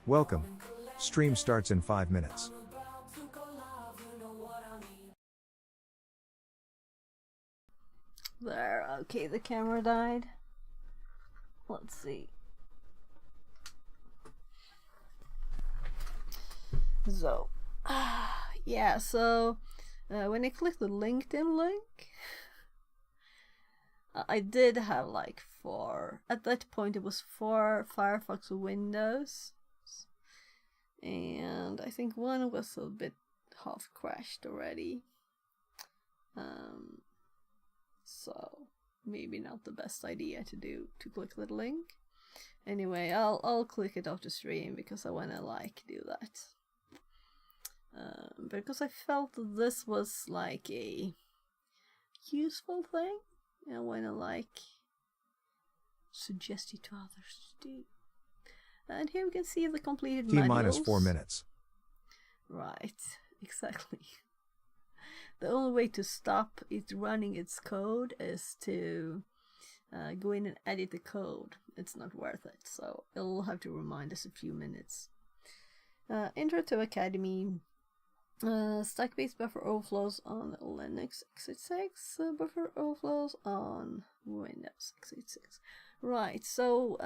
Welcome. Stream starts in 5 minutes. There, okay, the camera died. Let's see. So, yeah, so when I clicked the LinkedIn link, I did have like 4, at that point it was 4 Firefox windows, and I think one was a bit half crashed already, so maybe not the best idea to click that link. Anyway, I'll click it off the stream because I wanna like do that. Because I felt that this was like a useful thing, and I wanna like suggest it to others to do. And here we can see the completed modules. T-4 minutes. Right, exactly. The only way to stop it running its code is to go in and edit the code. It's not worth it, so it'll have to remind us a few minutes. Intro to Academy. Stack-based buffer overflows on Linux x86, buffer overflows on Windows x86. Right, so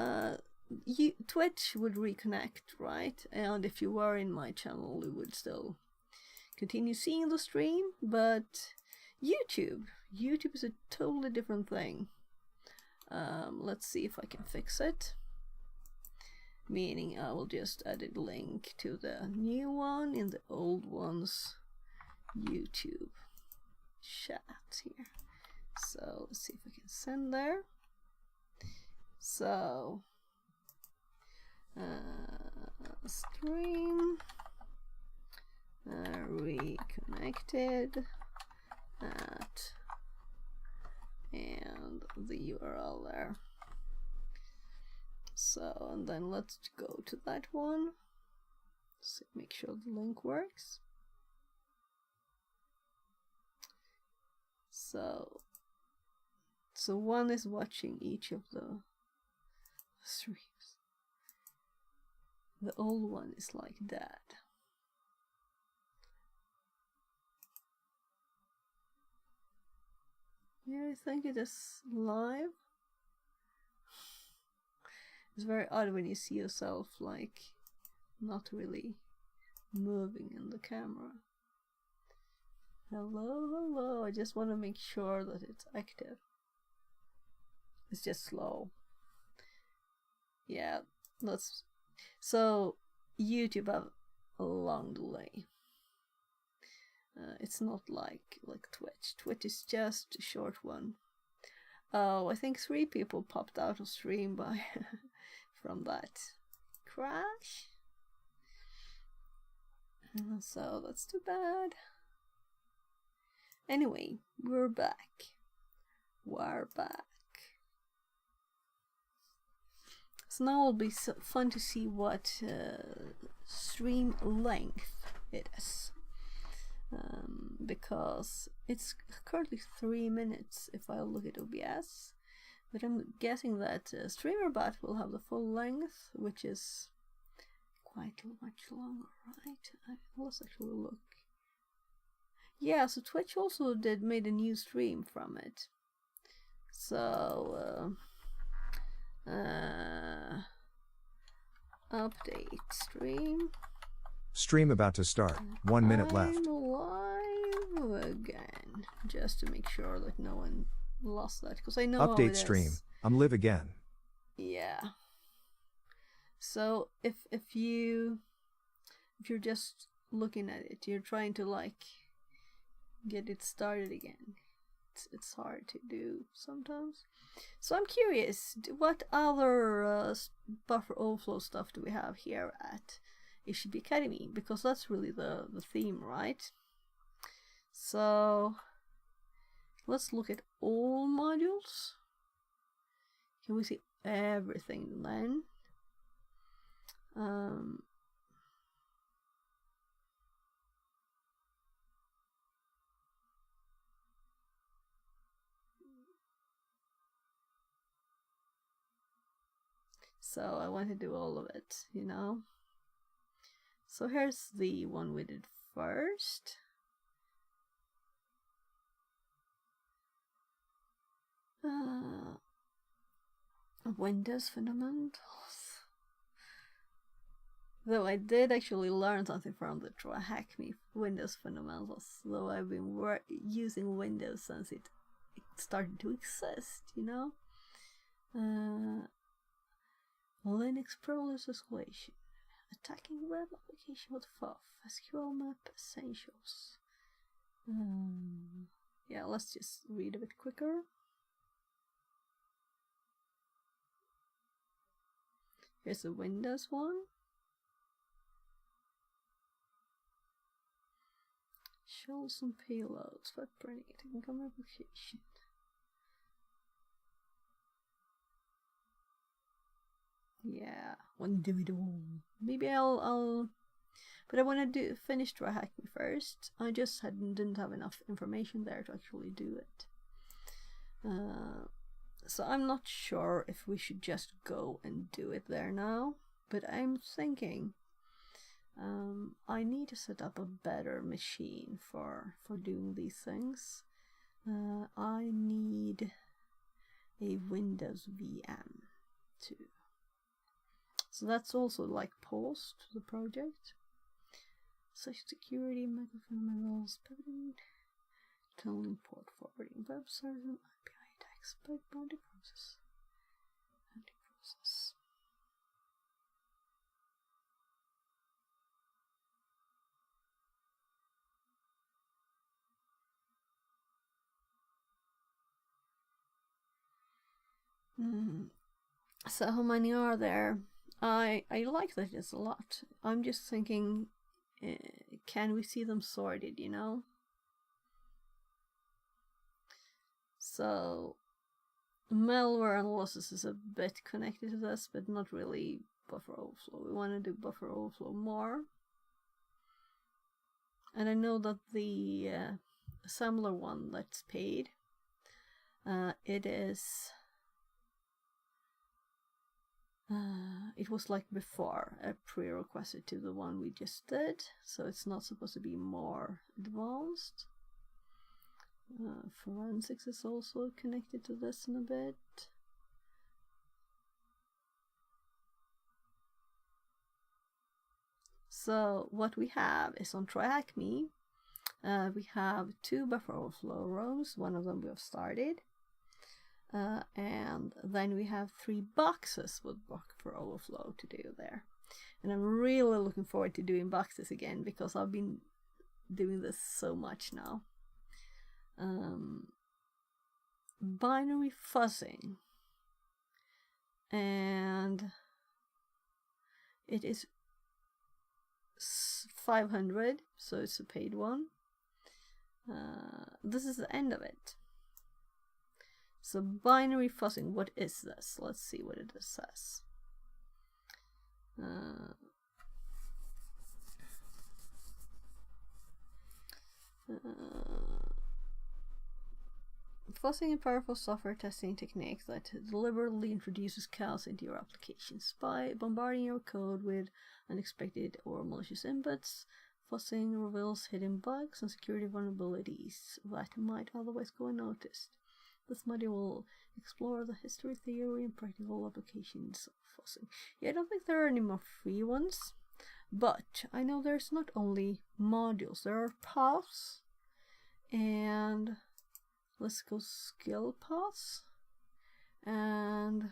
Twitch would reconnect, right? And if you were in my channel, you would still continue seeing the stream, but YouTube is a totally different thing. Let's see if I can fix it. Meaning I will just add a link to the new one in the old one's YouTube chat here. So let's see if I can send there. So stream reconnected at, and the URL there. So, and then let's go to that one. So make sure the link works. So one is watching each of the streams. The old one is like that. Yeah, I think it is live. It's very odd when you see yourself like not really moving in the camera. Hello, I just want to make sure that it's active. It's just slow. Yeah, so YouTube have a long delay. It's not like Twitch. Twitch is just a short one. Oh, I think 3 people popped out of stream by from that crash. So that's too bad. Anyway, we're back. So now it'll be fun to see what stream length it is. Because it's currently 3 minutes if I look at OBS, but I'm guessing that StreamerBot will have the full length, which is quite much longer, right? Let's actually look. Yeah, so Twitch also made a new stream from it. So update stream. Stream about to start. 1 minute left. I'm live again, just to make sure that no one lost that, because I know how it Update is. stream. I'm live again. Yeah. So if you're just looking at it, you're trying to like get it started again. It's hard to do sometimes. So I'm curious, what other buffer overflow stuff do we have here at HTTP Academy, because that's really the theme, right? So let's look at all modules. Can we see everything then? So I want to do all of it, you know. So here's the one we did first. Windows fundamentals. Though I did actually learn something from the Try Hack Me Windows fundamentals. Though I've been using Windows since it started to exist, you know. Linux privilege escalation. Attacking web application with FUF. SQL map essentials. Yeah, let's just read a bit quicker. Here's the Windows one. Shells and payloads, footprint, income application. Yeah, want to do it all. Maybe I'll but I want to finish Try Hack Me first. I just didn't have enough information there to actually do it. So I'm not sure if we should just go and do it there now, but I'm thinking I need to set up a better machine for doing these things. I need a Windows VM too. So that's also like paused the project. Social security, microfundamentals, pivoting, tunneling, port forwarding, web server, API attacks, bug bounty process, anti-process. So how many are there? I like that it's a lot. I'm just thinking, can we see them sorted, you know? So malware analysis is a bit connected to this, but not really buffer overflow. We want to do buffer overflow more. And I know that the assembler one that's paid, it is it was like before a prerequisite to the one we just did, so it's not supposed to be more advanced. Forensics is also connected to this in a bit. So what we have is on Try Hack Me, we have 2 buffer overflow rows, one of them we have started. And then we have 3 boxes with buffer overflow to do there. And I'm really looking forward to doing boxes again because I've been doing this so much now. Binary fuzzing. And it is 500, so it's a paid one. This is the end of it. So binary fuzzing, what is this? Let's see what it says. Fuzzing a powerful software testing technique that deliberately introduces chaos into your applications by bombarding your code with unexpected or malicious inputs. Fuzzing reveals hidden bugs and security vulnerabilities that might otherwise go unnoticed. This module will explore the history, theory, and practical applications of fuzzing. Yeah, I don't think there are any more free ones, but I know there's not only modules, there are paths, and let's go skill paths, and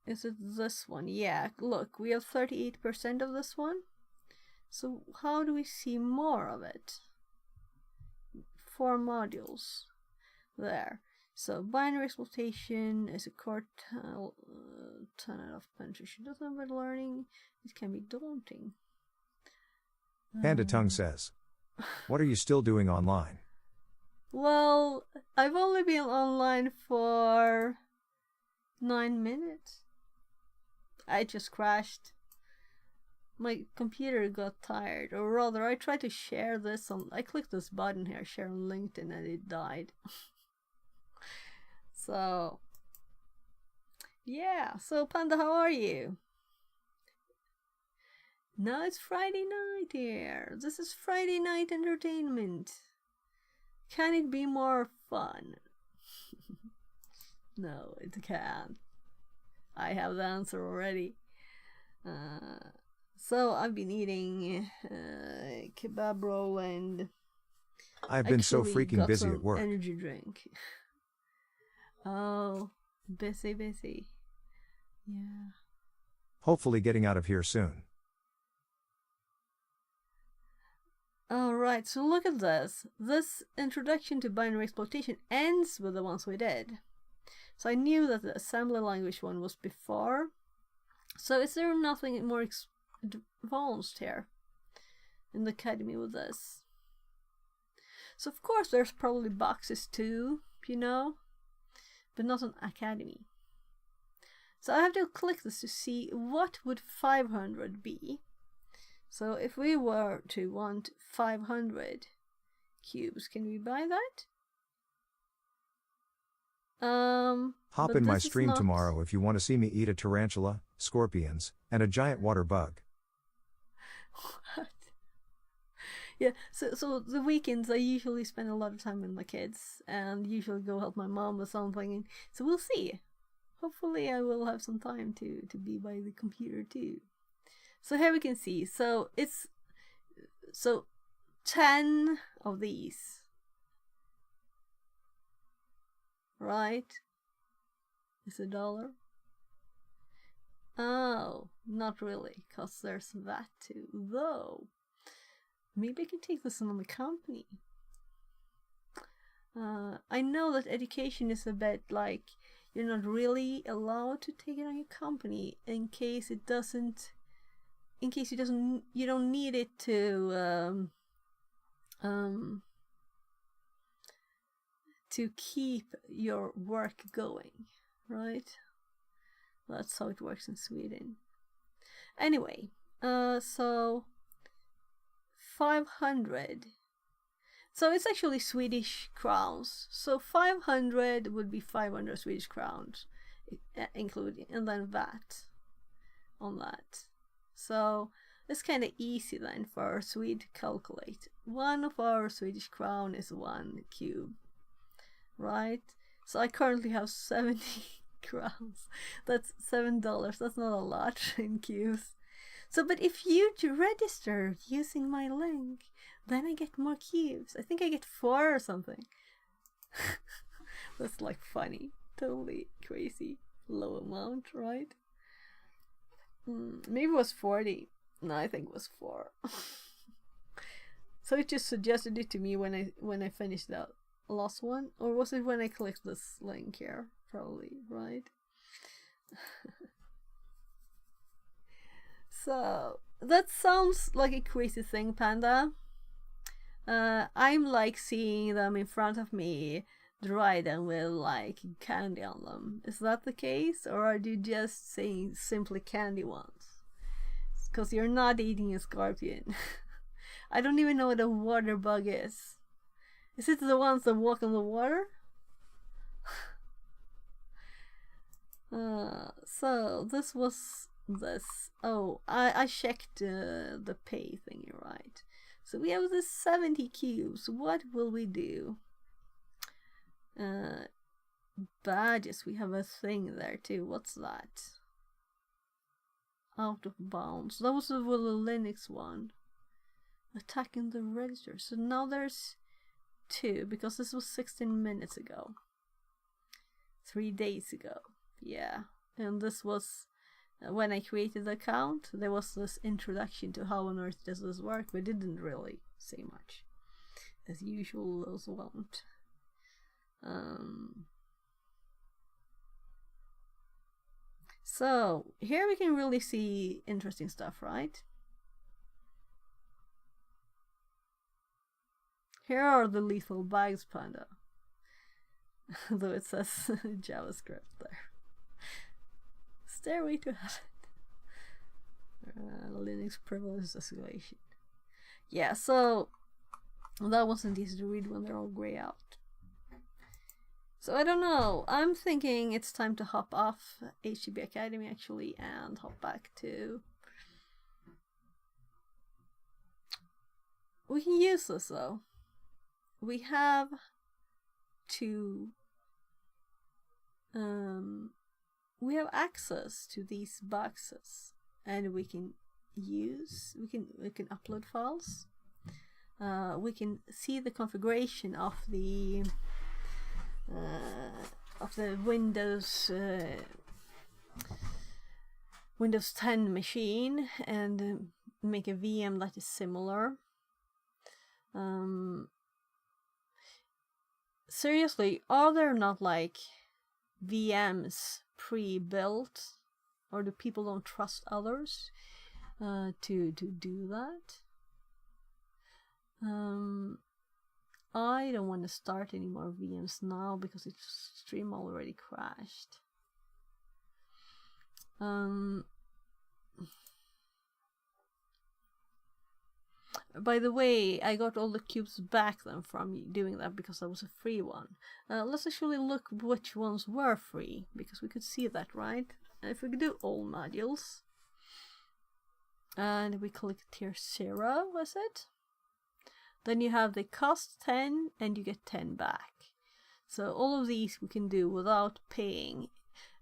is it this one? Yeah, look, we have 38% of this one. So how do we see more of it? 4 modules there. So binary exploitation is a core tenet of penetration by learning. It can be daunting. Panda Tongue says, what are you still doing online? Well, I've only been online for 9 minutes. I just crashed. My computer got tired, or rather I tried to share this on, I clicked this button here, share on LinkedIn, and it died. So, yeah. So, Panda, how are you? Now it's Friday night here. This is Friday night entertainment. Can it be more fun? No, it can't. I have the answer already. So I've been eating kebab roll and I've been so actually freaking got busy some at work. energy drink. Oh, busy. Yeah. Hopefully getting out of here soon. Alright, so look at this. This introduction to binary exploitation ends with the ones we did. So I knew that the assembly language one was before. So is there nothing more advanced here in the academy with this? So of course there's probably boxes too, you know, but not an academy. So I have to click this to see what would 500 be. So if we were to want 500 cubes, can we buy that? Hop in my stream tomorrow if you want to see me eat a tarantula, scorpions, and a giant water bug. What? Yeah, so the weekends I usually spend a lot of time with my kids and usually go help my mom with something. And so we'll see. Hopefully I will have some time to be by the computer too. So here we can see, so it's 10 of these, right? Is $1? Oh, not really, cause there's that too, though. Maybe I can take this on the company. I know that education is a bit like, you're not really allowed to take it on your company in case it doesn't, you don't need it to keep your work going, right? That's how it works in Sweden. Anyway, so 500. So it's actually Swedish crowns. So 500 would be 500 Swedish crowns, including, and then VAT on that. So it's kind of easy then for our Swede to calculate. One of our Swedish crown is 1 cube, right? So I currently have 70 crowns. That's $7. That's not a lot in cubes. So, but if you register using my link, then I get more cubes. I think I get 4 or something. That's like funny. Totally crazy. Low amount, right? Maybe it was 40. No, I think it was 4. So it just suggested it to me when I finished that last one, or was it when I clicked this link here? Probably, right? So that sounds like a crazy thing, Panda. I'm like seeing them in front of me, dry them with like candy on them. Is that the case, or are you just saying simply candy ones? Because you're not eating a scorpion. I don't even know what a water bug is. Is it the ones that walk on the water? So this was this. Oh, I checked the pay thingy, right? So we have the 70 cubes. What will we do? Badges. We have a thing there too. What's that? Out of bounds. That was the Linux one. Attacking the register. So now there's 2 because this was 16 minutes ago. 3 days ago. Yeah. And this was when I created the account. There was this introduction to how on earth does this work, but it didn't really say much. As usual, those won't. So here we can really see interesting stuff, right? Here are the lethal bags, Panda. Though it says JavaScript there. Stairway to Heaven. Linux privilege escalation. Yeah, so that wasn't easy to read when they're all grey out. So I don't know. I'm thinking it's time to hop off HTB Academy actually and hop back to. We can use this though. We have to. We have access to these boxes, and we can use. We can upload files. We can see the configuration of the Windows 10 machine and make a VM that is similar. Seriously, are there not like VMs pre-built, or do people don't trust others to do that? I don't want to start any more VMs now because its stream already crashed. By the way, I got all the cubes back then from doing that because that was a free one. Let's actually look which ones were free, because we could see that, right? If we could do all modules, and we click tier 0, was it? Then you have the cost 10 and you get 10 back. So all of these we can do without paying.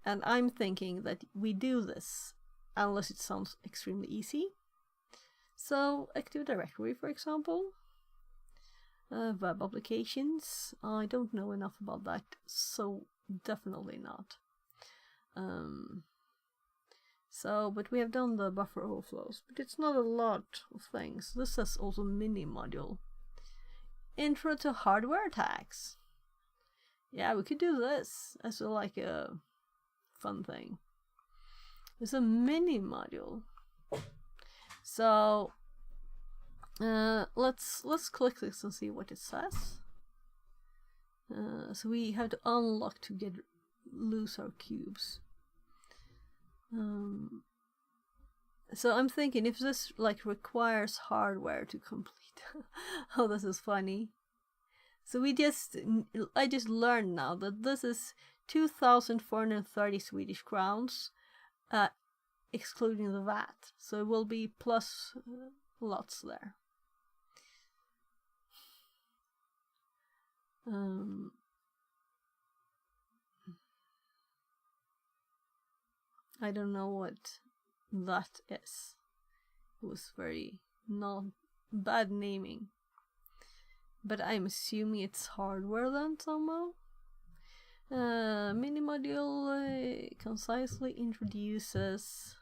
And I'm thinking that we do this unless it sounds extremely easy. So Active Directory, for example. Web applications. I don't know enough about that, so definitely not. But we have done the buffer overflows, but it's not a lot of things. This says also mini module. Intro to hardware attacks. Yeah, we could do this as like a fun thing. It's a mini module. So let's click this and see what it says. So we have to unlock to lose our cubes. So I'm thinking if this like requires hardware to complete. Oh, this is funny. So I just learned now that this is 2,430 Swedish crowns, excluding the VAT. So it will be plus lots there. I don't know what that is. It was very not bad naming. But I'm assuming it's hardware then somehow. Mini module concisely introduces.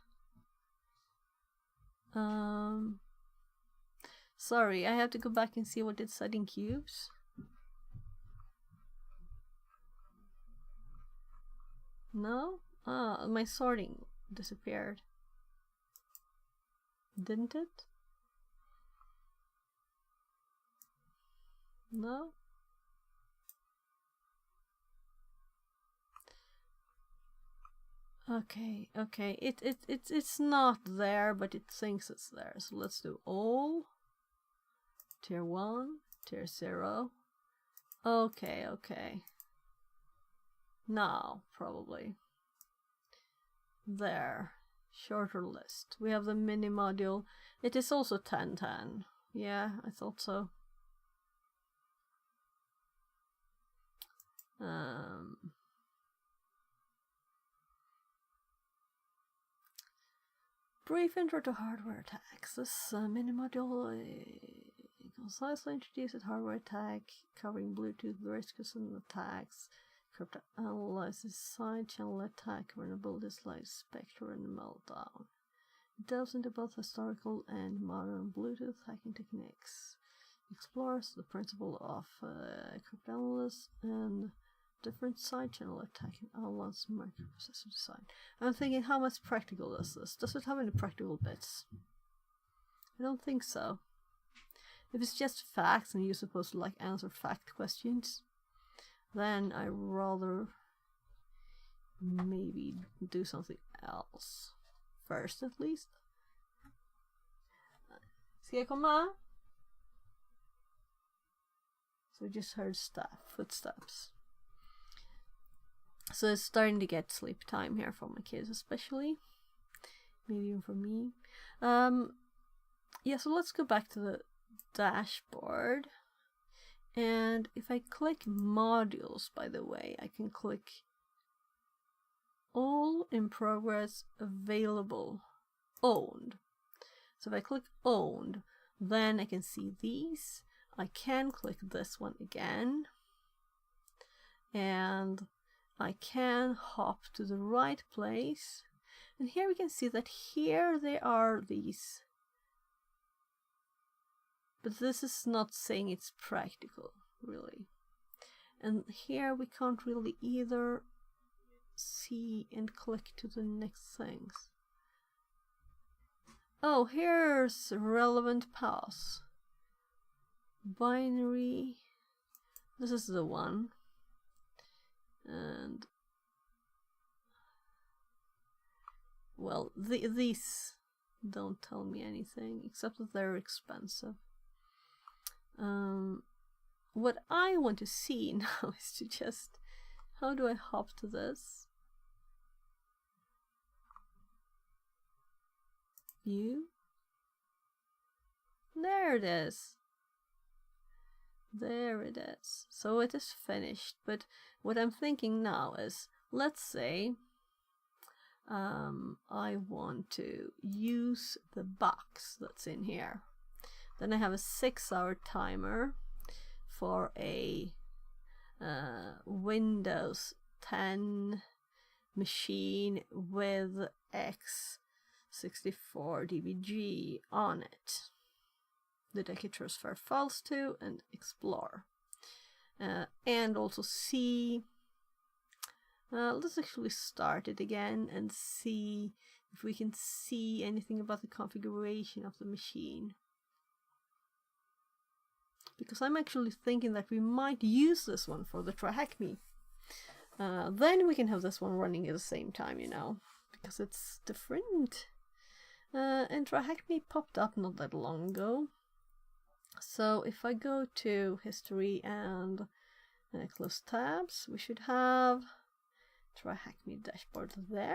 Sorry, I have to go back and see what it said in cubes. No? My sorting disappeared. Didn't it? No? Okay. It's not there, but it thinks it's there. So let's do all. Tier 1, tier 0. Okay. Now, probably. There. Shorter list. We have the mini module. It is also 1010. Yeah, I thought so. Brief intro to hardware attacks. This mini module concisely introduces hardware attack, covering Bluetooth risks and attacks, crypto analyzes side channel attack, vulnerabilities like Spectre and Meltdown. It delves into both historical and modern Bluetooth hacking techniques, explores the principle of cryptanalysis and different side channel attack and outlines microprocessor design. I'm thinking, how much practical is this? Does it have any practical bits? I don't think so. If it's just facts and you're supposed to like answer fact questions, then I rather maybe do something else first, at least. Ska jag komma? So we just heard footsteps. So it's starting to get sleep time here for my kids, especially. Maybe even for me. Yeah, so let's go back to the dashboard. And if I click modules, by the way, I can click all in progress, available, owned. So if I click owned, then I can see these. I can click this one again. And I can hop to the right place. And here we can see that here they are these. But this is not saying it's practical, really. And here we can't really either see and click to the next things. Oh, here's relevant paths. Binary. This is the one. And well, these don't tell me anything except that they're expensive. What I want to see now is to just, how do I hop to this? View. There it is. There it is. So it is finished. But what I'm thinking now is, let's say I want to use the box that's in here. Then I have a 6-hour timer for a Windows 10 machine with x64 DBG on it that I can transfer files to and explore. And also see, let's actually start it again and see if we can see anything about the configuration of the machine. Because I'm actually thinking that we might use this one for the Try Hack Me. Then we can have this one running at the same time, you know, because it's different. And Try Hack Me popped up not that long ago. So if I go to history and close tabs, we should have Try Hack Me dashboard there.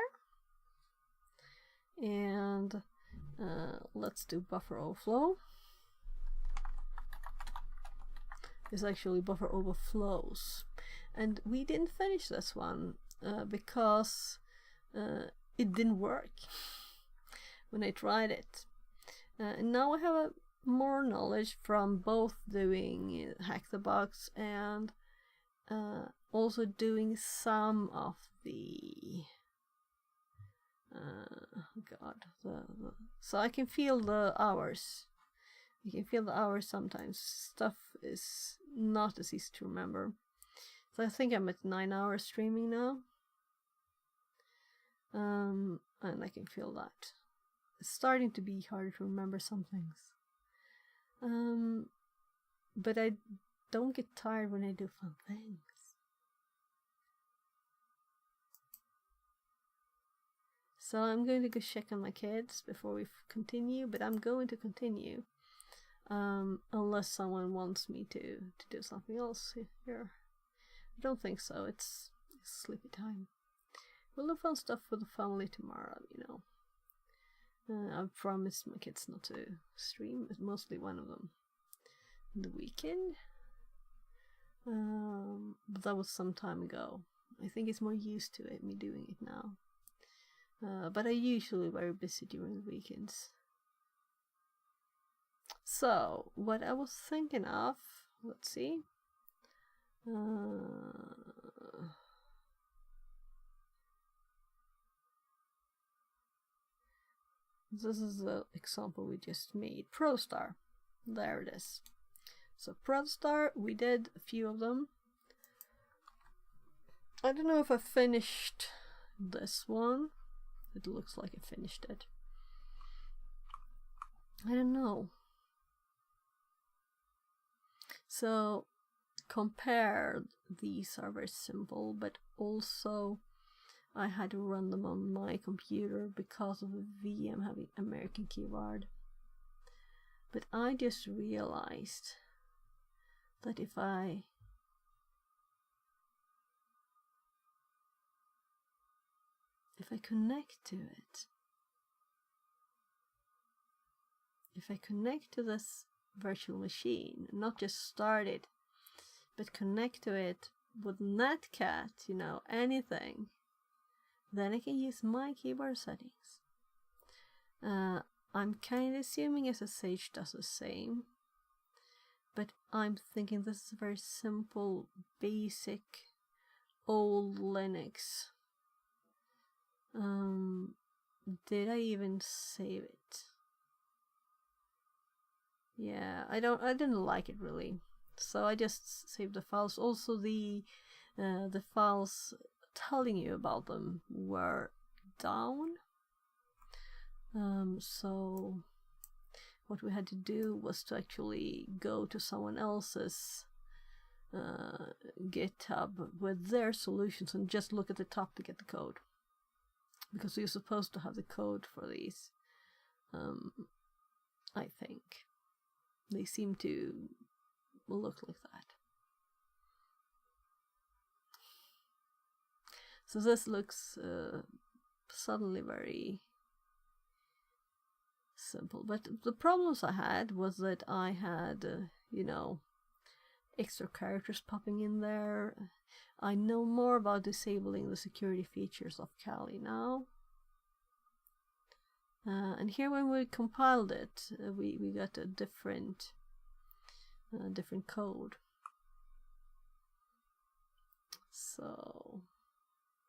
And let's do buffer overflow. Is actually buffer overflows, and we didn't finish this one because it didn't work when I tried it. And now I have a more knowledge from both doing HackTheBox and also doing some of the so I can feel the hours. You can feel the hours sometimes. Stuff is not as easy to remember. So I think I'm at 9 hours streaming now. And I can feel that. It's starting to be harder to remember some things. But I don't get tired when I do fun things. So I'm going to go check on my kids before we continue, but I'm going to continue. Unless someone wants me to do something else here. I don't think so. It's sleepy time. We'll do fun stuff with the family tomorrow, you know. I've promised my kids not to stream, mostly one of them, in the weekend. But that was some time ago. I think it's more used to it, me doing it now. But I'm usually very busy during the weekends. So, what I was thinking of, let's see. This is the example we just made. ProStar. There it is. So ProStar, we did a few of them. I don't know if I finished this one. It looks like I finished it. I don't know. So compared, these are very simple, but also I had to run them on my computer because of the VM having American keyword. But I just realized that if I if I connect to it, if I connect to this virtual machine, not just start it, but connect to it with Netcat, you know, anything, then I can use my keyboard settings. I'm kind of assuming SSH does the same, but I'm thinking this is a very simple, basic, old Linux. Did I even save it? Yeah, I didn't like it really, so I just saved the files. Also, the files telling you about them were down. So what we had to do was to actually go to someone else's GitHub with their solutions and just look at the top to get the code, because you're supposed to have the code for these. I think they seem to look like that. So this looks suddenly very simple, but the problems I had was that I had, you know, extra characters popping in there. I know more about disabling the security features of Kali now. And here when we compiled it, we got a different code. So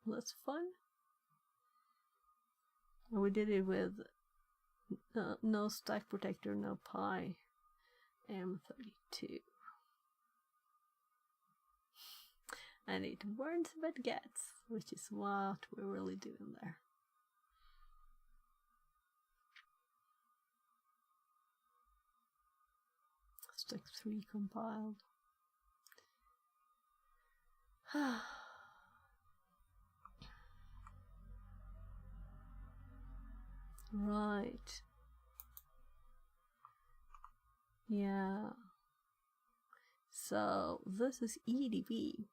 that's fun. And we did it with no stack protector, no pi M32. And it burns but gets, which is what we're really doing there. Stack 3 compiled. Right. Yeah. So this is EDB.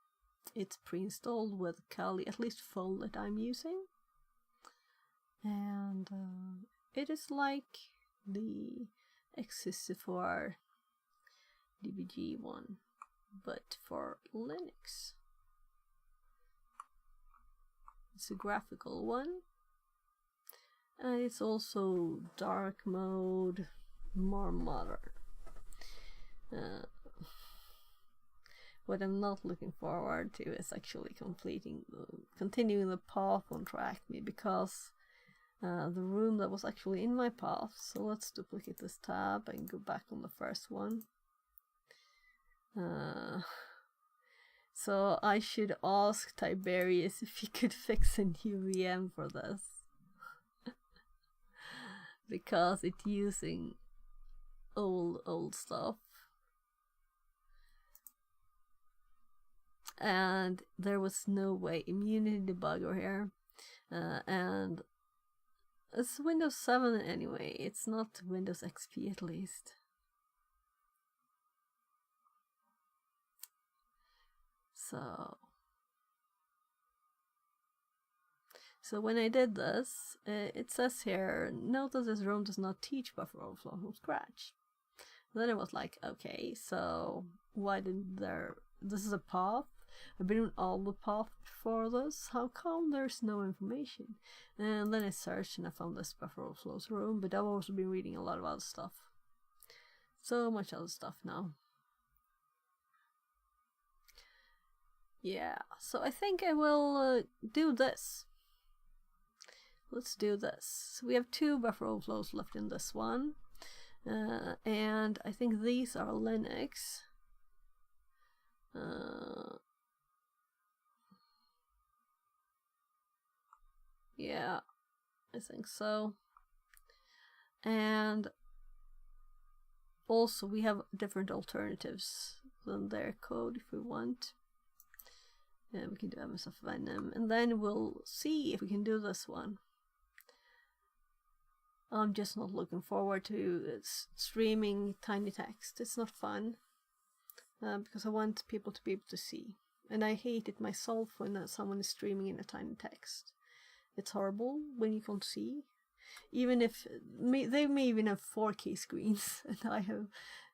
It's pre-installed with Kali, at least full that I'm using. And it is like the X64 DBG one, but for Linux. It's a graphical one, and it's also dark mode, more modern. What I'm not looking forward to is actually continuing the path on TrackMe, because the room that was actually in my path. So let's duplicate this tab and go back on the first one. So I should ask Tiberius if he could fix a new VM for this. Because it's using old stuff. And there was no way, immunity debugger here. And it's Windows 7 anyway, it's not Windows XP at least. So when I did this, it says here, note that this room does not teach buffer overflow from scratch. Then it was like, okay, so why didn't this is a path? I've been on all the paths before this. How come there's no information? And then I searched and I found this buffer overflows room, but I've also been reading a lot of other stuff. So much other stuff now. Yeah, so I think I will do this. Let's do this. So we have 2 buffer overflows left in this one. And I think these are Linux. Yeah, I think so. And also we have different alternatives than their code if we want. And we can do MSF Venom, and then we'll see if we can do this one. I'm just not looking forward to streaming tiny text. It's not fun, because I want people to be able to see. And I hate it myself when someone is streaming in a tiny text. It's horrible when you can't see. Even if they may even have 4K screens, and I have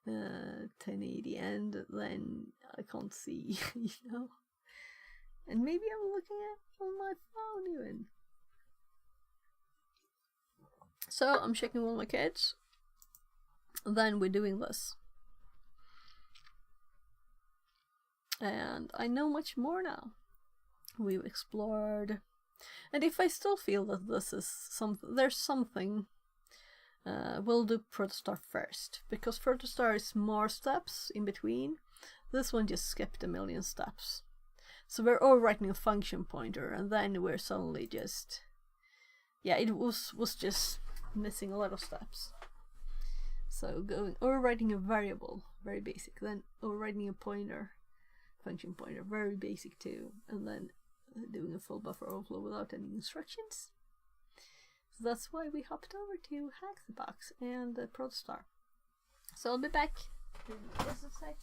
1080, and then I can't see, you know. And maybe I'm looking at on my phone even. So I'm checking all my kids. Then we're doing this. And I know much more now. We've explored. And if I still feel that this is there's something, we'll do Protostar first. Because Protostar is more steps in between. This one just skipped a million steps. So we're overwriting a function pointer, and then we're suddenly just... Yeah, it was just missing a lot of steps. So overwriting a variable, very basic. Then overwriting a pointer, function pointer, very basic too. And then doing a full buffer overflow without any instructions. So that's why we hopped over to HackTheBox and Protostar. So I'll be back in just a sec.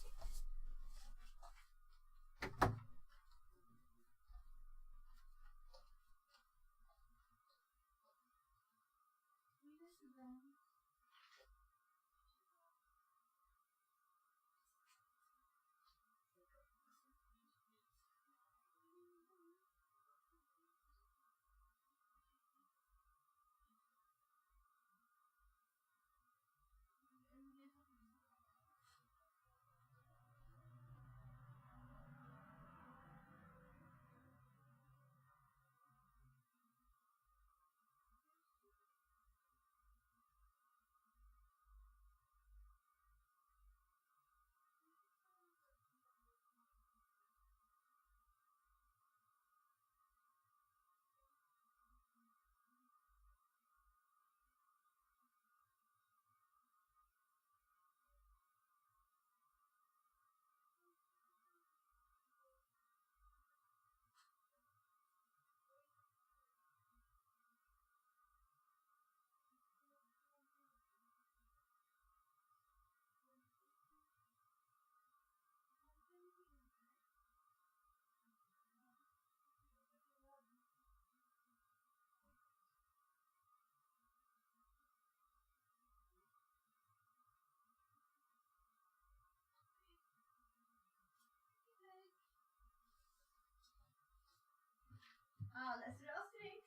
Let's do Asterix.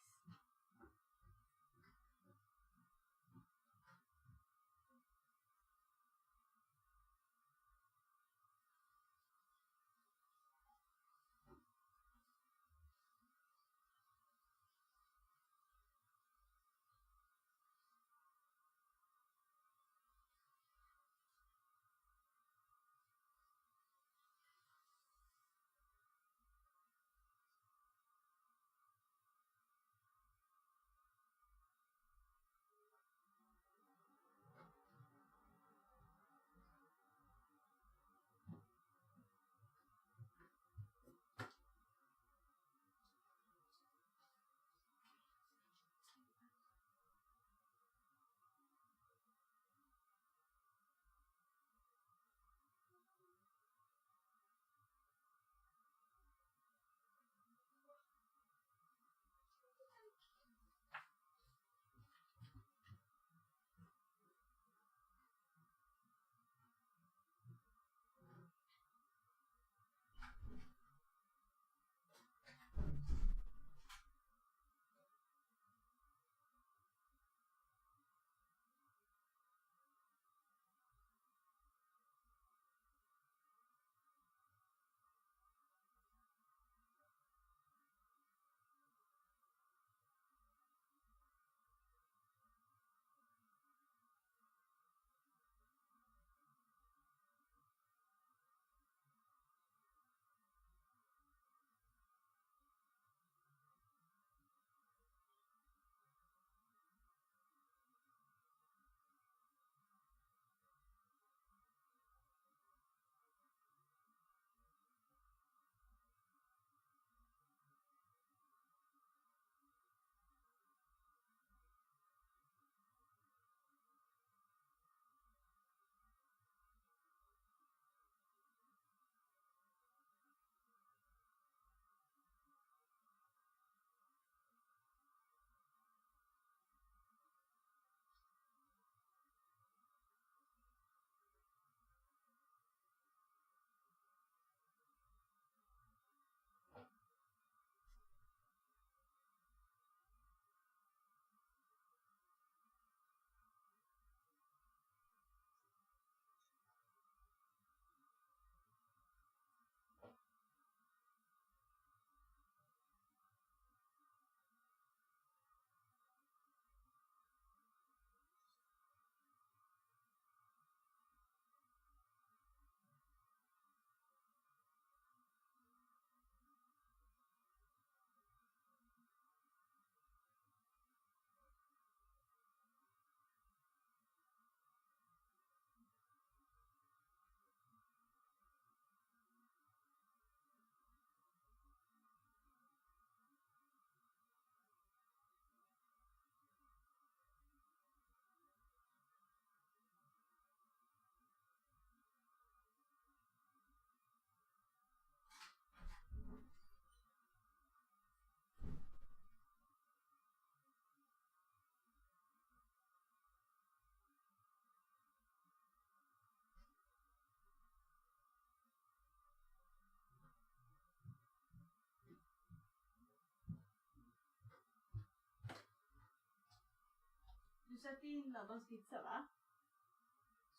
köpte inlandans pizza, va?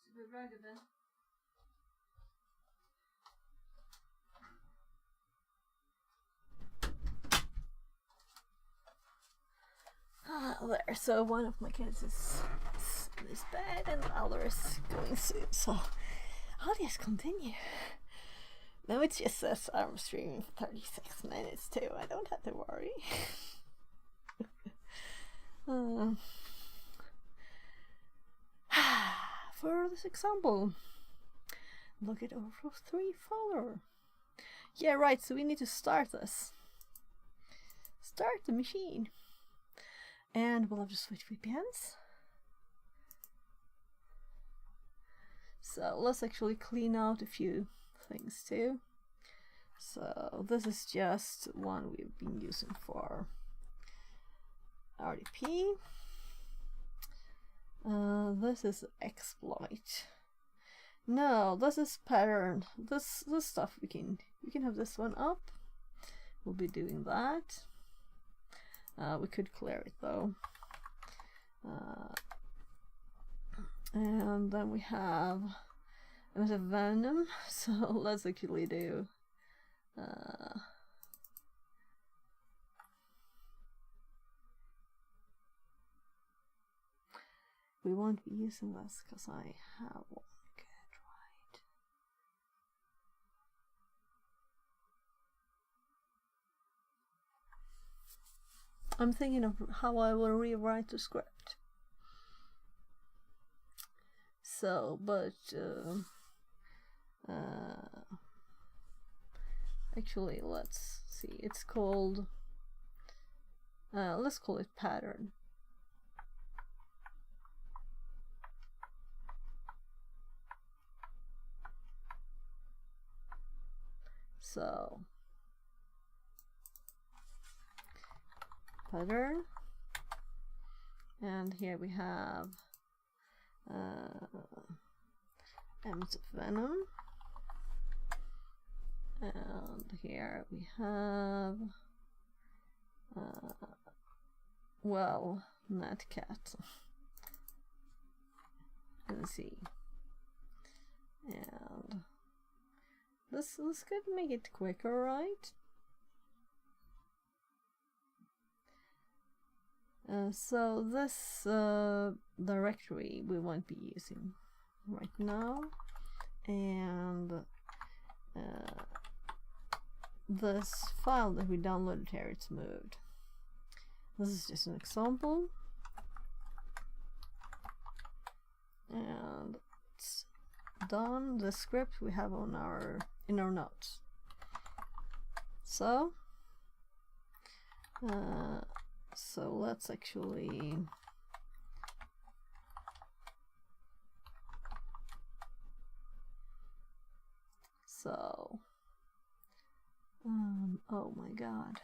Superbra, gubben. There, so one of my kids is in his bed and the other is going soon, so I'll just continue. No, it just says I'm streaming for 36 minutes too, I don't have to worry. For this example, look at Overflow 3 folder. Yeah, right, so we need to start this. Start the machine. And we'll have to switch VPNs. So let's actually clean out a few things too. So this is just one we've been using for RDP. This is exploit. No, this is pattern. This stuff we can have this one up. We'll be doing that. We could clear it though. And then we have a venom, so let's actually do we won't be using this because I have one good, right? I'm thinking of how I will rewrite the script. So, but actually, let's see. It's called. Let's call it pattern. So, pattern, and here we have M's of venom, and here we have well, netcat. Let's see, and this could make it quicker, right? So this directory we won't be using right now, and this file that we downloaded here, it's moved. This is just an example, and it's done. The script we have on in our notes. So let's actually oh my god.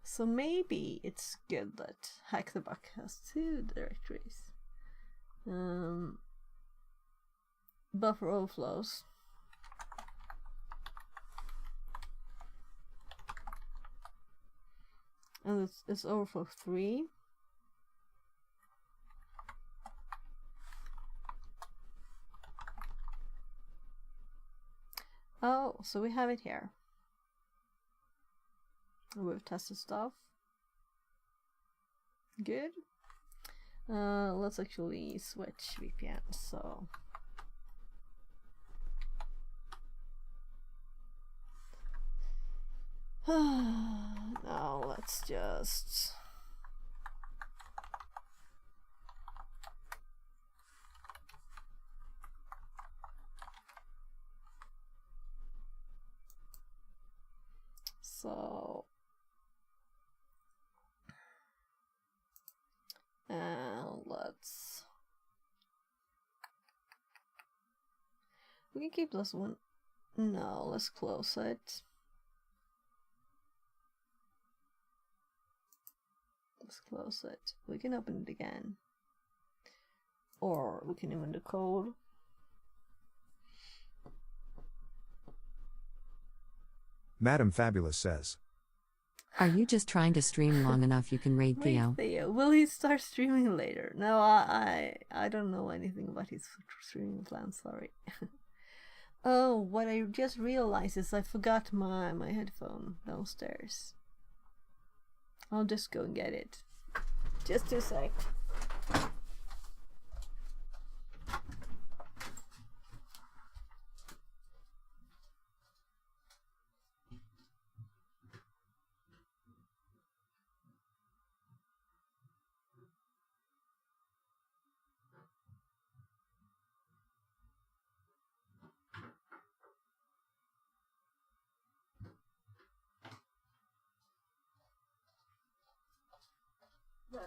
So maybe it's good that HackTheBox has two directories. Buffer overflows. And it's Overflow 3. Oh, so we have it here. We've tested stuff. Good. Let's actually switch VPN. So now let's just we can keep this one. No, let's close it. Let's close it. We can open it again. Or we can even do code. Madam Fabulous says, Are you just trying to stream long enough you can raid Theo? Theo. Will he start streaming later? No, I don't know anything about his streaming plans, sorry. Oh, what I just realized is I forgot my headphone downstairs. I'll just go and get it. Just a sec. There.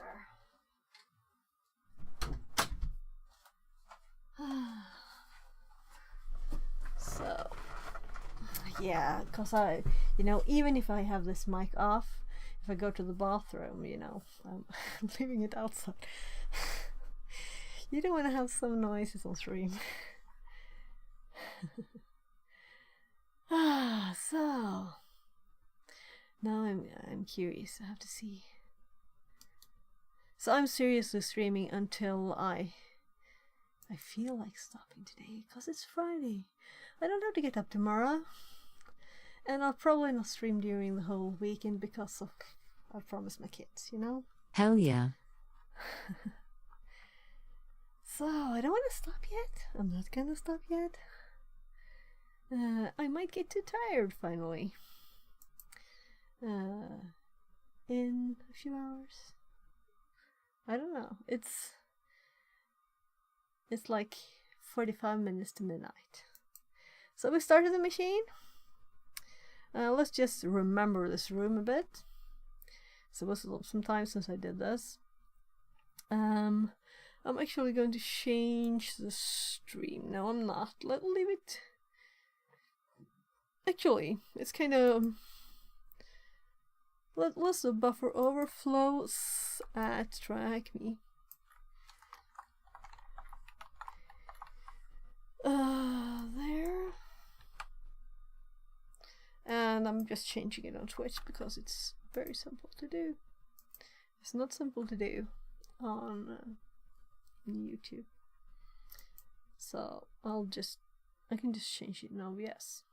So, yeah, because even if I have this mic off, if I go to the bathroom, I'm leaving it outside. You don't want to have some noises on stream. So now I'm curious. I have to see. So I'm seriously streaming until I feel like stopping today, because it's Friday. I don't have to get up tomorrow, and I'll probably not stream during the whole weekend because of I promised my kids, Hell yeah. So I don't want to stop yet. I'm not gonna stop yet. I might get too tired finally. In a few hours. I don't know. It's like 45 minutes to midnight. So we started the machine. Let's just remember this room a bit. So it was some time since I did this. I'm actually going to change the stream. No, I'm not. Let's leave it. Actually, it's kind of... Let's do buffer overflows at track me. There. And I'm just changing it on Twitch because it's very simple to do. It's not simple to do on YouTube. So I can just change it in OBS.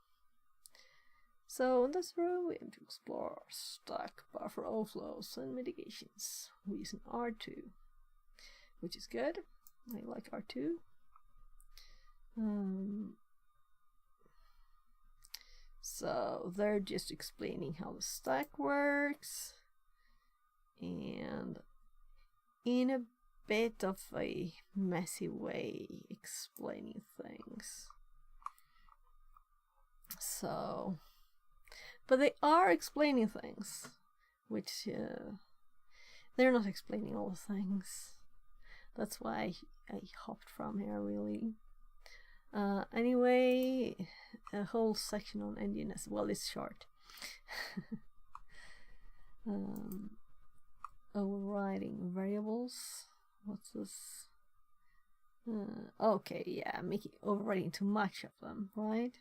So in this room we aim to explore stack buffer overflows and mitigations. We're using R2, which is good. I like R2. So they're just explaining how the stack works, and in a bit of a messy way explaining things. So, but they are explaining things, which they're not explaining all the things. That's why I hopped from here, really. Anyway, a whole section on NGNS. Well, it's short. Overriding variables. What's this? Okay, yeah, making overriding too much of them, right?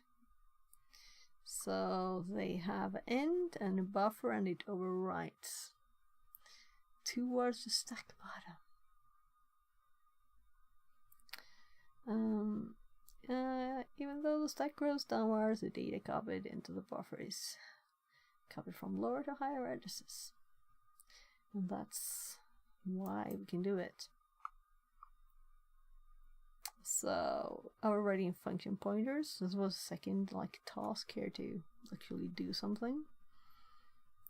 So they have an end and a buffer, and it overwrites towards the stack bottom. Even though the stack grows downwards, the data copied into the buffer is copied from lower to higher addresses. And that's why we can do it. So, our writing function pointers, this was a second task here to actually do something.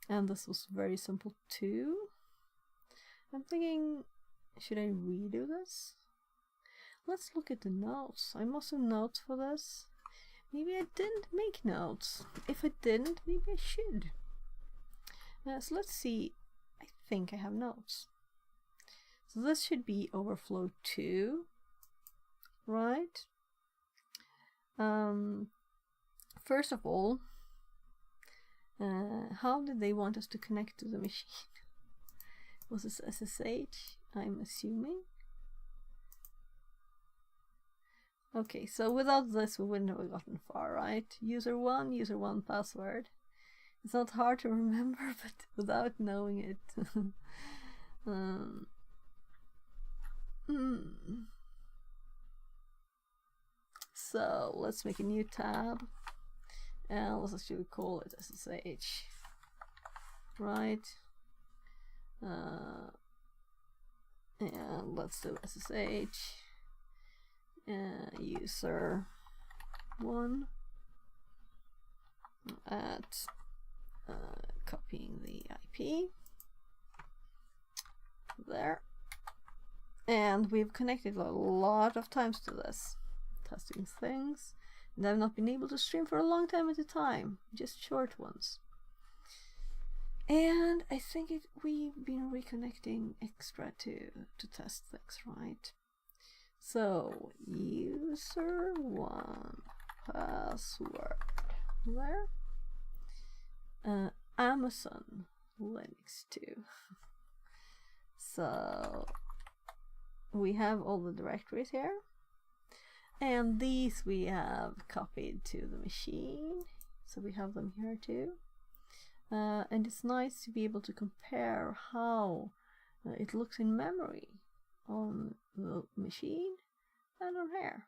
And this was very simple too. I'm thinking, should I redo this? Let's look at the notes. I must have notes for this. Maybe I didn't make notes. If I didn't, maybe I should. So let's see. I think I have notes. So this should be overflow 2, right? First of all, how did they want us to connect to the machine? Was this SSH? I'm assuming. Okay, so without this we wouldn't have gotten far, right? User 1 password. It's not hard to remember, but without knowing it. So let's make a new tab, and let's actually call it SSH, right? And let's do SSH user 1 at copying the IP there, and we've connected a lot of times to this, testing things, and I've not been able to stream for a long time at a time, just short ones. And I think we've been reconnecting extra to test things, right? So user 1 password there. Amazon Linux 2. So we have all the directories here, and these we have copied to the machine, so we have them here too. And it's nice to be able to compare how it looks in memory on the machine and on here.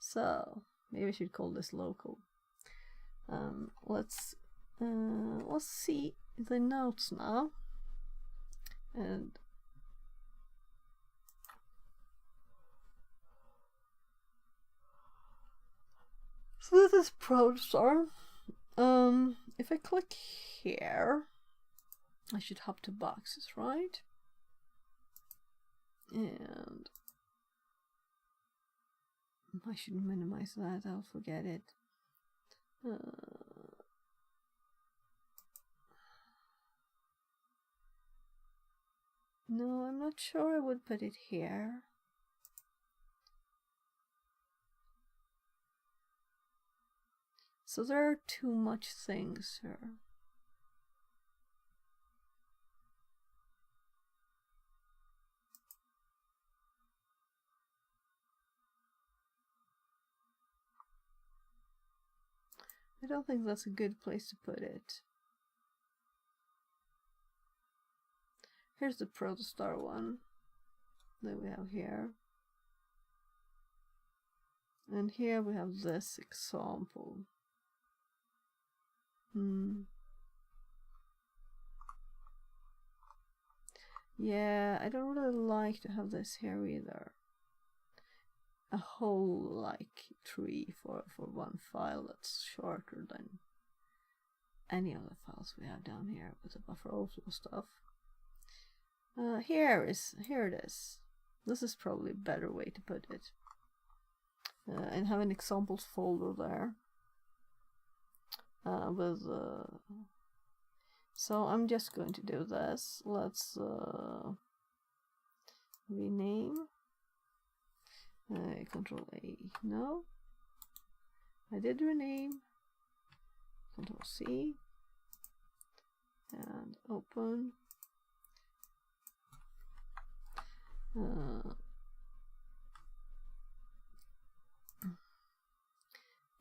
So maybe I should call this local. Let's see the notes now, and so this is Protostar. If I click here, I should hop to boxes, right? And I should minimize that, I'll forget it. No, I'm not sure I would put it here. So there are too much things here. I don't think that's a good place to put it. Here's the Protostar one that we have here. And here we have this example. Yeah, I don't really like to have this here either. A whole like tree for one file that's shorter than any other files we have down here with the buffer overflow stuff. Here it is. This is probably a better way to put it. And have an examples folder there. So I'm just going to do this. Let's rename. Control A. No, I did rename. Control C and open.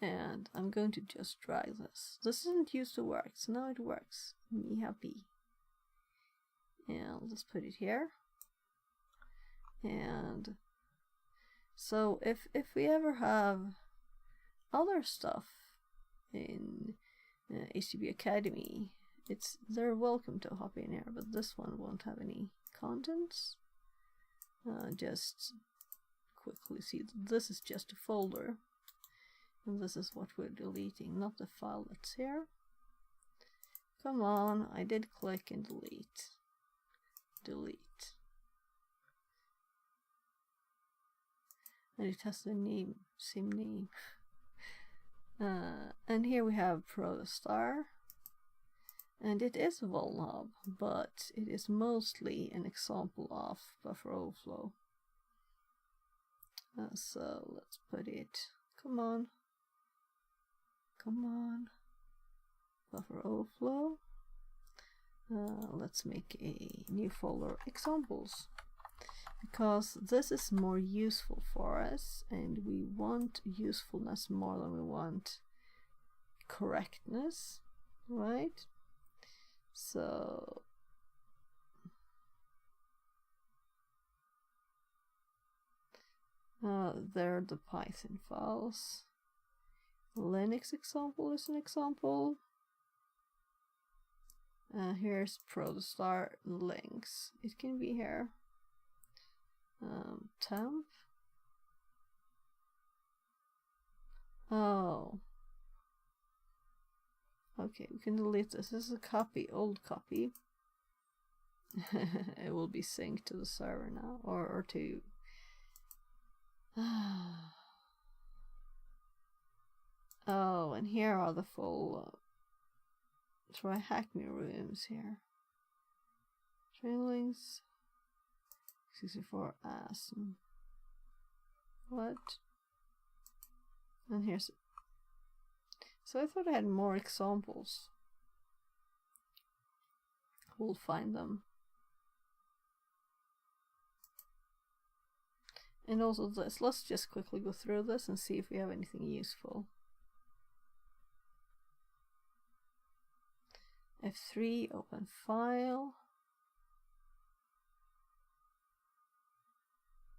And I'm going to just drag this. This didn't used to work, so now it works. Me happy. And let's put it here. And so if we ever have other stuff in HTTP Academy, they're welcome to hop in here, but this one won't have any contents. Just quickly see that this is just a folder. And this is what we're deleting, not the file that's here. Come on, I did click and delete. Delete. And it has the name, same name. And here we have Protostar. And it is a vuln hub, but it is mostly an example of buffer overflow. So let's put it, come on. Come on, buffer overflow. Let's make a new folder, examples, because this is more useful for us, and we want usefulness more than we want correctness, right? So there are the Python files. Linux example is an example. Here's protostar links. It can be here. Temp. Oh. Okay, we can delete this. This is a copy, old copy. It will be synced to the server now, or to. Oh, and here are the full. Try hack me rooms here. Trailings. 64 awesome. What? And here's. So I thought I had more examples. We'll find them. And also this. Let's just quickly go through this and see if we have anything useful. F3, open file.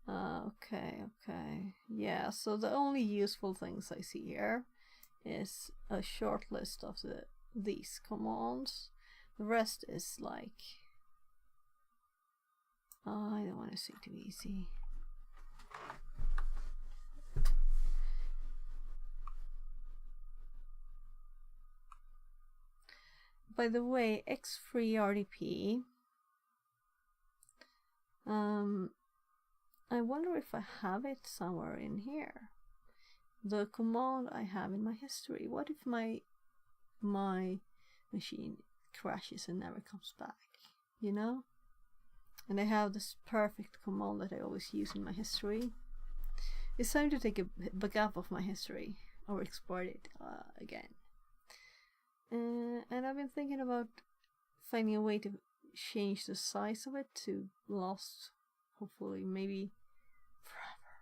Okay. Yeah, so the only useful things I see here is a short list of these commands. The rest is like, I don't want to say too easy. By the way, X3RDP, I wonder if I have it somewhere in here. The command I have in my history. What if my machine crashes and never comes back? You know? And I have this perfect command that I always use in my history. It's time to take a backup of my history or export it again. And I've been thinking about finding a way to change the size of it to last, hopefully, maybe forever.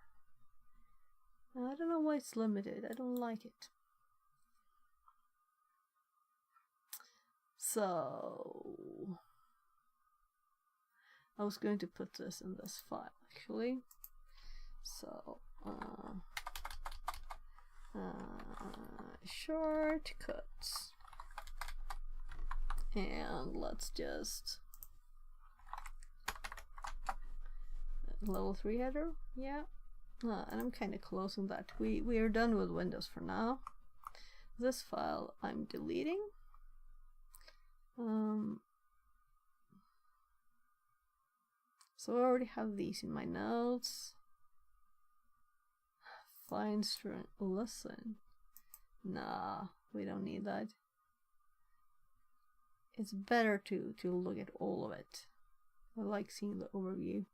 I don't know why it's limited. I don't like it. So I was going to put this in this file actually. So shortcuts. And let's just level 3 header, yeah. And I'm kind of closing that. We are done with Windows for now. This file I'm deleting. So I already have these in my notes. Find string, listen. Nah, we don't need that. It's better to look at all of it. I like seeing the overview.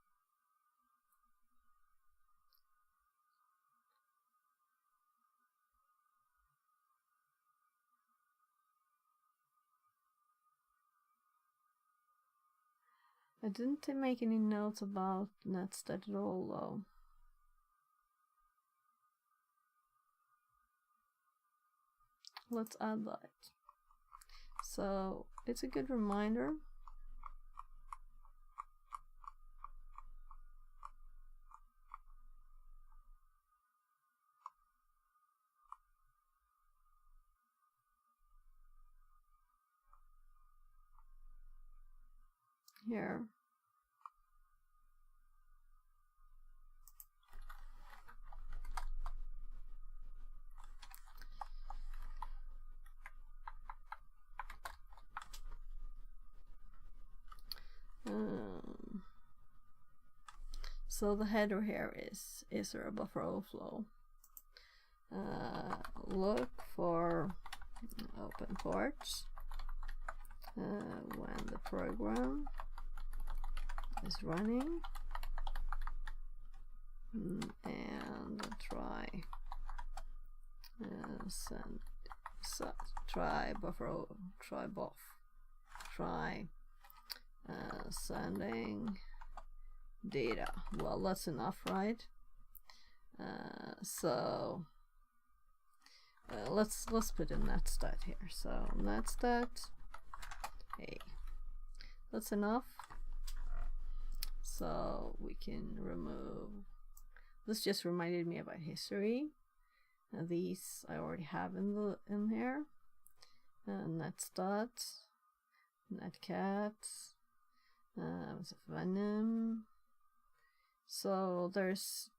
I didn't make any notes about Netstat at all though. Let's add that. So it's a good reminder. Here. So the header here is there a buffer overflow? Look for open ports when the program is running, and try try sending data. Well, that's enough, right? So let's put a netstat here. So netstat, hey, that's enough. So we can remove. This just reminded me about history. These I already have in here. Netstat, netcat, venom. So there's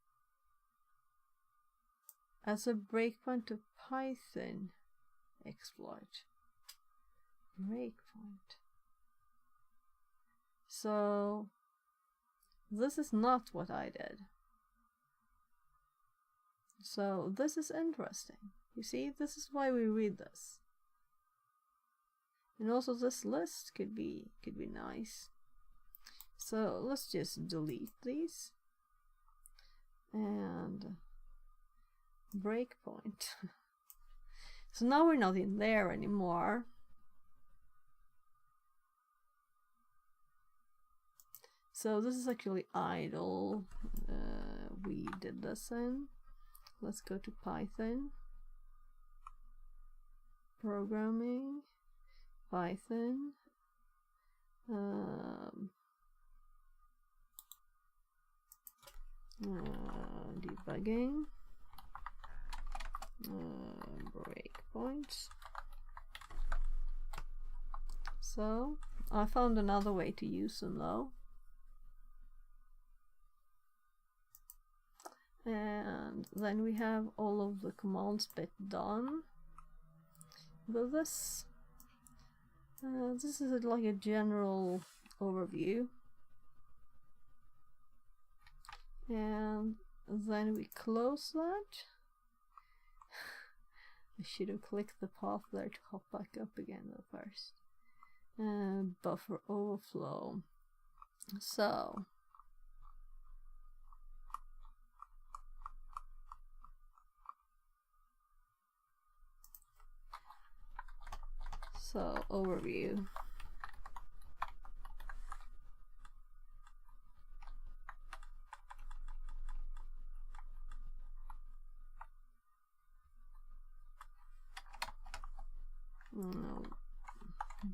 as a breakpoint to Python exploit. Breakpoint. So this is not what I did. So this is interesting. You see, this is why we read this. And also this list could be nice. So let's just delete these. And breakpoint. So now we're not in there anymore. So this is actually idle. We did this in. Let's go to Python. Programming. Python. Debugging. Breakpoints. So I found another way to use them though. And then we have all of the commands bit done. But this is like a general overview. And then we close that. I should have clicked the path there to hop back up again though first. Buffer overflow. So overview.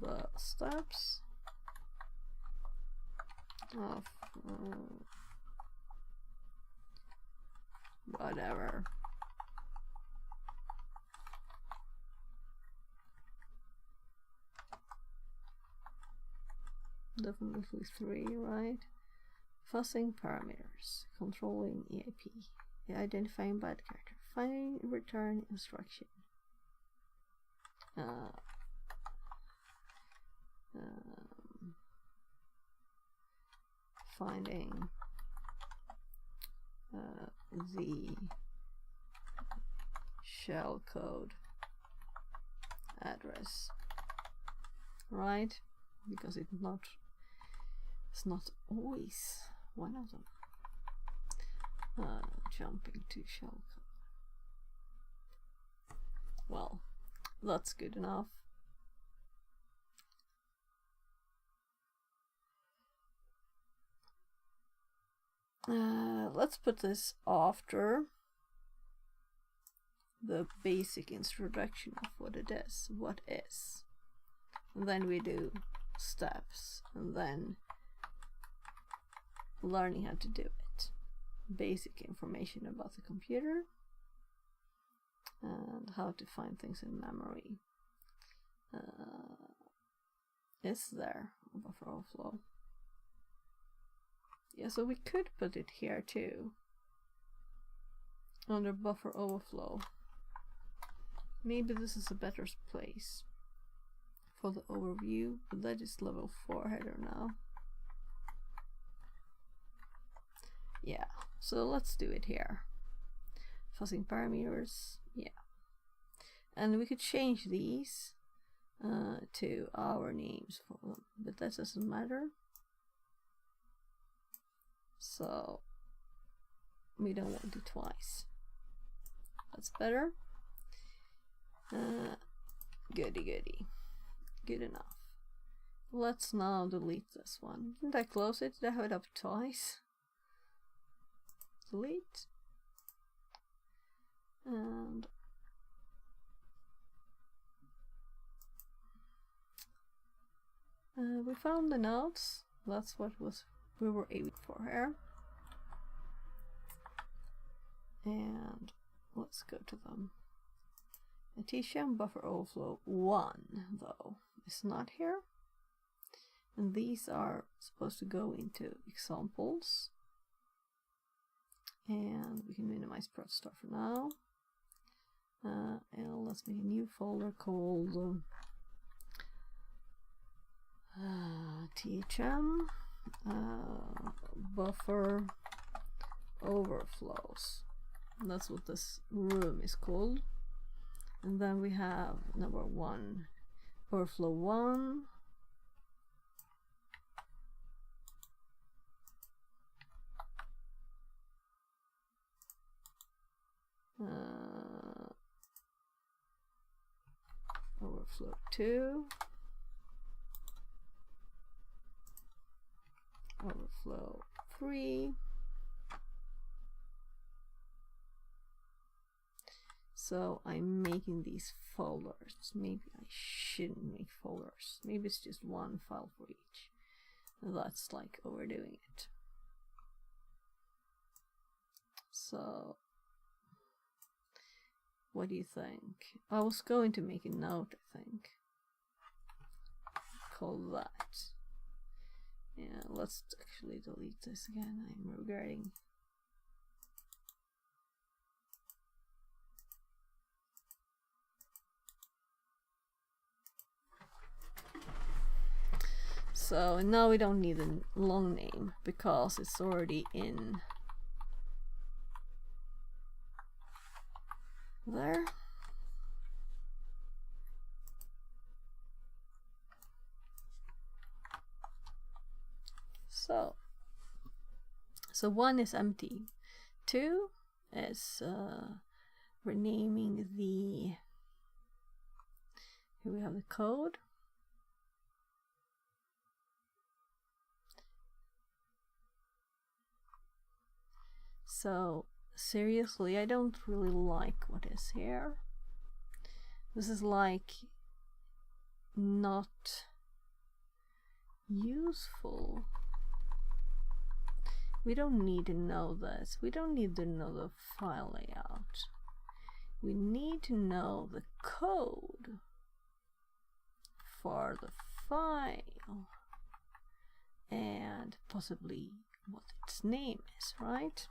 The steps of whatever. Definitely 3, right? Fuzzing parameters, controlling EIP, identifying bad character, finding return instruction. Finding the shellcode address, right? Because it's not always one of them. Jumping to shellcode. Well, that's good enough. Let's put this after the basic introduction of what it is, what is. And then we do steps, and then learning how to do it. Basic information about the computer, and how to find things in memory. Is there buffer overflow? Yeah, so we could put it here too, under buffer overflow. Maybe this is a better place for the overview, but that is level 4 header now. Yeah, so let's do it here. Fuzzing parameters, yeah. And we could change these to our names for them, but that doesn't matter. So we don't want it twice. That's better. Goody. Good enough. Let's now delete this one. Didn't I close it? Did I have it up twice? Delete. And We found the notes. That's what we were aiming for here. And let's go to them. TCM buffer overflow 1 though is not here. And these are supposed to go into examples. And we can minimize protostar for now. And let's make a new folder called THM buffer overflows. That's what this room is called. And then we have number 1, overflow 1. Overflow 2. Overflow 3. So I'm making these folders. Maybe I shouldn't make folders. Maybe it's just one file for each. That's like overdoing it. So what do you think? I was going to make a note, I think. Call that. Yeah, let's actually delete this again. I'm regretting. So now we don't need a long name because it's already in there. So 1 is empty. 2 is renaming the, here we have the code. So seriously, I don't really like what is here. This is like not useful. We don't need to know this. We don't need to know the file layout. We need to know the code for the file and possibly what its name is, right?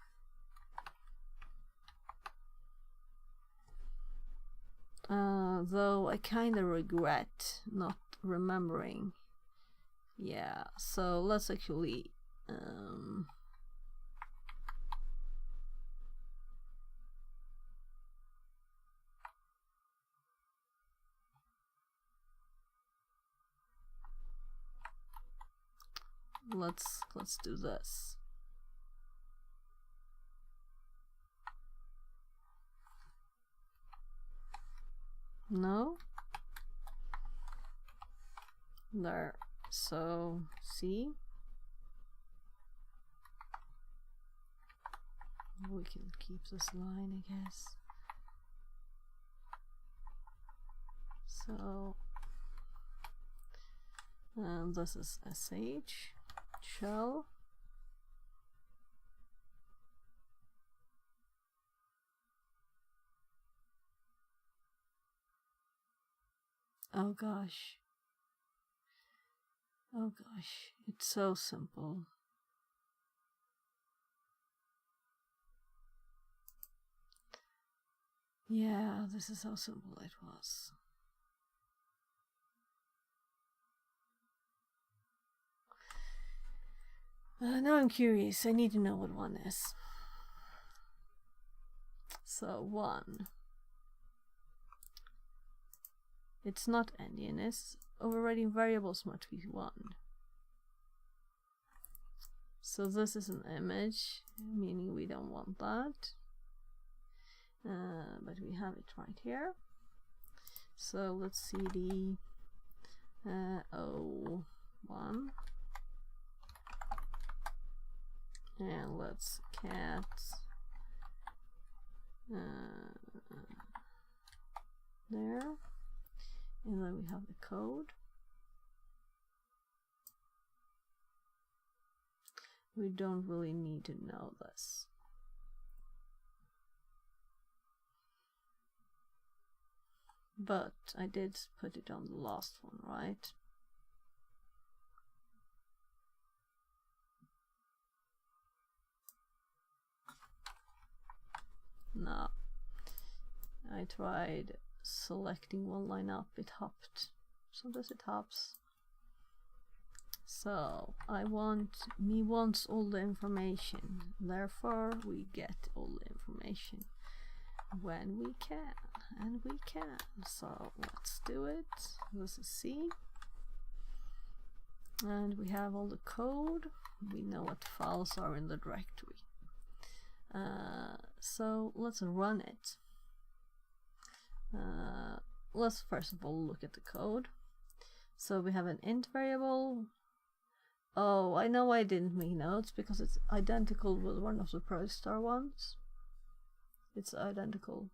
Though I kind of regret not remembering. Yeah, so let's actually let's do this. No? There. So, see? We can keep this line, I guess. So, this is sh shell. Oh gosh. Oh gosh, it's so simple. Yeah, this is how simple it was. Now I'm curious. I need to know what 1 is. So 1. It's not ending, it's overriding variables must be 1. So this is an image, meaning we don't want that. But we have it right here. So let's cd O1 and let's cat there, and then we have the code. We don't really need to know this. But I did put it on the last one, right? No. I tried selecting one line up, it hopped. Sometimes it hops. So me wants all the information. Therefore we get all the information when we can, and we can. So let's do it. This is C. And we have all the code. We know what files are in the directory. So let's run it. Let's first of all look at the code. So we have an int variable. Oh, I know I didn't make notes because it's identical with one of the ProStar ones. It's identical.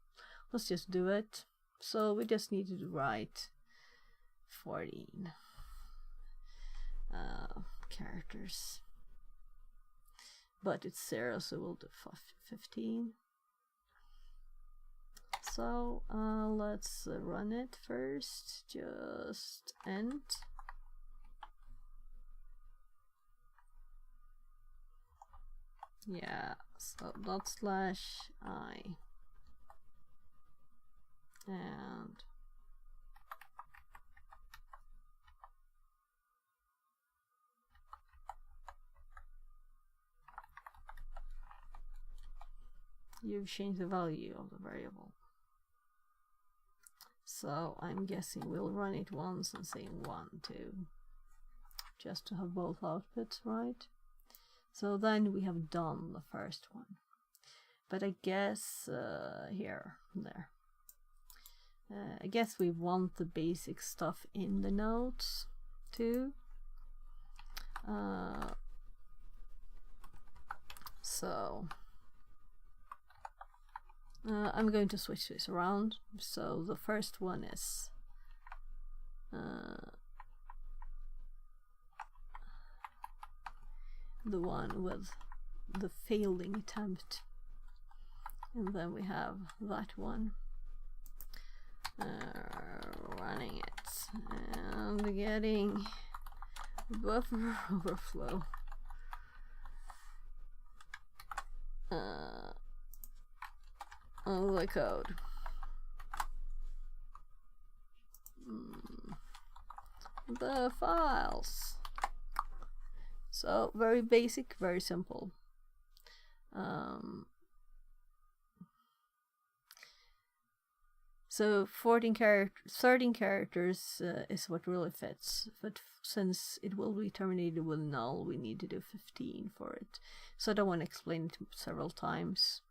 Let's just do it. So we just need to write 14 characters. But it's 0, so we'll do 15. So let's run it first. Just int. Yeah, so /i and you've changed the value of the variable. So I'm guessing we'll run it once and say 1, 2, just to have both outputs, right? So then we have done the first one. But I guess I guess we want the basic stuff in the notes too. So I'm going to switch this around. So the first one is the one with the failing attempt, and then we have that one running it and getting buffer overflow. On the code. The files. So very basic, very simple. So 13 characters is what really fits, but since it will be terminated with null, we need to do 15 for it. So I don't want to explain it several times.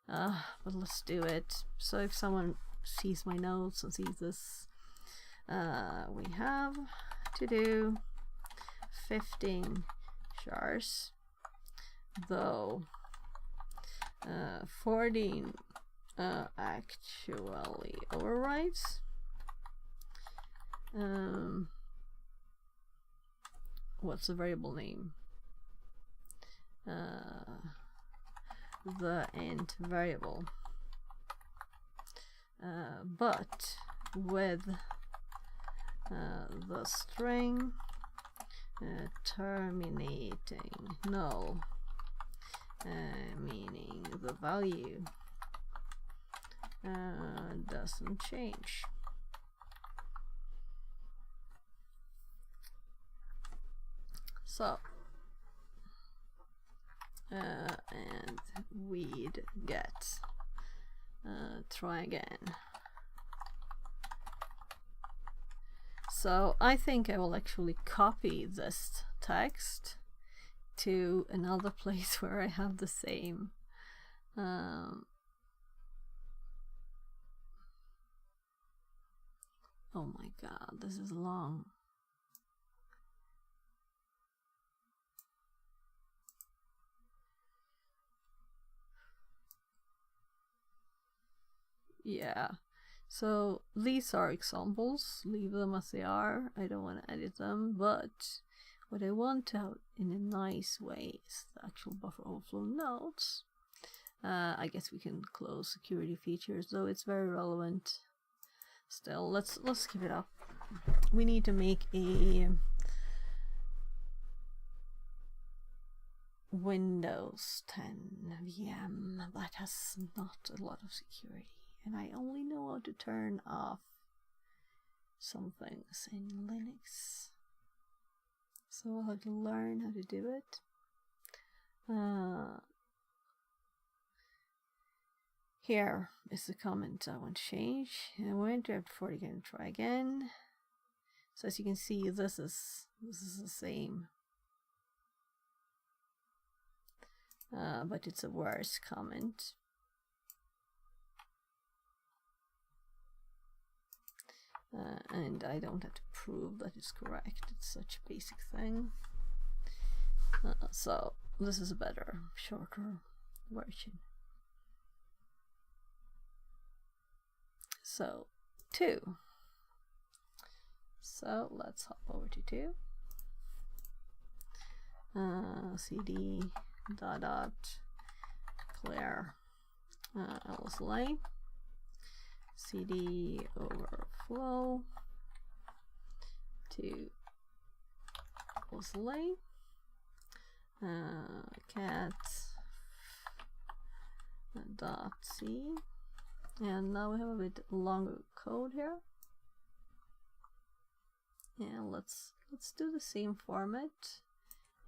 But let's do it. So if someone sees my notes and sees this, we have to do 15 chars, though 14 actually overwrites. What's the variable name? The int variable, but with the string terminating null, meaning the value doesn't change. So and we'd get try again. So I think I will actually copy this text to another place where I have the same oh my god, this is long. Yeah, so these are examples, leave them as they are. I don't want to edit them, but What I want to have in a nice way is the actual buffer overflow nodes. I guess we can close security features, though it's very relevant. Still, let's keep it up. We need to make a Windows 10 VM that has not a lot of security, and I only know how to turn off some things in Linux, so I'll have to learn how to do it. Here is the comment I want to change. I went to F40 again and try again. So as you can see, this is the same, but it's a worse comment. And I don't have to prove that it's correct. It's such a basic thing. So this is a better, shorter version. So 2. So let's hop over to 2. cd dot clear LSLA, cd overflow to LSLA, cat dot c, and now we have a bit longer code here. And let's do the same format,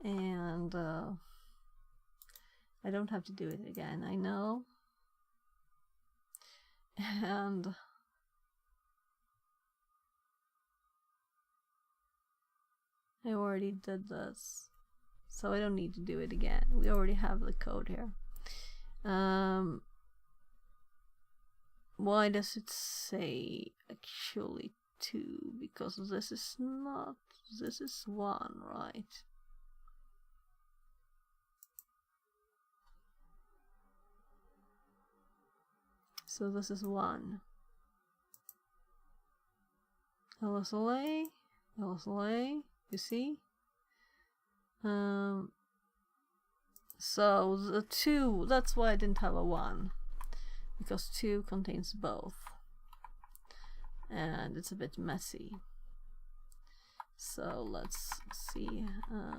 and I don't have to do it again, I know. And I already did this, so I don't need to do it again. We already have the code here. Why does it say actually 2? Because this is not, this is 1, right? So this is 1. LSLA, LSLA, you see? So the 2, that's why I didn't have a 1. Because 2 contains both. And it's a bit messy. So let's see,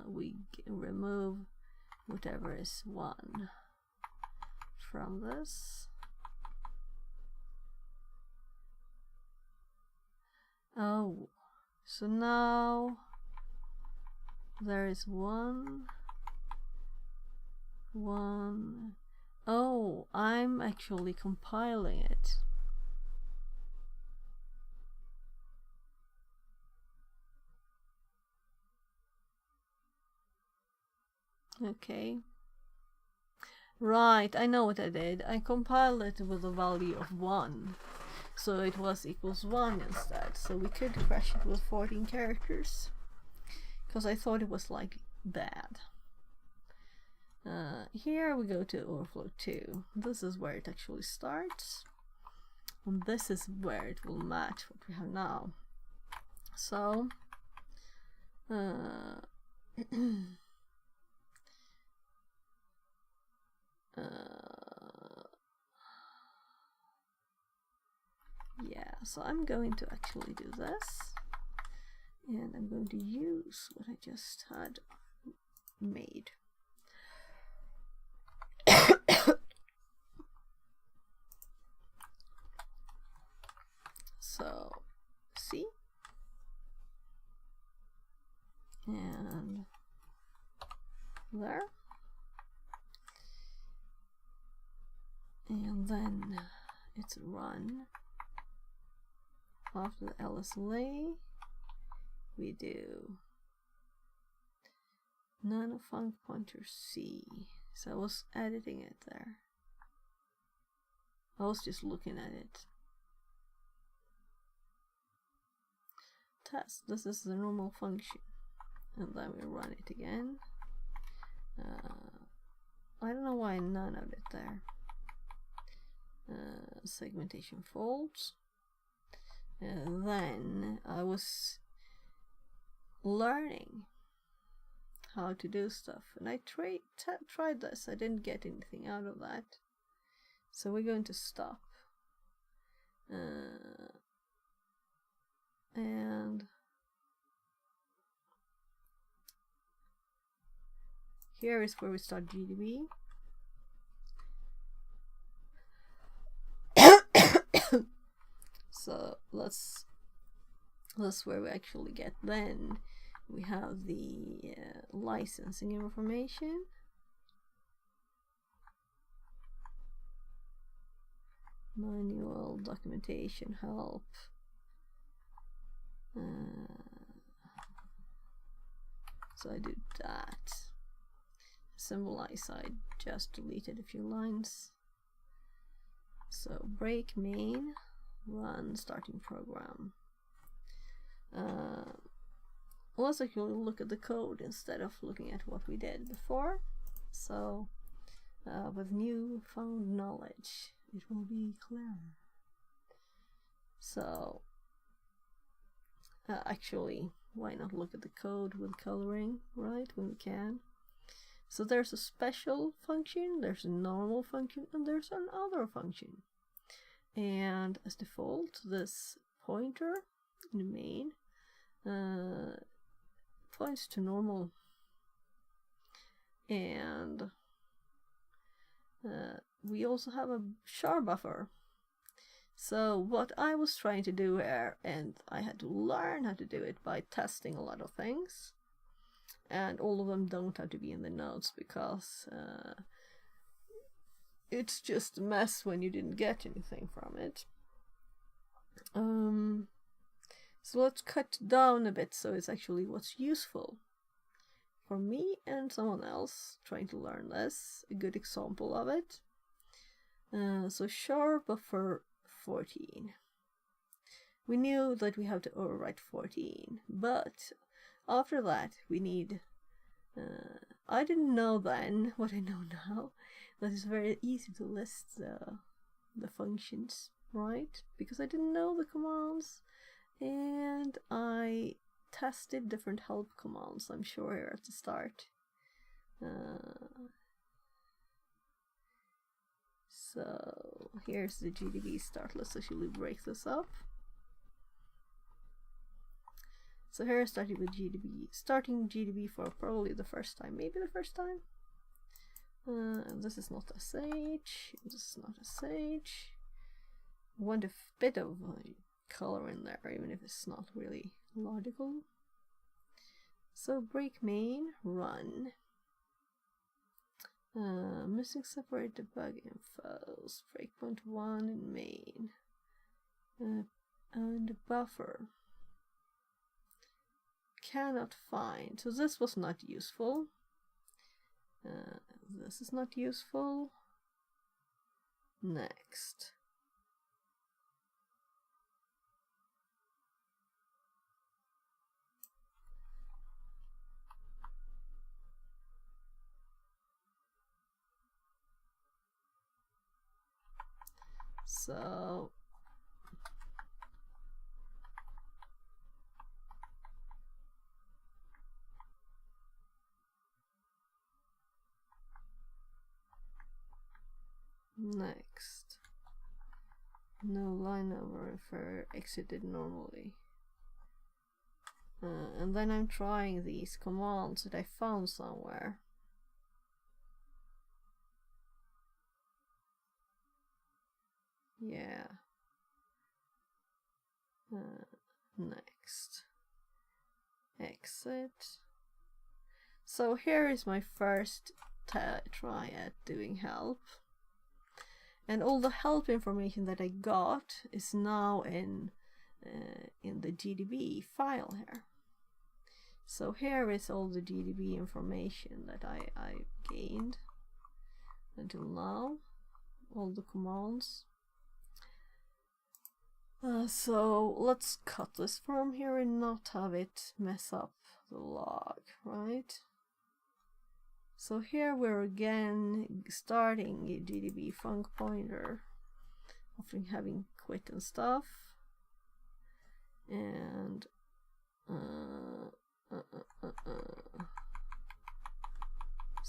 we remove whatever is 1 from this. Oh, so now there is 1. Oh, I'm actually compiling it. Okay. Right, I know what I did. I compiled it with a value of 1. So it was equals 1 instead. So we could crash it with 14 characters. Because I thought it was like bad. Here we go to Overflow 2. This is where it actually starts. And this is where it will match what we have now. So yeah, so I'm going to actually do this, and I'm going to use what I just had made. So, see? And there. And then it's run. After the LSLA, we do nanofunc pointer C. So I was editing it there. I was just looking at it. Test. This is the normal function. And then we run it again. I don't know why none of it there. Segmentation faults. And then I was learning how to do stuff. And I tried this. I didn't get anything out of that. So we're going to stop. And here is where we start GDB. So that's where we actually get. Then we have the licensing information. Manual, documentation, help. So I did that. Symbolize, I just deleted a few lines. So break main, run starting program. Let's actually look at the code instead of looking at what we did before. So with newfound knowledge, it will be clearer. So actually, why not look at the code with coloring, right, when we can? So there's a special function, there's a normal function, and there's an other function. And as default, this pointer in the main points to normal. And we also have a char buffer. So what I was trying to do here, and I had to learn how to do it by testing a lot of things, and all of them don't have to be in the notes because it's just a mess when you didn't get anything from it. So let's cut down a bit so it's actually what's useful for me and someone else trying to learn this. A good example of it. So char buffer 14. We knew that we have to overwrite 14, but after that we need I didn't know then what I know now, that it's very easy to list the functions, right? Because I didn't know the commands, and I tested different help commands, I'm sure, here at the start. So here's the GDB start. Let's actually break this up. So here I started with GDB, starting GDB for probably the first time, maybe the first time. This is not SH, this is not SH. I want a bit of color in there, even if it's not really logical. So break main, run. Missing separate debug infos, breakpoint 1 in main. And buffer. Cannot find. So this was not useful. This is not useful. Next. So next. No line number refer exited normally. And then I'm trying these commands that I found somewhere. Yeah. Next. Exit. So here is my first try at doing help. And all the help information that I got is now in the GDB file here. So here is all the GDB information that I gained until now, all the commands. So let's cut this from here and not have it mess up the log, right? So here we're again starting a GDB func pointer after having quit and stuff. And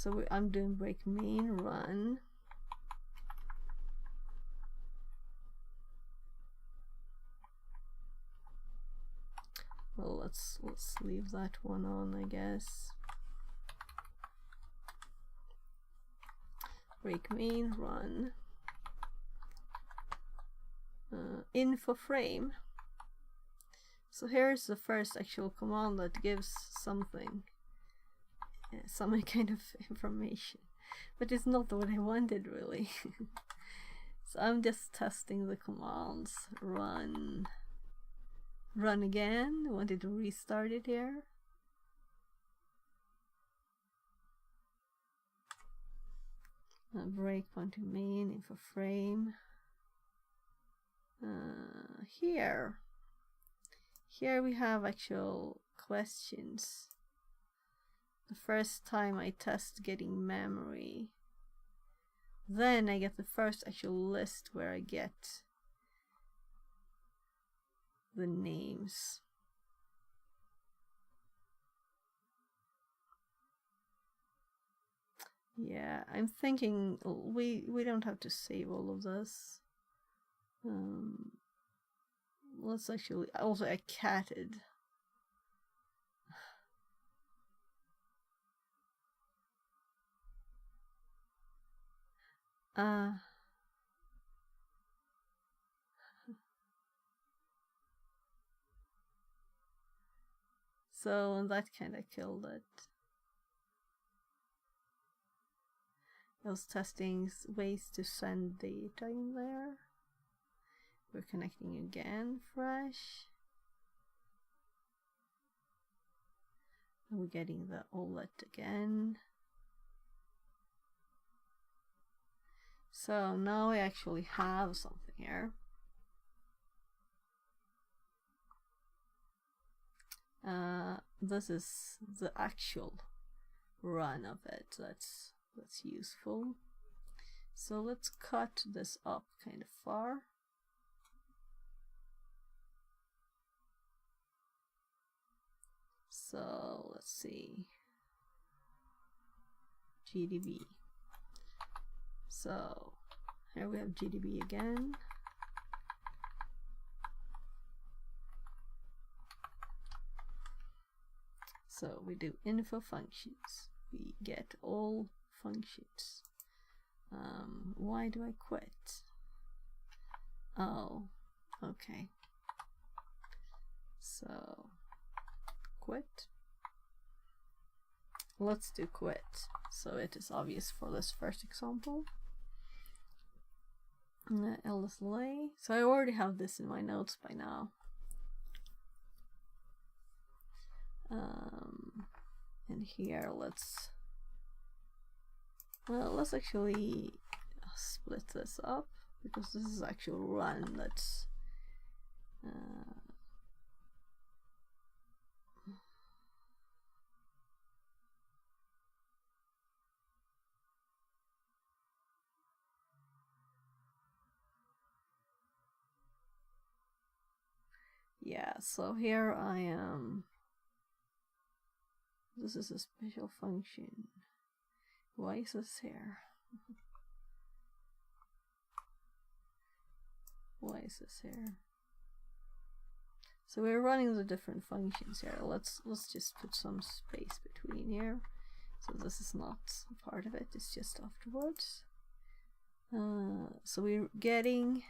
So I'm doing break main run. Well, let's leave that one on, I guess. Break main run. Info frame. So here's the first actual command that gives something, some kind of information, but it's not what I wanted really. So I'm just testing the commands. Run again. I wanted to restart it here. Breakpoint to main, info frame. Here we have actual questions. The first time I test getting memory, then I get the first actual list where I get the names. Yeah, I'm thinking we don't have to save all of this. Let's actually also I catted. So that kind of killed it. I was testing ways to send data in there. We're connecting again, fresh. And we're getting the OLED again. So now I actually have something here. This is the actual run of it. That's useful. So let's cut this up kind of far. So let's see, GDB. So here we have GDB again. So we do info functions. We get all functions. Why do I quit? Oh, okay. So quit. Let's do quit, so it is obvious for this first example. LSLA. So I already have this in my notes by now. And here let's actually split this up, because this is actual run that's yeah, so here I am. This is a special function. Why is this here? Why is this here? So we're running the different functions here. Let's just put some space between here. So this is not part of it, it's just afterwards. So we're getting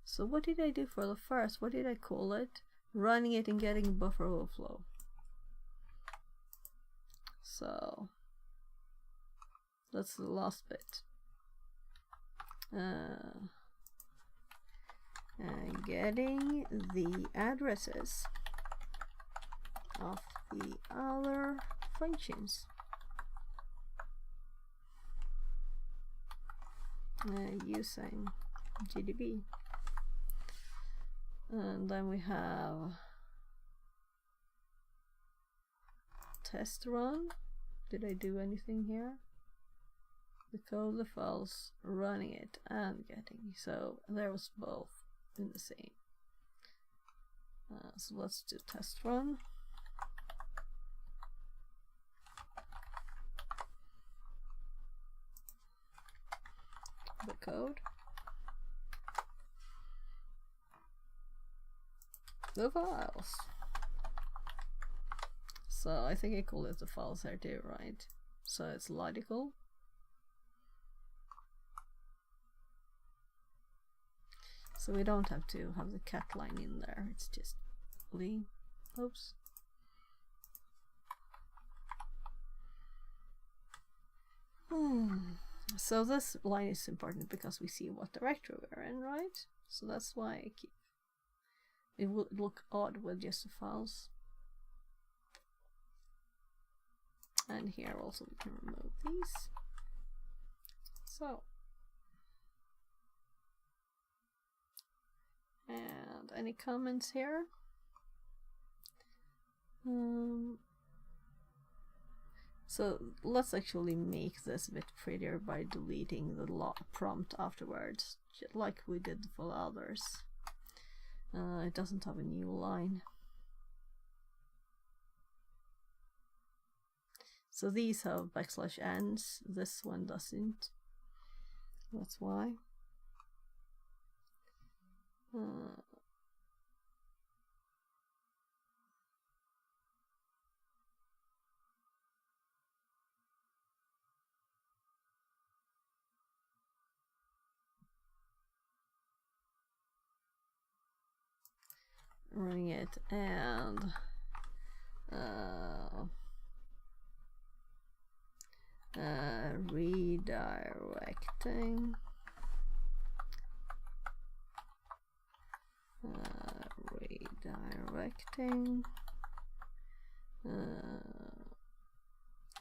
so what did I do for the first? What did I call it? Running it and getting buffer overflow. So that's the last bit. Getting the addresses of the other functions. Using GDB. And then we have test run. Did I do anything here? The code, the files, running it and getting. So there was both in the same. So let's do test run. The code. The files. So I think I call it the files here too, right? So it's logical. So we don't have to have the cat line in there, it's just Lee. Oops. So this line is important because we see what directory we're in, right? So that's why I keep it. Will look odd with just the files. And here also we can remove these. So, and any comments here? So let's actually make this a bit prettier by deleting the prompt afterwards, just like we did for the others. It doesn't have a new line. So these have \ns, this one doesn't. That's why. Running it and redirecting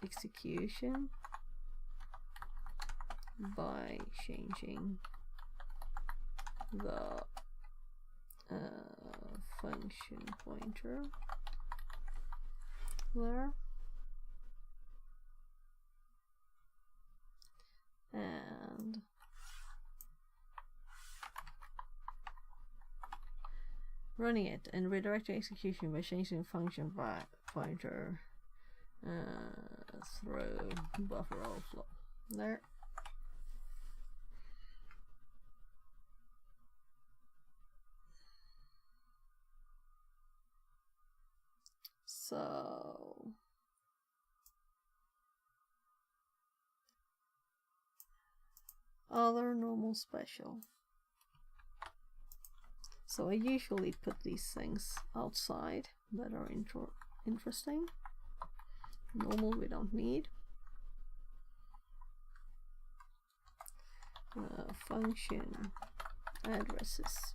execution by changing the function pointer there, and running it and redirecting execution by changing function pointer through buffer overflow there. So other normal special. So I usually put these things outside that are interesting. Normal we don't need. Function addresses.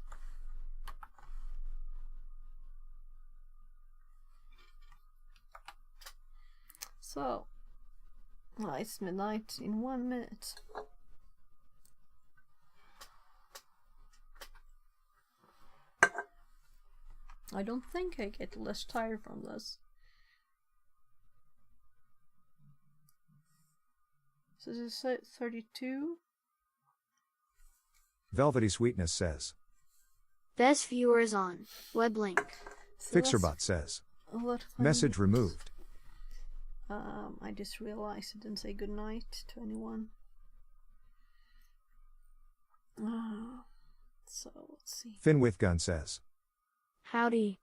So, it's midnight in 1 minute. I don't think I get less tired from this. So this is 32. Velvety Sweetness says. Best viewers on web link. So Fixerbot says. what Message removed. I just realized I didn't say goodnight to anyone. So let's see. Finn with Gun says. Howdy.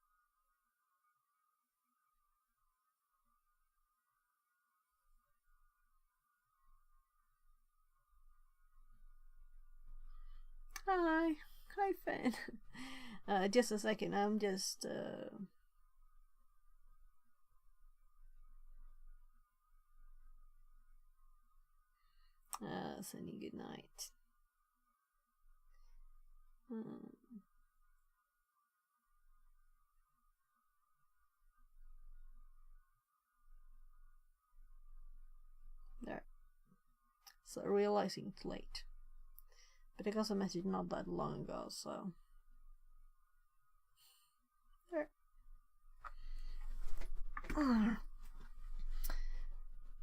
Hi Finn. Just a second, I'm just sending good night. There. So realizing it's late. But I got a message not that long ago, so there.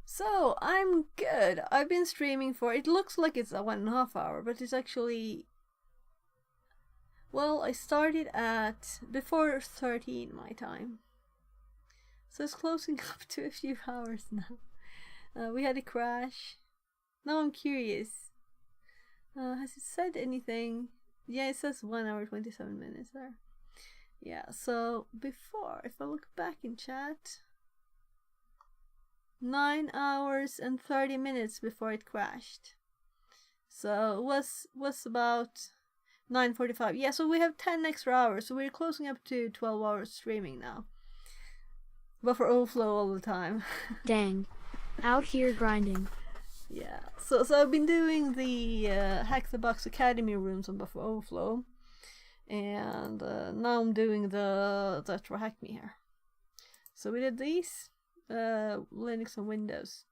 So I'm good. I've been streaming for, it looks like it's a 1.5 hour, but it's actually, Well, I started at before 13 my time. So it's closing up to a few hours now. We had a crash. Now I'm curious. Has it said anything? Yeah, it says 1 hour 27 minutes there. Yeah, so before, if I look back in chat, 9 hours and 30 minutes before it crashed. So it was about 9:45. Yeah, so we have 10 extra hours. So we're closing up to 12 hours streaming now. But for Overflow all the time. Dang. Out here grinding. Yeah. So I've been doing the HackTheBox Academy rooms on Buffer Overflow. And now I'm doing the for Hack Me here. So we did these, Linux and Windows.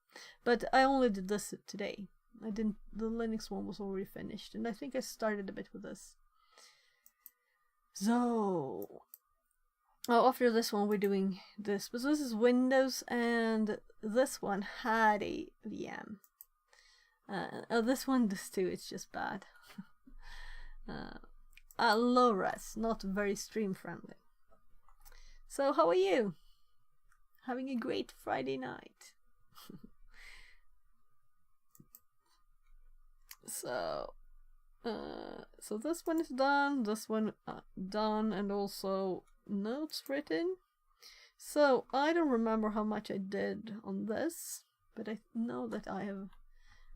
But I only did this today. I didn't. The Linux one was already finished, and I think I started a bit with this. So, after this one we're doing this, but this is Windows, and this one had a VM. This one does too. It's just bad. Low res, not very stream friendly. So, how are you? Having a great Friday night. So this one is done, this one done, and also notes written. So I don't remember how much I did on this, but I know that I've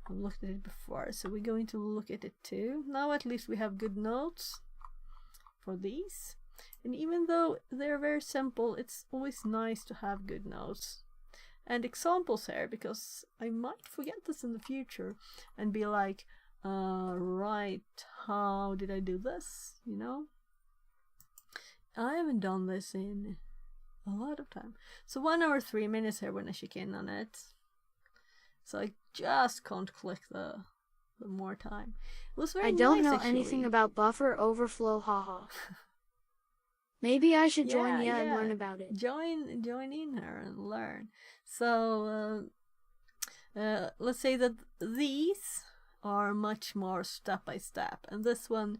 looked at it before, so we're going to look at it too. Now at least we have good notes for these. And even though they're very simple, it's always nice to have good notes and examples here, because I might forget this in the future and be like, right, how did I do this? You know? I haven't done this in a lot of time. So 1 hour 3 minutes here when I check in on it. So I just can't click the more time. It was very I don't nice, know actually. anything about buffer overflow, haha. Maybe I should join Yeah, and learn about it. Join in here and learn. So let's say that these are much more step by step, and this one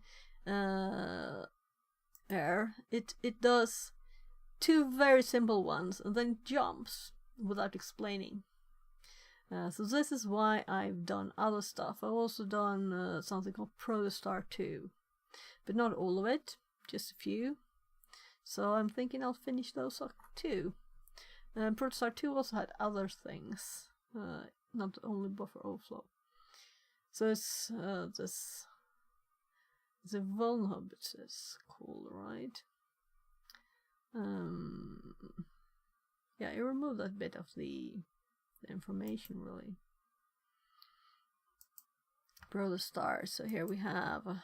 it does two very simple ones and then jumps without explaining. So this is why I've done other stuff. I've also done something called Protostar 2, but not all of it, just a few. So I'm thinking I'll finish those up too. Protostar 2 also had other things, not only buffer overflow. So it's this the vulnerable is cool, right? Yeah, I removed that bit of the information really. Protostar. So here we have.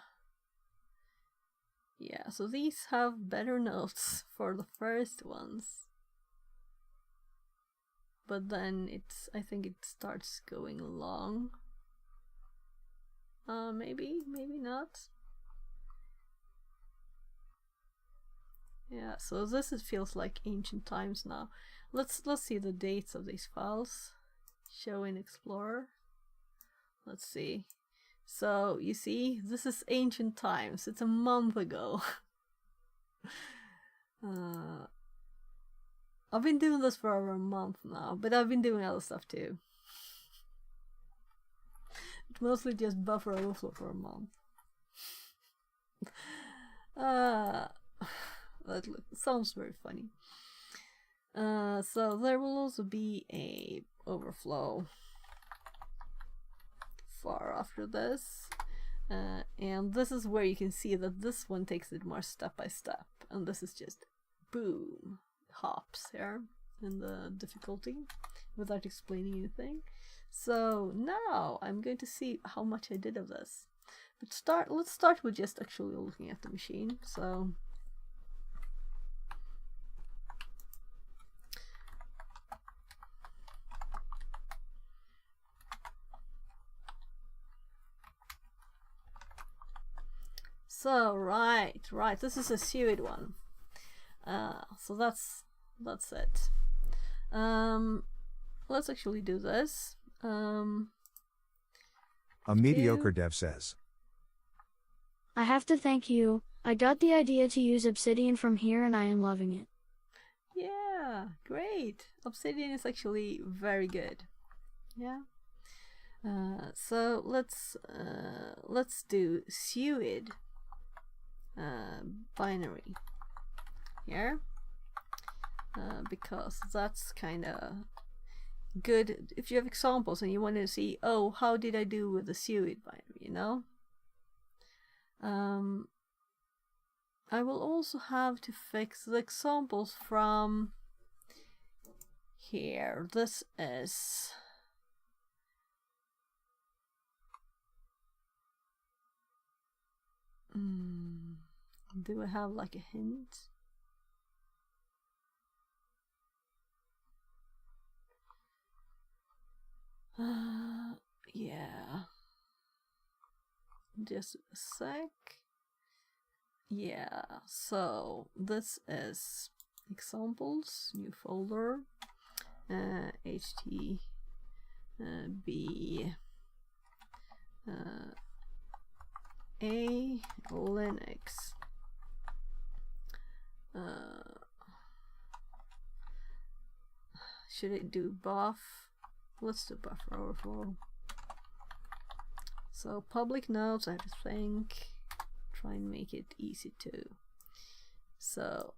Yeah, so these have better notes for the first ones. But then I think it starts going long. Maybe not. Yeah, so this feels like ancient times now. Let's see the dates of these files. Show in Explorer. Let's see. So you see, this is ancient times. It's a month ago. I've been doing this for over a month now, but I've been doing other stuff too. It's mostly just buffer overflow for a month. That sounds very funny. So there will also be a overflow far after this, and this is where you can see that this one takes it more step by step, and this is just boom, hops here in the difficulty without explaining anything. So now I'm going to see how much I did of this, but let's start with just actually looking at the machine. So right, this is a sued one. So that's it. Let's actually do this. A mediocre dev says. I have to thank you. I got the idea to use obsidian from here and I am loving it. Yeah, great. Obsidian is actually very good. Yeah. So let's do suid binary here, because that's kind of good if you have examples and you want to see, oh, how did I do with the suid binary, you know. I will also have to fix the examples from here. This is do I have like a hint? Yeah. Just a sec. Yeah, so this is examples, new folder, HTB A Linux. Should I do buff? Let's do buffer overflow. So public nodes, I have to think. Try and make it easy too. So,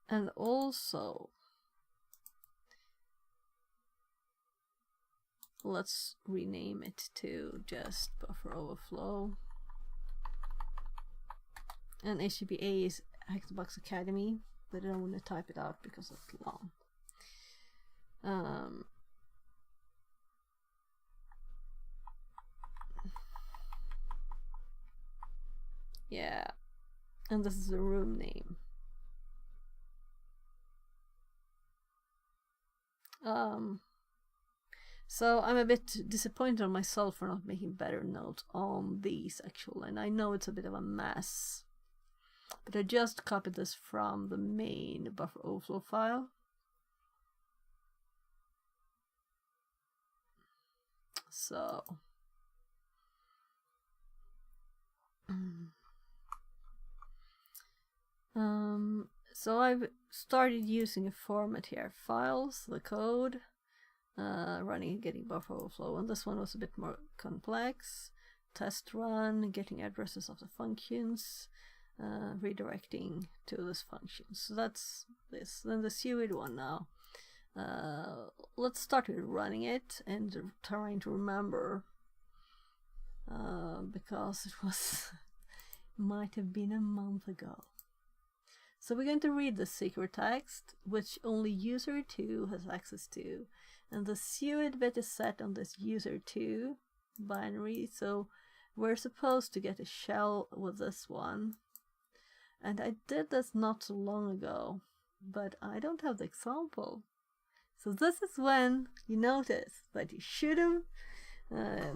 and also let's rename it to just buffer overflow. And HTTPA is HackTheBox Academy, but I don't want to type it out because it's long. Yeah, and this is the room name. So I'm a bit disappointed on myself for not making better notes on these actually, and I know it's a bit of a mess, but I just copied this from the main buffer overflow file. So so I've started using a format here: files, the code, running and getting buffer overflow, and this one was a bit more complex. Test run, getting addresses of the functions, redirecting to this function. So that's this. Then the suid one now. Let's start with running it and trying to remember, because it was might have been a month ago. So we're going to read the secret text, which only user 2 has access to, and the suid bit is set on this user 2 binary, so we're supposed to get a shell with this one. And I did this not so long ago, but I don't have the example. So this is when you notice that you should have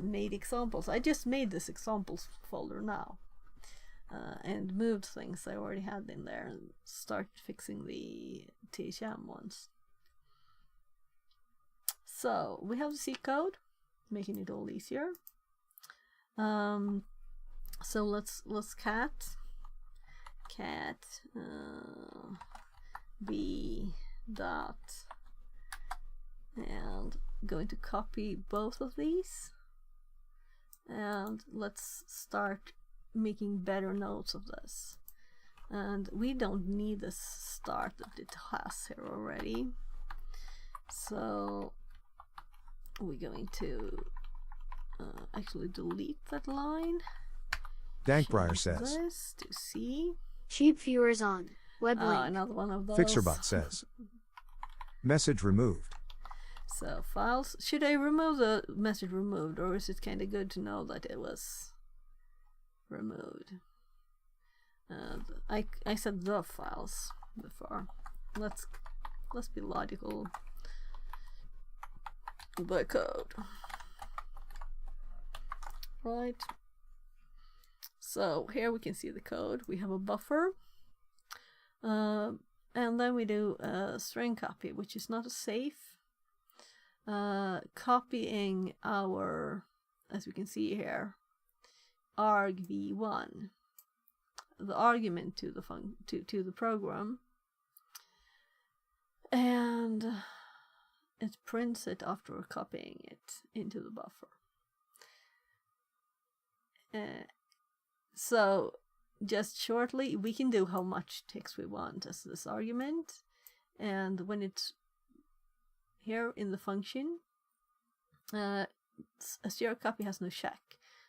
made examples. I just made this examples folder now. And moved things I already had in there and start fixing the THM ones. So we have the C code, making it all easier. So let's cat b dot, and going to copy both of these, and let's start making better notes of this. And we don't need this start that it has here already, so we're going to actually delete that line. Dankbriar says, this to see. Cheap viewers on web link. Another one of those. Fixerbot says, message removed. So files, should I remove the message removed, or is it kind of good to know that it was removed? I said the files before. Let's be logical. The code, right? So here we can see the code. We have a buffer, and then we do a string copy, which is not a safe. Copying our, as we can see here, argv1, the argument to the to the program, and it prints it after copying it into the buffer. So just shortly, we can do how much text we want as this argument, and when it's here in the function, a strcopy has no check.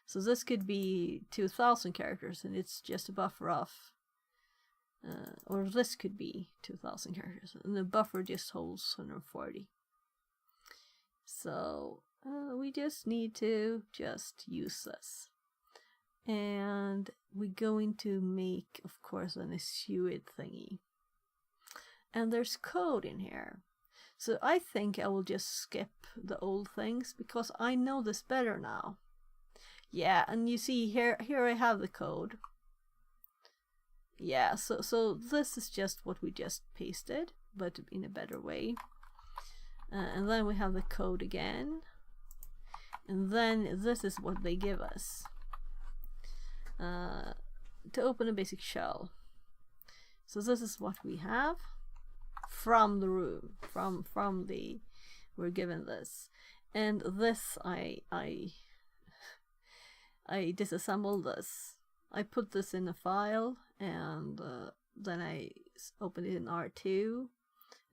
So this could be 2000 characters and it's just a buffer of, or this could be 2000 characters and the buffer just holds 140. So we just need to just use this. And we're going to make, of course, an assued thingy. And there's code in here. So I think I will just skip the old things because I know this better now. Yeah, and you see here I have the code. Yeah, so this is just what we just pasted, but in a better way. And then we have the code again. And then this is what they give us. To open a basic shell. So this is what we have from the room, from the, we're given this. And this I disassembled this. I put this in a file and then I opened it in R2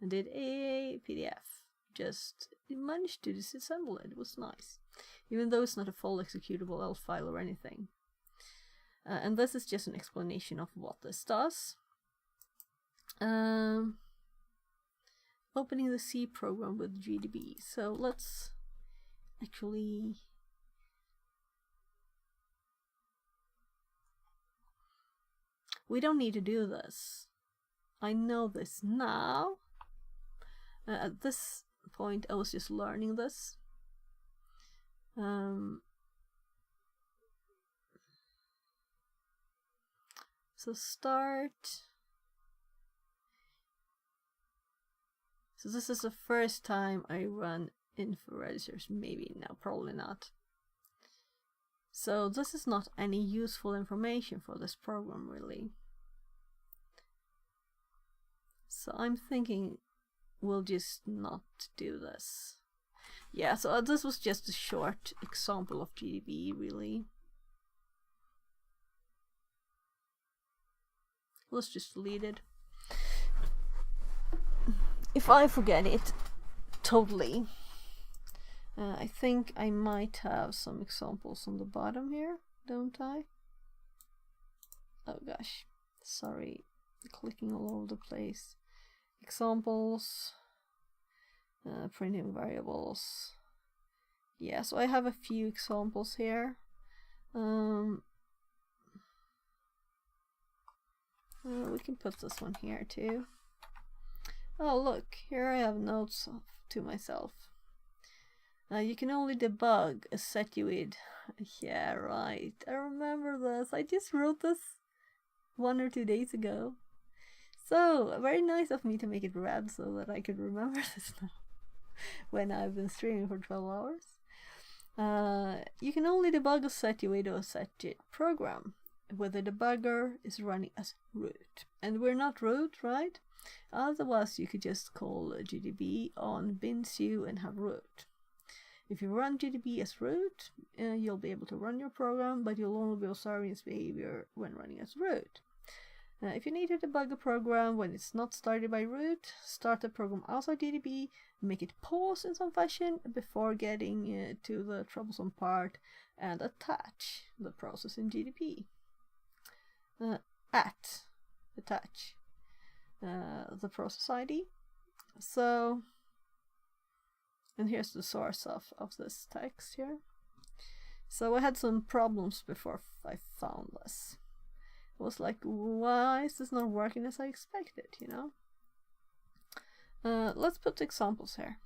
and did a PDF. Just managed to disassemble it. It was nice. Even though it's not a full executable ELF file or anything. And this is just an explanation of what this does. Opening the C program with GDB. So let's actually... We don't need to do this. I know this now. At this point I was just learning this. So start. So this is the first time I run info registers. Maybe, no, probably not. So this is not any useful information for this program really. So I'm thinking we'll just not do this. Yeah, so this was just a short example of GDB really. Let's just delete it. If I forget it totally, I think I might have some examples on the bottom here, don't I? Oh gosh, sorry, clicking all over the place. Examples, printing variables. Yeah, so I have a few examples here. We can put this one here too. Oh look, here I have notes to myself. You can only debug a set you with. Yeah, right. I remember this. I just wrote this 1 or 2 days ago. So, very nice of me to make it red so that I could remember this now. When I've been streaming for 12 hours. You can only debug a set you with or a set program where the debugger is running as root. And we're not root, right? Otherwise you could just call GDB on binsu and have root. If you run GDB as root, you'll be able to run your program, but you'll only be observing its behavior when running as root. If you need to debug a program when it's not started by root, start the program outside GDB, make it pause in some fashion before getting to the troublesome part, and attach the process in GDB. Attach the process ID. So, and here's the source of this text here. So I had some problems before I found this. It was like, why is this not working as I expected, you know? Let's put examples here.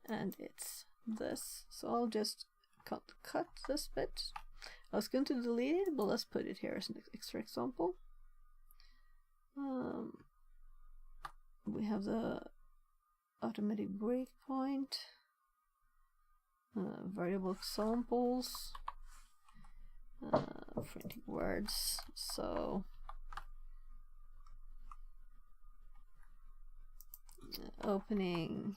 And it's this. So I'll just cut this bit. I was going to delete it, but let's put it here as an extra example. We have the automatic breakpoint, variable examples, printing words. So opening,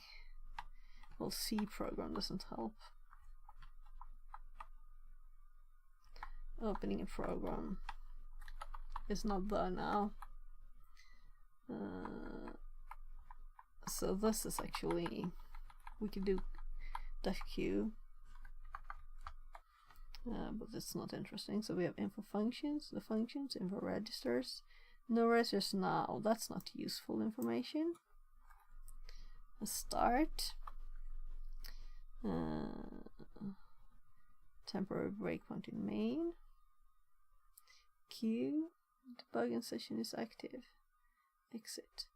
well, C program doesn't help. Opening a program is not there now. So this is actually, we could do .q, but it's not interesting. So we have info functions, the functions, info registers, no registers now. That's not useful information. A start, temporary breakpoint in main, queue, debugging session is active, exit.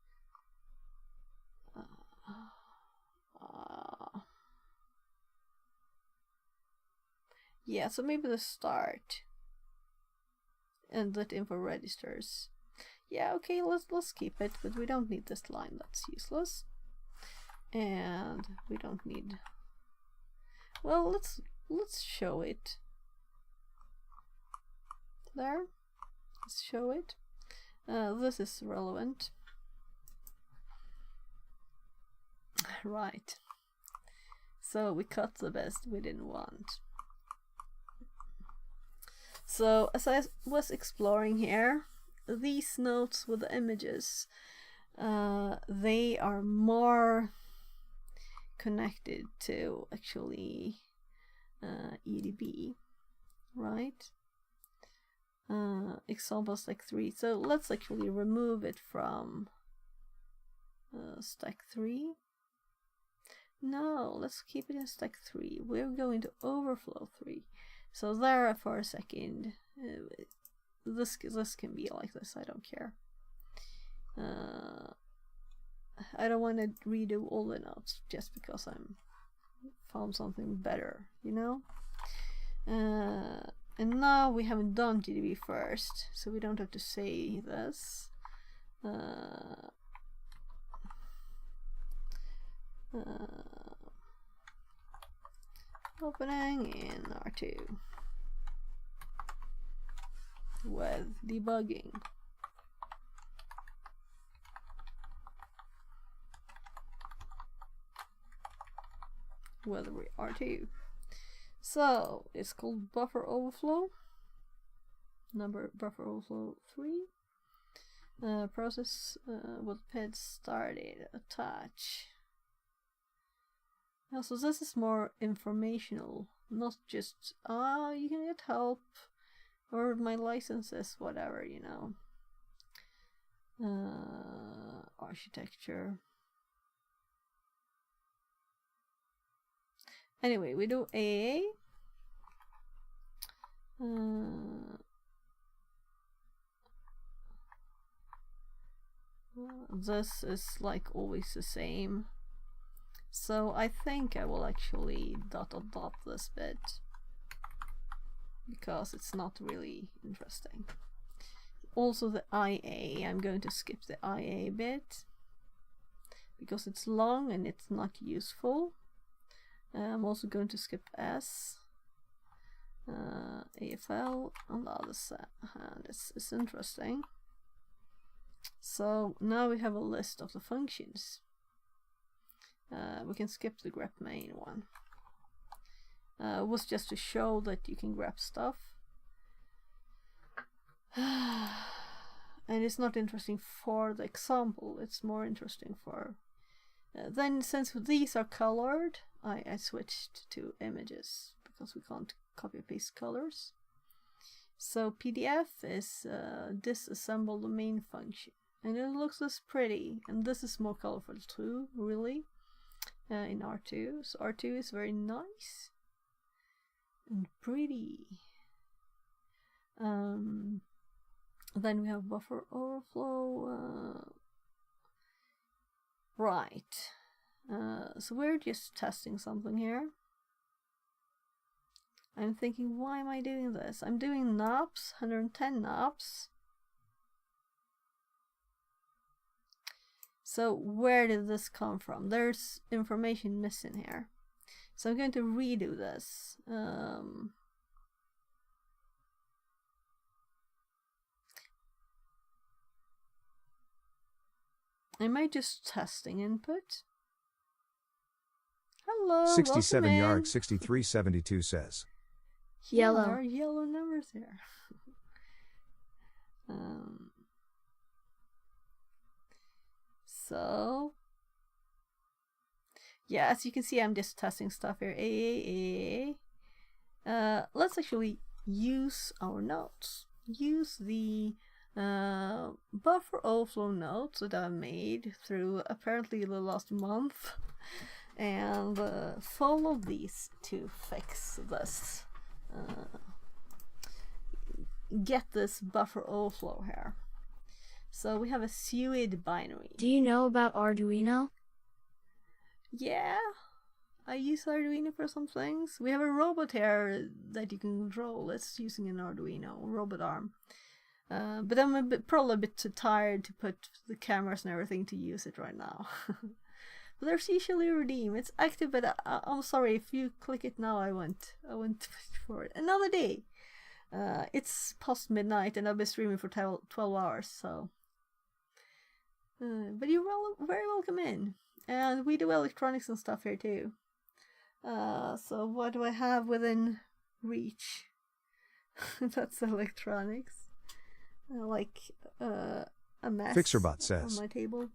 Yeah, so maybe the start and that info registers. Yeah, okay, let's keep it, but we don't need this line, that's useless. And we don't need, well, let's show it there. Let's show it. This is relevant. Right. So we cut the best we didn't want. So as I was exploring here, these notes with the images, they are more connected to actually EDB, right? Example stack 3. So let's actually remove it from stack 3. No, let's keep it in stack 3. We're going to overflow 3. So there for a second, this can be like this, I don't care. I don't want to redo all the notes just because I'm found something better, you know? And now we haven't done GDB first, so we don't have to say this. Opening in R2 with debugging. With R2. So it's called buffer overflow. Number buffer overflow 3. Process with PID started. Attach. Yeah, so this is more informational, not just you can get help or my licenses, whatever, you know. Architecture. Anyway, we do AA. This is like always the same. So I think I will actually dot this bit because it's not really interesting. Also the IA, I'm going to skip the IA bit because it's long and it's not useful. I'm also going to skip S, AFL on the other hand. It's interesting. So now we have a list of the functions. We can skip the grep main one. It was just to show that you can grep stuff. And it's not interesting for the example, it's more interesting for... then since these are colored, I switched to images because we can't copy paste colors. So PDF is disassemble the main function. And it looks less pretty, and this is more colorful too, really. In R2, so R2 is very nice and pretty. Then we have buffer overflow. Right. So we're just testing something here. I'm thinking, why am I doing this? I'm doing knobs, 110 knobs. So where did this come from? There's information missing here. So I'm going to redo this. Am I just testing input? Hello, 67 welcome Yarg in. 6372 says. Yeah, Yellow. there are yellow numbers here. So, yeah, as you can see, I'm just testing stuff here. Let's actually use our notes. Use the buffer overflow notes that I made through apparently the last month, and follow these to fix this. Get this buffer overflow here. So we have a SUID binary. Do you know about Arduino? Yeah, I use Arduino for some things. We have a robot here that you can control. It's using an Arduino robot arm. But I'm probably a bit too tired to put the cameras and everything to use it right now. But there's usually a redeem. It's active, but I'm sorry, if you click it now, I won't push for it. Another day. It's past midnight and I've been streaming for 12 hours, so... but you're very welcome in. And we do electronics and stuff here too. So what do I have within reach? That's electronics. Like a mess Fixerbot says. on my table.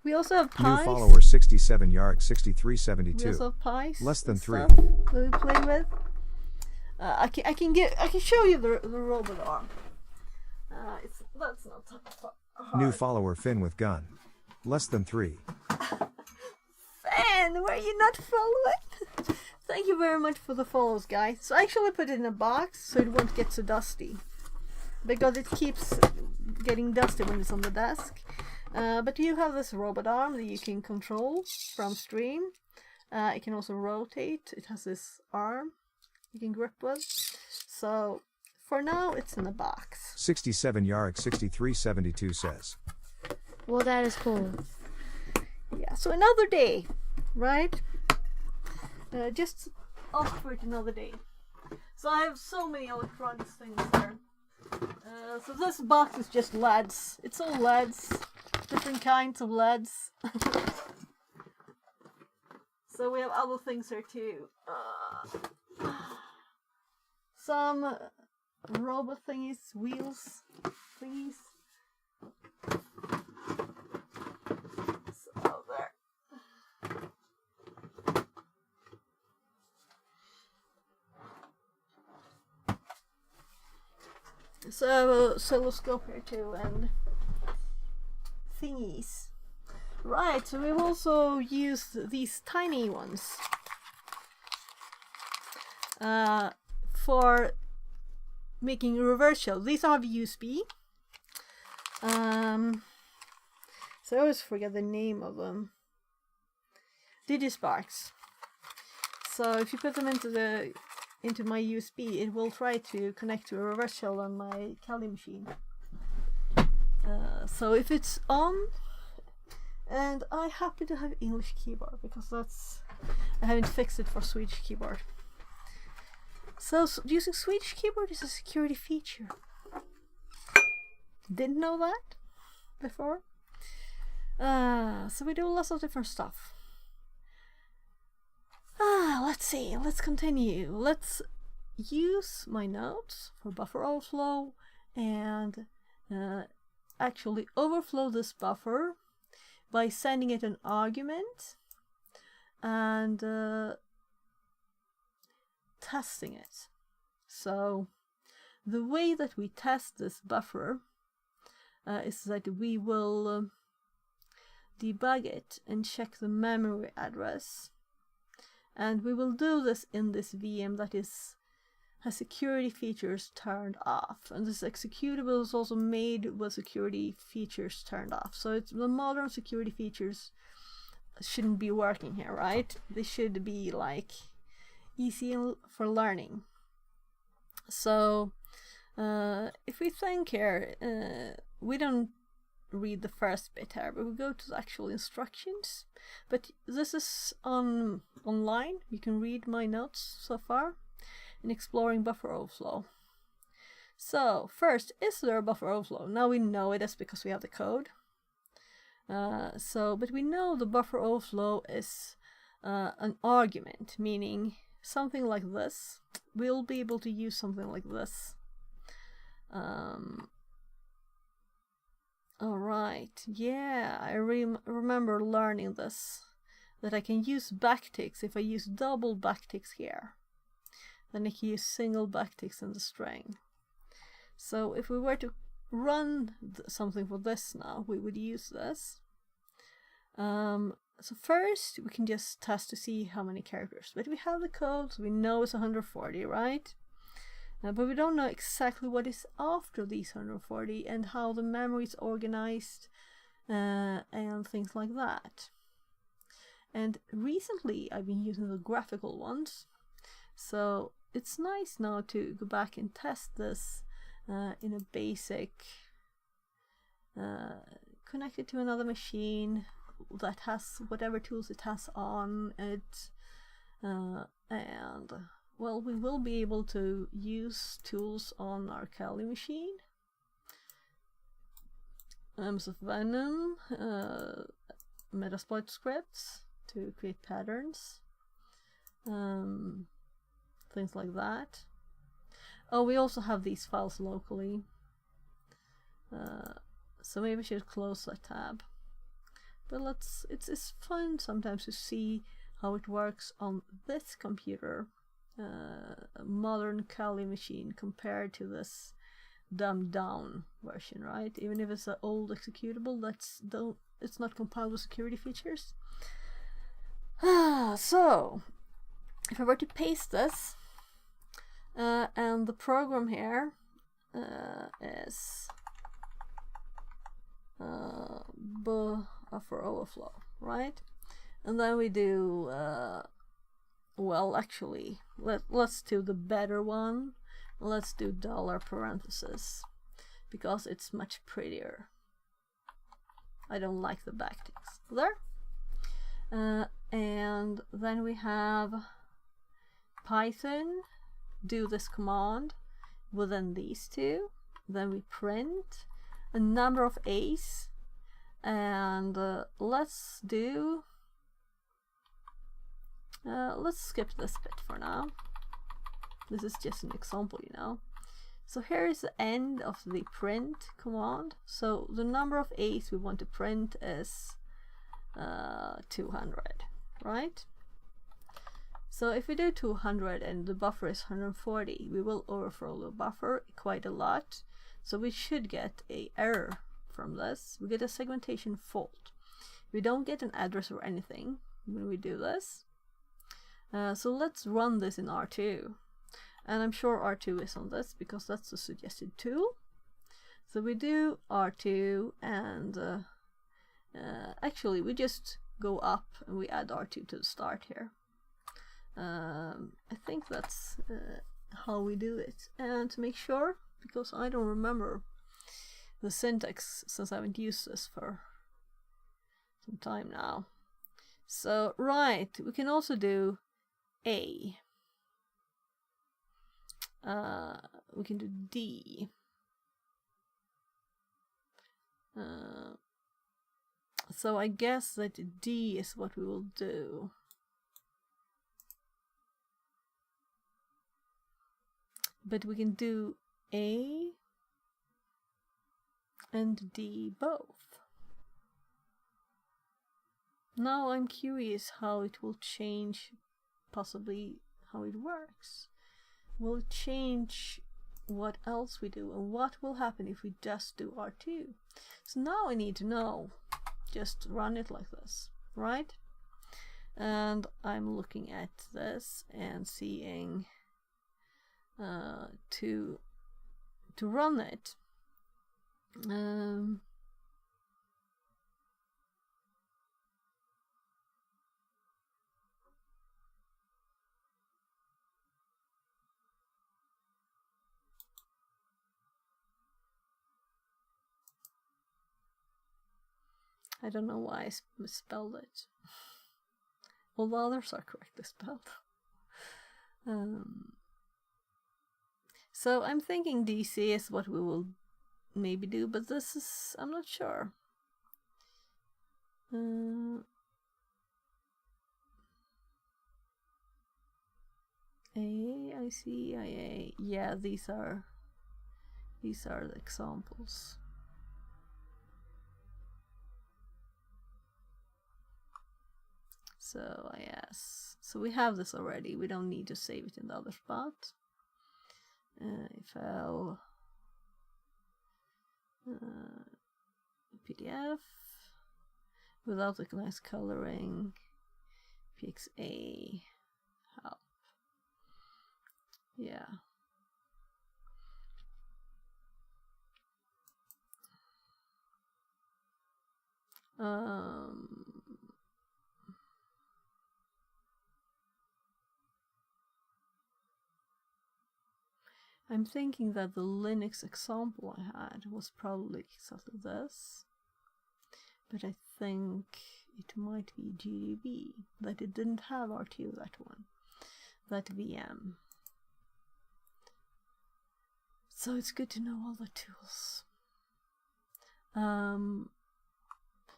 We also have New pies. follower 67 Yarg 6372. We also have pies. Less than and 3. stuff that we play with. I can show you the robot arm. That's not hard. New follower Finn with gun. Less than 3. Fan, were you not following? Thank you very much for the follows, guys. So I actually put it in a box so it won't get so dusty, because it keeps getting dusty when it's on the desk. But you have this robot arm that you can control from stream. It can also rotate. It has this arm you can grip with. So for now, it's in a box. 67 Yarg 6372 says. Well, that is cool. Yeah, so another day, right? Just off for it another day. So I have so many electronics things there. So this box is just LEDs. It's all LEDs, different kinds of LEDs. So we have other things here too. Some robot thingies, wheels thingies. So there. So oscilloscope here too, and thingies. Right, so we've also used these tiny ones for making a reversal. These are USB. So I always forget the name of them. Digisparks. So if you put them into my USB, it will try to connect to a reverse shell on my Kali machine. So if it's on, and I happen to have English keyboard because I haven't fixed it for Swedish keyboard. So using Swedish keyboard is a security feature. Didn't know that before. So we do lots of different stuff. Let's see, let's continue. Let's use my notes for buffer overflow and actually overflow this buffer by sending it an argument and testing it. So the way that we test this buffer is that we will debug it and check the memory address. And we will do this in this VM that has security features turned off. And this executable is also made with security features turned off. So the modern security features shouldn't be working here, right? They should be like easy for learning. So if we think here, we don't read the first bit here, but we go to the actual instructions. But this is online. You can read my notes so far in exploring buffer overflow. So first, is there a buffer overflow? Now we know it is because we have the code. But we know the buffer overflow is an argument, meaning something like this. We'll be able to use something like this. Alright, yeah, I remember learning this, that I can use backticks if I use double backticks here. Then I can use single backticks in the string. So if we were to run something for this now, we would use this. So first we can just test to see how many characters, but we have the code, so we know it's 140, right? But we don't know exactly what is after these 140 and how the memory is organized and things like that. And recently I've been using the graphical ones, so it's nice now to go back and test this in a basic, connected to another machine that has whatever tools it has on it, and well, we will be able to use tools on our Kali machine. So Venom, Metasploit scripts to create patterns, things like that. Oh, we also have these files locally, so maybe I should close that tab. But it's fun sometimes to see how it works on this computer, modern Kali machine, compared to this dumbed down version, right? Even if it's an old executable, it's not compiled with security features. So if I were to paste this, and the program here is buffer overflow, right? And then we do well, actually, let's do the better one. Let's do $parenthesis, because it's much prettier. I don't like the backticks there. And then we have Python, do this command within these two. Then we print a number of A's, and let's skip this bit for now. This is just an example, you know. So here is the end of the print command. So the number of A's we want to print is 200, right? So if we do 200 and the buffer is 140, we will overflow the buffer quite a lot. So we should get an error from this. We get a segmentation fault. We don't get an address or anything when we do this. So let's run this in R2. And I'm sure R2 is on this because that's the suggested tool. So we do R2, and actually we just go up and we add R2 to the start here. I think that's how we do it. And to make sure, because I don't remember the syntax since I haven't used this for some time now. So right, we can also do A. We can do D. So I guess that D is what we will do. But we can do A and D both. Now I'm curious how it will change, possibly how it works. Will it change what else we do, and what will happen if we just do R2? So now I need to know. Just run it like this, right? And I'm looking at this and seeing to run it. I don't know why I misspelled it. All the others are correctly spelled. So I'm thinking DC is what we will maybe do, but this is, I'm not sure. I see, IA. Yeah, these are the examples. So yes, so we have this already. We don't need to save it in the other spot. File PDF without the nice coloring. PXA help. Yeah. I'm thinking that the Linux example I had was probably exactly this, but I think it might be GDB, that it didn't have RTO, that one, that VM. So it's good to know all the tools.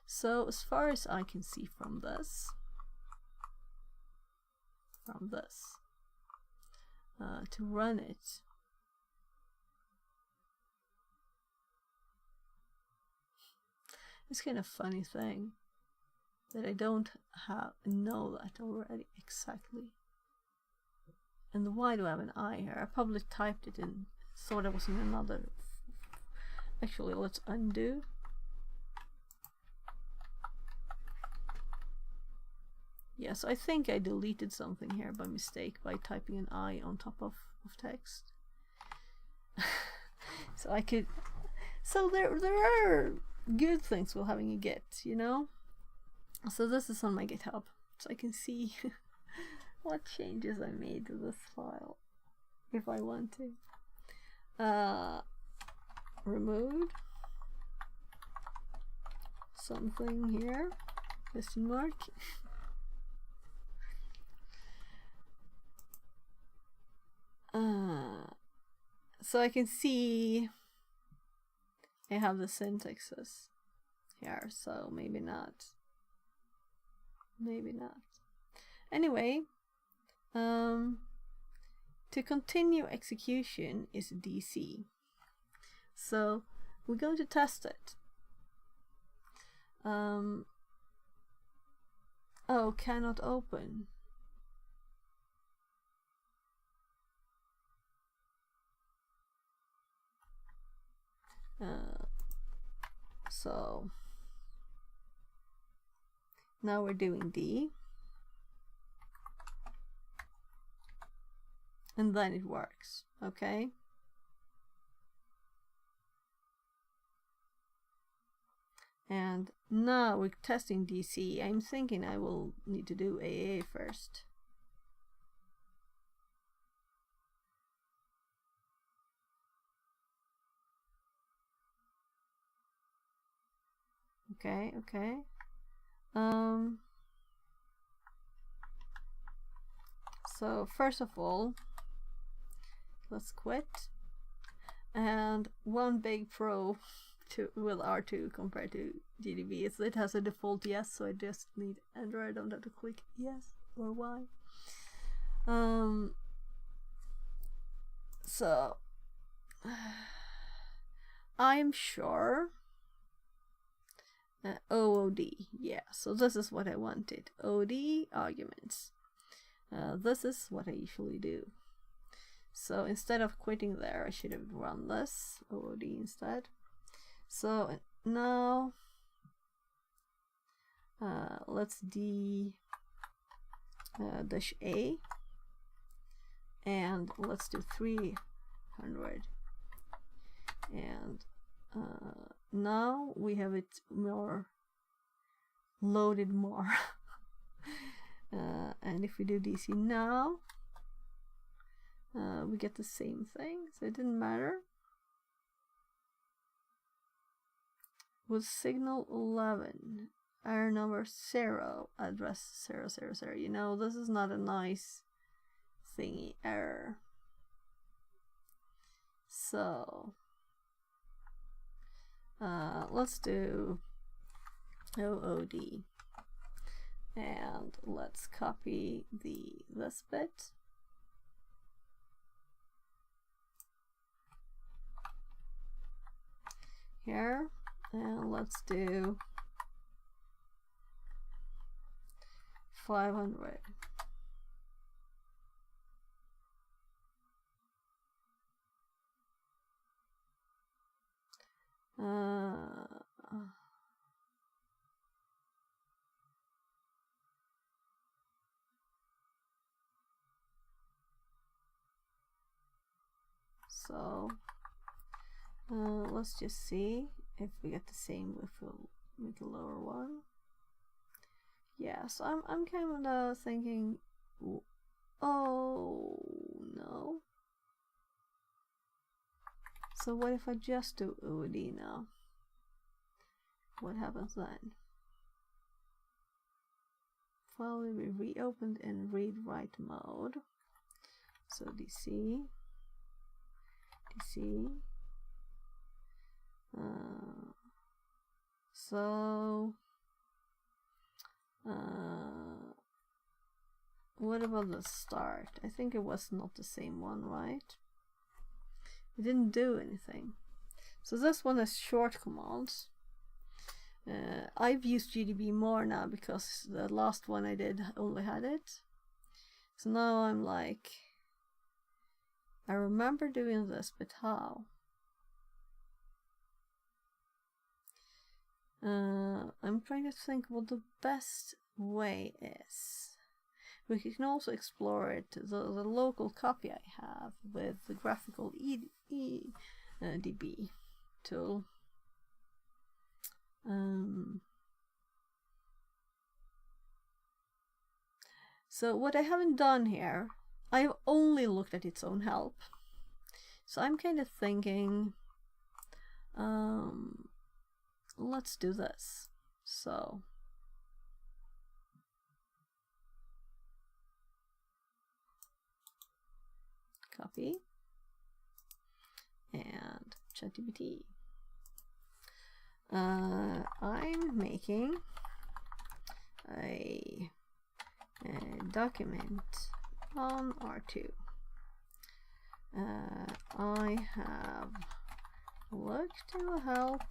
So as far as I can see from this, to run it, it's kind of funny thing that I don't know that already exactly. And why do I have an I here? I probably typed it in, thought it was in another. Actually, let's undo. Yes, I think I deleted something here by mistake by typing an I on top of text. So I could. So there are good things with having a Git, you know. So this is on my GitHub, so I can see what changes I made to this file if I want to. Removed something here, question mark. So I can see I have the syntaxes here, so maybe not. Maybe not. Anyway, to continue execution is DC. So we're going to test it. Oh, cannot open. So now we're doing D, and then it works. Okay. And now we're testing DC. I'm thinking I will need to do AA first. Okay, okay. So first of all, let's quit. And one big pro with R2 compared to GDB is it has a default yes, so I just need enter. I don't have to click yes or Y. So I'm sure OOD, yeah, so this is what I wanted. OD arguments. This is what I usually do. So instead of quitting there, I should have run this OOD instead. So now let's dash A, and let's do 300. And now we have it more loaded more. And if we do DC now, we get the same thing, so it didn't matter. With signal 11, error number 0, address 000. You know, this is not a nice thingy error. So let's do OOD. And let's copy this bit. Here, and let's do 500. So let's just see if we get the same if we'll make a lower one. Yeah, so I'm kind of thinking, oh no. So what if I just do OOD now? What happens then? File will be reopened in read-write mode. So DC. What about the start? I think it was not the same one, right? It didn't do anything. So this one is short commands. I've used GDB more now because the last one I did only had it. So now I'm like, I remember doing this, but how? I'm trying to think what the best way is. We can also explore it, the local copy I have with the graphical DB tool. So what I haven't done here, I've only looked at its own help. So I'm kind of thinking, let's do this. So copy and ChatGPT. I'm making a document on R2. I have looked to help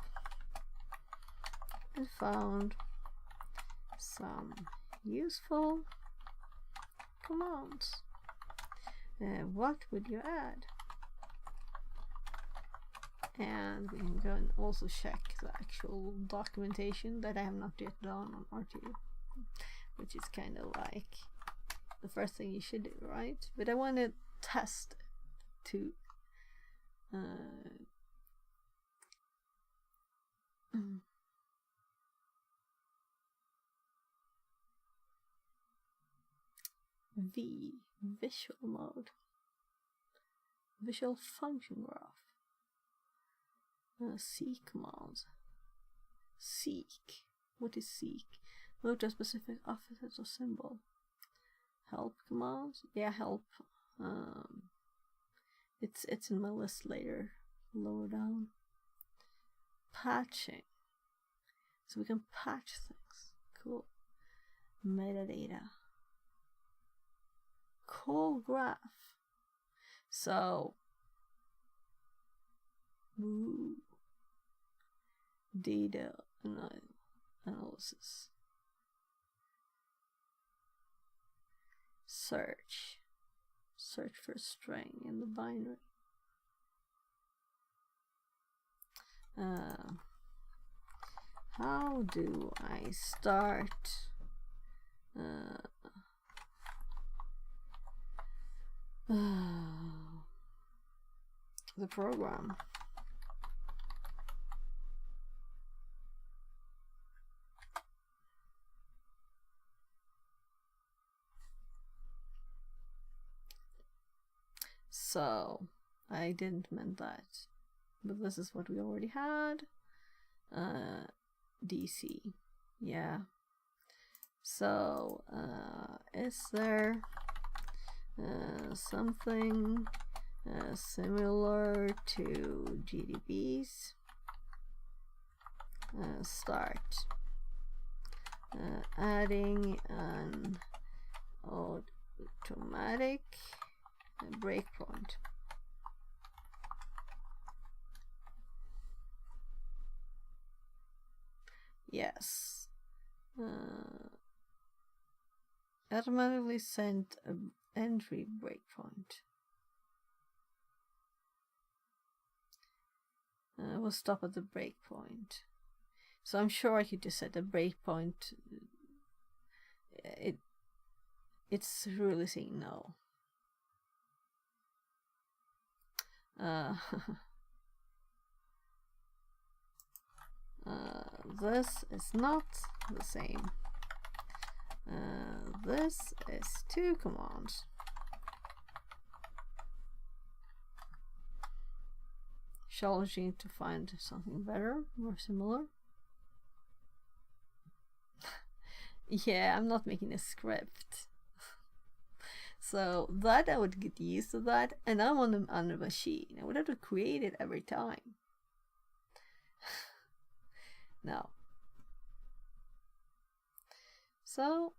and found some useful commands. What would you add? And we can go and also check the actual documentation that I have not yet done on R2, which is kind of like the first thing you should do, right? But I want to test to visual mode, visual function graph. Seek commands. Seek. What is seek? Move to a specific offset or symbol. Help commands. Yeah, help. It's in my list later, lower down. Patching. So we can patch things. Cool. Metadata. Call graph. So. Ooh. Data analysis. Search for a string in the binary. How do I start the program? So I didn't mean that, but this is what we already had. DC, yeah. So is there something similar to GDB's? Start adding an automatic breakpoint. Yes. Automatically send an entry breakpoint. We'll stop at the breakpoint. So I'm sure I could just set a breakpoint. It's really saying no. This is not the same. This is 2 commands. Challenging to find something better, more similar. Yeah, I'm not making a script. So that I would get used to that, and I'm on the machine. I would have to create it every time. No. So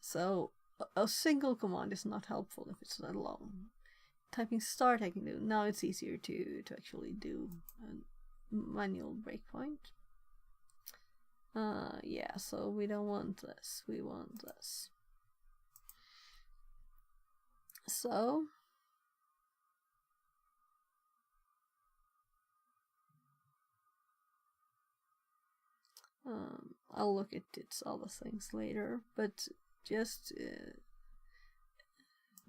so a single command is not helpful if it's not long. Typing start I can do. Now it's easier to actually do a manual breakpoint. Yeah, so we don't want this. We want this. So I'll look at its other things later, but just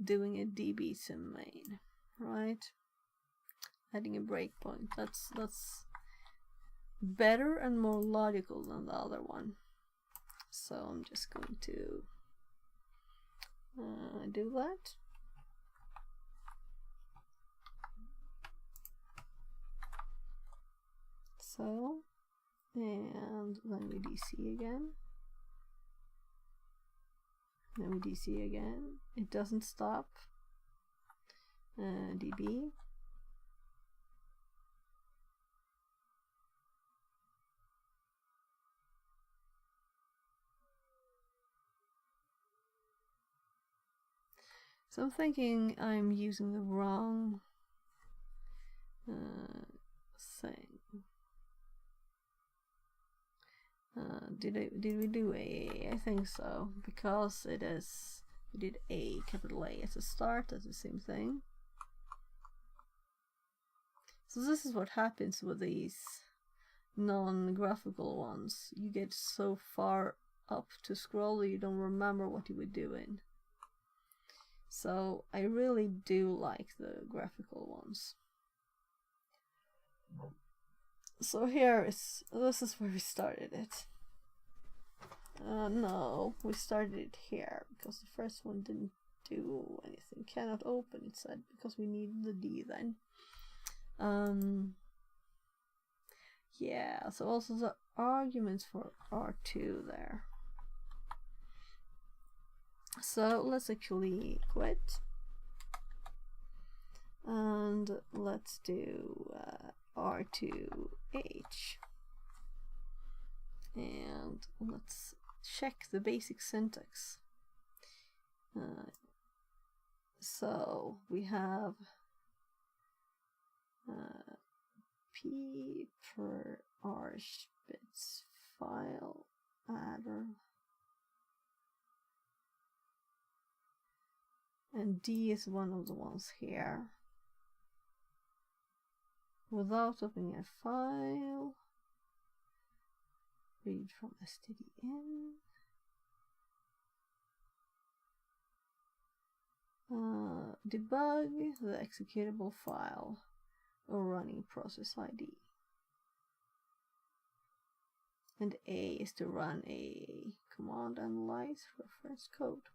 doing a db sim main, right? Adding a breakpoint. That's better and more logical than the other one. So I'm just going to do that. So, and then we DC again. Then we DC again. It doesn't stop. DB. So I'm thinking I'm using the wrong thing. Did we do A? I think so, because it is, we did A, capital A at the start. That's the same thing. So this is what happens with these non-graphical ones. You get so far up to scroll that you don't remember what you were doing. So I really do like the graphical ones. So this is where we started it. No, we started it here because the first one didn't do anything. Cannot open, it said, because we need the D then. Yeah, so also the arguments for R2 there. So let's actually quit. And let's do R2H. And let's check the basic syntax. So we have P per arch bits file adder, and D is one of the ones here. Without opening a file, read from stdin. Debug the executable file or running process ID. And A is to run a command analyze reference code.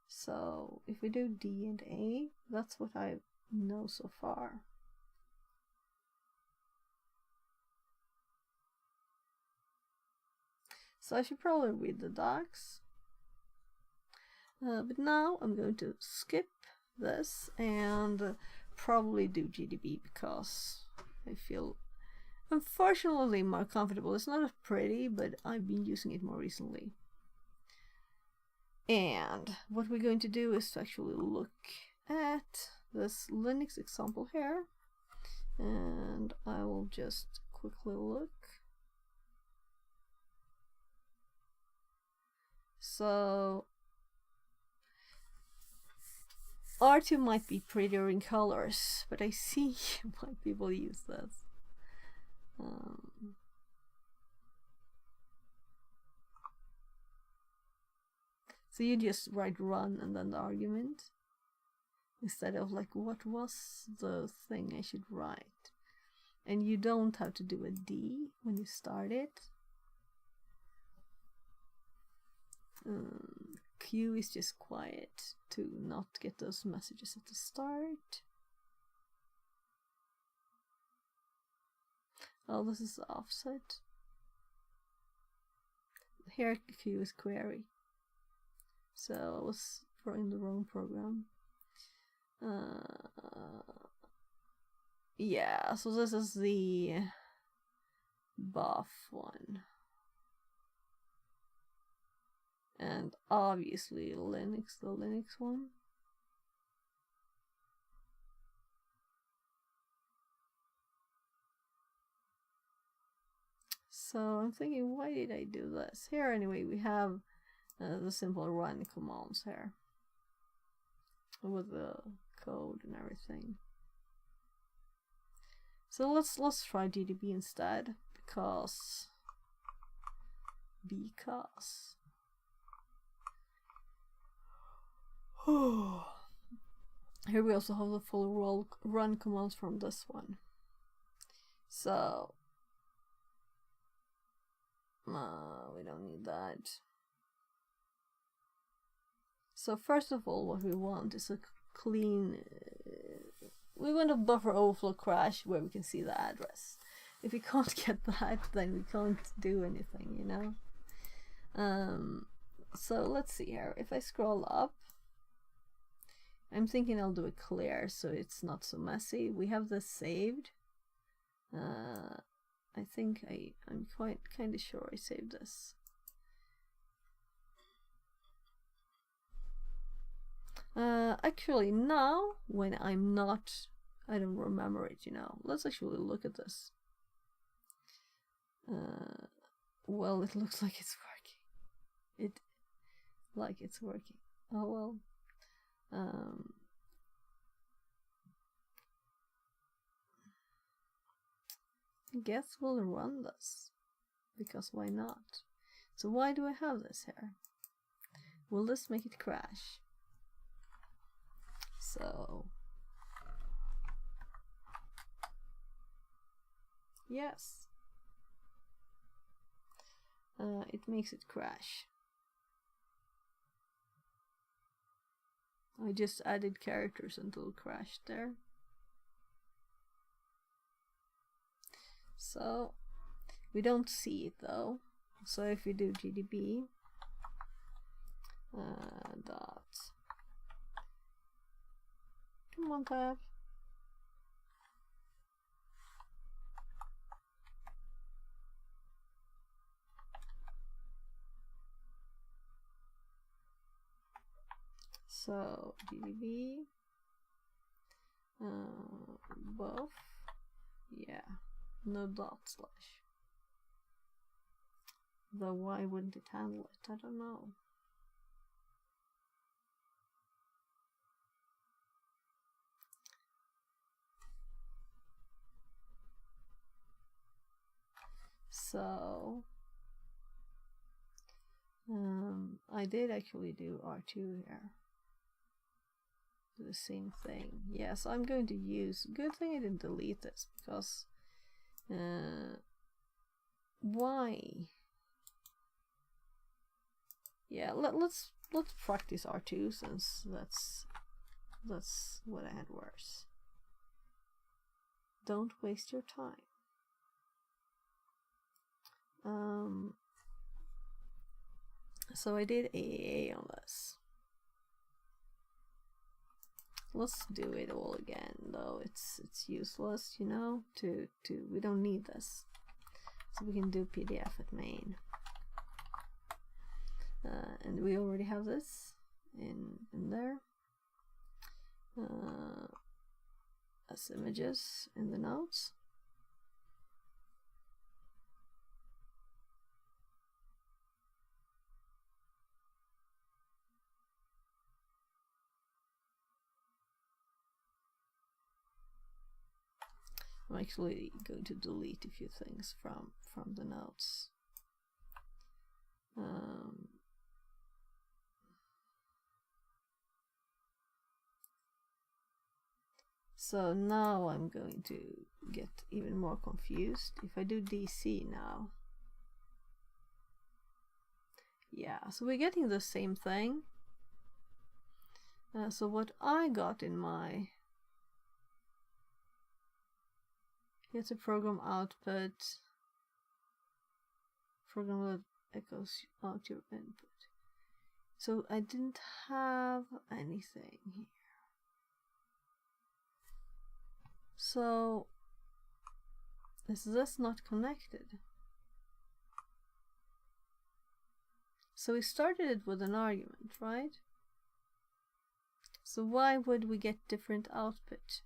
So if we do D and A, that's what I know so far. So I should probably read the docs. But now I'm going to skip this and probably do GDB because I feel unfortunately more comfortable. It's not as pretty, but I've been using it more recently. And what we're going to do is to actually look at this Linux example here, and I will just quickly look. So R2 might be prettier in colors, but I see why people use this. So you just write run and then the argument, instead of like, what was the thing I should write? And you don't have to do a D when you start it. Q is just quiet to not get those messages at the start. Oh, this is the offset. Here Q is query. So I was in the wrong program. Yeah, so this is the buff one. And obviously Linux, the Linux one. So I'm thinking, why did I do this? Here anyway, we have the simple run commands here with the code and everything. So let's try GDB instead, because here we also have the full run commands from this one. So we don't need that. So first of all, what we want is a clean, we want a buffer overflow crash where we can see the address. If we can't get that, then we can't do anything, you know. So let's see here. If I scroll up, I'm thinking I'll do a clear so it's not so messy. We have this saved. I think I'm quite kind of sure I saved this. Actually now, when I'm not, I don't remember it, you know. Let's actually look at this. Well, it looks like it's working. It's working. Oh well. I guess we'll run this, because why not? So why do I have this here? Will this make it crash? So yes, it makes it crash. I just added characters until it crashed there. So we don't see it though. So if we do GDB dot, come on tab, so GDB buff, yeah, no dot slash. Though why wouldn't it handle it? I don't know. So I did actually do R2 here. Do the same thing. Yes, I'm going to use. Good thing I didn't delete this, because why? Yeah, let's practice R2 since that's what I had worse. Don't waste your time. So I did AAA on this. Let's do it all again, though it's useless, you know, we don't need this. So we can do PDF at main. And we already have this in there as images in the notes. I'm actually going to delete a few things from the notes. So now I'm going to get even more confused. If I do DC now, yeah, so we're getting the same thing. So what I got in my, here's a program output, program that echoes out your input. So I didn't have anything here. So is this not connected? So we started it with an argument, right? So why would we get different output?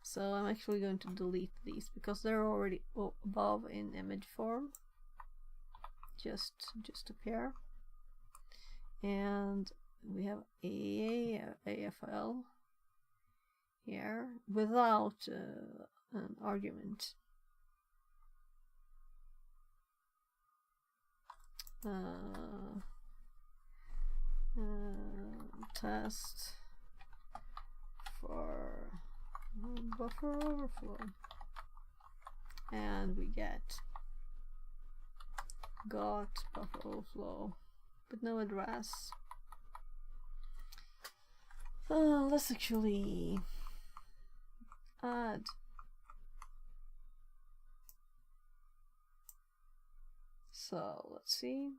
So I'm actually going to delete these because they're already above in image form. Just appear. And we have AFL here without an argument. Test for buffer overflow, and we got buffer overflow, but no address. Let's actually add. So let's see.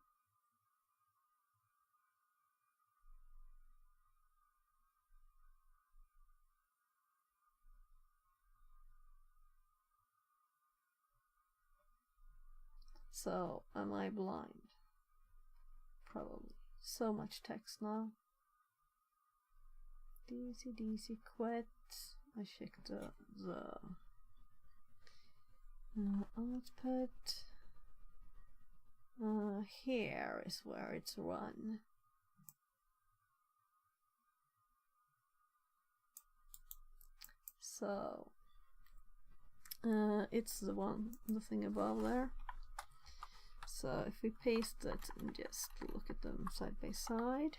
So am I blind? Probably. So much text now. DC quit. I checked the output. Here is where it's run. So it's the thing above there. So if we paste it and just look at them side by side,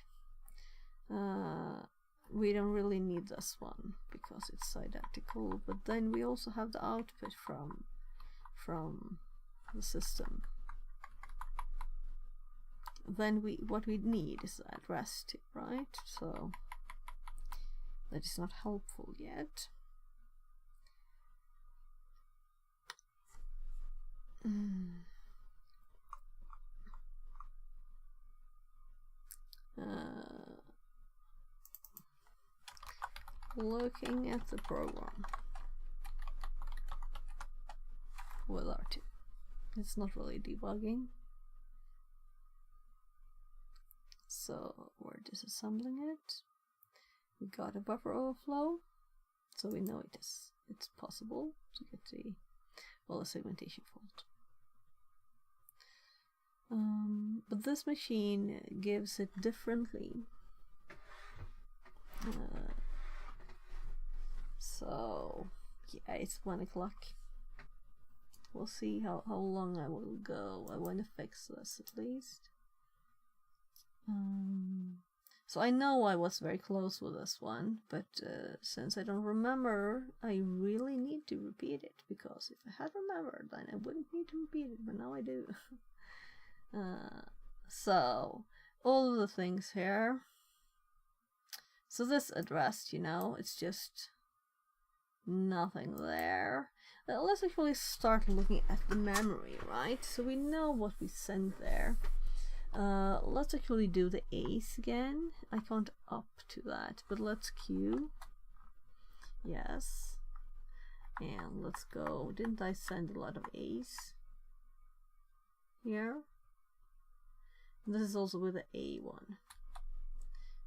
we don't really need this one because it's identical. But then we also have the output from the system. Then what we need is the address too, right? So that is not helpful yet. Looking at the program with R2. It's not really debugging. So we're disassembling it. We got a buffer overflow, so we know it's possible to get the segmentation fault. But this machine gives it differently. So yeah, it's 1 o'clock. We'll see how long I will go. I want to fix this at least. So I know I was very close with this one, but since I don't remember, I really need to repeat it, because if I had remembered, then I wouldn't need to repeat it, but now I do. So all of the things here. So this address, you know, it's just nothing there. Let's actually start looking at the memory, right? So we know what we sent there. Let's actually do the ace again. I can't up to that, but let's Q. Yes. And let's go. Didn't I send a lot of ace here? And this is also with the A one.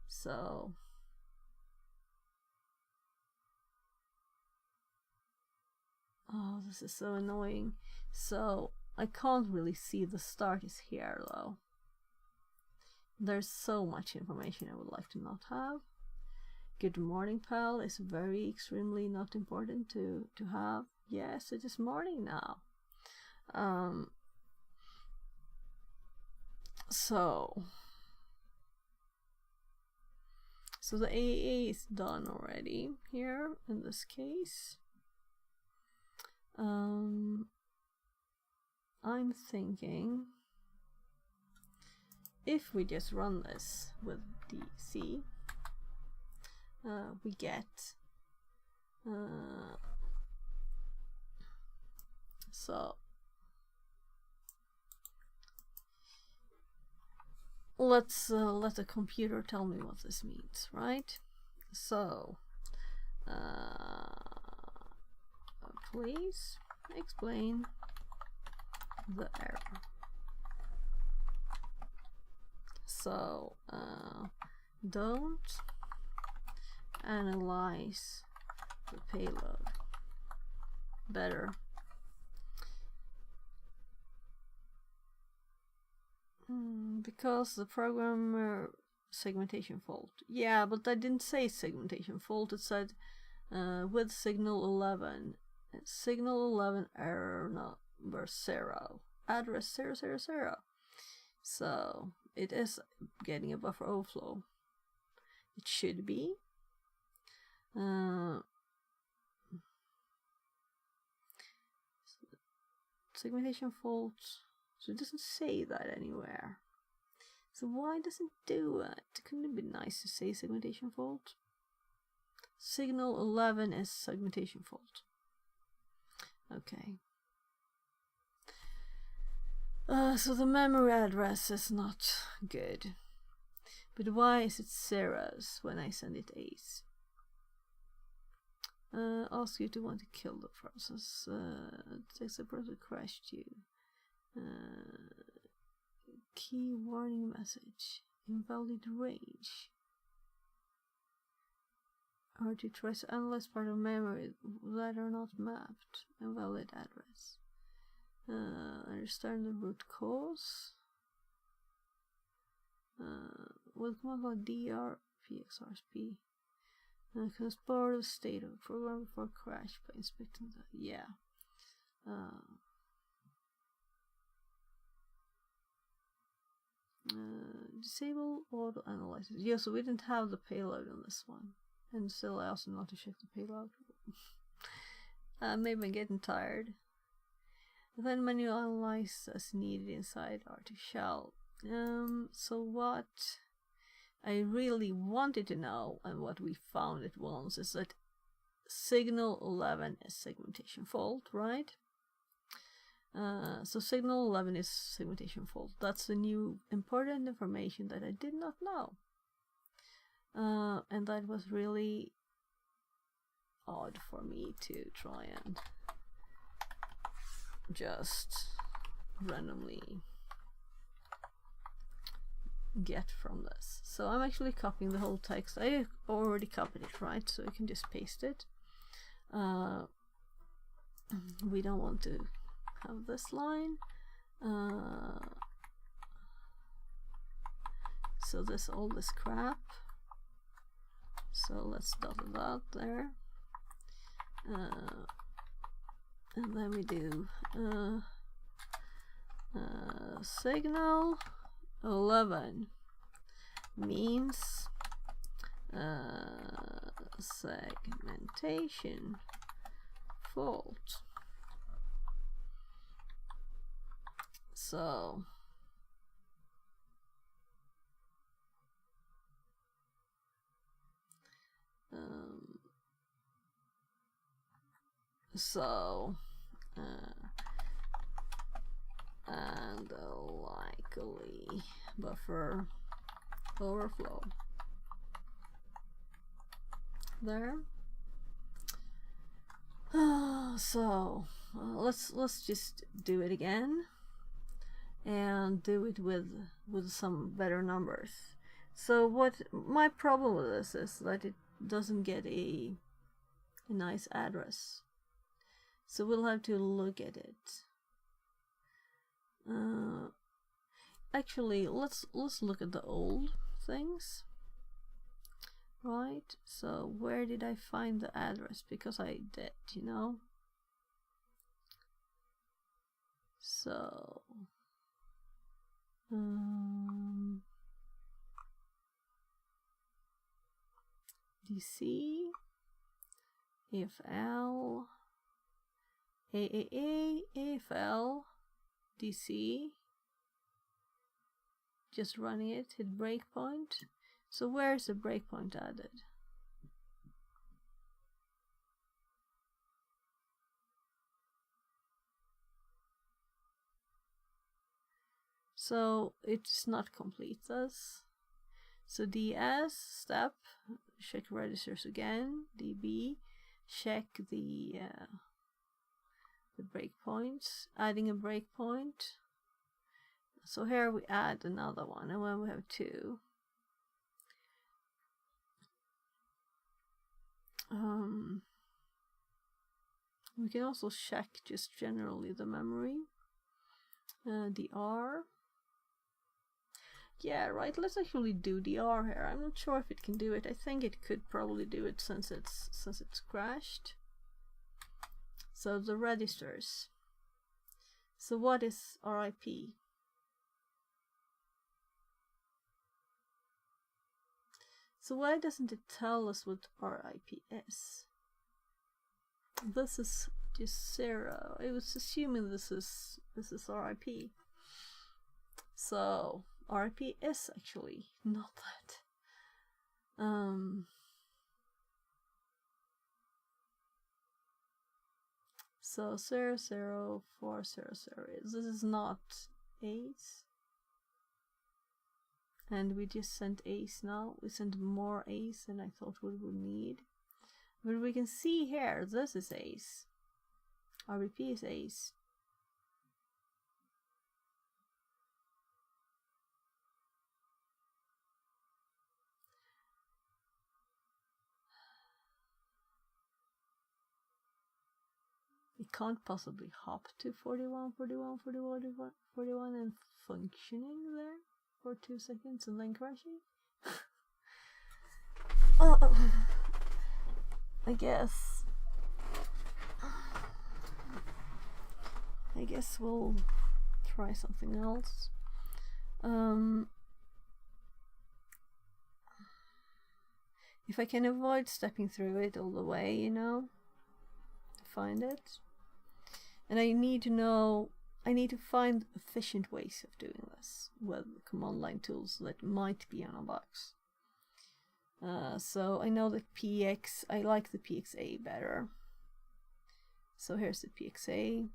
So oh, this is so annoying. So I can't really see the start is here though. There's so much information I would like to not have. Good morning, pal is very extremely not important to have. Yes, it is morning now. So the AA is done already here in this case. I'm thinking if we just run this with DC, we get so let's let the computer tell me what this means, right? So please explain the error. So don't analyze the payload. Better. Because the programmer segmentation fault. Yeah, but I didn't say segmentation fault. It said with signal 11. Signal 11 error number 0. Address 000. So it is getting a buffer overflow. It should be. Segmentation fault. So it doesn't say that anywhere. So why does it do it? Couldn't it be nice to say segmentation fault? Signal 11 is segmentation fault. Okay. So the memory address is not good. But why is it zeros when I send it A's? Ask you to want to kill the process. Takes the process crashed you. Key warning message. Invalid range. Or to try to analyze part of memory that are not mapped. Invalid address. Understand the root cause. Will come out dr pxrsp. Can explore the state of the program before crash by inspecting the disable auto analysis. Yeah, so we didn't have the payload on this one, and still I also not to check the payload. Maybe I'm getting tired. Then manual analyze as needed inside artificial. So what I really wanted to know, and what we found at once, is that signal 11 is segmentation fault, right? So signal 11 is segmentation fault. That's the new important information that I did not know. And that was really odd for me to try and just randomly get from this. So I'm actually copying the whole text. I already copied it, right? So I can just paste it. We don't want to have this line. So this all this crap. So let's dot it out there. And then we do signal 11 means segmentation fault. So and like locally buffer overflow. There. So let's just do it again, and do it with some better numbers. So what my problem with this is that it doesn't get a nice address. So we'll have to look at it. Actually, let's look at the old things. Right, so where did I find the address? Because I did, you know. So DC, AFL, AAA, AFL, DC. Just running it, hit breakpoint. So where's the breakpoint added? So it's not complete this. So DS step, check registers again. DB, check the breakpoints, adding a breakpoint. So here we add another one, and when we have two. We can also check just generally the memory. DR. Yeah, right, let's actually do DR here. I'm not sure if it can do it. I think it could probably do it since it's crashed. So the registers. So what is RIP? So why doesn't it tell us what RIP is? This is just 0. I was assuming this is RIP. So RIP is actually not that. So 00400. This is not ACE. And we just sent ACE now. We sent more ACE than I thought we would need. But we can see here, this is ACE. RIP is ACE. It can't possibly hop to 41, 41, 41, 41 and functioning there for 2 seconds and then crashing. I guess we'll try something else. If I can avoid stepping through it all the way, you know, to find it. And I need to find efficient ways of doing this with command line tools that might be on a box. So I know that PX, I like the PXA better. So here's the PXA.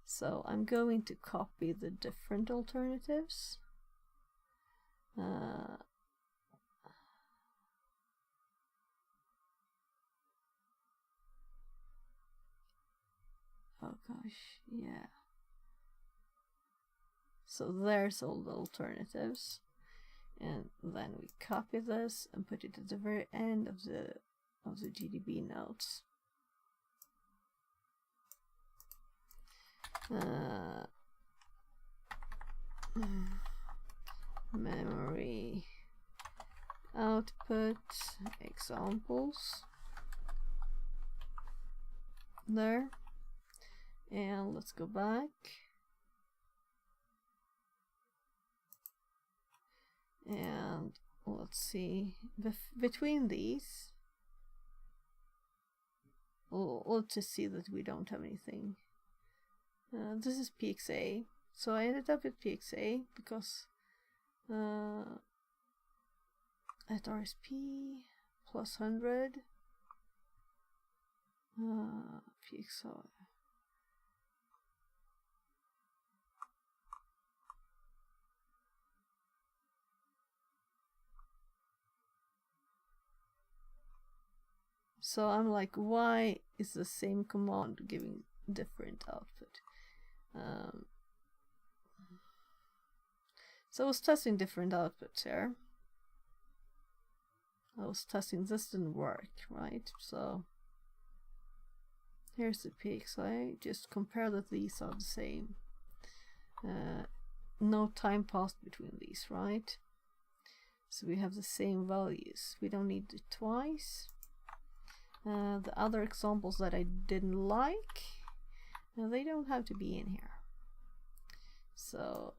So I'm going to copy the different alternatives. Oh gosh, yeah. So there's all the alternatives, and then we copy this and put it at the very end of the GDB notes. Memory output examples there, and let's go back. And let's see, between these, let's just see that we don't have anything. This is PXA, so I ended up with PXA because at RSP plus 100 PXI So I'm like, why is the same command giving different output? So I was testing different outputs here. I was testing, this didn't work, right? So here's the PXA, just compare that these are the same. No time passed between these, right? So we have the same values. We don't need it twice. The other examples that I didn't like, they don't have to be in here. So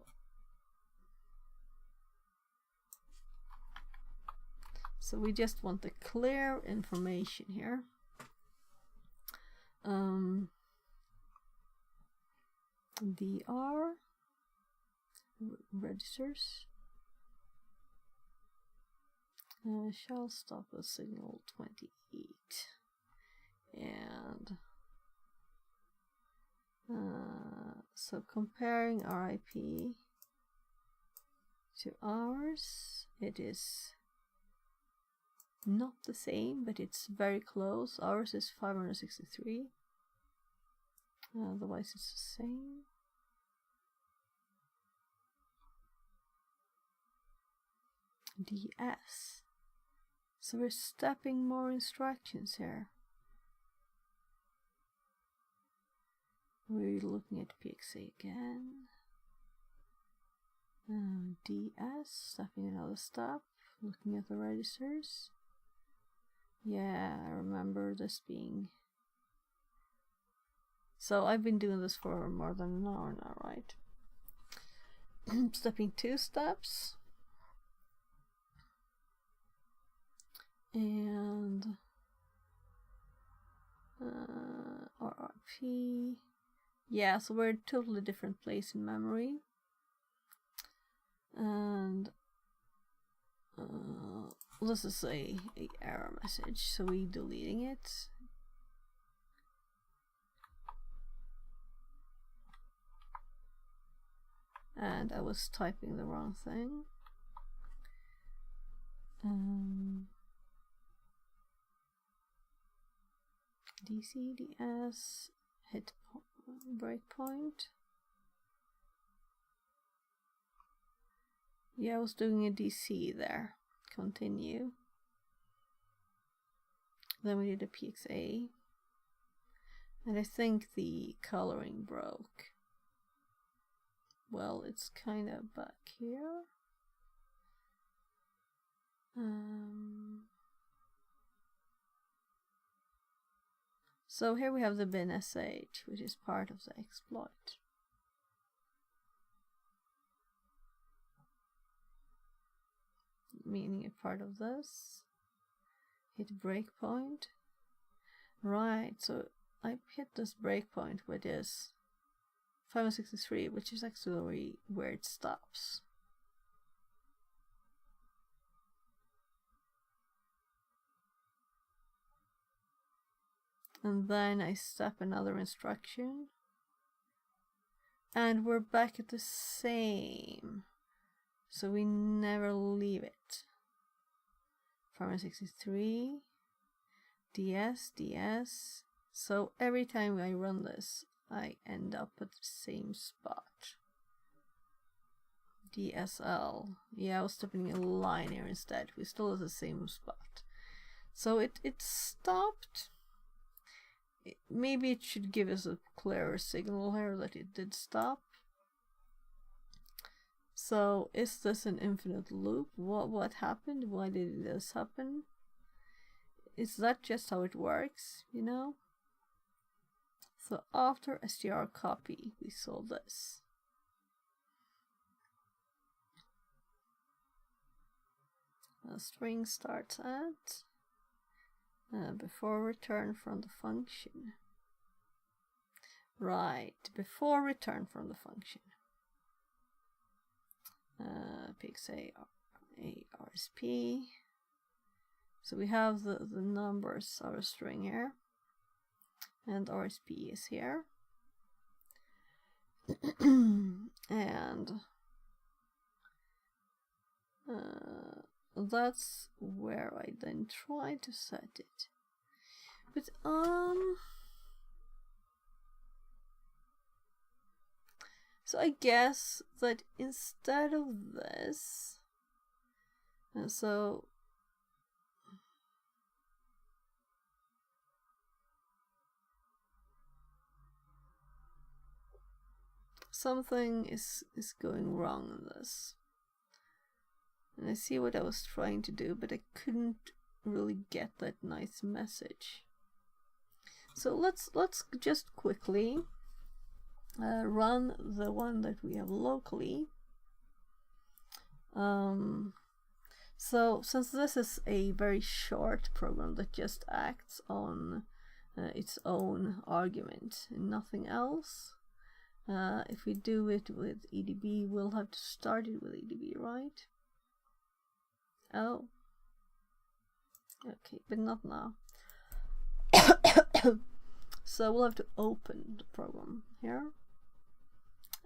we just want the clear information here. DR registers shall stop at signal 28, and so comparing our IP to ours, it is not the same, but it's very close. Ours is 563. Otherwise, it's the same. DS. So we're stepping more instructions here. We're looking at PXA again. DS, stepping another step, looking at the registers. Yeah, I remember this being... So I've been doing this for more than an hour now, right? Stepping 2 steps. And RRP. Yeah, so we're in a totally different place in memory. And this is a error message, so we deleting it. And I was typing the wrong thing. DC, DS, hit breakpoint. Yeah, I was doing a DC there. Continue. Then we did a PXA. And I think the coloring broke. Well, it's kind of back here. So here we have the bin sh, which is part of the exploit. Meaning a part of this. Hit breakpoint. Right, so I hit this breakpoint, which is 563, which is actually where it stops. And then I step another instruction. And we're back at the same. So we never leave it. 563. DS, DS. So every time I run this, I end up at the same spot. DSL. Yeah, I was stepping a line here instead. We still at the same spot. So it stopped. Maybe it should give us a clearer signal here that it did stop. So is this an infinite loop? What happened? Why did this happen? Is that just how it works, you know? So after str copy, we saw this. A string starts at before return from the function. Right, before return from the function. PXA RSP. So we have the numbers of a string here. And RSP is here. And that's where I then try to set it. But so I guess that instead of this, so something is going wrong in this. And I see what I was trying to do, but I couldn't really get that nice message. So let's just quickly run the one that we have locally. So since this is a very short program that just acts on its own argument and nothing else, if we do it with EDB, we'll have to start it with EDB, right? Oh, okay, but not now. So we'll have to open the program here,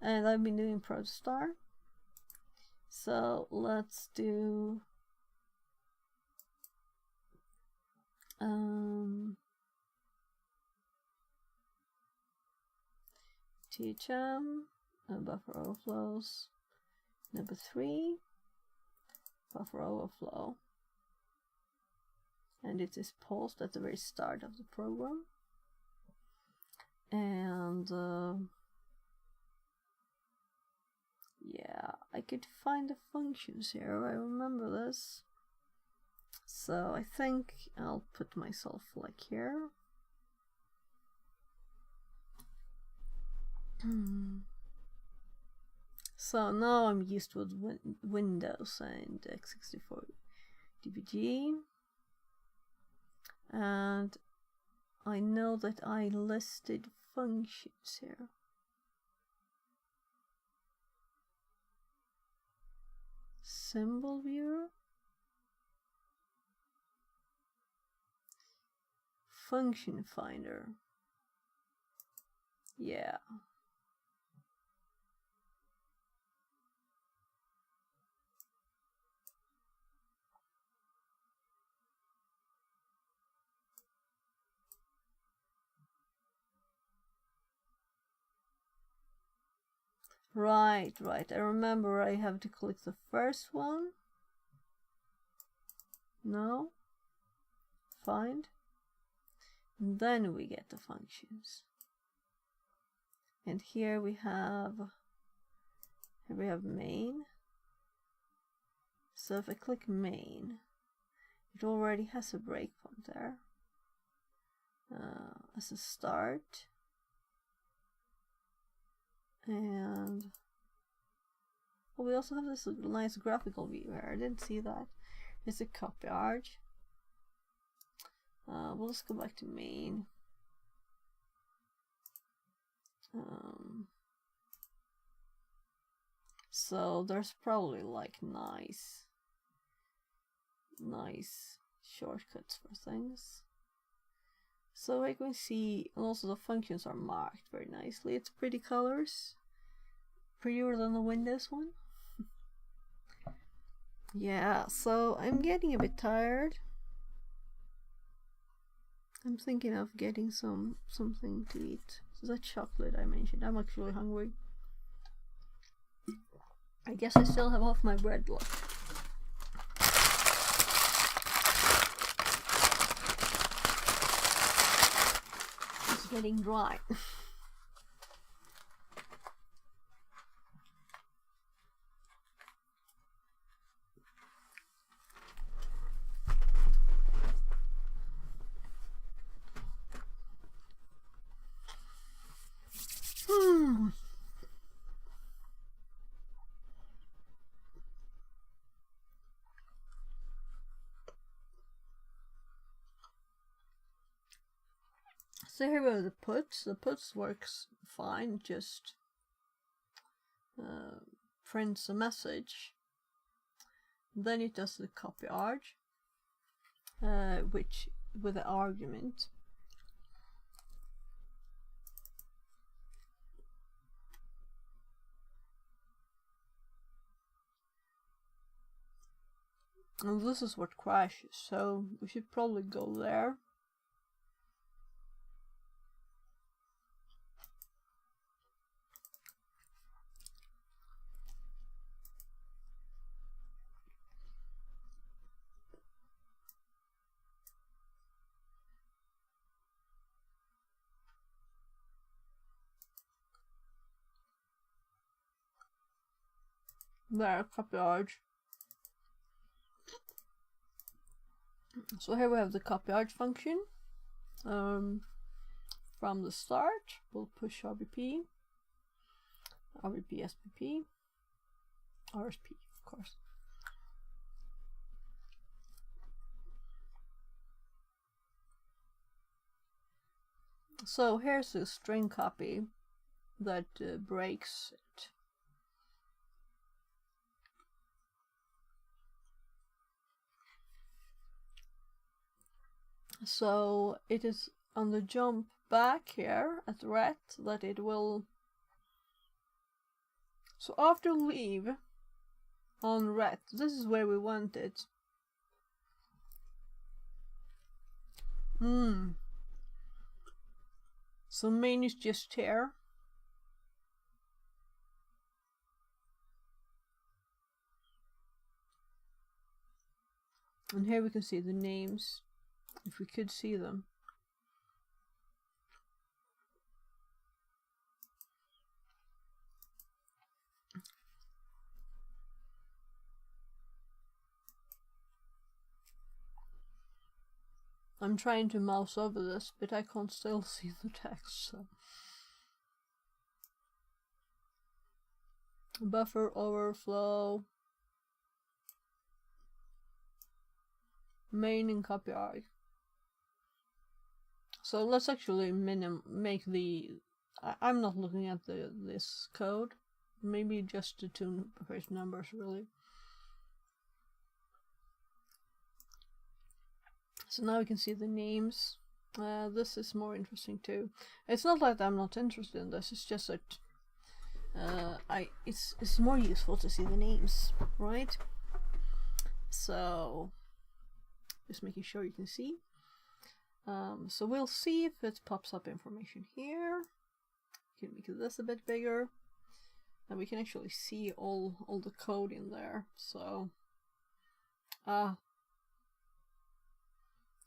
and I've been doing protostar. So let's do THM buffer overflows number 3, buffer overflow, and it is paused at the very start of the program. And yeah, I could find the functions here. I remember this. So I think I'll put myself like here. So now I'm used with Windows and x64 DBG, and I know that I listed functions here. Symbol viewer, function finder. Yeah. Right. I remember I have to click the first one. No. Find. And then we get the functions. And here we have main. So if I click main, it already has a breakpoint there as a start. And we also have this nice graphical view here. I didn't see that. It's a copy arch. We'll just go back to main. So there's probably like nice shortcuts for things. So I can see, and also the functions are marked very nicely. It's pretty colors, prettier than the Windows one. Yeah, so I'm getting a bit tired. I'm thinking of getting something to eat. So that chocolate I mentioned. I'm actually hungry. I guess I still have half my bread left. It's getting dry. So here are the puts. The puts works fine, just prints a message. Then it does the copy arch, which with the argument. And this is what crashes, so we should probably go there. There, copyright. So here we have the copyright function. From the start, we'll push RBP, SBP, RSP, of course. So here's a string copy that breaks it. So it is on the jump back here at ret that it will. So after leave on ret, this is where we want it. So main is just here. And here we can see the names, if we could see them. I'm trying to mouse over this, but I can't still see the text, so. Buffer overflow. Main and copyright. So let's actually make the. I'm not looking at this code. Maybe just the two first numbers, really. So now we can see the names. This is more interesting too. It's not that I'm not interested in this. It's just that it's more useful to see the names, right? So just making sure you can see. So we'll see if it pops up information here. We can make this a bit bigger, and we can actually see all the code in there. So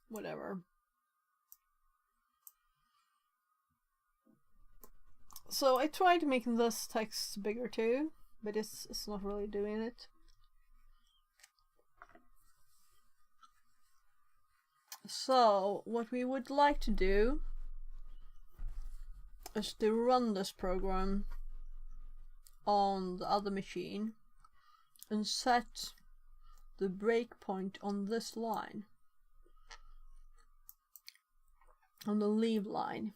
whatever. So I tried making this text bigger too, but it's not really doing it. So what we would like to do is to run this program on the other machine and set the breakpoint on this line, on the leave line.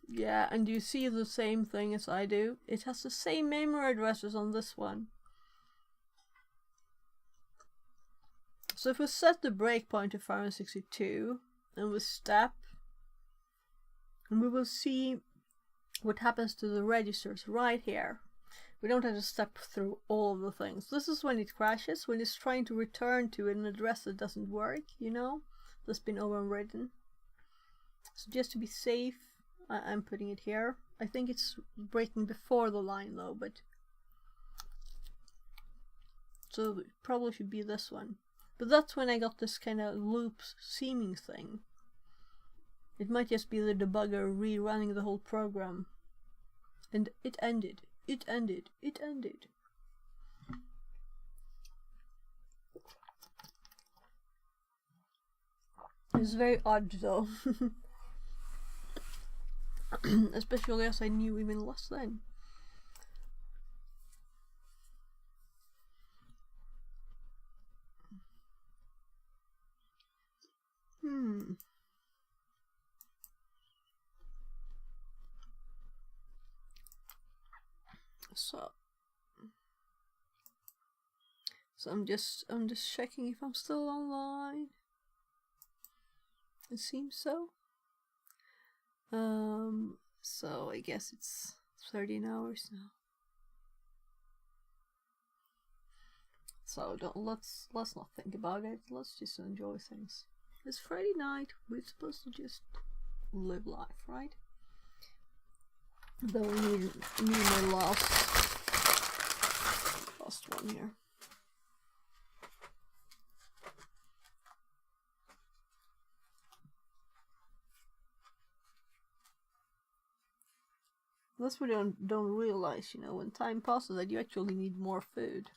Yeah, and you see the same thing as I do. It has the same memory addresses on this one. So if we set the breakpoint to 562 and we step, and we will see what happens to the registers right here. We don't have to step through all of the things. This is when it crashes, when it's trying to return to an address that doesn't work, you know, that's been overridden. So just to be safe, I'm putting it here. I think it's breaking before the line though, but so it probably should be this one. But that's when I got this kind of loop seeming thing. It might just be the debugger rerunning the whole program. And it ended. It ended. It ended. It's very odd though. Especially as I knew even less then. So I'm just checking if I'm still online. It seems so. So I guess it's 13 hours now. So let's not think about it. Let's just enjoy things. It's Friday night. We're supposed to just live life, right? Though we need my last one here. This we don't realize, you know, when time passes that you actually need more food.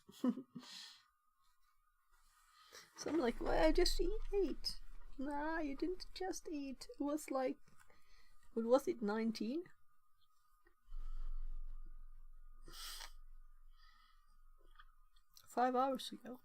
So I'm like, well, I just ate. Nah, you didn't just eat. It was like, what was it, 19? Five hours ago.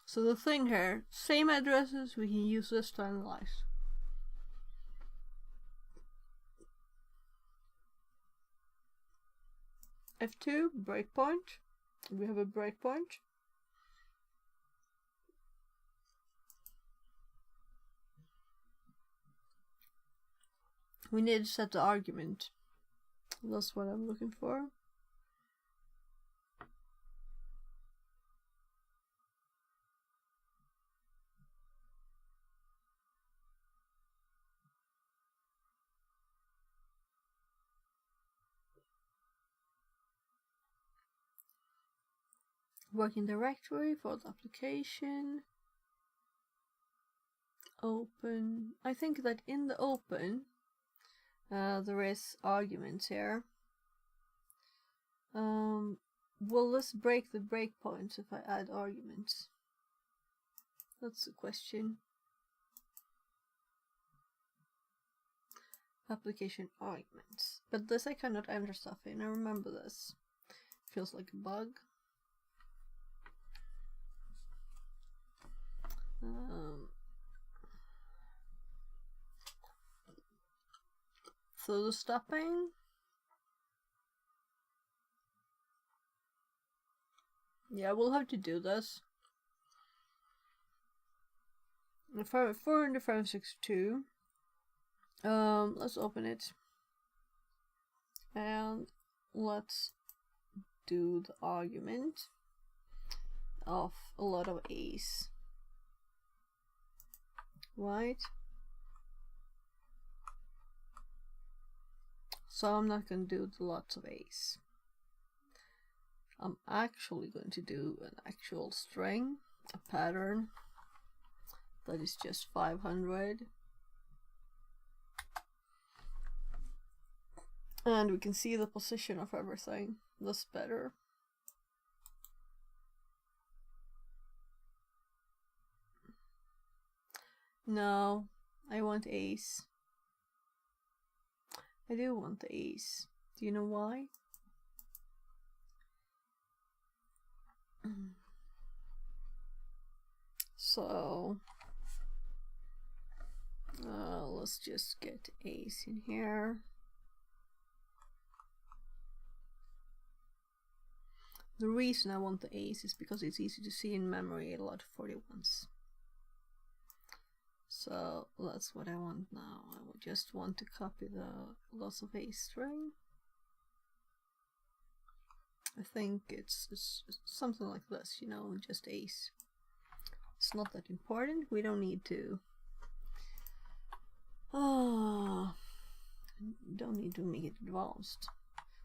So the thing here, same addresses, we can use this to analyze. F2, breakpoint. We have a breakpoint. We need to set the argument. That's what I'm looking for. Working directory for the application. Open. I think that in the open there is arguments here. Will this break the breakpoints if I add arguments? That's the question. Application arguments. But this I cannot enter stuff in. I remember this. Feels like a bug. So the stopping. Yeah, we'll have to do this. 462. Let's open it. And let's do the argument of a lot of A's. Right? So I'm not going to do the lots of A's. I'm actually going to do an actual string, a pattern that is just 500. And we can see the position of everything. That's better. No, I want A's. I do want the A's. Do you know why? So let's just get A's in here. The reason I want the A's is because it's easy to see in memory a lot of 41s. So that's what I want now. I would just want to copy the lots of A's string. I think it's something like this, you know, just A's. It's not that important. We don't need to. Don't need to make it advanced.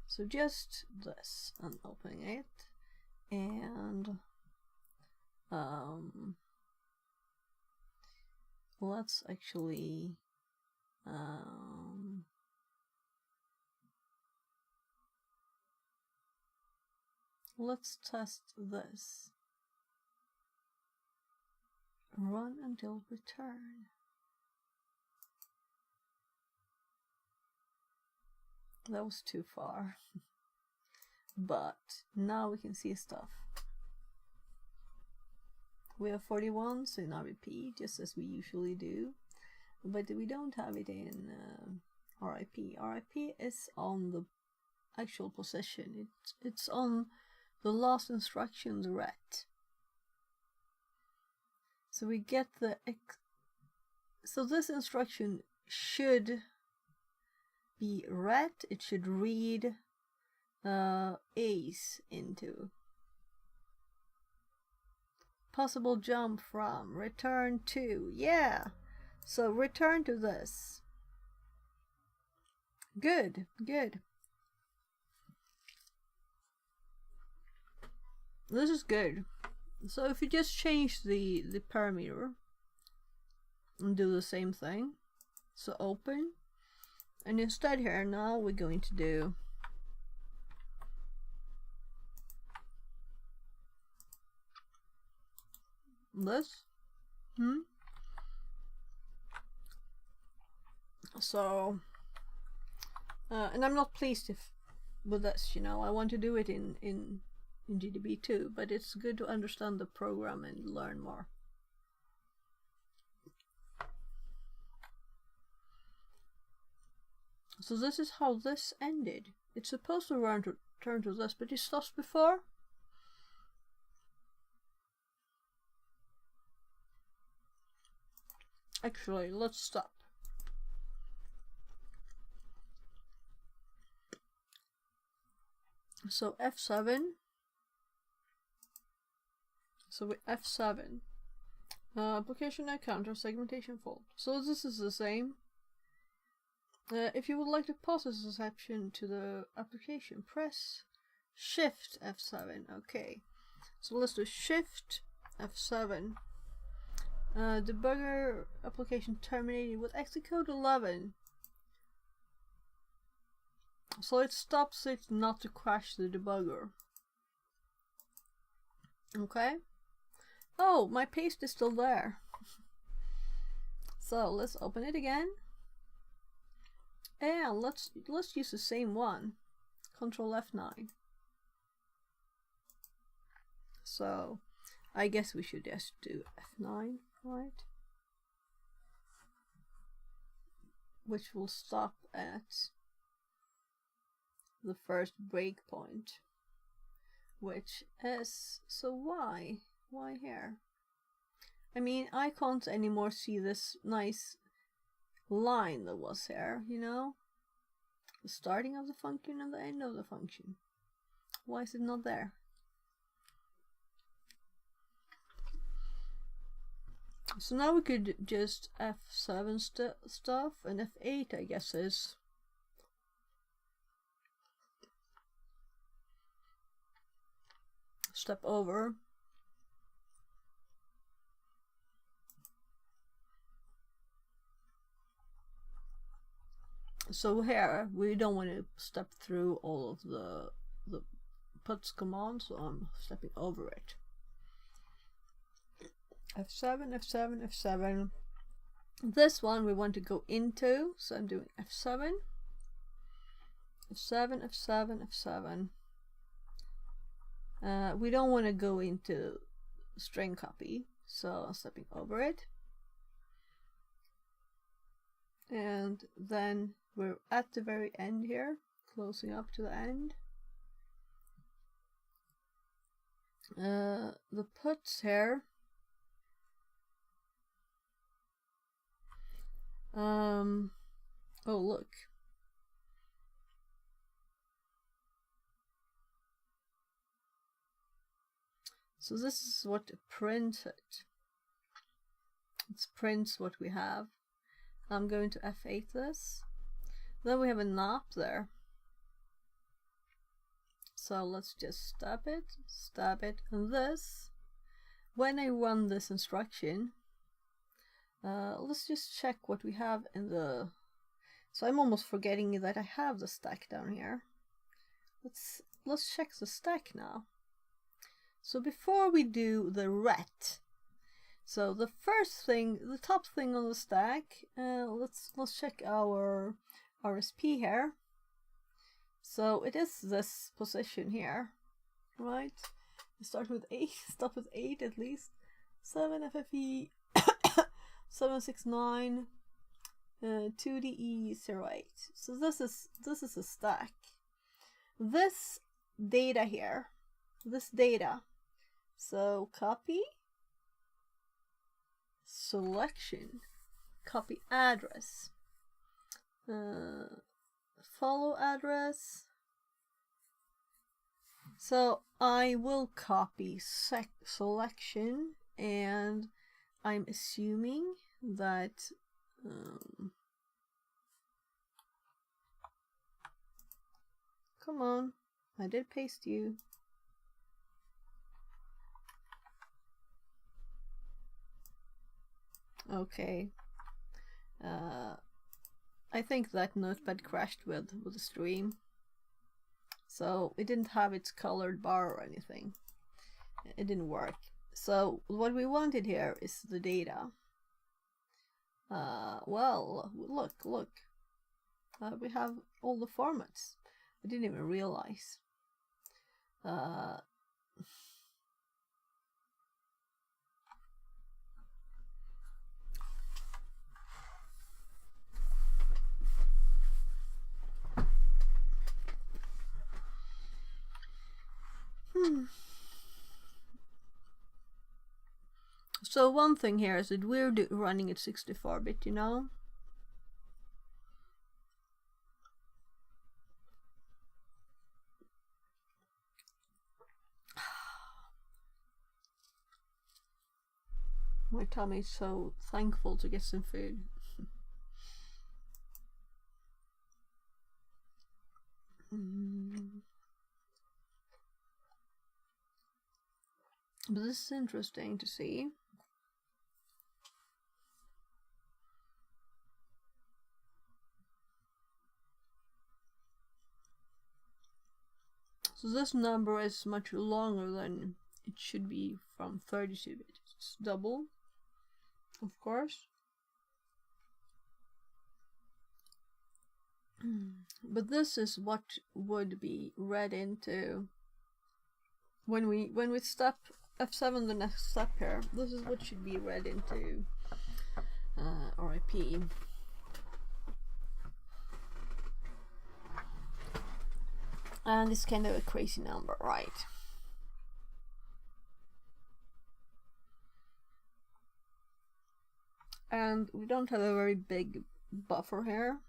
So just this, and opening it, and let's actually let's test this. Run until return. That was too far. But now we can see stuff. We have 41s in RIP, just as we usually do. But we don't have it in RIP. RIP is on the actual position. It's on the last instruction, the ret. So we get the so this instruction should be ret. It should read A's into. Possible jump from, return to, yeah. So return to this. Good, good. This is good. So if you just change the parameter and do the same thing, so open, and instead here now we're going to do this. So and I'm not pleased with this, you know. I want to do it in GDB too, but it's good to understand the program and learn more. So this is how this ended. It's supposed to turn to this, but it stops before. Actually, let's stop. So F7. So with F7, application encounter segmentation fault. So this is the same. If you would like to pause this exception to the application, press Shift F7. Okay. So let's do Shift F7. Debugger application terminated with exit code 11. So it stops it not to crash the debugger. Okay. Oh, my paste is still there. So let's open it again. And let's use the same one. Control F9. So I guess we should just do F9, right? Which will stop at the first breakpoint, which is, so why here? I mean, I can't anymore see this nice line that was here, you know, the starting of the function and the end of the function. Why is it not there? So now we could just F7 stuff, and F8 I guess is step over. So here we don't want to step through all of the puts command, so I'm stepping over it. F7, F7, F7. This one we want to go into, so I'm doing F7, F7, F7, F7. We don't want to go into string copy, so I'm stepping over it. And then we're at the very end here, closing up to the end. The puts here. Oh look. So this is what it printed. It prints what we have. I'm going to F8 this. Then we have a knob there. So let's just stab it, and this. When I run this instruction, let's just check what we have in the. So I'm almost forgetting that I have the stack down here. Let's check the stack now. So before we do the ret, so the first thing, the top thing on the stack, let's check our RSP here. So it is this position here, right? We start with 8, stop with 8 at least. 7 FFE 769 2DE08. So this is a stack. This data here, this data. So copy, selection, copy address, follow address. So I will copy selection and I'm assuming that come on, I did paste you. Okay. I think that notepad crashed with the stream, so it didn't have its colored bar or anything. It didn't work. So what we wanted here is the data. Well, look. We have all the formats. I didn't even realize. So one thing here is that we're running at 64-bit, you know? My tummy's so thankful to get some food. But this is interesting to see. So this number is much longer than it should be from 32-bit. It's double, of course. But this is what would be read into when we step F7, the next step here. This is what should be read into RIP. And it's kind of a crazy number, right? And we don't have a very big buffer here.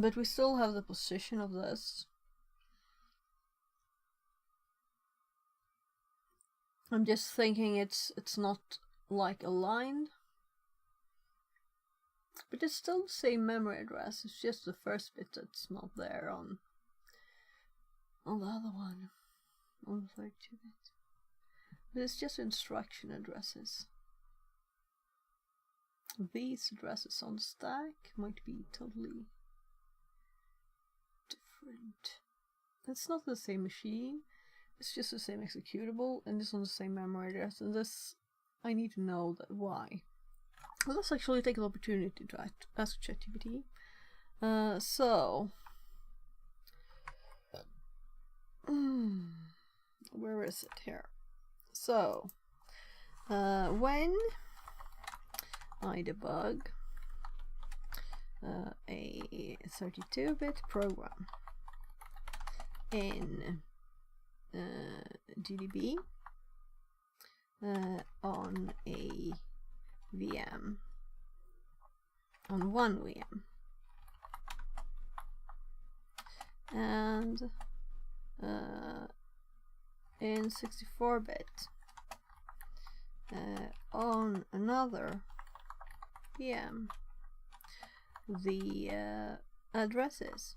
But we still have the position of this. I'm just thinking it's not like aligned, but it's still the same memory address. It's just the first bit that's not there on the other one, on the 32-bit. But it's just instruction addresses. These addresses on the stack might be totally different. It's not the same machine, it's just the same executable, and it's on the same memory address, and this, I need to know that why. Well, let's actually take the opportunity to ask ChatGPT. Where is it here? So, when I debug a 32-bit program in GDB on a VM, on one VM, and in 64-bit on another VM, the addresses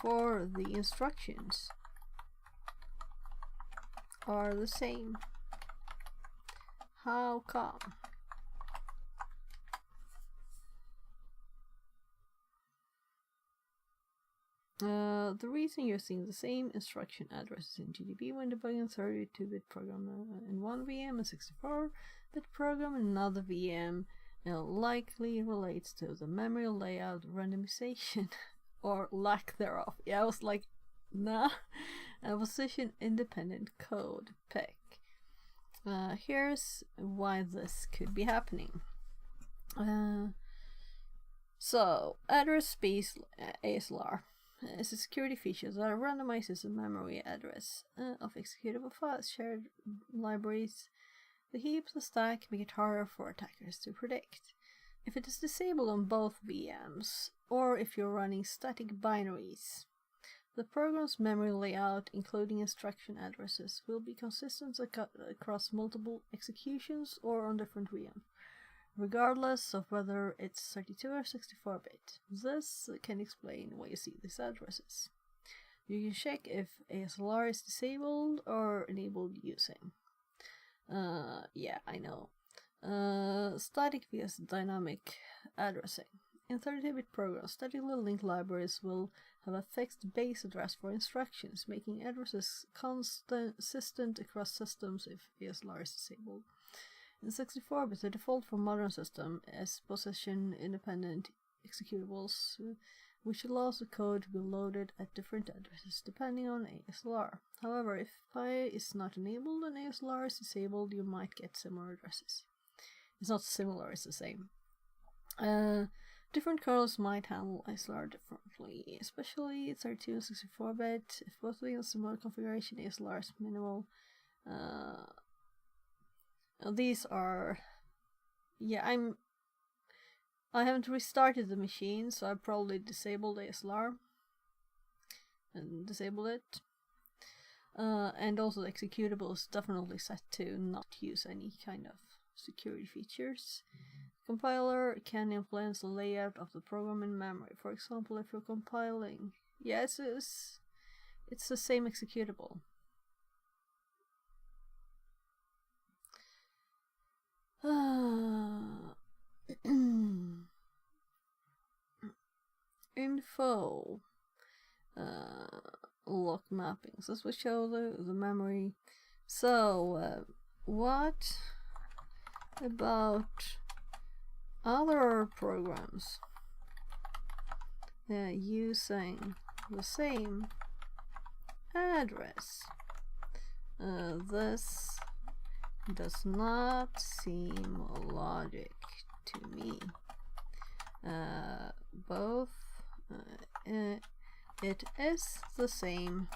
for the instructions are the same. How come? The reason you're seeing the same instruction addresses in GDB when debugging a 32-bit program in one VM and 64-bit program in another VM likely relates to the memory layout randomization or lack thereof. Yeah, I was like, nah. A position independent code pick. Here's why this could be happening. So, address space ASLR is a security feature that randomizes the memory address of executable files, shared libraries. The heap, the stack make it harder for attackers to predict. If it is disabled on both VMs, or if you're running static binaries. The program's memory layout, including instruction addresses, will be consistent across multiple executions or on different VMs, regardless of whether it's 32 or 64-bit. This can explain why you see these addresses. You can check if ASLR is disabled or enabled using. Yeah, I know. Static vs dynamic addressing. In 32-bit programs, statically linked libraries will have a fixed base address for instructions, making addresses consistent across systems if ASLR is disabled. In 64-bit, the default for modern system is position-independent executables, which allows the code to be loaded at different addresses depending on ASLR. However, if PI is not enabled and ASLR is disabled, you might get similar addresses. It's not similar, it's the same. Different kernels might handle ASLR differently, especially 32 and 64-bit. If both being a similar configuration, ASLR is minimal. These are... Yeah, I haven't restarted the machine, so I probably disabled ASLR and disabled it. And also the executable is definitely set to not use any kind of security features. Compiler can influence the layout of the program in memory. For example, if you're compiling, yeah, it's the same executable. Info lock mappings. This will show the memory. So, what about other programs using the same address? This does not seem logic to me. It is the same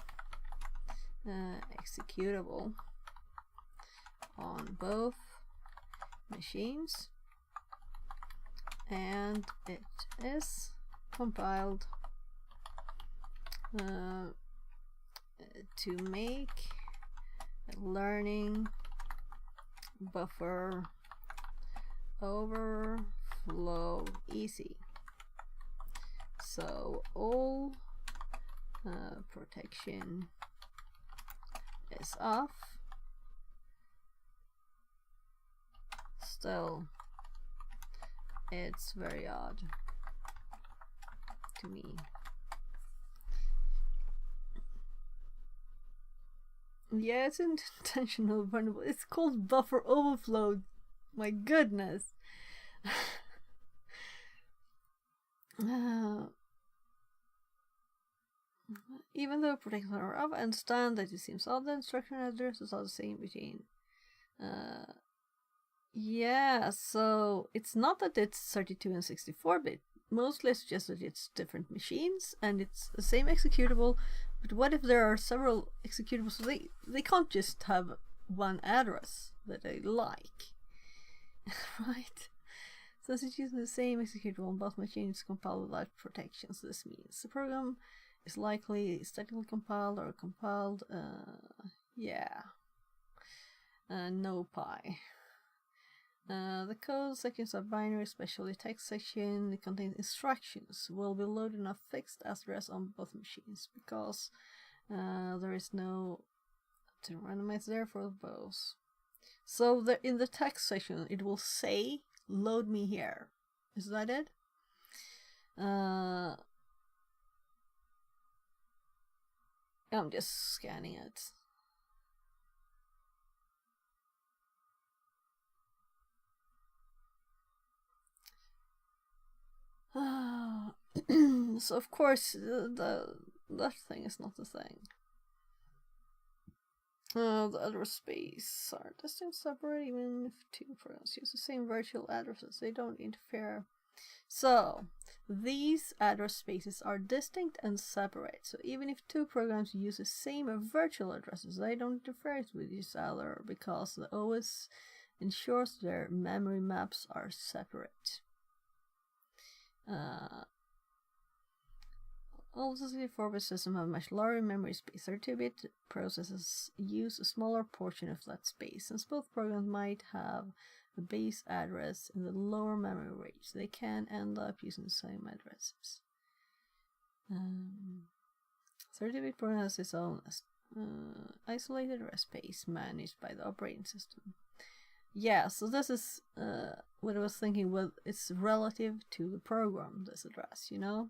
executable on both machines, and it is compiled to make learning buffer overflow easy. So all protection is off. Still, it's very odd to me. Yeah, it's intentional vulnerable. It's called buffer overflow. My goodness. Even though protections are off, I understand that it seems odd. The instruction addresses are the same between. Yeah, so it's not that it's 32 and 64-bit. Mostly it's just that it's different machines and it's the same executable. But what if there are several executables? So they can't just have one address that they like, right? Since it's using the same executable on both machines, compiled without protections. This means the program is likely statically compiled or compiled. No pi. The code sections are binary, especially text section. It contains instructions. Will be loaded on a fixed address on both machines because there is no to randomize there for both. So in the text section, it will say, "Load me here." Is that it? I'm just scanning it. So of course that thing is not the thing. The address space are distinct, separate, even if two programs use the same virtual addresses, they don't interfere. So these address spaces are distinct and separate. So even if two programs use the same virtual addresses, they don't interfere with each other because the OS ensures their memory maps are separate. All the 64-bit systems have much larger memory space. 32-bit processors use a smaller portion of that space, since both programs might have a base address in the lower memory range. They can end up using the same addresses. 32-bit program has its own isolated address space managed by the operating system. Yeah, so this is what I was thinking. Well, it's relative to the program, this address, you know.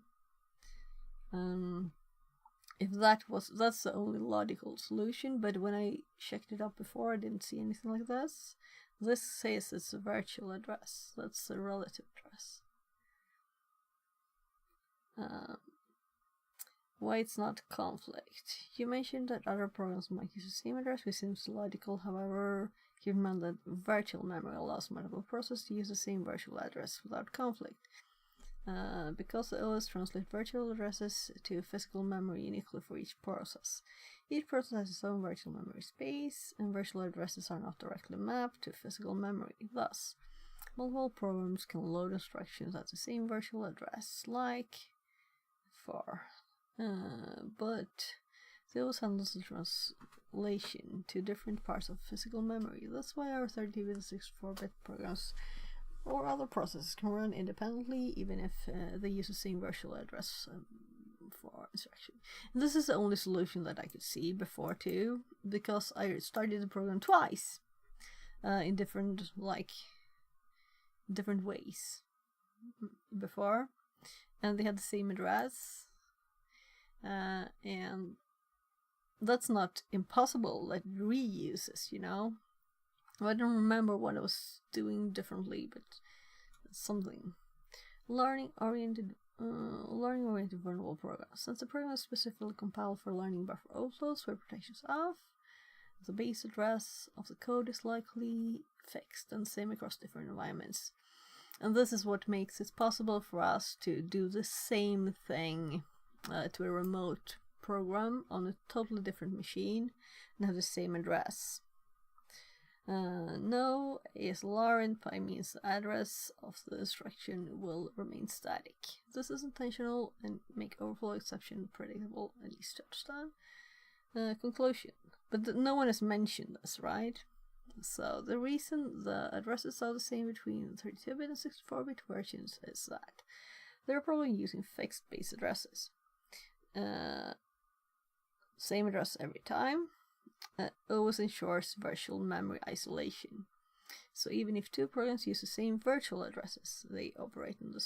If that's the only logical solution, but when I checked it up before, I didn't see anything like this. This says it's a virtual address. That's a relative address. Why it's not conflict? You mentioned that other programs might use the same address, which seems logical. However, keep in mind that virtual memory allows multiple processes to use the same virtual address without conflict. Because the OS translates virtual addresses to physical memory uniquely for each process. Each process has its own virtual memory space, and virtual addresses are not directly mapped to physical memory. Thus, multiple programs can load instructions at the same virtual address, like for, but they also handle the translation to different parts of physical memory. That's why our 32-bit and 64-bit programs or other processes can run independently, even if they use the same virtual address for instruction. And this is the only solution that I could see before too, because I started the program twice in different ways before, and they had the same address, and that's not impossible. Like reuses, you know. I don't remember what I was doing differently, but something. Learning-oriented vulnerable programs. Since the program is specifically compiled for learning buffer overflows where protection is off, the base address of the code is likely fixed and same across different environments. And this is what makes it possible for us to do the same thing to a remote program on a totally different machine and have the same address. No ASLR input means the address of the instruction will remain static. This is intentional and make overflow exception predictable and easy to understand. Conclusion. But no one has mentioned this, right? So the reason the addresses are the same between the 32-bit and 64-bit versions is that they're probably using fixed base addresses. Same address every time. Always ensures virtual memory isolation. So even if two programs use the same virtual addresses, they operate in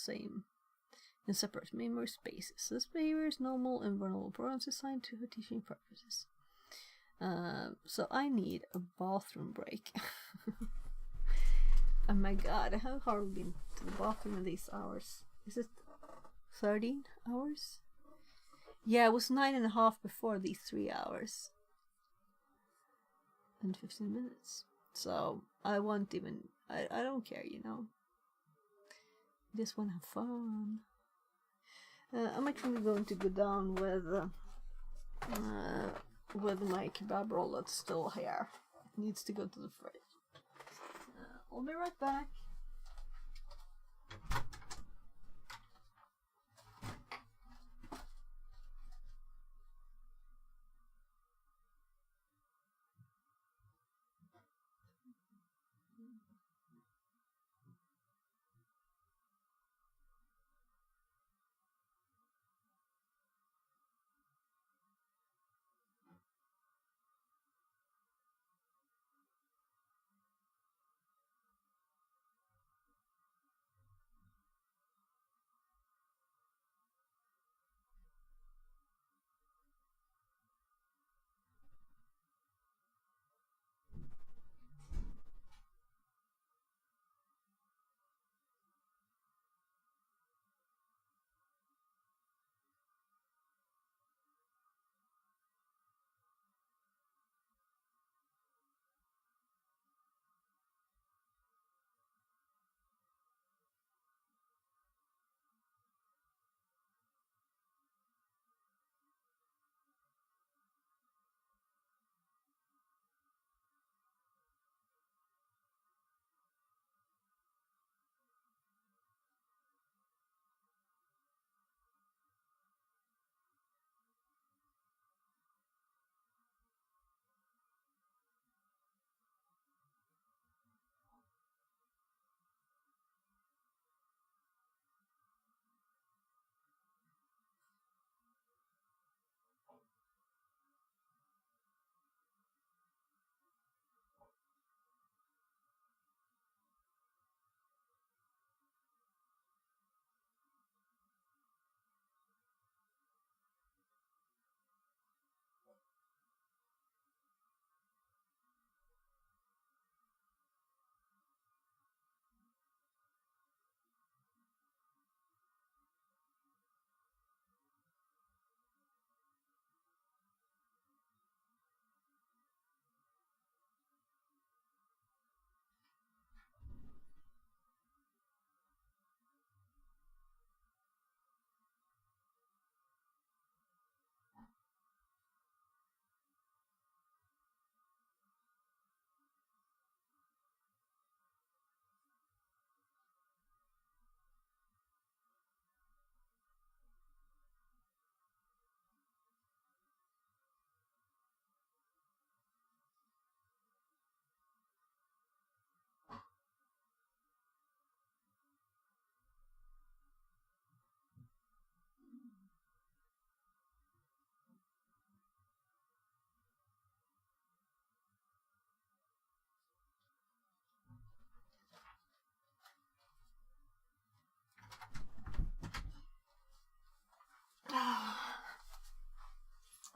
separate memory spaces. This behavior is normal in vulnerable programs designed to for teaching purposes. So I need a bathroom break. Oh my god, I have hardly been to the bathroom in these hours. Is it 13 hours? Yeah, it was 9.5 before these 3 hours. And 15 minutes. So I won't even, I don't care, you know. Just want to have fun. I'm actually going to go down with my kebab roll that's still here. It needs to go to the fridge. I'll be right back.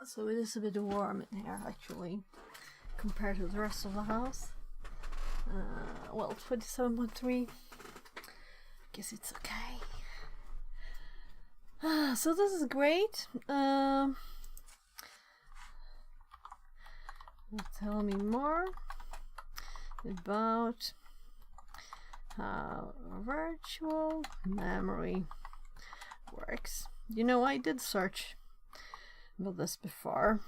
So it is a bit warm in here actually, compared to the rest of the house. Well, 27.3. Guess it's okay. So this is great. Tell me more about how virtual memory works. You know, I did search about this before.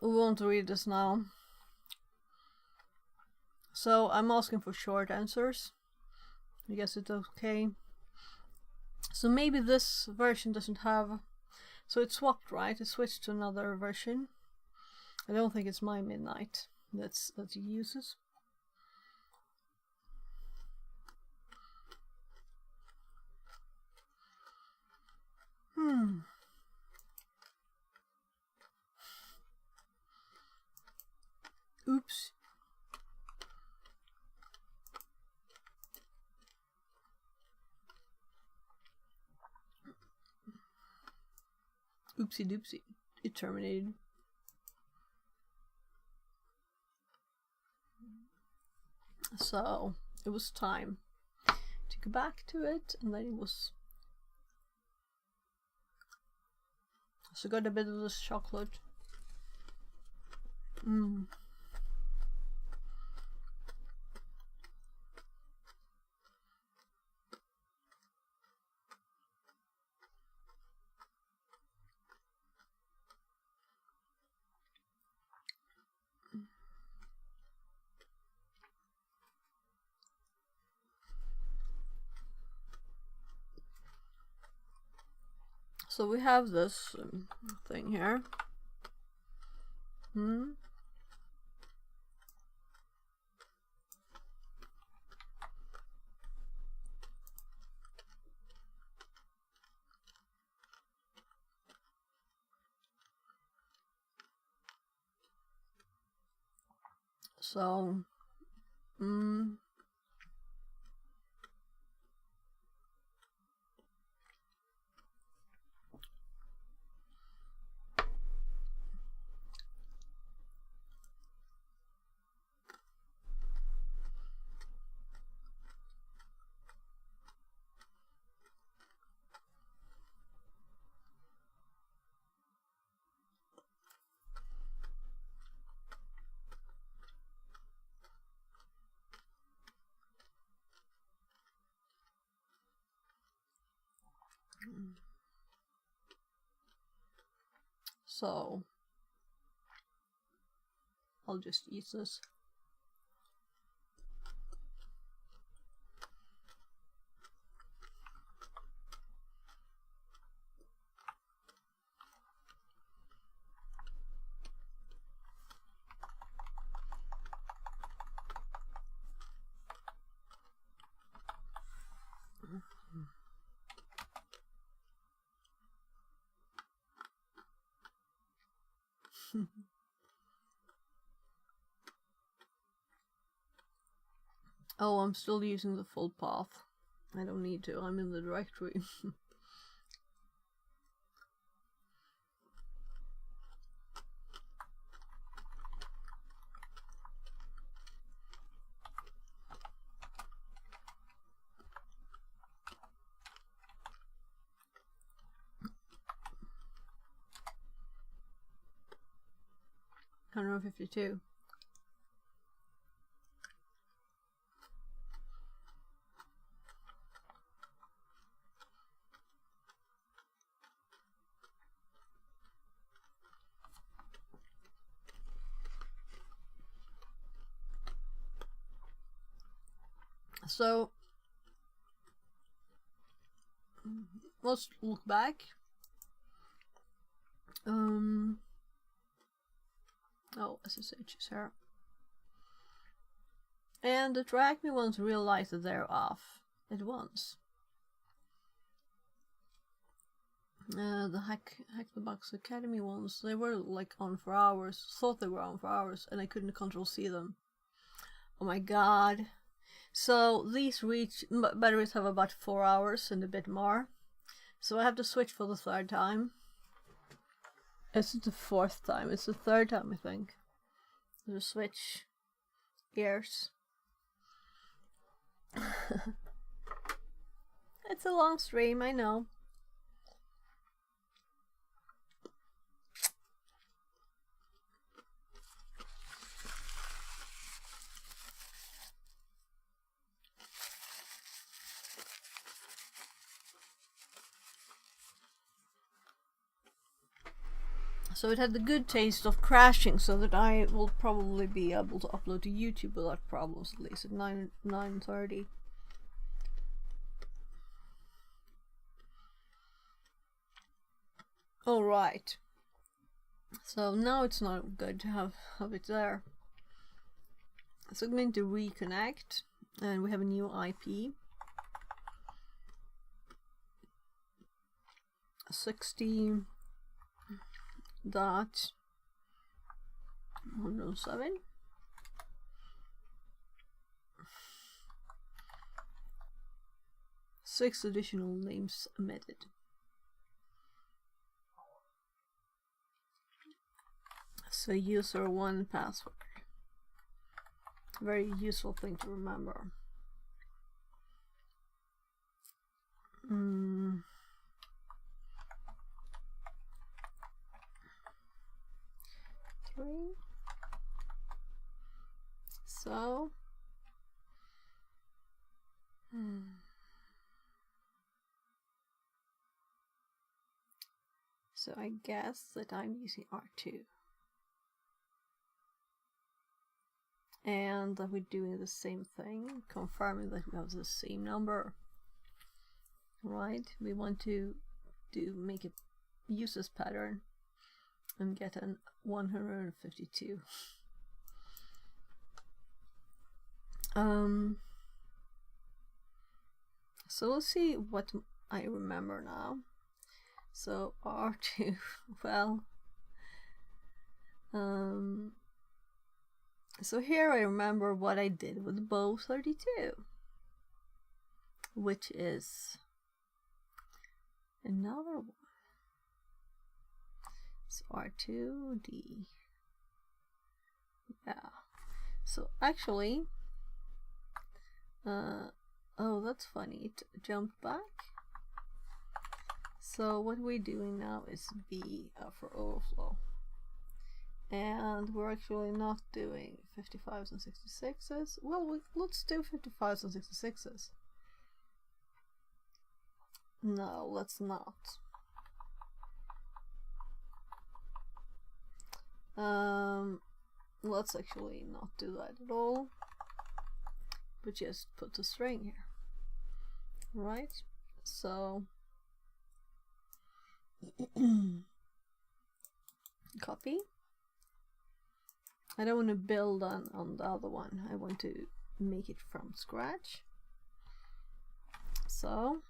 We won't read this now. So I'm asking for short answers. I guess it's okay. So maybe this version doesn't have... So it swapped, right? It switched to another version. I don't think it's my midnight that he uses. Oops. Oopsie doopsie. It terminated. So it was time to go back to it, and then it was... So got a bit of this chocolate. So we have this thing here. So I'll just eat this. Oh, I'm still using the full path. I don't need to, I'm in the directory. $152. So let's look back. Oh, SSH is here. And the track me ones realize that they're off at once. The HackTheBox Academy ones, they were like on for hours, thought they were on for hours, and I couldn't control C them. Oh my god. So these batteries have about 4 hours and a bit more. So I have to switch for the 3rd time. Is it the 4th time? It's the 3rd time, I think. To switch gears. It's a long stream, I know. So it had the good taste of crashing, so that I will probably be able to upload to YouTube without problems, at least at 9:30. Alright. So now it's not good to have it there. So I'm going to reconnect, and we have a new IP. 60.107. Six additional names omitted. So user 1 password. Very useful thing to remember. Three. So so I guess that I'm using R2. And that we're doing the same thing, confirming that we have the same number. Right? We want to make it use this pattern and get an 152. So let's see what I remember now. So R2, well, so here I remember what I did with bow 32, which is another one. So R2D. Yeah. So actually, oh, that's funny. It jumped back. So what we're doing now is B for overflow. And we're actually not doing 55s and 66s. Well, let's do 55s and 66s. No, let's not. Let's actually not do that at all, but just put the string here. Right? So copy. I don't want to build on the other one. I want to make it from scratch. So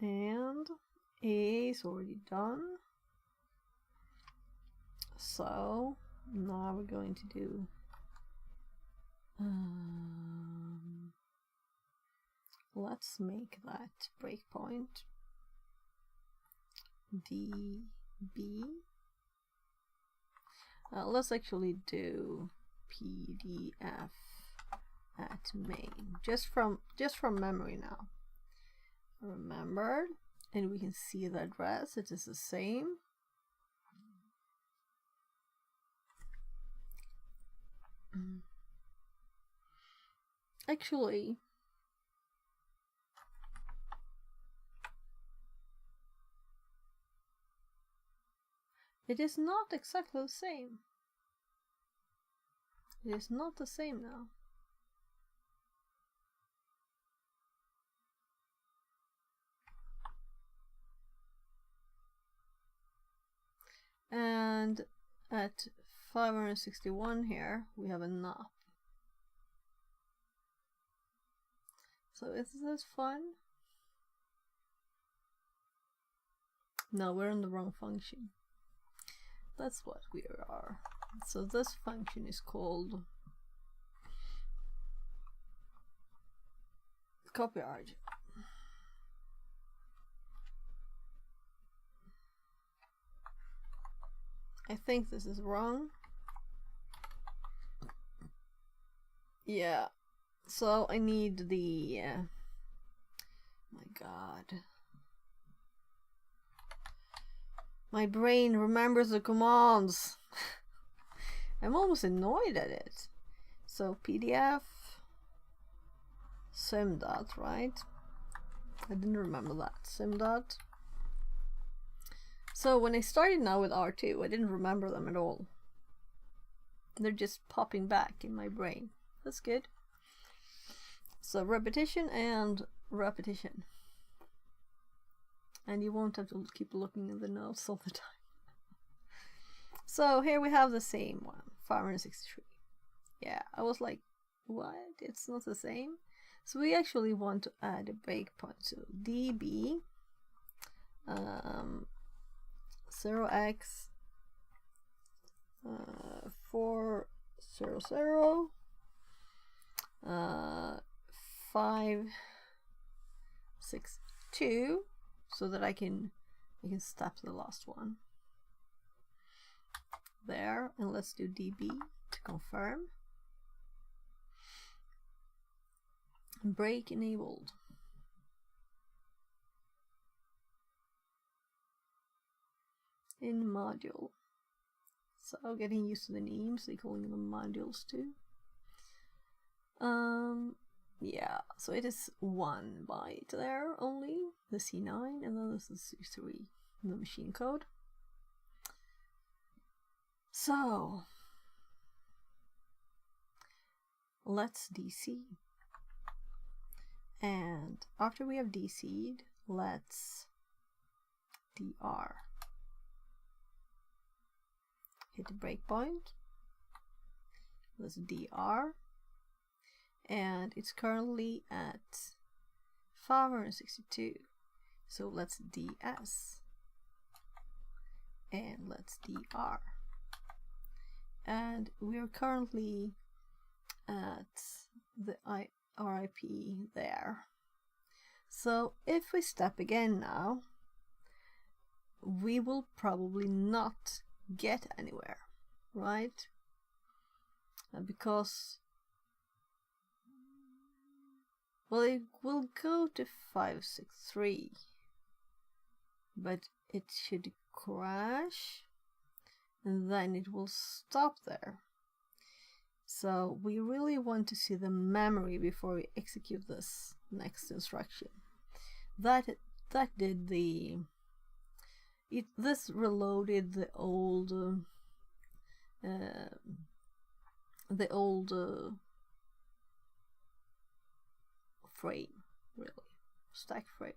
and A is already done. So now we're going to do let's make that breakpoint DB. Let's actually do PDF at main, just from memory now. Remembered, and we can see the address. It is the same. Actually, it is not exactly the same. It is not the same now. And at 561 here, we have a NOP. So is this fun? No, we're in the wrong function. That's what we are. So this function is called copyart. I think this is wrong. Yeah. So I need the my god. My brain remembers the commands. I'm almost annoyed at it. So PDF sim.dot, right? I didn't remember that. Sim.dot. So when I started now with R2, I didn't remember them at all. They're just popping back in my brain. That's good. So repetition and repetition. And you won't have to keep looking at the notes all the time. So here we have the same one, 563. Yeah, I was like, what? It's not the same? So we actually want to add a breakpoint. So db 0x 400 562, so that I can stop the last one there, and let's do db to confirm. Break enabled. In module. So getting used to the names, they're calling them modules too. Yeah, so it is 1 byte there only, the C9, and then this is C3, the machine code. So let's DC. And after we have DC'd, let's DR. Hit the breakpoint. Let's DR. And it's currently at 562. So let's DS. And let's DR. And we're currently at the RIP there. So if we step again now, we will probably not get anywhere, right? Because, well, it will go to 563, but it should crash and then it will stop there. So we really want to see the memory before we execute this next instruction. That did this reloaded the old frame, really, stack frame.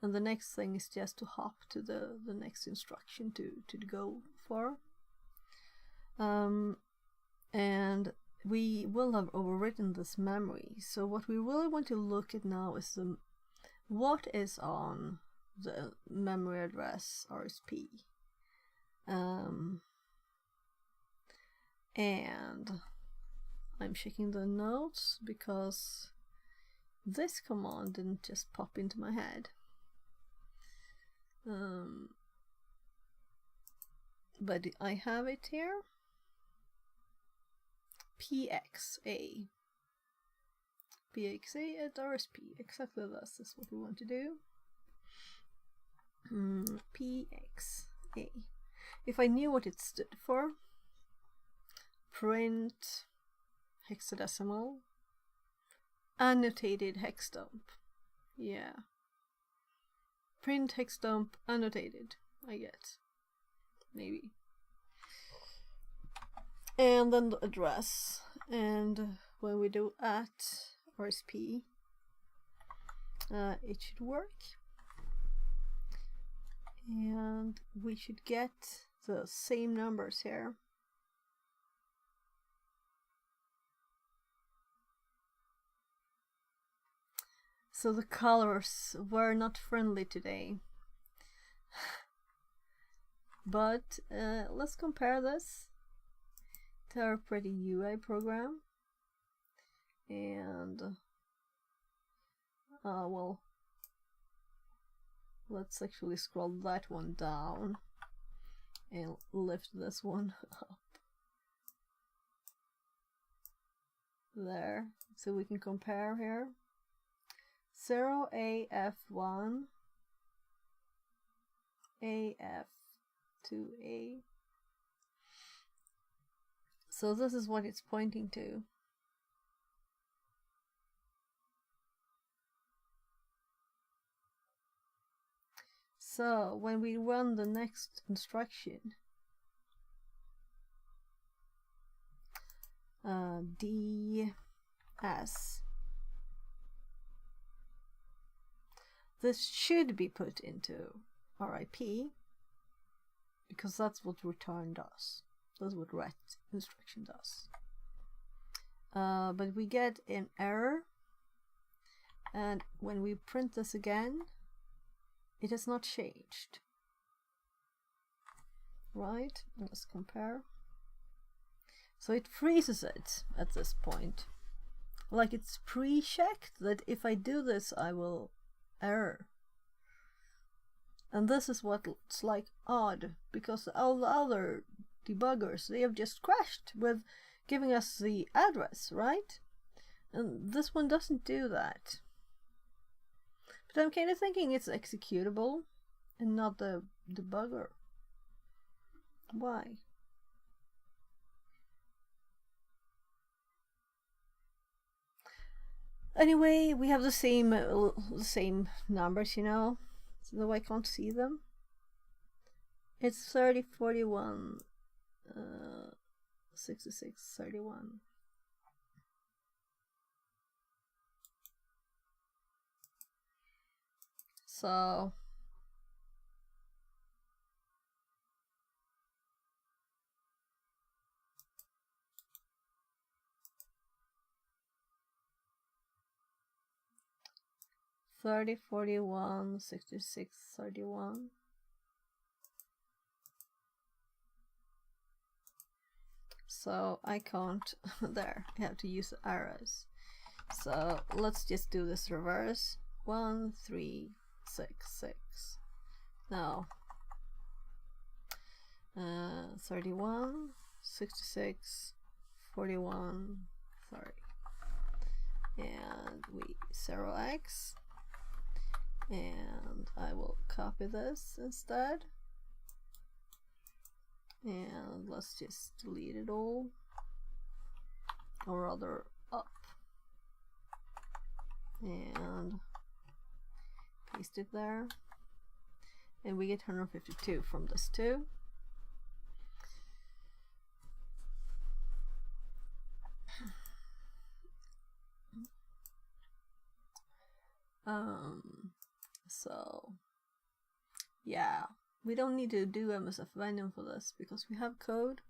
And the next thing is just to hop to the next instruction to go for. And we will have overwritten this memory. So what we really want to look at now is what is on the memory address RSP. And I'm checking the notes because this command didn't just pop into my head. But I have it here. PXA at RSP, exactly this is what we want to do. PXA. If I knew what it stood for, print hexadecimal annotated hex dump. Yeah, print hex dump annotated, I get, maybe. And then the address, and when we do at RSP, it should work. And And we should get the same numbers here. So the colors were not friendly today. But let's compare this to our pretty UI program. And well, let's actually scroll that one down and lift this one up. There, so we can compare here. 0AF1, AF2A. So this is what it's pointing to. So when we run the next instruction, DS, this should be put into RIP because that's what return does. That's what ret instruction does. But we get an error, and when we print this again, it has not changed. Right? Let's compare. So it freezes it at this point. Like it's pre-checked that if I do this, I will error. And this is what's like odd, because all the other debuggers, they have just crashed with giving us the address, right? And this one doesn't do that. But I'm kind of thinking it's executable and not the debugger. Why? Anyway, we have the same numbers, you know, so I can't see them. It's 30, 41, 66, 31. So $30, 41, 66, 31. So I can't there. I have to use the arrows. So let's just do this reverse. 1, 3, 6, 6. Now 31, 66, 41, sorry. And we 0x. And I will copy this instead. And let's just delete it all. Or rather up. And paste it there. And we get 152 from this too. So yeah, we don't need to do MSF Venom for this because we have code.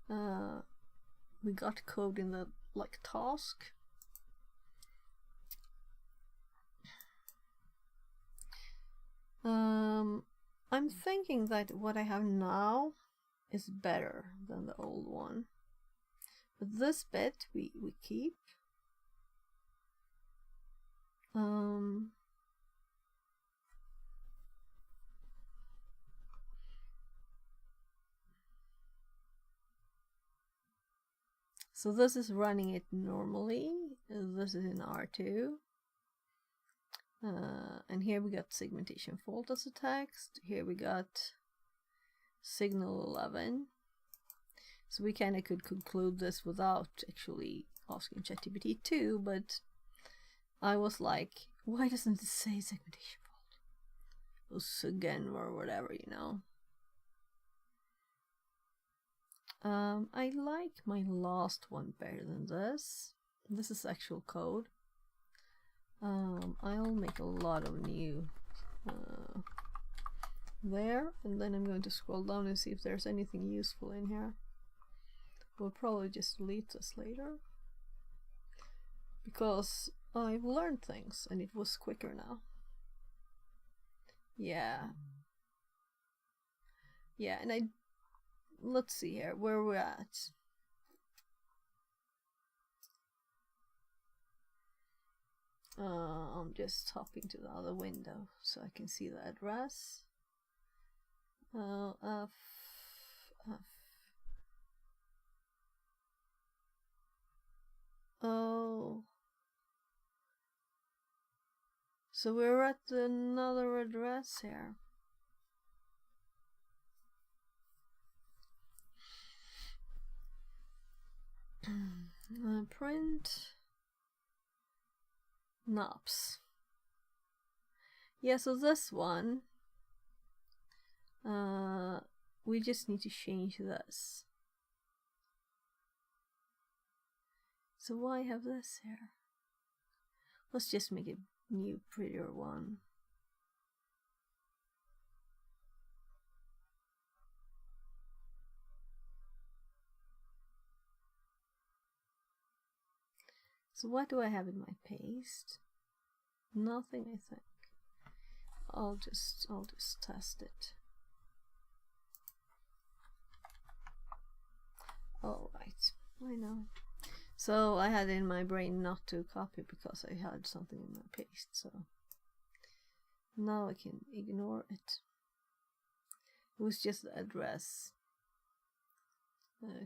We got code in the like task. I'm thinking that what I have now is better than the old one. But this bit we keep. So this is running it normally. This is in R2. And here we got segmentation fault as a text. Here we got signal 11. So we kind of could conclude this without actually asking ChatGPT 2, but I was like, why doesn't it say segmentation fault? Or SIGN or whatever, you know. I like my last one better than this. This is actual code. I'll make a lot of new there, and then I'm going to scroll down and see if there's anything useful in here. We'll probably just delete this later, because I've learned things and it was quicker now. Yeah, and let's see here where we're at. I'm just hopping to the other window so I can see the address. Oh, so we're at another address here. Print knobs. Yeah, so this one, we just need to change this. So why have this here? Let's just make a new, prettier one. So what do I have in my paste? Nothing, I think. I'll just test it. All right, I know. So I had in my brain not to copy because I had something in my paste, so now I can ignore it. It was just the address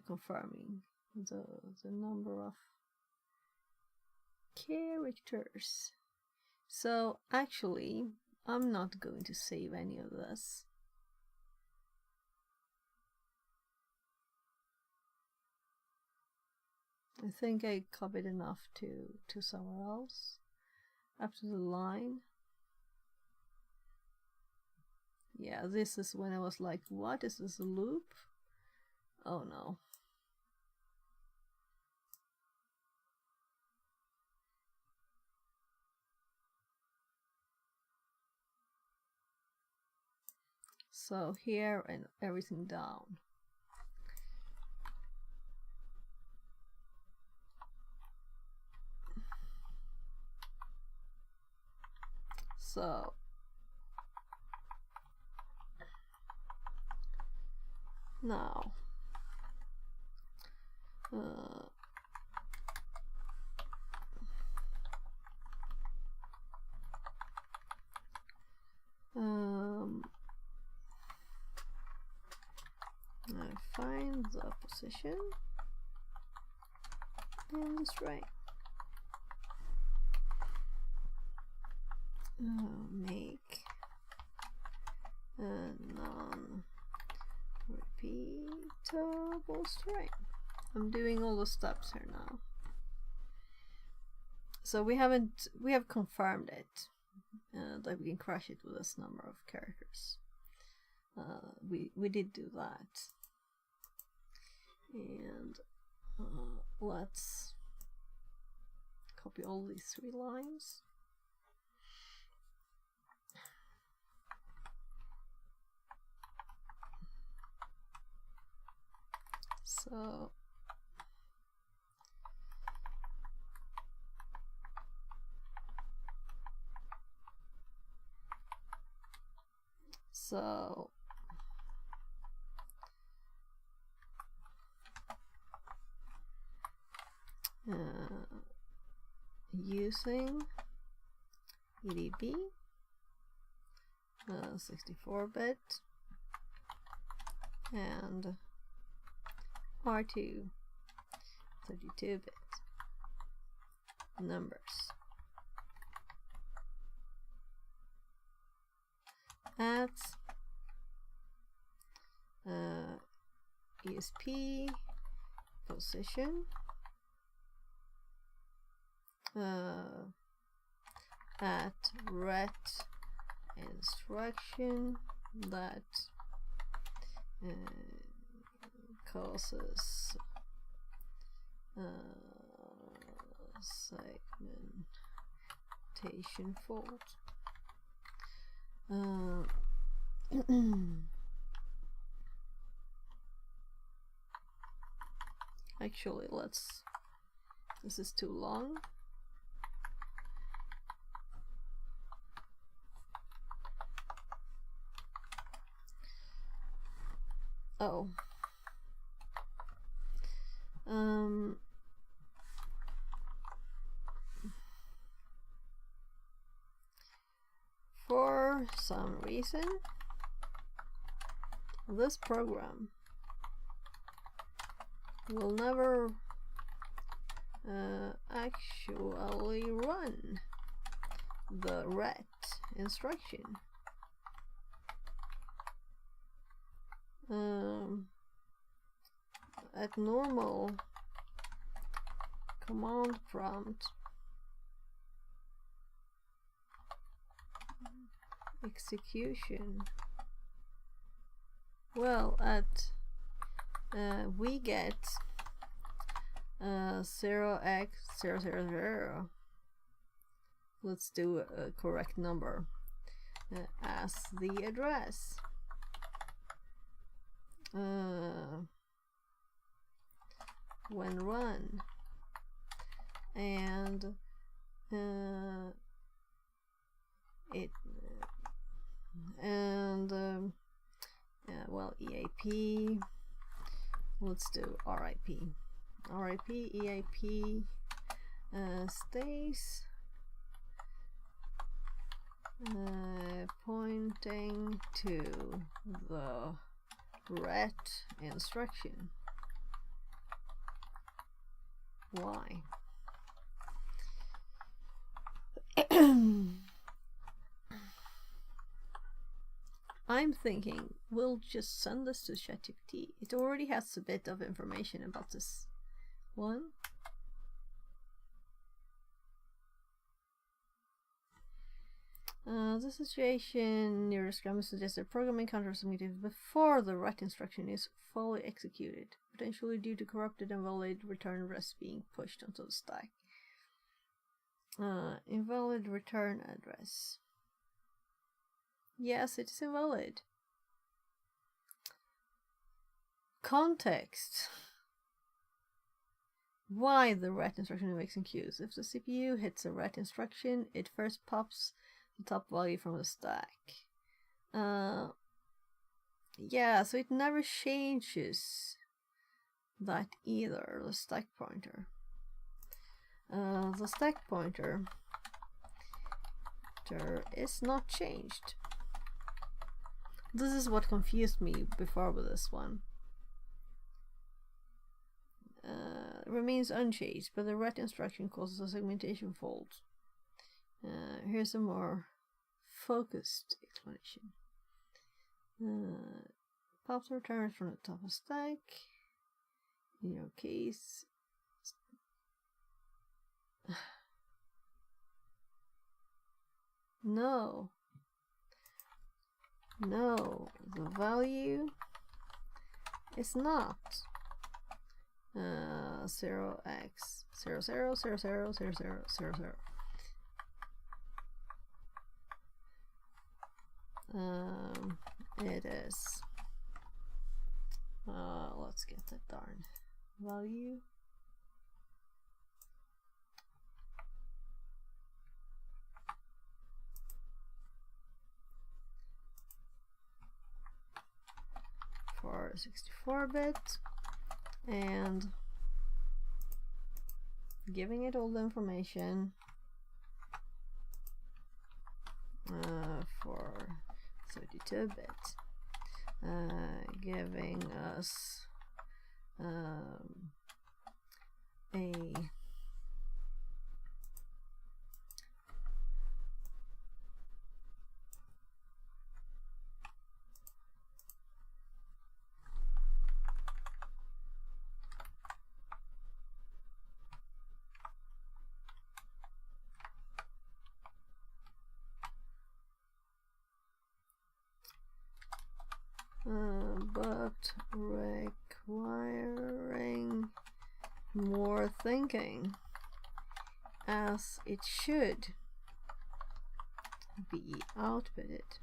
confirming the number of characters. So actually, I'm not going to save any of this. I think I copied enough to somewhere else, up to the line. Yeah, this is when I was like, what is this, a loop? Oh no. So here and everything down. So now I find the position and the string. Make a non-repeatable string. I'm doing all the steps here now. So we have confirmed it that we can crush it with this number of characters. We did do that, and let's copy all these 3 lines. So using EDB 64-bit and R2 32-bit numbers. At ESP position at ret instruction that causes segmentation fault. Actually, this is too long. Oh. For some reason, this program will never actually run the ret instruction. At normal command prompt execution, well, at we get 0x000. Let's do a correct number as the address. When run, and well, EAP, let's do RIP. RIP, EAP stays pointing to the ret instruction. Why? I'm thinking we'll just send this to ChatGPT. It already has a bit of information about this one. The situation near Scrum suggests that program encounters submitted before the ret instruction is fully executed, potentially due to corrupted and invalid return address being pushed onto the stack. Invalid return address. Yes, it is invalid. Context. Why the ret instruction makes in queues. If the CPU hits a ret instruction, it first pops the top value from the stack. Yeah, so it never changes that either, the stack pointer. The stack pointer is not changed. This is what confused me before with this one. Remains unchanged, but the ret instruction causes a segmentation fault. Here's a more focused explanation. Pops returns from the top of stack. In your case, no, the value is not 0x00000000. It is. Let's get that darn value. For 64-bit, and giving it all the information for 32-bit, giving us a but requiring more thinking, as it should be outputted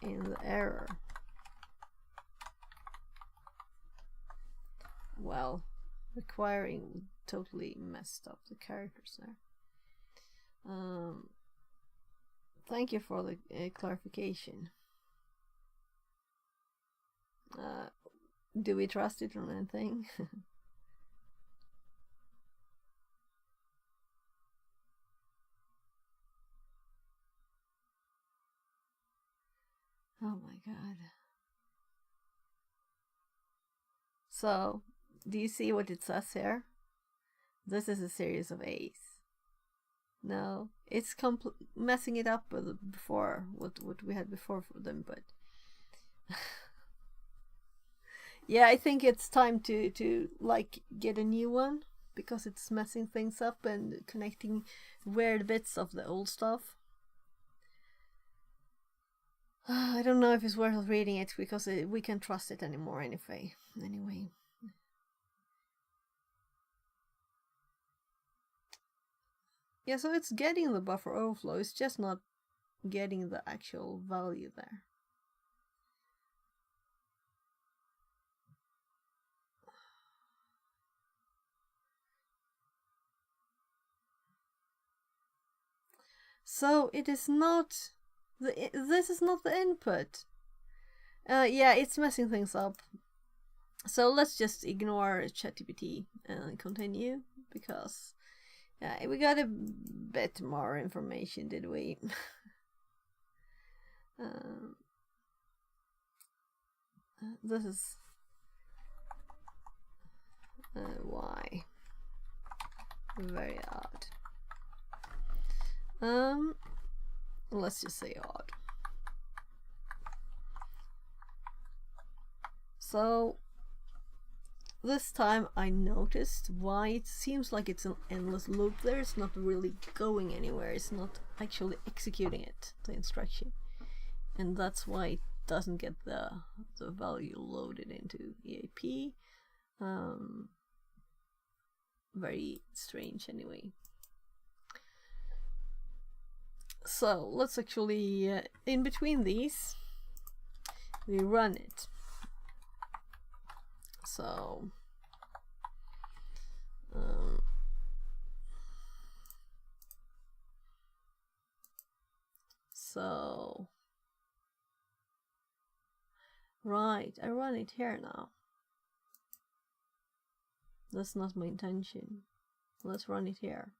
in the error. Well, requiring totally messed up the characters there. Thank you for the clarification. Do we trust it on anything? Oh my god. So, do you see what it says here? This is a series of A's. No, it's messing it up with before, what we had before for them, but yeah, I think it's time to like get a new one, because it's messing things up and connecting weird bits of the old stuff. I don't know if it's worth reading it, because we can't trust it anymore anyway. Yeah, so it's getting the buffer overflow, it's just not getting the actual value there. So it is not this is not the input. Yeah, it's messing things up. So let's just ignore ChatGPT and continue, because we got a bit more information, did we? This is why very odd. Let's just say odd. So this time I noticed why it seems like it's an endless loop there. It's not really going anywhere. It's not actually executing it, the instruction. And that's why it doesn't get the value loaded into EAP. Very strange anyway. So let's actually, in between these, we run it. So right, I run it here now. That's not my intention. Let's run it here.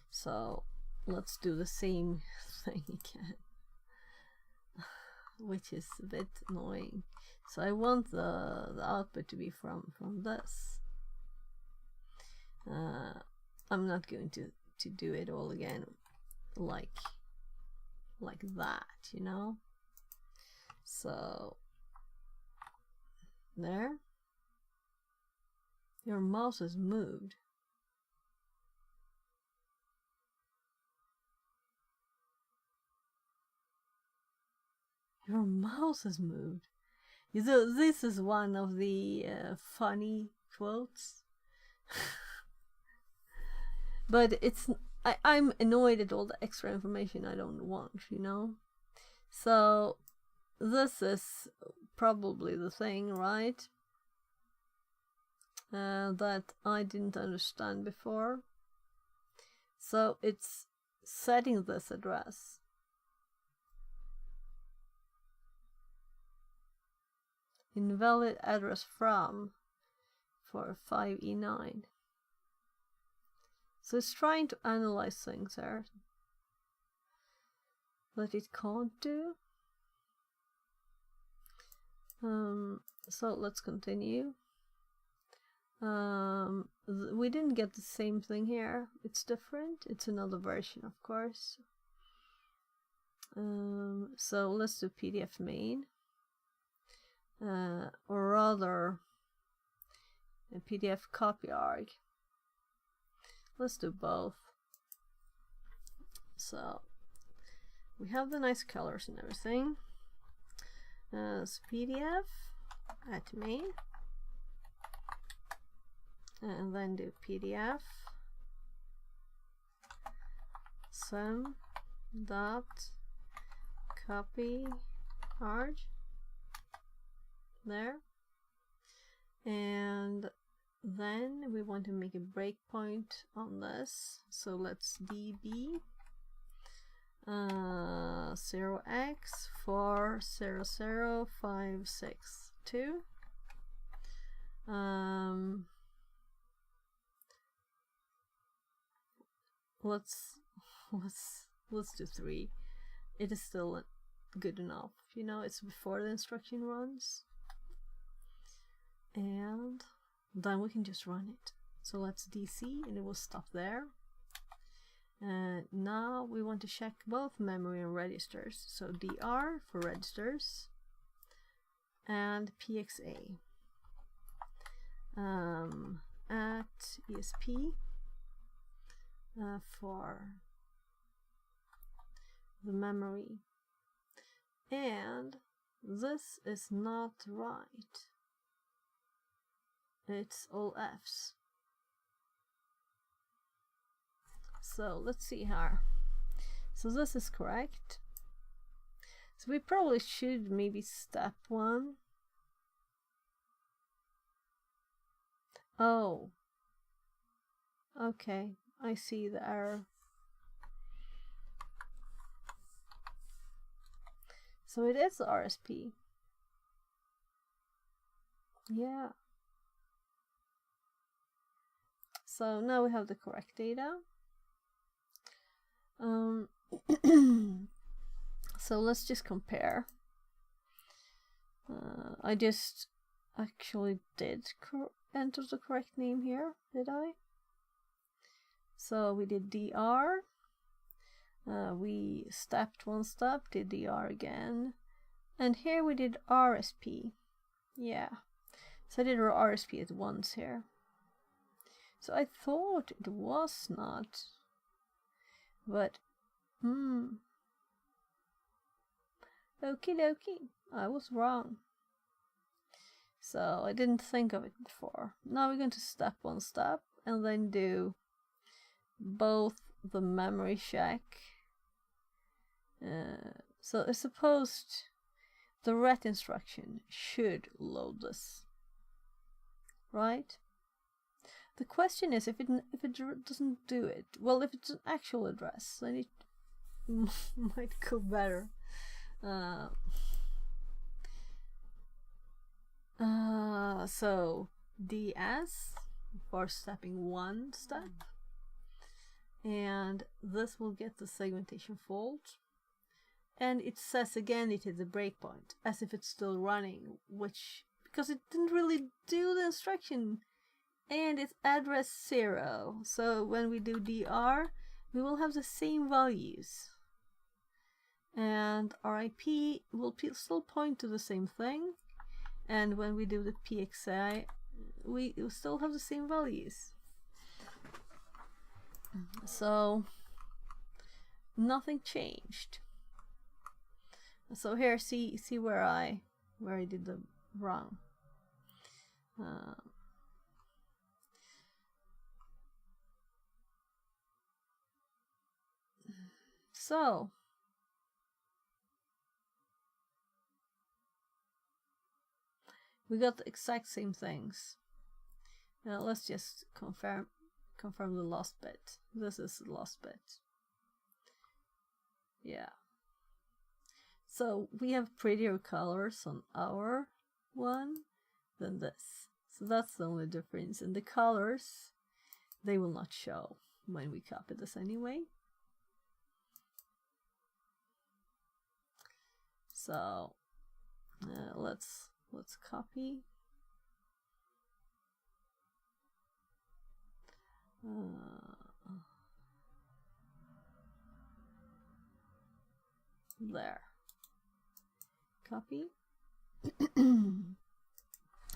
So let's do the same thing again, which is a bit annoying. So I want the output to be from this. I'm not going to do it all again like that, you know. So there, your mouse has moved. Your mouse has moved. This is one of the funny quotes. But I'm annoyed at all the extra information I don't want, you know? So this is probably the thing, right? That I didn't understand before. So it's setting this address. Invalid address from for 5E9. So it's trying to analyze things there that it can't do. So let's continue. We didn't get the same thing here. It's different. It's another version, of course. So let's do PDF main. Or rather a PDF copy arg. Let's do both. So we have the nice colors and everything. So PDF at main, and then do PDF sum dot copy hard there, and then we want to make a breakpoint on this, so let's db 0x 400,562. Let's do 3. It is still good enough, you know, it's before the instruction runs, and then we can just run it. So let's DC and it will stop there. And now we want to check both memory and registers, so dr for registers and pxa at esp for the memory, and this is not right, it's all F's. So let's see here. So this is correct. So we probably should maybe step 1. Oh, okay, I see the error. So it is RSP. Yeah. So now we have the correct data. So let's just compare. I just actually did enter the correct name here, did I? So we did dr, we stepped 1 step, did dr again, and here we did RSP. Yeah, so I did RSP at once here. So I thought it was not, but okie dokie, I was wrong. So I didn't think of it before. Now we're going to step 1 step and then do both the memory check. So I suppose the ret instruction should load this, right? The question is if it doesn't do it. Well, if it's an actual address, then it might go better. So ds for stepping 1 step, and this will get the segmentation fault, and it says again it is a breakpoint as if it's still running, which because it didn't really do the instruction, and it's address 0, so when we do dr we will have the same values, and RIP will still point to the same thing, and when we do the PXI we still have the same values. So nothing changed. So here see where I did the wrong. So we got the exact same things. Now let's just confirm the last bit. This is the last bit. Yeah. So we have prettier colors on our one than this. So that's the only difference. And the colors, they will not show when we copy this anyway. So let's copy. There. Copy. And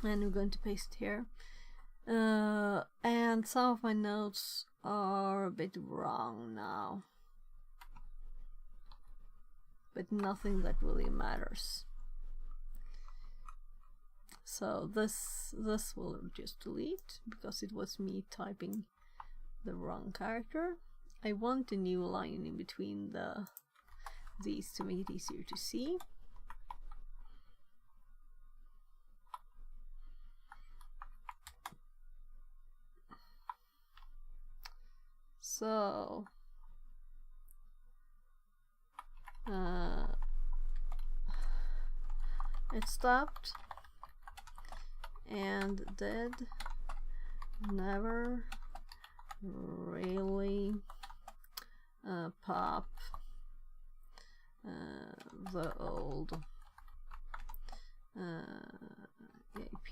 we're going to paste here. And some of my notes are a bit wrong now, but nothing that really matters. So this will just delete because it was me typing the wrong character. I want a new line in between the these to make it easier to see. So it stopped and did never really pop the old AP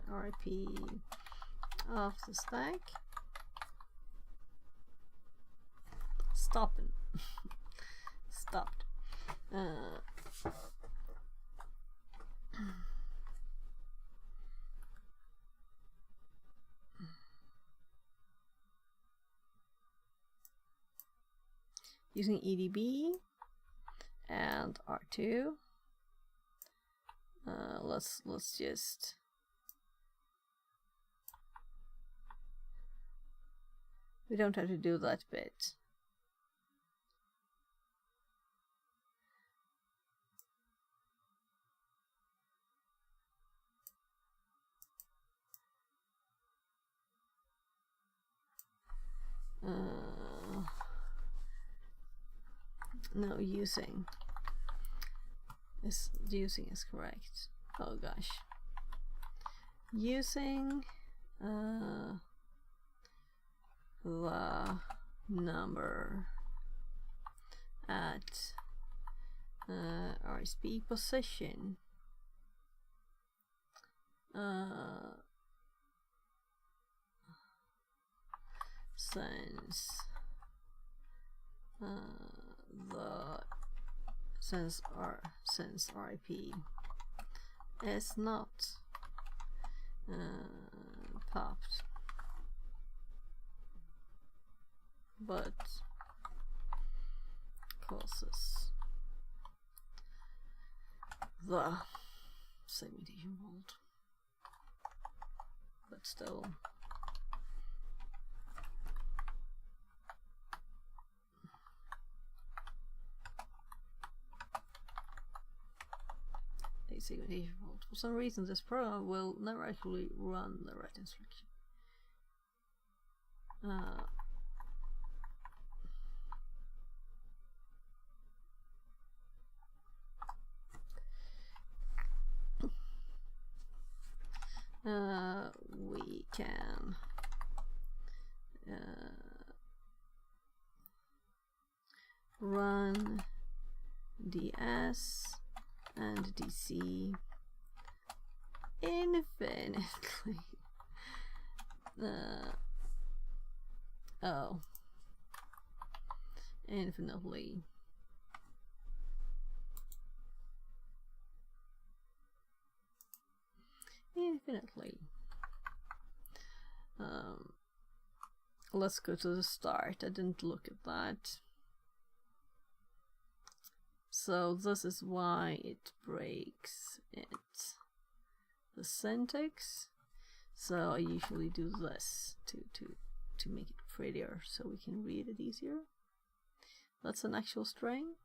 RIP off the stack. Stopping. Stopped. Using EDB and R2. Let's just we don't have to do that bit. No, using is correct. Oh gosh. Using the number at RSP position since RIP is not popped, but causes the segmentation fault, but still a segmentation fault. For some reason this program will never actually run the right instruction. We can run DS and DC infinitely. Infinitely. Infinitely. Let's go to the start. I didn't look at that. So this is why it breaks it. The syntax. So I usually do this to make it prettier so we can read it easier. That's an actual string.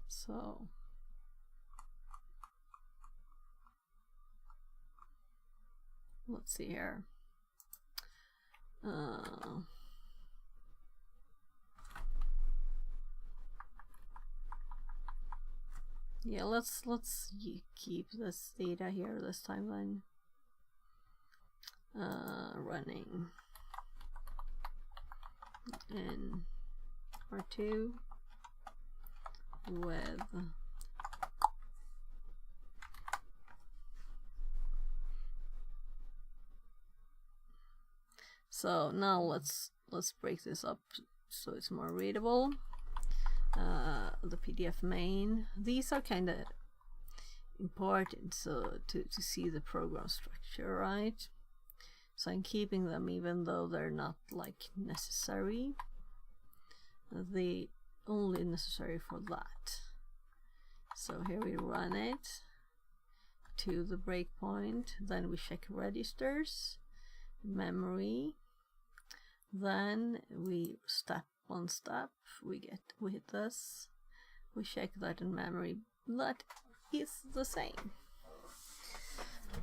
So let's see here. Yeah, let's keep this data here this timeline running in R2 with so now let's break this up so it's more readable. The PDF main, these are kind of important so to see the program structure, right? So I'm keeping them even though they're not like necessary. They only necessary for that. So here we run it to the breakpoint, then we check registers, memory, then we step one step, we hit this, we check that in memory, that is the same.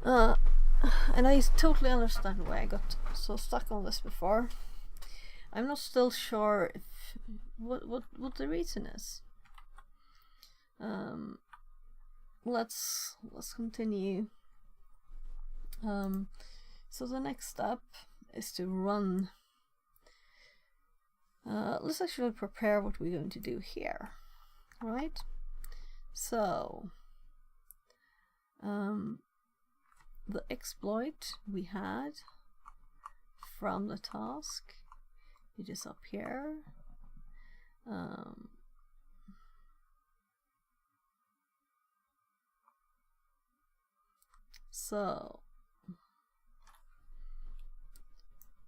And I totally understand why I got so stuck on this before. I'm not still sure if what the reason is. Let's continue. So the next step is to run. Let's actually prepare what we're going to do here, right? So the exploit we had from the task, it is up here. So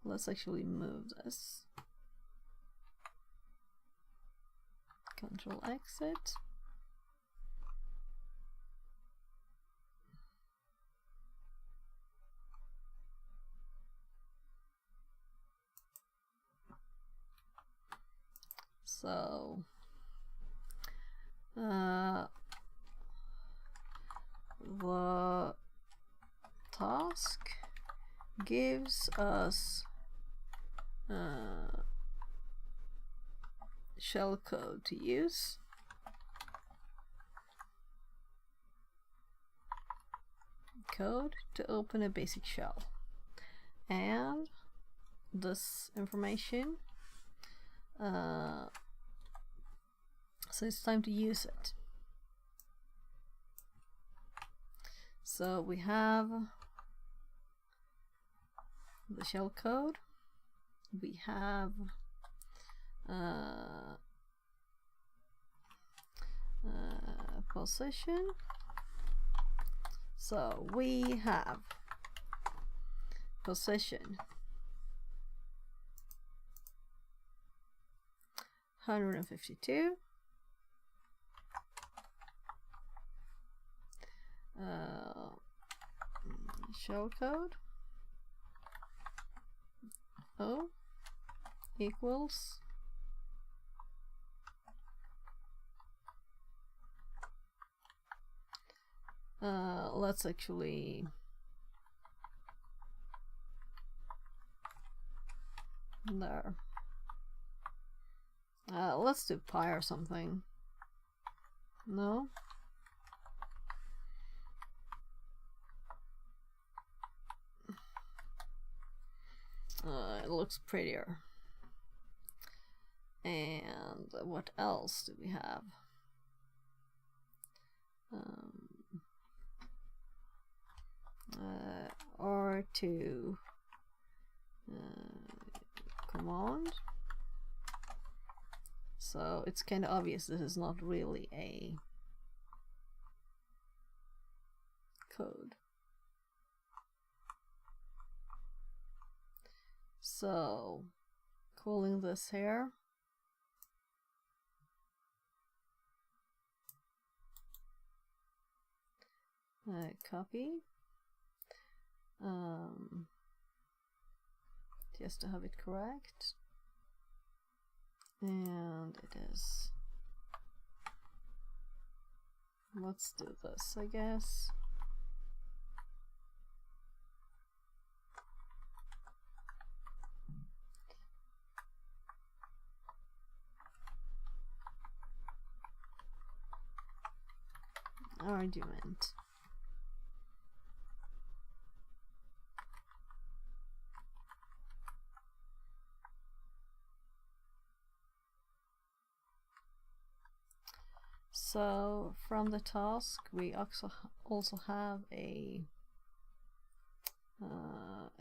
let's actually move this. Control exit. So the task gives us shell code to use. Code to open a basic shell, and this information, so it's time to use it. So we have the shell code, we have position. So we have position 152, shell code O equals let's actually there. Let's do pi or something. No. It looks prettier. And what else do we have? R2 command. So it's kind of obvious this is not really a code. So calling this here, copy, just to have it correct, and it is. Let's do this, I guess. Argument. So from the task we also have a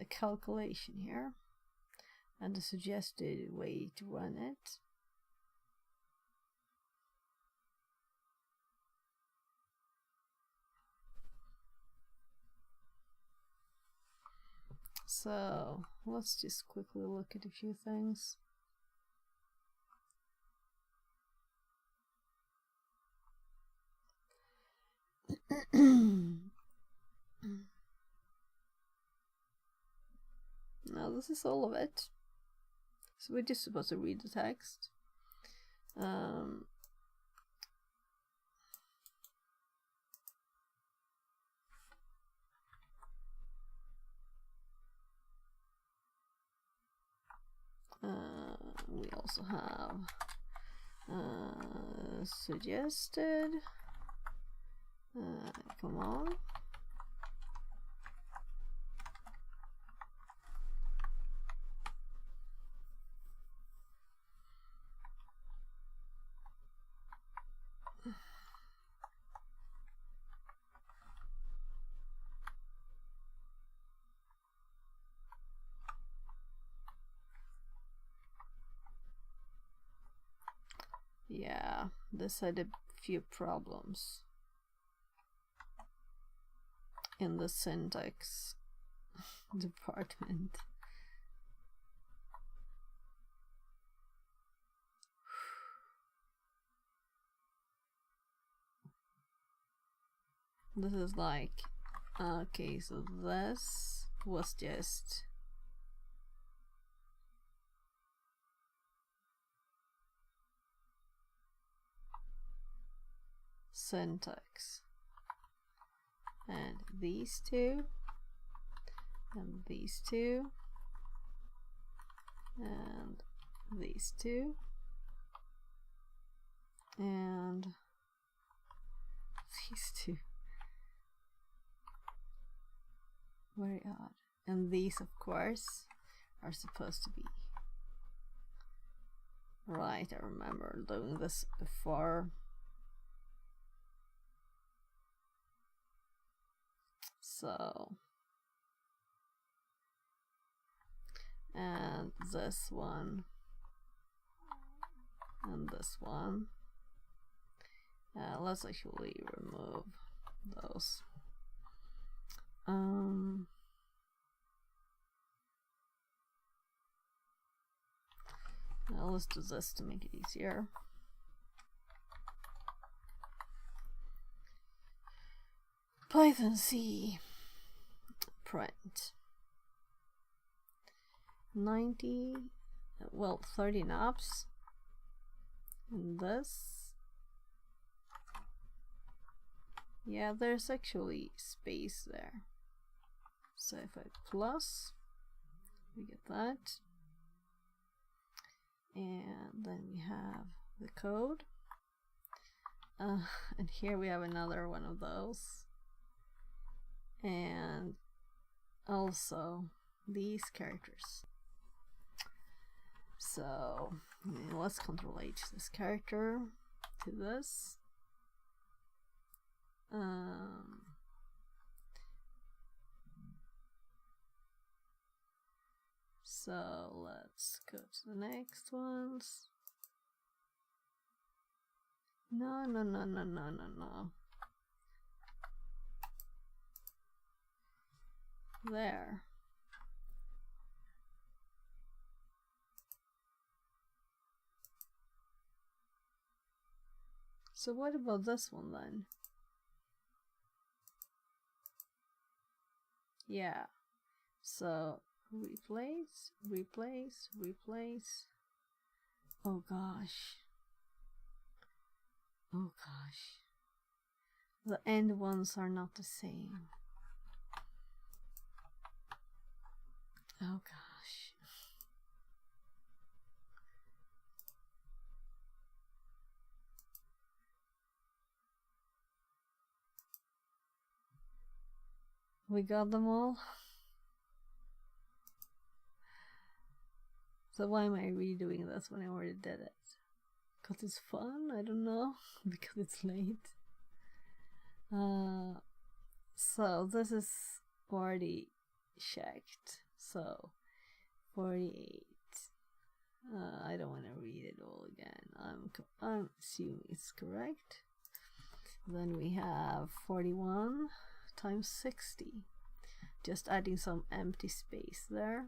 calculation here and a suggested way to run it. So let's just quickly look at a few things. this is all of it. So we're just supposed to read the text. We also have suggested. Come on. Yeah, this had a few problems in the syntax department. This is like, okay, so this was just syntax, and these two, and these two, and these two, and these two. Very odd. And these, of course, are supposed to be right. I remember doing this before. So, and this one, and this one. Let's actually remove those. Now let's do this to make it easier. Python C print 90, well, 30 knobs, and this, yeah, there's actually space there. So if I plus, we get that, and then we have the code, and here we have another one of those, and also these characters. So let's Control H this character to this. So let's go to the next ones. No. There. So what about this one then? Yeah. So replace. Oh gosh. The end ones are not the same. Oh gosh. We got them all. So why am I redoing this when I already did it? Because it's fun? I don't know. Because it's late. So this is already checked. So 48. I don't want to read it all again. I'm assuming it's correct. Then we have 41 times 60. Just adding some empty space there.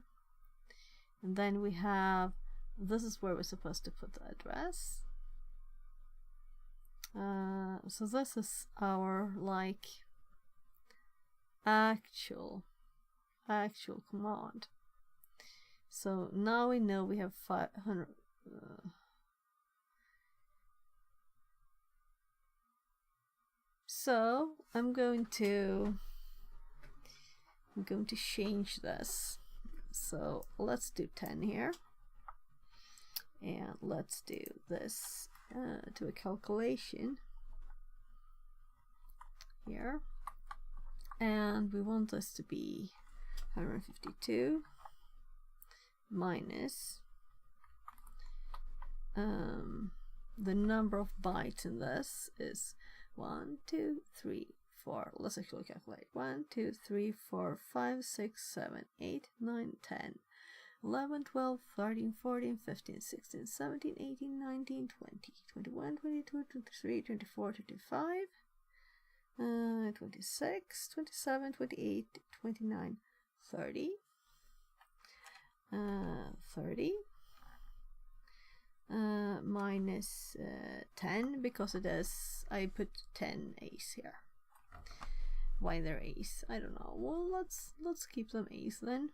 And then we have, this is where we're supposed to put the address. So this is our like actual command. So now we know we have 500. So I'm going to change this. So let's do 10 here, and let's do this to a calculation here, and we want this to be 152 minus the number of bytes in this is 1, 2, 3, 4. Let's actually calculate. 1, 2, 3, 4, 5, 6, 7, 8, 9, 10, 11, 12, 13, 14, 15, 16, 17, 18, 19, 20, 21, 22, 23, 24, 25, 26, 27, 28, 29, 30, 30 minus 10, because it is, I put 10 A's here. Why they're A's, I don't know. Well, let's keep them A's then.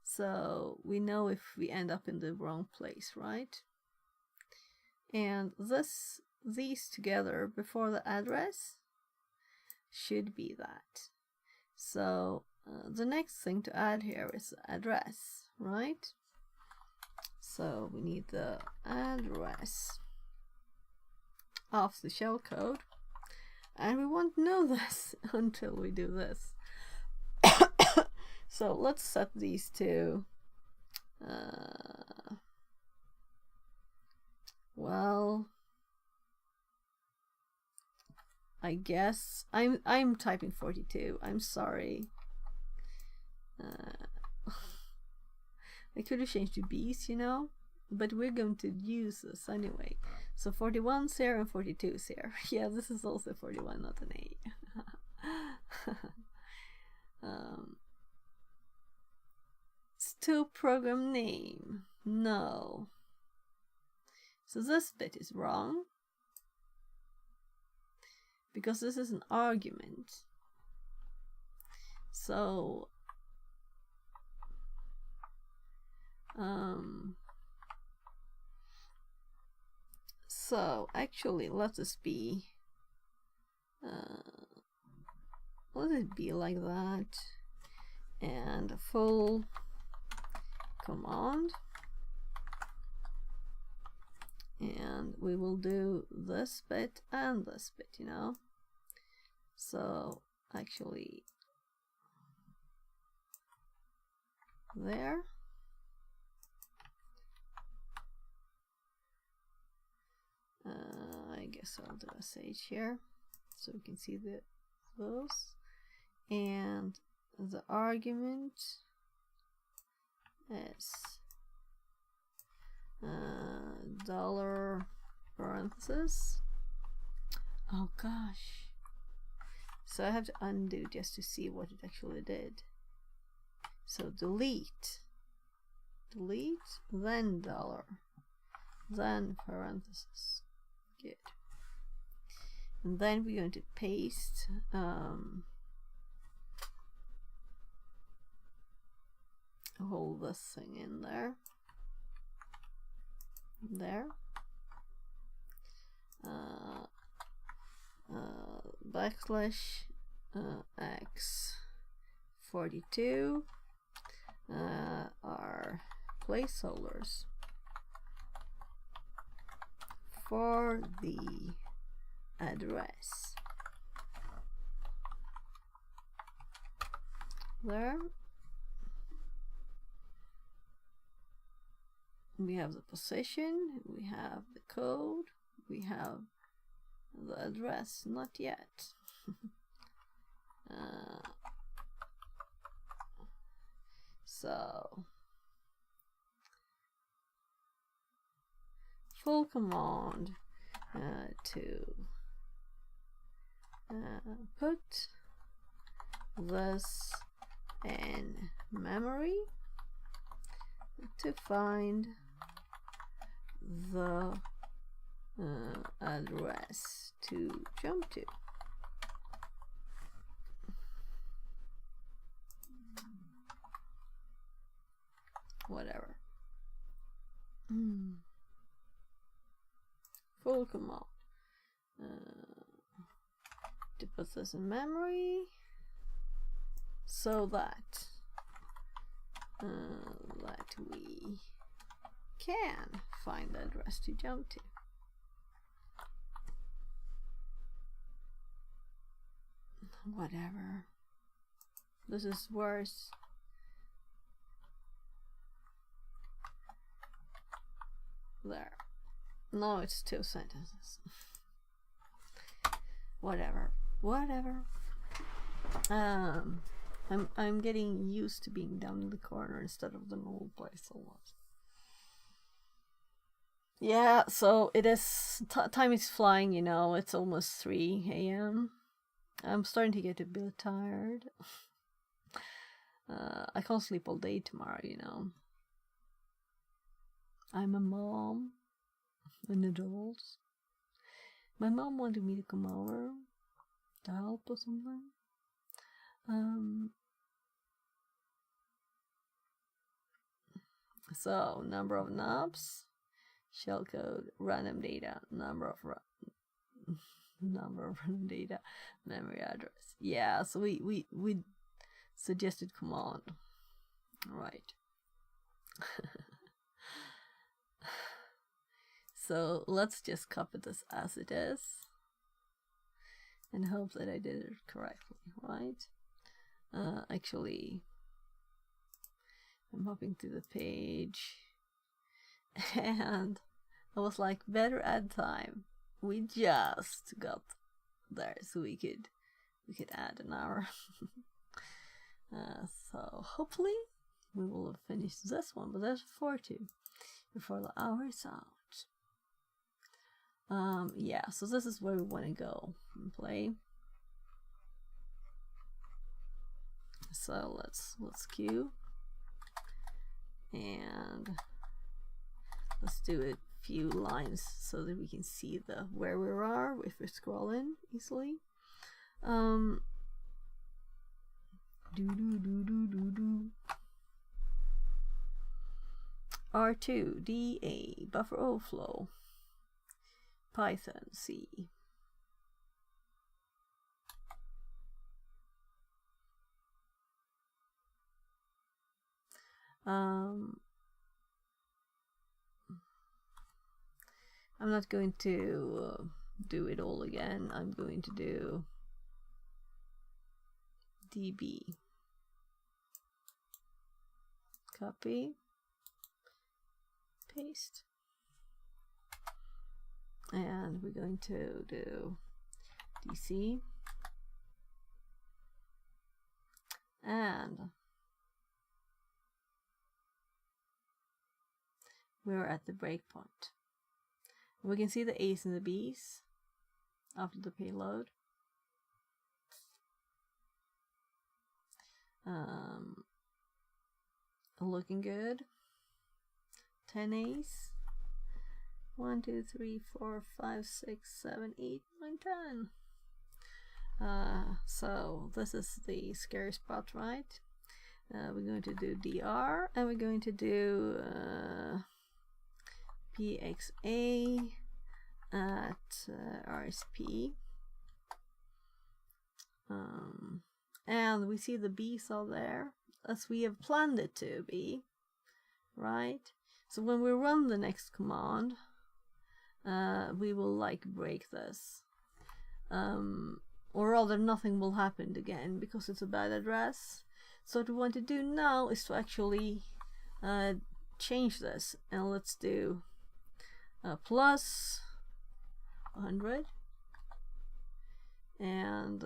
So we know if we end up in the wrong place, right? And these together before the address should be that. So the next thing to add here is the address, right? So we need the address of the shellcode, and we won't know this until we do this. So let's set these to well, I guess I'm typing 42. I'm sorry. I could have changed to B's, you know, but we're going to use this anyway. So 41's here and 42's here. Yeah, this is also 41, not an A. Still program name. No. So this bit is wrong, because this is an argument. So actually let it be like that, and a full command, and we will do this bit and this bit, you know. So actually there. I guess I'll do a sh here so we can see those, and the argument is dollar parenthesis. Oh gosh, so I have to undo just to see what it actually did. So delete, then dollar, then parenthesis. Good. And then we're going to paste hold this thing in there. Backslash x 42 are placeholders for the address. There. We have the position, we have the code, we have the address, not yet. So full command to put this in memory to find the address to jump to. whatever. Full command. To put this in memory so that we can find the address to jump to. Whatever. This is worse. There. No, it's 2 sentences. Whatever. I'm getting used to being down in the corner instead of the normal place almost. Yeah, so it is. Time is flying, you know. It's almost 3 a.m. I'm starting to get a bit tired. I can't sleep all day tomorrow, you know. I'm a mom, an adult. My mom wanted me to come over to help or something. So number of knobs, shellcode, random data, number of random data, memory address. Yeah, so we suggested command, right? So let's just copy this as it is and hope that I did it correctly, right? Actually, I'm hopping to the page and I was like, better add time. We just got there, so we could add an hour. So hopefully we will have finished this one, but there's 40 before the hour is out. Yeah, so this is where we want to go and play. So let's queue and let's do a few lines so that we can see where we are if we're scrolling easily. R2 DA buffer overflow Python C. I'm not going to do it all again. I'm going to do DB. Copy. Paste. And we're going to do DC. And we're at the breakpoint. We can see the A's and the B's after the payload. Looking good. 10 A's. 1, 2, 3, 4, 5, 6, 7, 8, 9, 10. So this is the scary spot, right? We're going to do DR and we're going to do PXA at RSP. And we see the B's all there as we have planned it to be, right? So when we run the next command, we will like break this, or rather nothing will happen again because it's a bad address. So what we want to do now is to actually change this, and let's do plus 100 and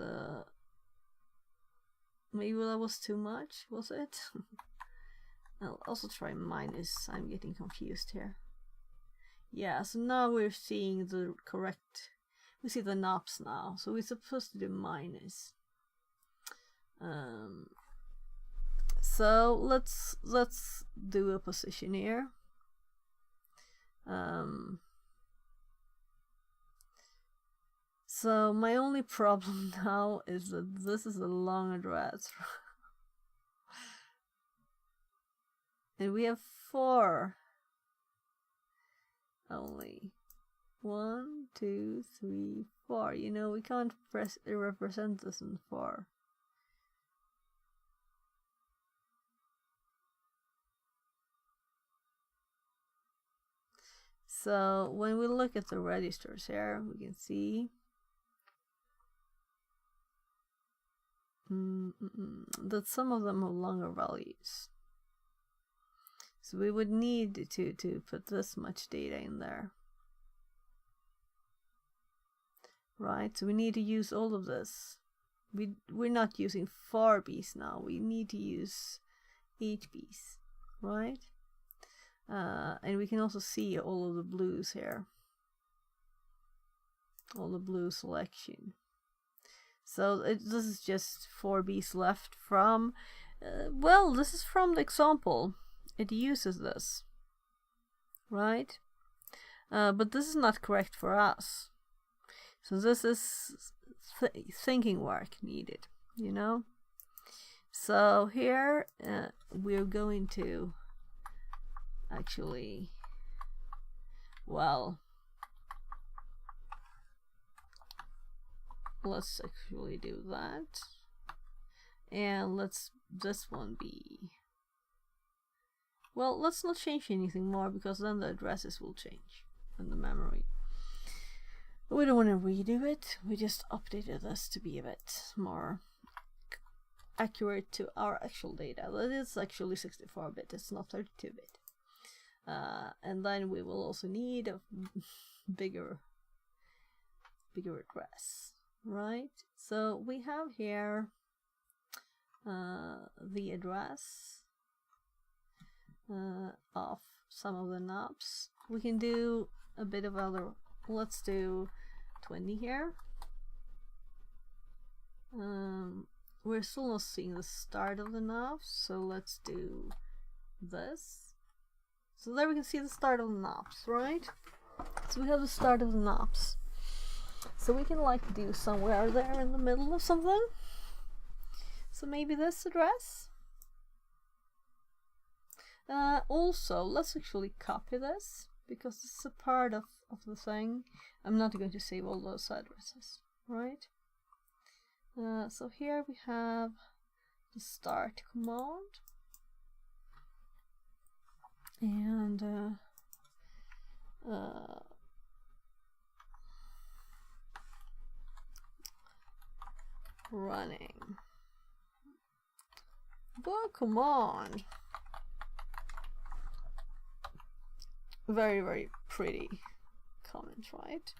maybe that was too much, was it? I'll also try minus. I'm getting confused here. Yeah, so now we're seeing the correct, we see the knobs now, so we're supposed to do minus. So let's do a position here. So my only problem now is that this is a long address. And we have 4 only. 1, 2, 3, 4. You know, we can't represent this in 4. So when we look at the registers here, we can see that some of them have longer values. So we would need to put this much data in there. Right, so we need to use all of this. We're not using 4 Bs now, we need to use 8 Bs, right? And we can also see all of the blues here. All the blue selection. So this is just 4 Bs left from, well, this is from the example. It uses this, right? But this is not correct for us. So this is thinking work needed, you know? So here we're going to actually, well, let's actually do that. And let's this one be, well, let's not change anything more because then the addresses will change in the memory. We don't want to redo it, we just updated this to be a bit more accurate to our actual data. That is actually 64-bit, it's not 32-bit. And then we will also need a bigger address, right? So we have here the address of some of the knobs. We can do a bit of other, let's do 20 here. We're still not seeing the start of the knobs, so let's do this. So there we can see the start of the knobs, right? So we have the start of the knobs. So we can like do somewhere there in the middle of something. So maybe this address. Also, let's actually copy this because it's a part of the thing. I'm not going to save all those addresses, right? So here we have the start command. And running. But come on. Very, very pretty comment, right?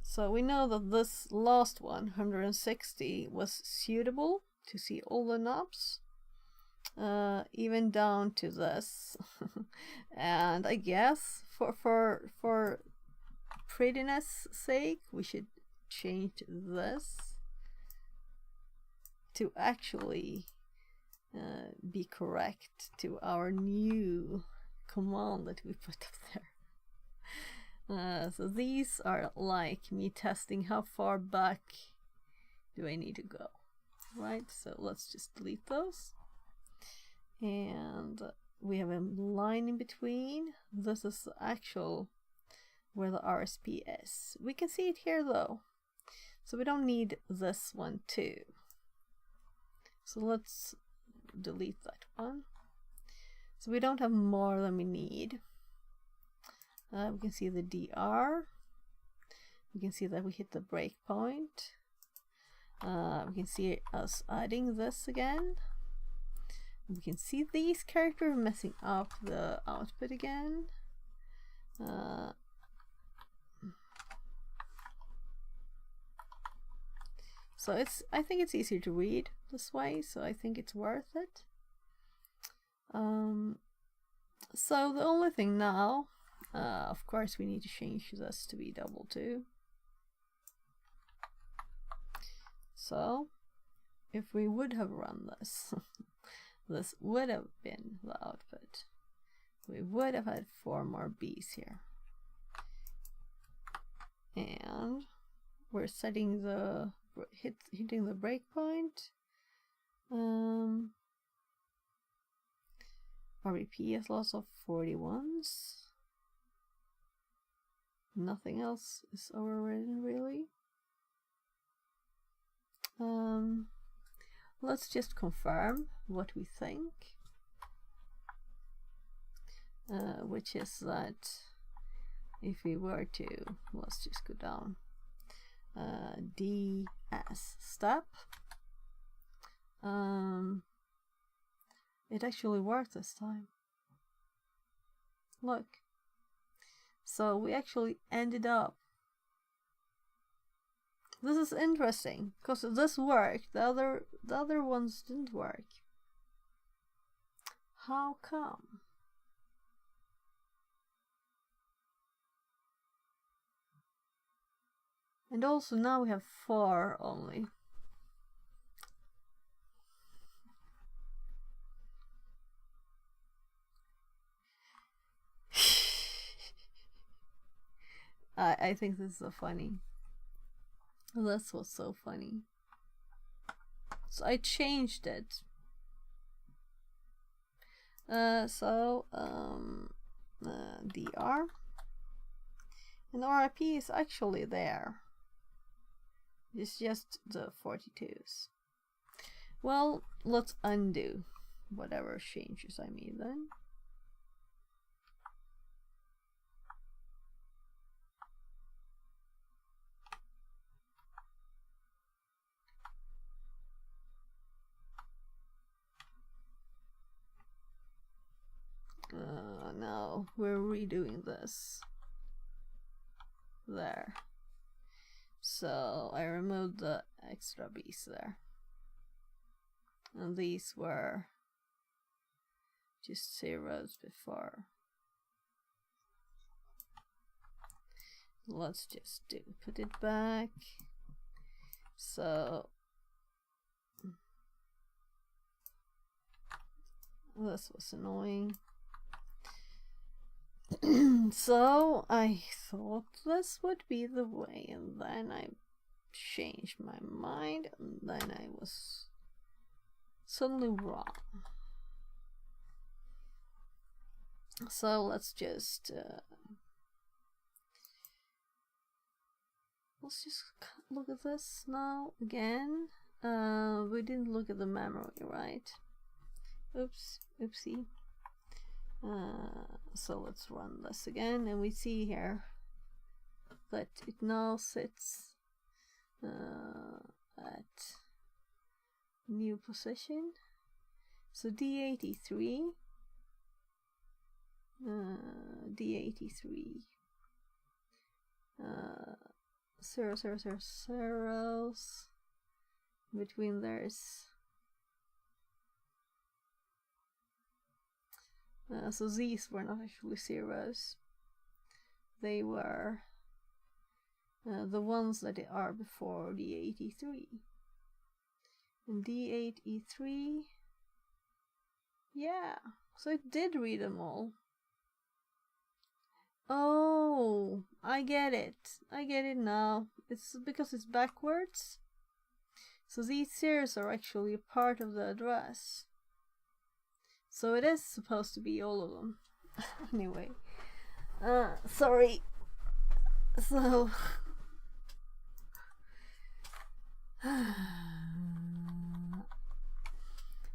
So we know that this last one, 160, was suitable to see all the knobs, even down to this. And I guess for prettiness sake, we should change this to actually be correct to our new command that we put up there. So these are like me testing how far back do I need to go, right? So let's just delete those. And we have a line in between. This is the actual where the RSP is. We can see it here though, so we don't need this one too. So let's delete that one. So we don't have more than we need. We can see the DR. We can see that we hit the breakpoint. We can see us adding this again. We can see these characters messing up the output again. So I think it's easier to read this way, so I think it's worth it. So the only thing now, of course, we need to change this to be double 2. So if we would have run this, this would have been the output. We would have had 4 more B's here. And we're setting the hitting the breakpoint. REP has lots of 41s. Nothing else is overridden really. Let's just confirm what we think, which is that if we were to, let's just go down, DS step, it actually worked this time. Look. So we actually ended up. This is interesting because this worked. The other ones didn't work. How come? And also now we have 4 only. I think this is so funny. That's what's so funny. So I changed it. DR and RIP is actually there. It's just the 42s. Well, let's undo whatever changes I made then. No, we're redoing this. There. So I removed the extra B's there. And these were just zeros before. Let's just put it back. So this was annoying. So I thought this would be the way, and then I changed my mind, and then I was suddenly wrong. So let's just look at this now again. We didn't look at the memory, right? Oops, oopsie. So let's run this again, and we see here that it now sits at new position. So D83, D83, 0, 0, 0, zeros. Between there's so these were not actually zeros. They were the ones that are before D83. And D83, yeah, so it did read them all. Oh, I get it. I get it now. It's because it's backwards. So these zeros are actually a part of the address. So it is supposed to be all of them. Anyway. Sorry. So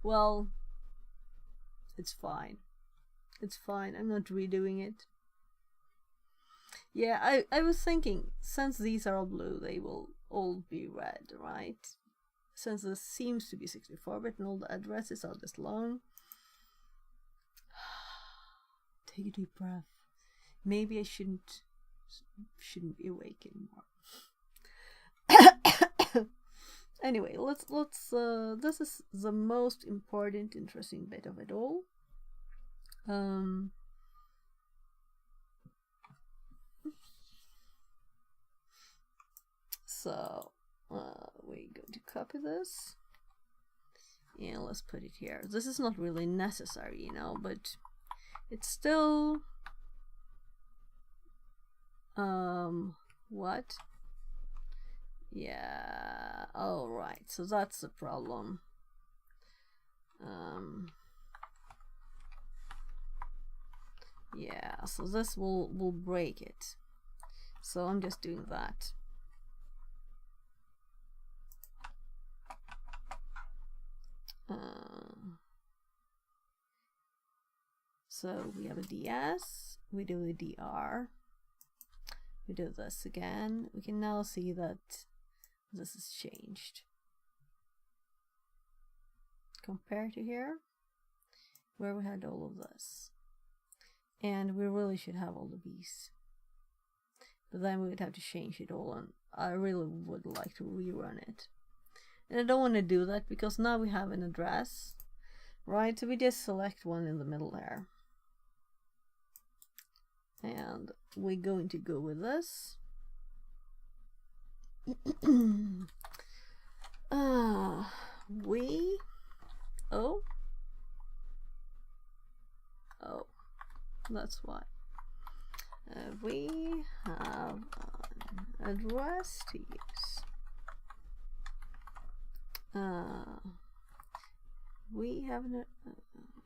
well, it's fine. It's fine. I'm not redoing it. Yeah, I was thinking, since these are all blue, they will all be red, right? Since this seems to be 64-bit and all the addresses are this long. Take a deep breath. Maybe I shouldn't be awake anymore. Anyway, let's this is the most important, interesting bit of it all. So we're going to copy this, and let's put it here. This is not really necessary, you know, but it's still what? Yeah, all right, so that's the problem. Yeah, so this will break it. So I'm just doing that. So we have a DS, we do a DR, we do this again. We can now see that this has changed. Compared to here, where we had all of this. And we really should have all the B's. But then we would have to change it all, and I really would like to rerun it. And I don't want to do that because now we have an address, right? So we just select one in the middle there. And we're going to go with this. That's why. We have an address to use.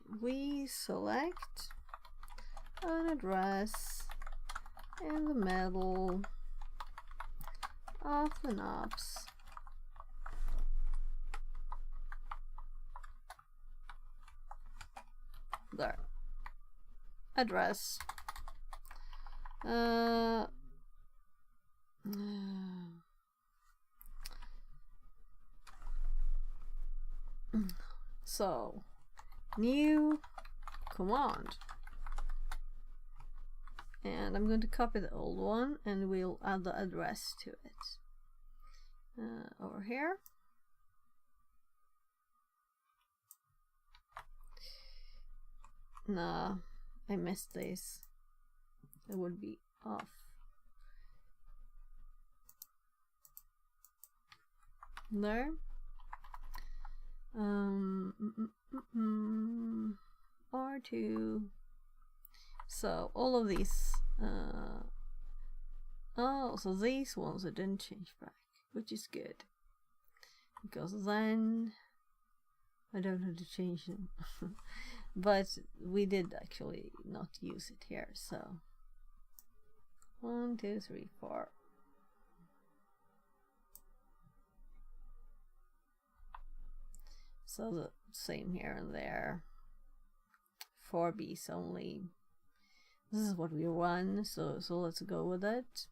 We select an address in the middle of the knobs. There. Address. So, new command. And I'm going to copy the old one and we'll add the address to it. Over here. Nah, I missed this. It would be off. There. R2. So all of these. Oh, so these ones I didn't change back, which is good, because then I don't have to change them. But we did actually not use it here, so 1, 2, 3, 4. So the same here and there. 4Bs only. This is what we run, so let's go with it.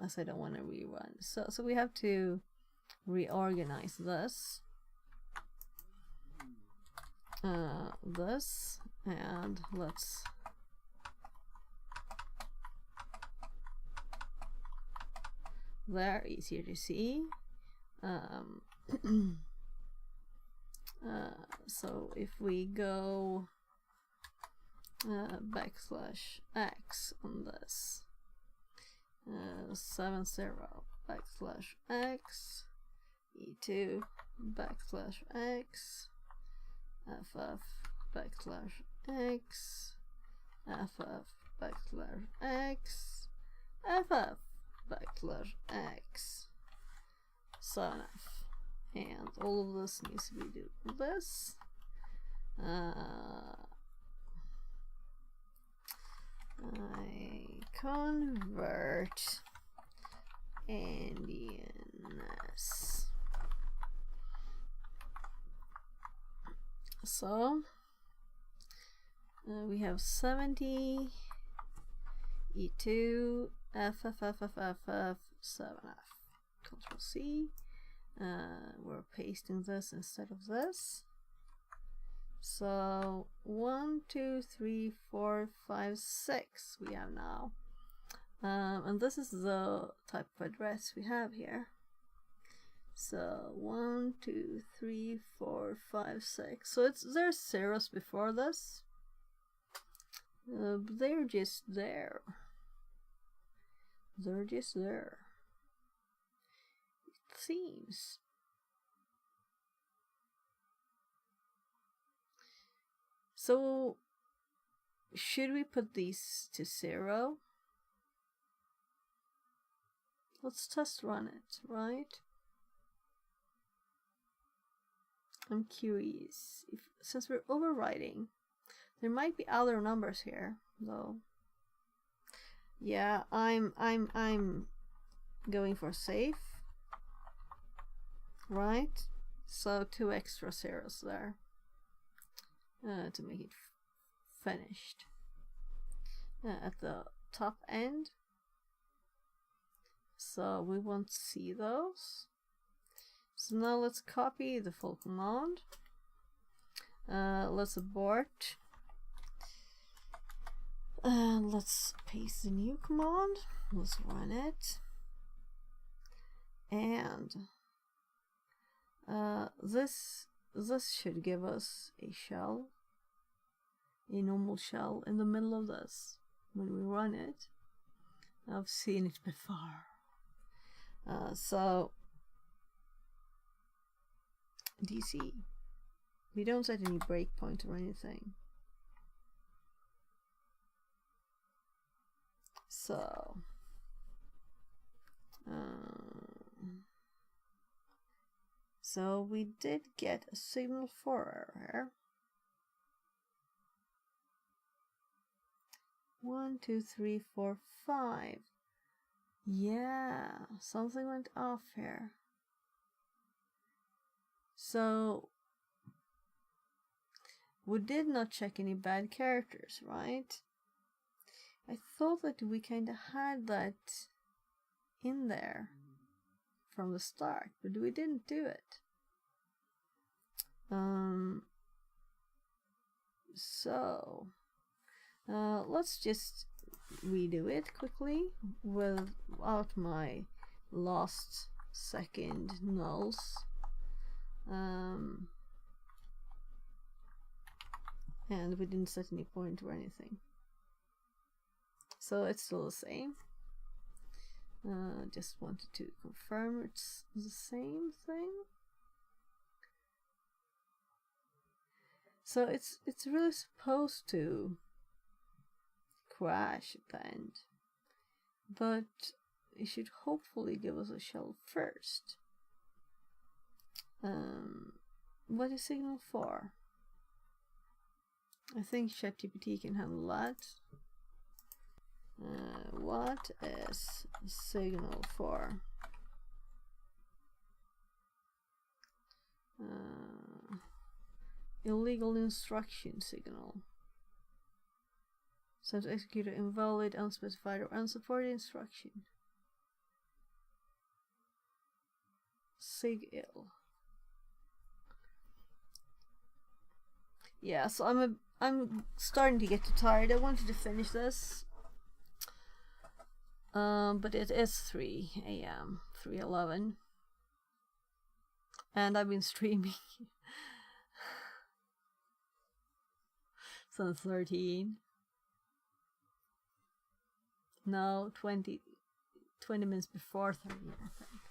As I don't want to rerun. So we have to reorganize this. This, and let's there, easier to see. So if we go \x on this, 70 \x e2 \x ff \x ff ff \x so enough. And all of this needs to be do this. I convert endianness. So we have 70 e2 ffff 7f. Control C. We're pasting this instead of this. So 1, 2, 3, 4, 5, 6 we have now. And this is the type of address we have here. So 1, 2, 3, 4, 5, 6. So there's zeros before this. They're just there. They're just there. It seems. So should we put these to 0? Let's test run it, right? I'm curious if, since we're overriding, there might be other numbers here, though. Yeah, I'm going for safe, right? So 2 extra zeros there to make it finished at the top end. So we won't see those. So now let's copy the full command. Let's abort. Let's paste the new command. Let's run it. And this should give us a shell, a normal shell in the middle of this when we run it. I've seen it before. So DC. We don't set any breakpoint or anything. So so we did get a signal for error here. 1, 2, 3, 4, 5. Yeah, something went off here. So we did not check any bad characters, right? I thought that we kind of had that in there from the start, but we didn't do it. So let's just redo it quickly without my last second nulls. And we didn't set any point or anything. So it's still the same. Just wanted to confirm it's the same thing. So it's really supposed to crash at the end, but it should hopefully give us a shell first. What is signal for? I think ChatGPT can handle that. What is signal for? Illegal instruction signal. So to execute an invalid, unspecified, or unsupported instruction. Sig-ill. Yeah, so I'm starting to get too tired. I wanted to finish this. But it is 3 a.m. 3:11. And I've been streaming since 13. No, 20 minutes before 30, I think.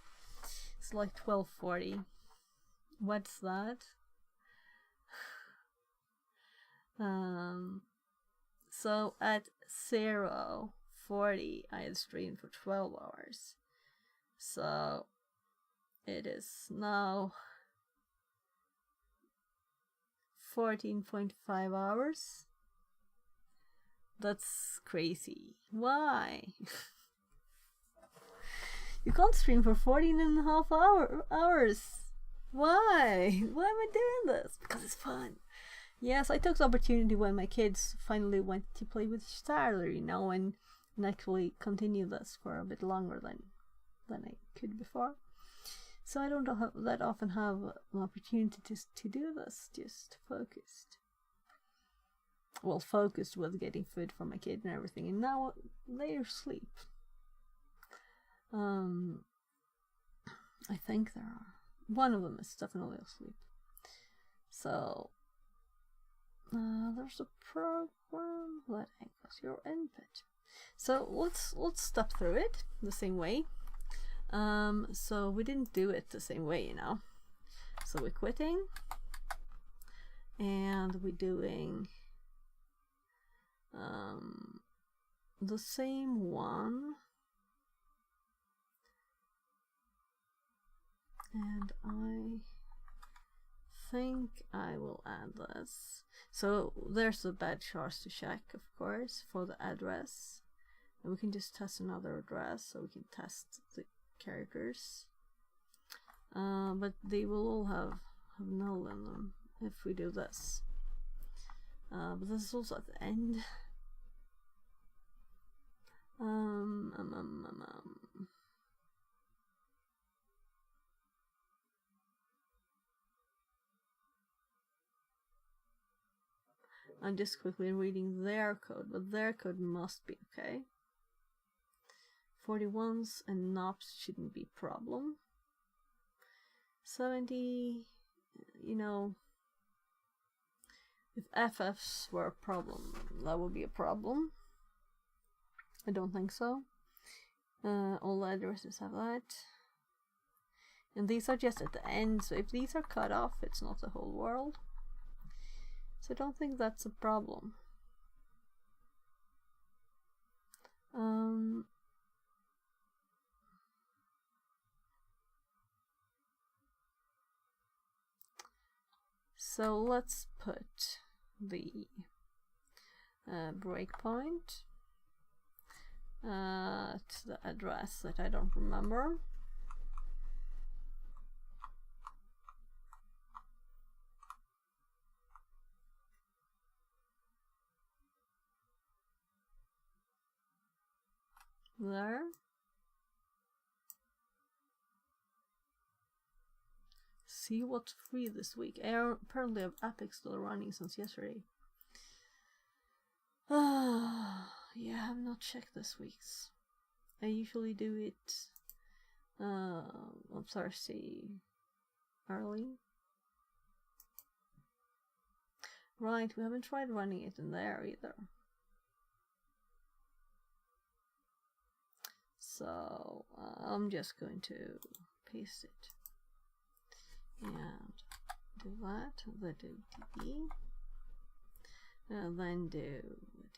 It's like 12:40. What's that? So at 0:40 I had streamed for 12 hours. So it is now 14.5 hours. That's crazy. Why? You can't stream for 14.5 hours. Why? Why am I doing this? Because it's fun. Yes, I took the opportunity when my kids finally went to play with Starler, you know, and actually continue this for a bit longer than I could before. So I don't that often have an opportunity to do this, just focused. Well, focused with getting food for my kid and everything, and now they're asleep. I think there are. One of them is definitely asleep. So there's a program that equals your input. So let's step through it the same way. So we didn't do it the same way, you know. So we're quitting, and we're doing the same one, and I think I will add this. So there's the bad charts to check, of course, for the address. And we can just test another address, so we can test the characters. But they will all have null in them if we do this. But this is also at the end. I'm just quickly reading their code, but their code must be okay. 41s and knobs shouldn't be a problem. 70, you know, if FFs were a problem, that would be a problem. I don't think so. All addresses have that. And these are just at the end, so if these are cut off, it's not the whole world. So I don't think that's a problem. So let's put the breakpoint to the address that I don't remember. There. See what's free this week. I apparently have Epic still running since yesterday. Yeah, I have not checked this week's. I usually do it on Thursday early. Right, we haven't tried running it in there either. So I'm just going to paste it and do that, then do db, and then do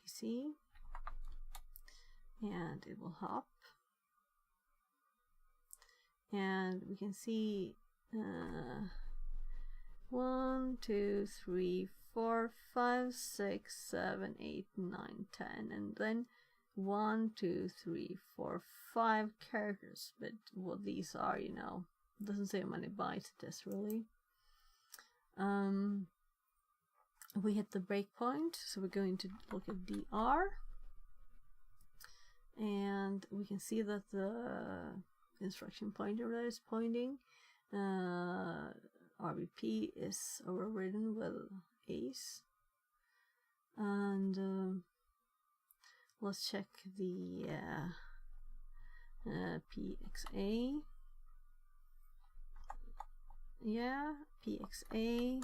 dc, and it will hop, and we can see 1, 2, 3, 4, 5, 6, 7, 8, 9, 10, and then 1, 2, 3, 4, 5 characters, but what these are, you know, doesn't say how many bytes it is really. We hit the breakpoint, so we're going to look at dr, and we can see that the instruction pointer that is pointing, RBP is overridden with ace, and let's check the PXA. Yeah, PXA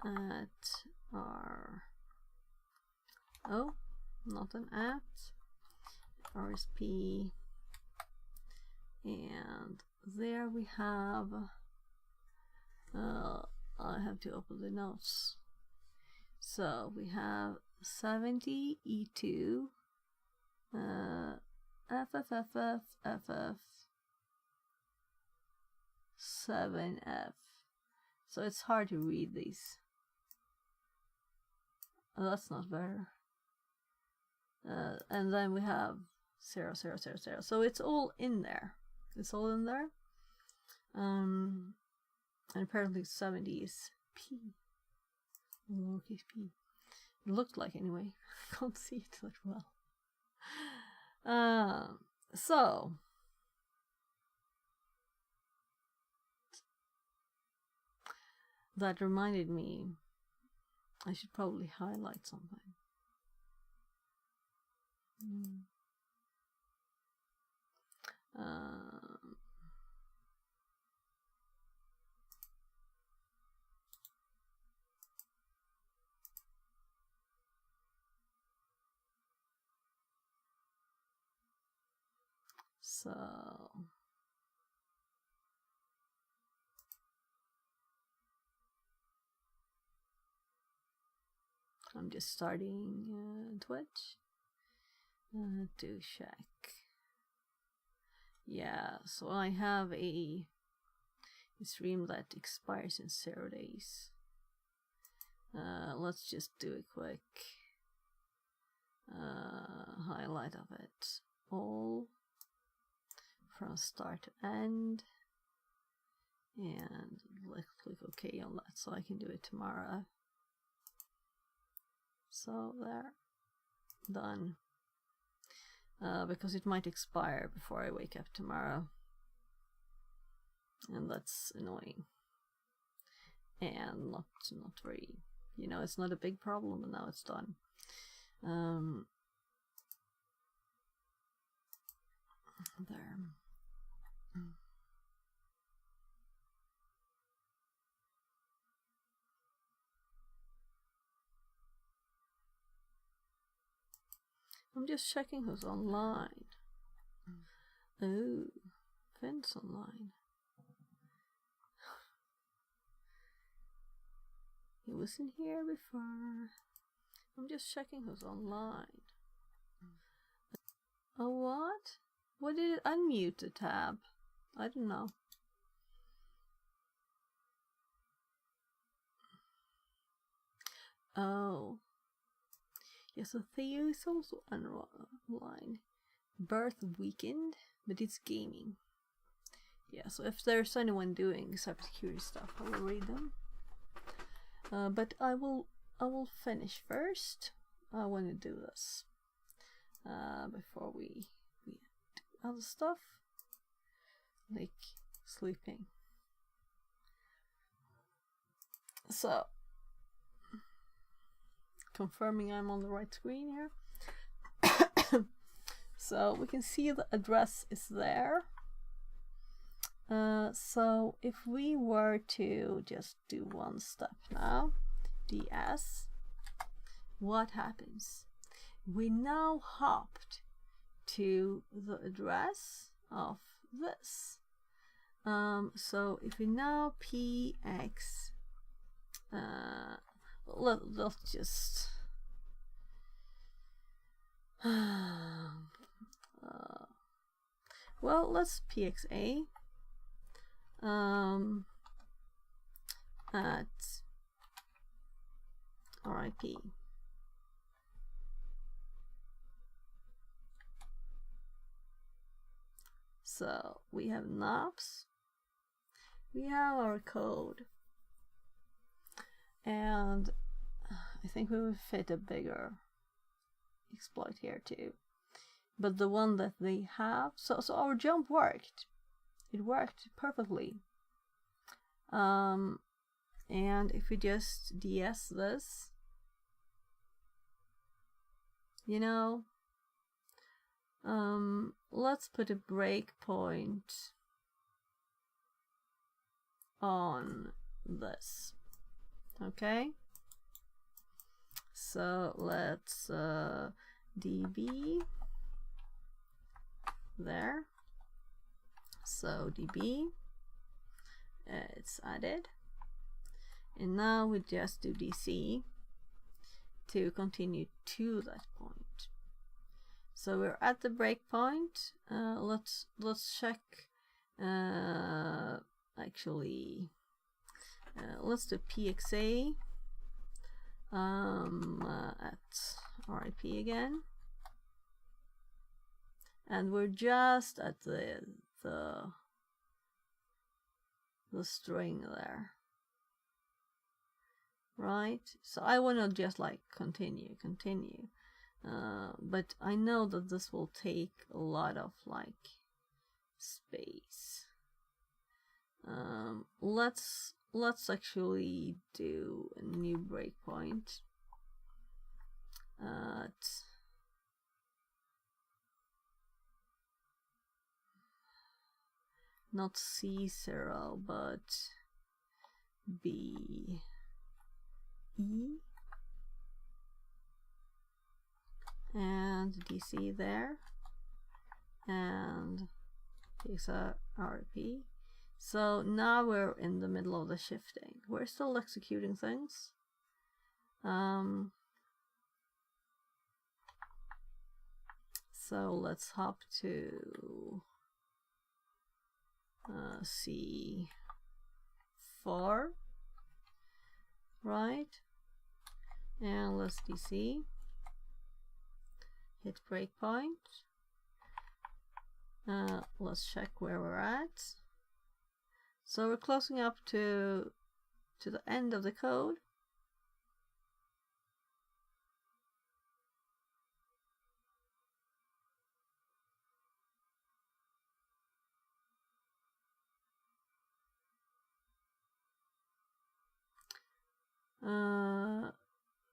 at R. Oh, not an at. RSP. And there we have. I have to open the notes. So we have 70 E2 FFFF 7F. So it's hard to read these. Oh, that's not better. And then we have 0, 0, 0, 0. So it's all in there. It's all in there. And apparently 70 is P. Lowercase p. It looked like anyway. I can't see it that well. So that reminded me I should probably highlight something. So I'm just starting Twitch to check. Yeah, so I have a a stream that expires in 0 days. Let's just do a quick highlight of it all from start to end, and let's click OK on that so I can do it tomorrow. So there, done. Because it might expire before I wake up tomorrow, and that's annoying and not very, you know, it's not a big problem, and now it's done. There. I'm just checking who's online. Oh, Finn's online. He wasn't here before. I'm just checking who's online. Oh, what? What did it unmute the tab? I don't know. Oh. Yeah, so Theo is also online. Birth weekend, but it's gaming. Yeah, so if there's anyone doing cybersecurity stuff, I will read them. But I will finish first. I want to do this before we do other stuff like sleeping. So, confirming I'm on the right screen here. So we can see the address is there. So if we were to just do one step now, ds, what happens? We now hopped to the address of this. So if we now px, let's just well, let's pxa at RIP. So we have knobs, we have our code, and I think we will fit a bigger exploit here too. But the one that they have, so our jump worked. It worked perfectly. And if we just ds this, you know, let's put a breakpoint on this. Okay. So let's db there. So db, it's added, and now we just do dc to continue to that point. So we're at the breakpoint. Let's check. Actually, let's do pxa at RIP again, and we're just at the string there, right? So I want to just like continue, but I know that this will take a lot of like space. Let's actually do a new breakpoint at not C0 but B E and DC there and RP. So now we're in the middle of the shifting. We're still executing things. So let's hop to C before, right? And let's DC, hit breakpoint. Let's check where we're at. So we're closing up to the end of the code.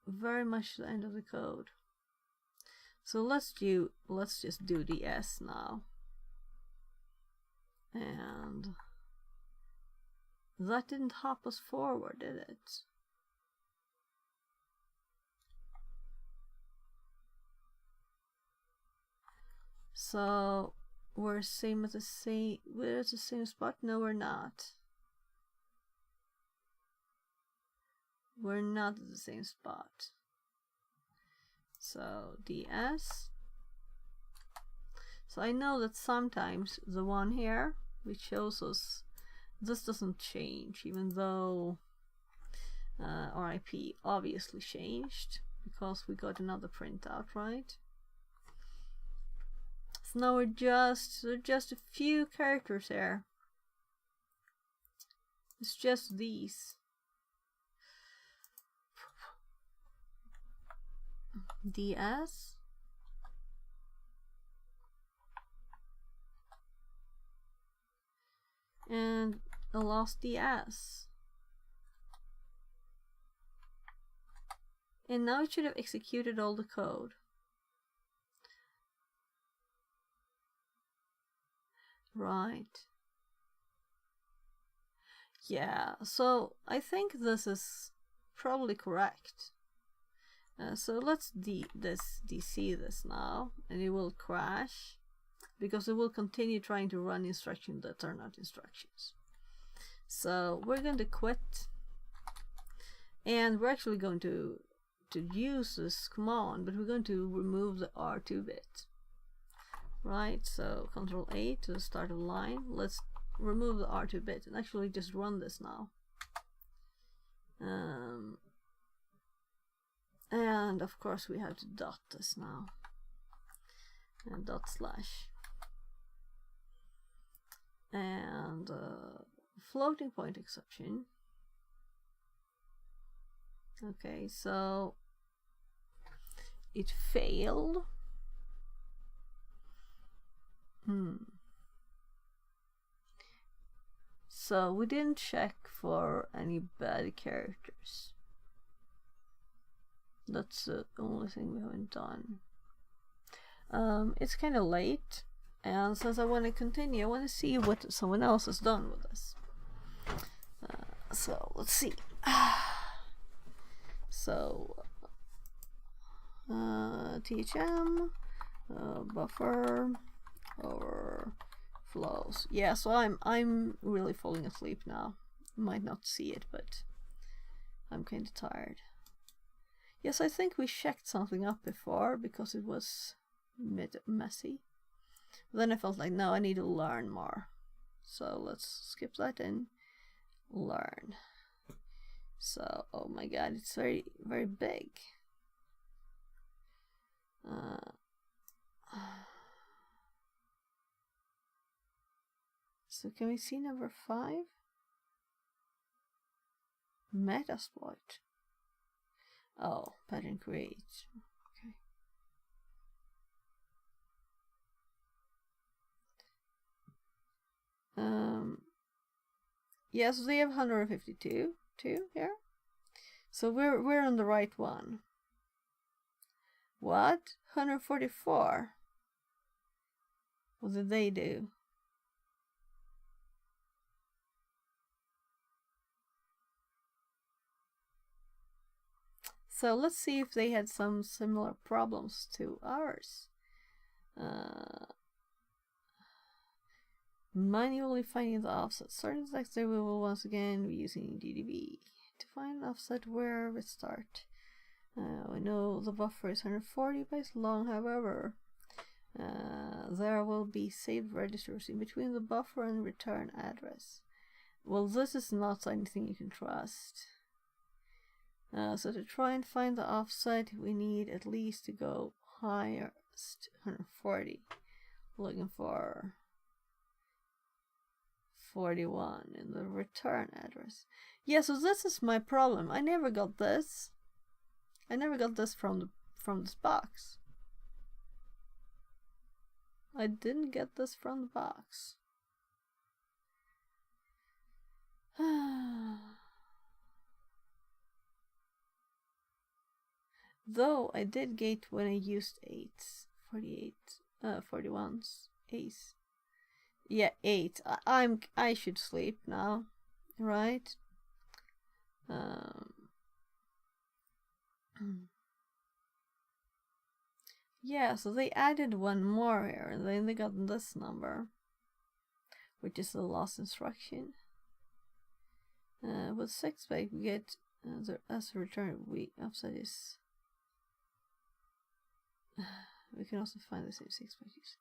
Very much the end of the code. So let's just do the S now. And that didn't hop us forward, did it? So we're at the same spot? No, we're not. We're not at the same spot. So DS. So I know that sometimes the one here, which shows us this doesn't change, even though our IP obviously changed because we got another printout, right? So now we're just a few characters here. It's just these. DS. And I lost DS. And now it should have executed all the code. Right. Yeah, so I think this is probably correct. So let's DC this now, and it will crash because it will continue trying to run instructions that are not instructions. So we're going to quit, and we're actually going to use this command, but we're going to remove the R2 bit. Right, so Control A to the start of the line. Let's remove the R2 bit and actually just run this now. And of course we have to dot this now, and dot slash, and floating point exception. Okay, so it failed. So we didn't check for any bad characters. That's the only thing we haven't done. It's kind of late, and since I want to continue, I want to see what someone else has done with this. So let's see. So THM buffer overflows. Yeah, so I'm really falling asleep now. You might not see it, but I'm kind of tired. Yes, I think we checked something up before because it was messy. Then I felt like, no, I need to learn more. So let's skip that and learn. So, oh my god, it's very, very big. So can we see number 5? Metasploit. Oh, pattern create. Okay. Yeah, so they have 152 too here. So we're on the right one. What? 144. What did they do? So let's see if they had some similar problems to ours. Manually finding the offset. Certain text we will once again be using DDB to find an offset where we start. We know the buffer is 140 bytes long, however. There will be saved registers in between the buffer and return address. Well, this is not anything you can trust. So to try and find the offset, we need at least to go highest 140. Looking for 41 in the return address. Yeah, so this is my problem. I never got this. I never got this from this box. I didn't get this from the box. Though I did get when I used 8s, 41s, ace. Yeah, 8. I should sleep now, right? Yeah, so they added one more here, and then they got this number, which is the lost instruction. With 6 byte, we get as a return. We offset is. We can also find the same 6 bytes.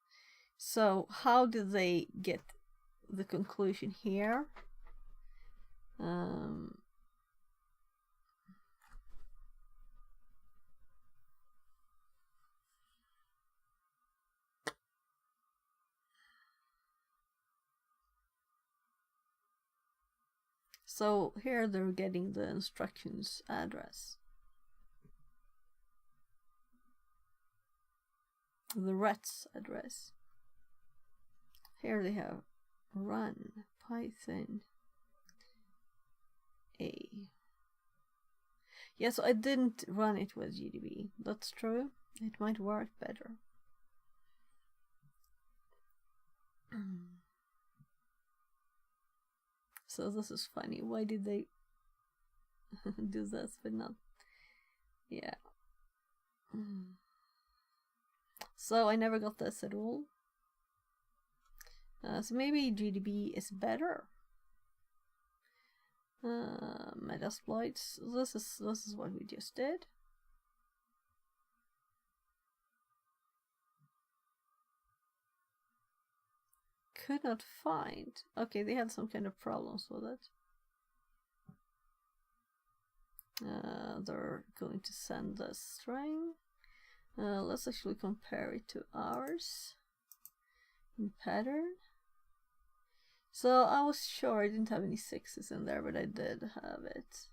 So how did they get the conclusion here? So here they're getting the instructions address. The ret's address. Here they have run Python A. Yeah, so I didn't run it with GDB. That's true. It might work better. So this is funny. Why did they do this but not? Yeah. So I never got this at all. So maybe GDB is better. Metasploits. This is what we just did. Could not find. Okay, they had some kind of problems with it. They're going to send the string. Let's actually compare it to ours in pattern. So I was sure I didn't have any 6s in there, but I did have it.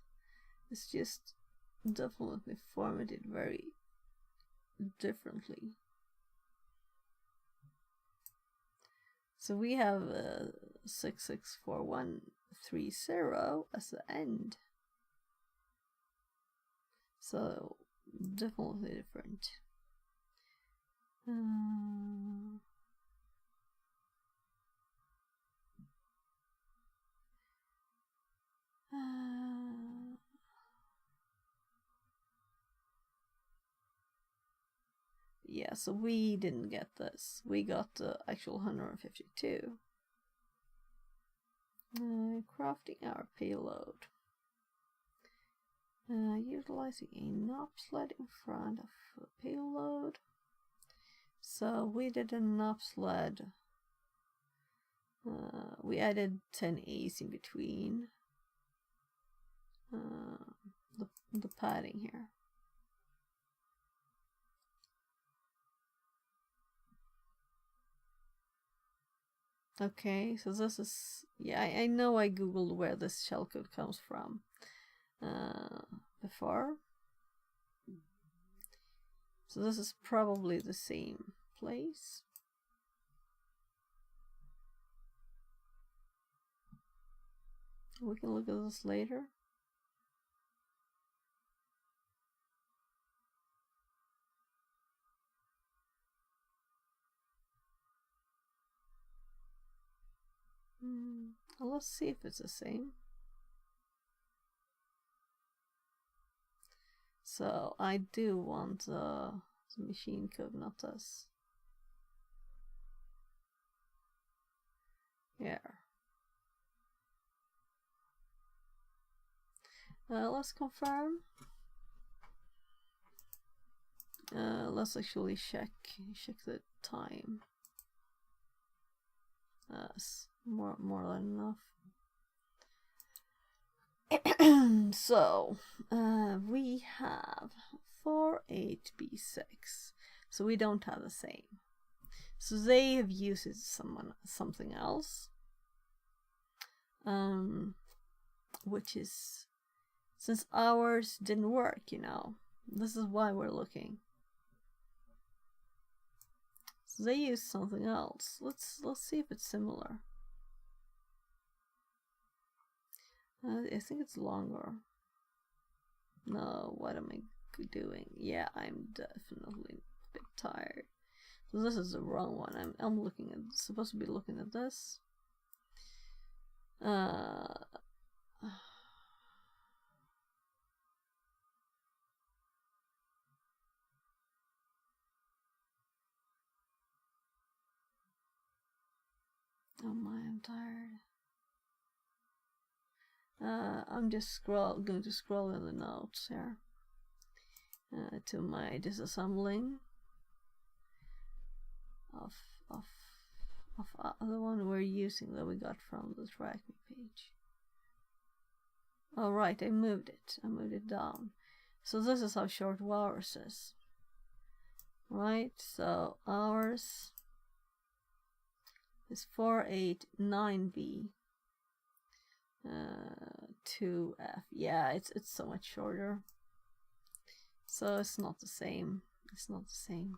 It's just definitely formatted very differently. So we have 664130 as the end. So definitely different. Yeah, so we didn't get this. We got the actual 152. Crafting our payload. Utilizing a knob sled in front of the payload. So we did a knob sled. We added 10 A's in between the padding here. Okay, so this is, yeah, I know I googled where this shellcode comes from before. So this is probably the same place. We can look at this later. Well, let's see if it's the same. So I do want the machine code, not this. Yeah. Let's confirm. Let's actually check the time. That's more than enough. So we have 48B6. So we don't have the same. So they have used something else. Which is, since ours didn't work, you know, this is why we're looking. So they used something else. Let's see if it's similar. I think it's longer. No, what am I doing? Yeah, I'm definitely a bit tired. So this is the wrong one. I'm looking at, supposed to be looking at this. Oh my, I'm tired. I'm just going to scroll in the notes here to my disassembling of the one we're using that we got from the track me page. Oh right, I moved it down. So this is how short ours is. Right, so ours is 489B 2F. Yeah, it's so much shorter. So it's not the same. It's not the same.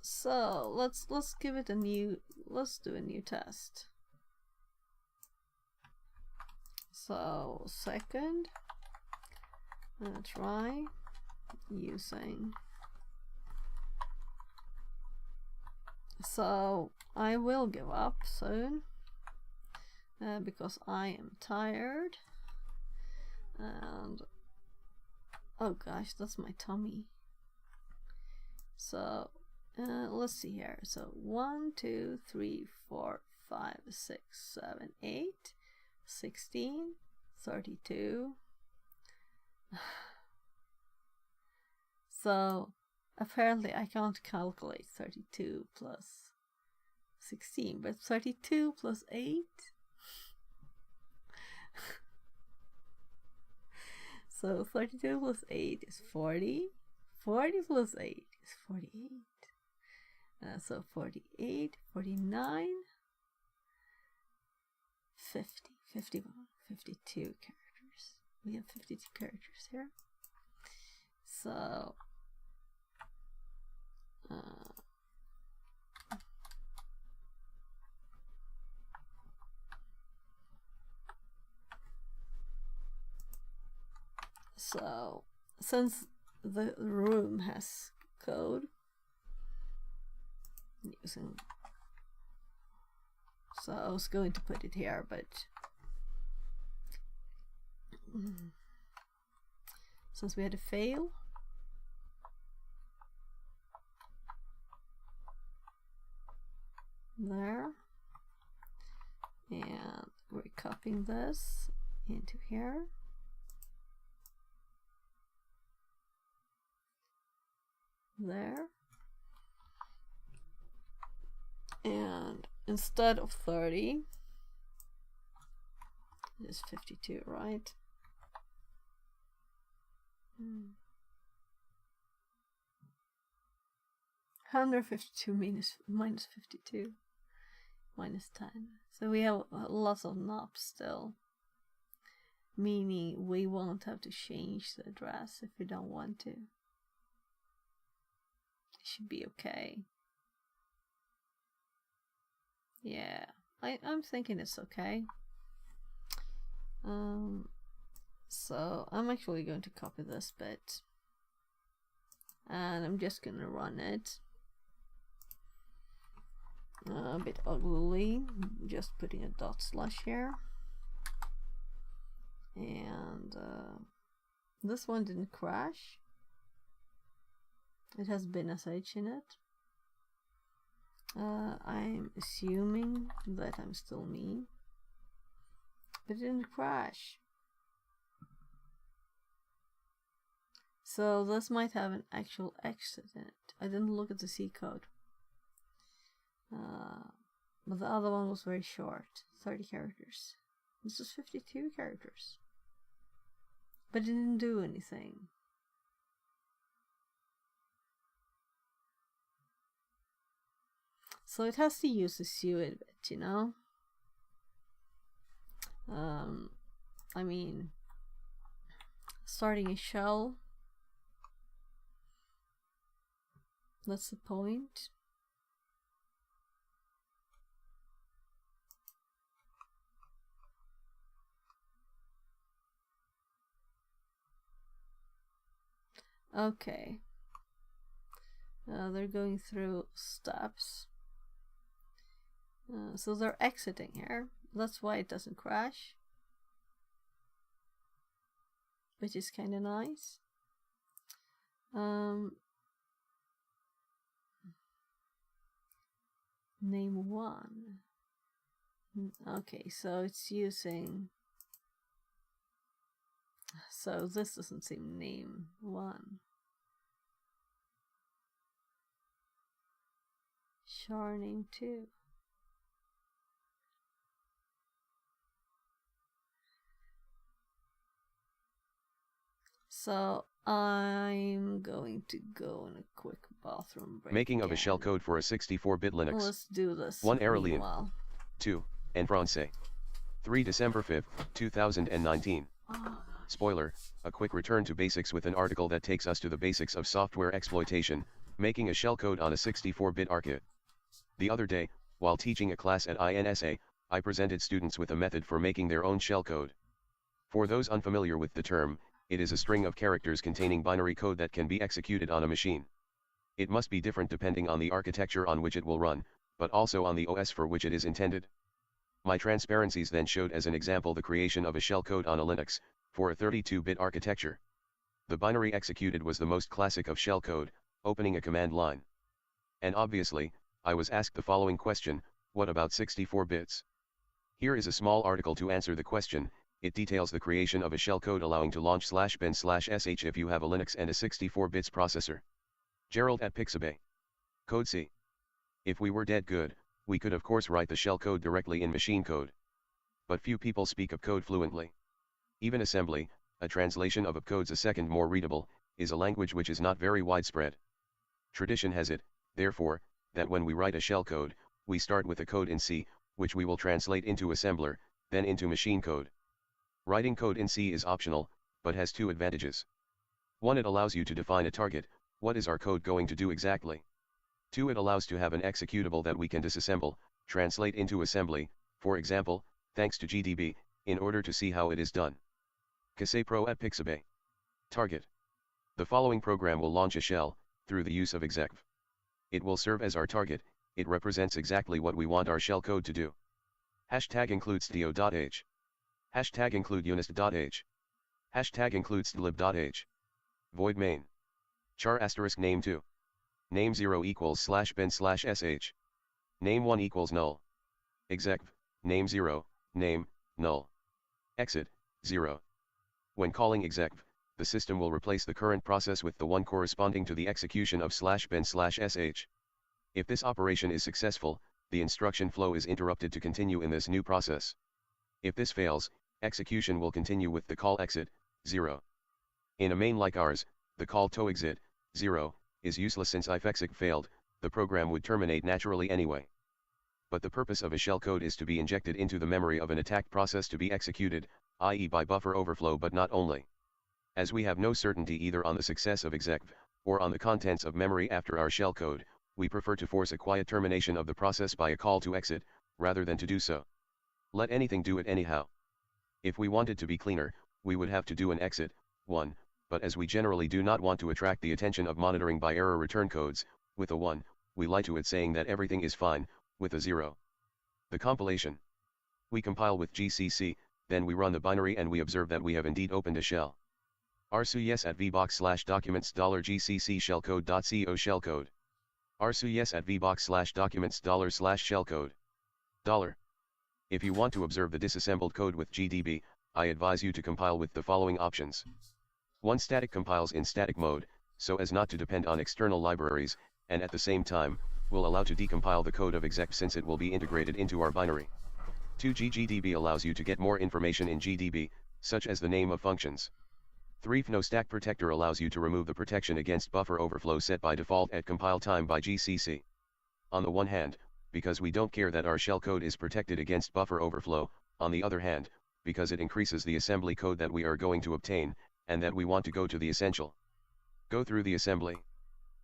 So let's give it a new, let's do a new test. So second, I'm gonna try using, so I will give up soon because I am tired, and oh gosh, that's my tummy. So let's see here. So 1, 2, 3, 4, 5, 6, 7, 8, 16, 32. So apparently I can't calculate 32 plus 16, but 32 plus 8. So 32 plus 8 is 40. 40 plus 8 is 48. So 48, 49, 50, 51, 52 characters. We have 52 characters here. So so since the room has code using, so I was going to put it here, but since we had a fail, there, and we're copying this into here. There, and instead of 30, it's 52, right? 152 minus 52 minus 10. So we have lots of knobs still, meaning we won't have to change the address if we don't want to. It should be okay. Yeah, I'm thinking it's okay. So I'm actually going to copy this bit, and I'm just gonna run it a bit uglily, just putting a dot slash here, and this one didn't crash. It has bin sh in it. I'm assuming that I'm still me, but it didn't crash. So this might have an actual exit in it. I didn't look at the C code. But the other one was very short, 30 characters. This was 52 characters. But it didn't do anything. So it has to use the SUID bit, you know? I mean, starting a shell, that's the point. Okay. They're going through steps. So they're exiting here. That's why it doesn't crash. Which is kind of nice. Name one. Okay, so it's using... So this doesn't seem name one. Char name two. So I'm going to go in a quick bathroom break. Making of a shellcode for a 64-bit Linux. Let's do this. 1 Aurelian. Meanwhile. 2. En français. 3 December 5, 2019. Spoiler, a quick return to basics with an article that takes us to the basics of software exploitation, making a shellcode on a 64-bit ARCHID. The other day, while teaching a class at INSA, I presented students with a method for making their own shellcode. For those unfamiliar with the term, it is a string of characters containing binary code that can be executed on a machine. It must be different depending on the architecture on which it will run, but also on the OS for which it is intended. My transparencies then showed as an example the creation of a shellcode on a Linux, for a 32-bit architecture. The binary executed was the most classic of shellcode, opening a command line. And obviously, I was asked the following question: what about 64 bits? Here is a small article to answer the question. It details the creation of a shellcode allowing to launch /bin/sh if you have a Linux and a 64 bits processor. Gerald at Pixabay. Code C. If we were dead good, we could of course write the shellcode directly in machine code. But few people speak of code fluently. Even assembly, a translation of codes a second more readable, is a language which is not very widespread. Tradition has it, therefore, that when we write a shellcode, we start with a code in C, which we will translate into assembler, then into machine code. Writing code in C is optional, but has two advantages. 1. It allows you to define a target: what is our code going to do exactly? 2. It allows to have an executable that we can disassemble, translate into assembly, for example, thanks to GDB, in order to see how it is done. Cassé Pro at Pixabay. Target. The following program will launch a shell, through the use of execv. It will serve as our target. It represents exactly what we want our shellcode to do. Hashtag includes dio.h. Hashtag include unist.h. Hashtag includes lib.h. Void main. Char asterisk name 2. Name 0 equals /bin/sh. Name 1 equals null. Execv, name 0, name, null. Exit, 0. When calling execv, the system will replace the current process with the one corresponding to the execution of /bin/sh. If this operation is successful, the instruction flow is interrupted to continue in this new process. If this fails, execution will continue with the call exit, 0. In a main like ours, the call to exit, 0, is useless since if exec failed, the program would terminate naturally anyway. But the purpose of a shellcode is to be injected into the memory of an attacked process to be executed, i.e. by buffer overflow, but not only. As we have no certainty either on the success of execv, or on the contents of memory after our shellcode, we prefer to force a quiet termination of the process by a call to exit, rather than to do so. Let anything do it anyhow. If we wanted to be cleaner, we would have to do an exit, 1, but as we generally do not want to attract the attention of monitoring by error return codes, with a 1, we lie to it saying that everything is fine, with a 0. The compilation. We compile with GCC, then we run the binary and we observe that we have indeed opened a shell. Arsu yes at vbox/documents $gcc shellcode.co shellcode. Arsu yes at vbox/documents $/shellcode. If you want to observe the disassembled code with GDB, I advise you to compile with the following options. 1. Static compiles in static mode, so as not to depend on external libraries, and at the same time, will allow to decompile the code of exec since it will be integrated into our binary. 2G GDB allows you to get more information in GDB, such as the name of functions. 3 FNO stack protector allows you to remove the protection against buffer overflow set by default at compile time by GCC. On the one hand, because we don't care that our shell code is protected against buffer overflow, on the other hand, because it increases the assembly code that we are going to obtain, and that we want to go to the essential. Go through the assembly.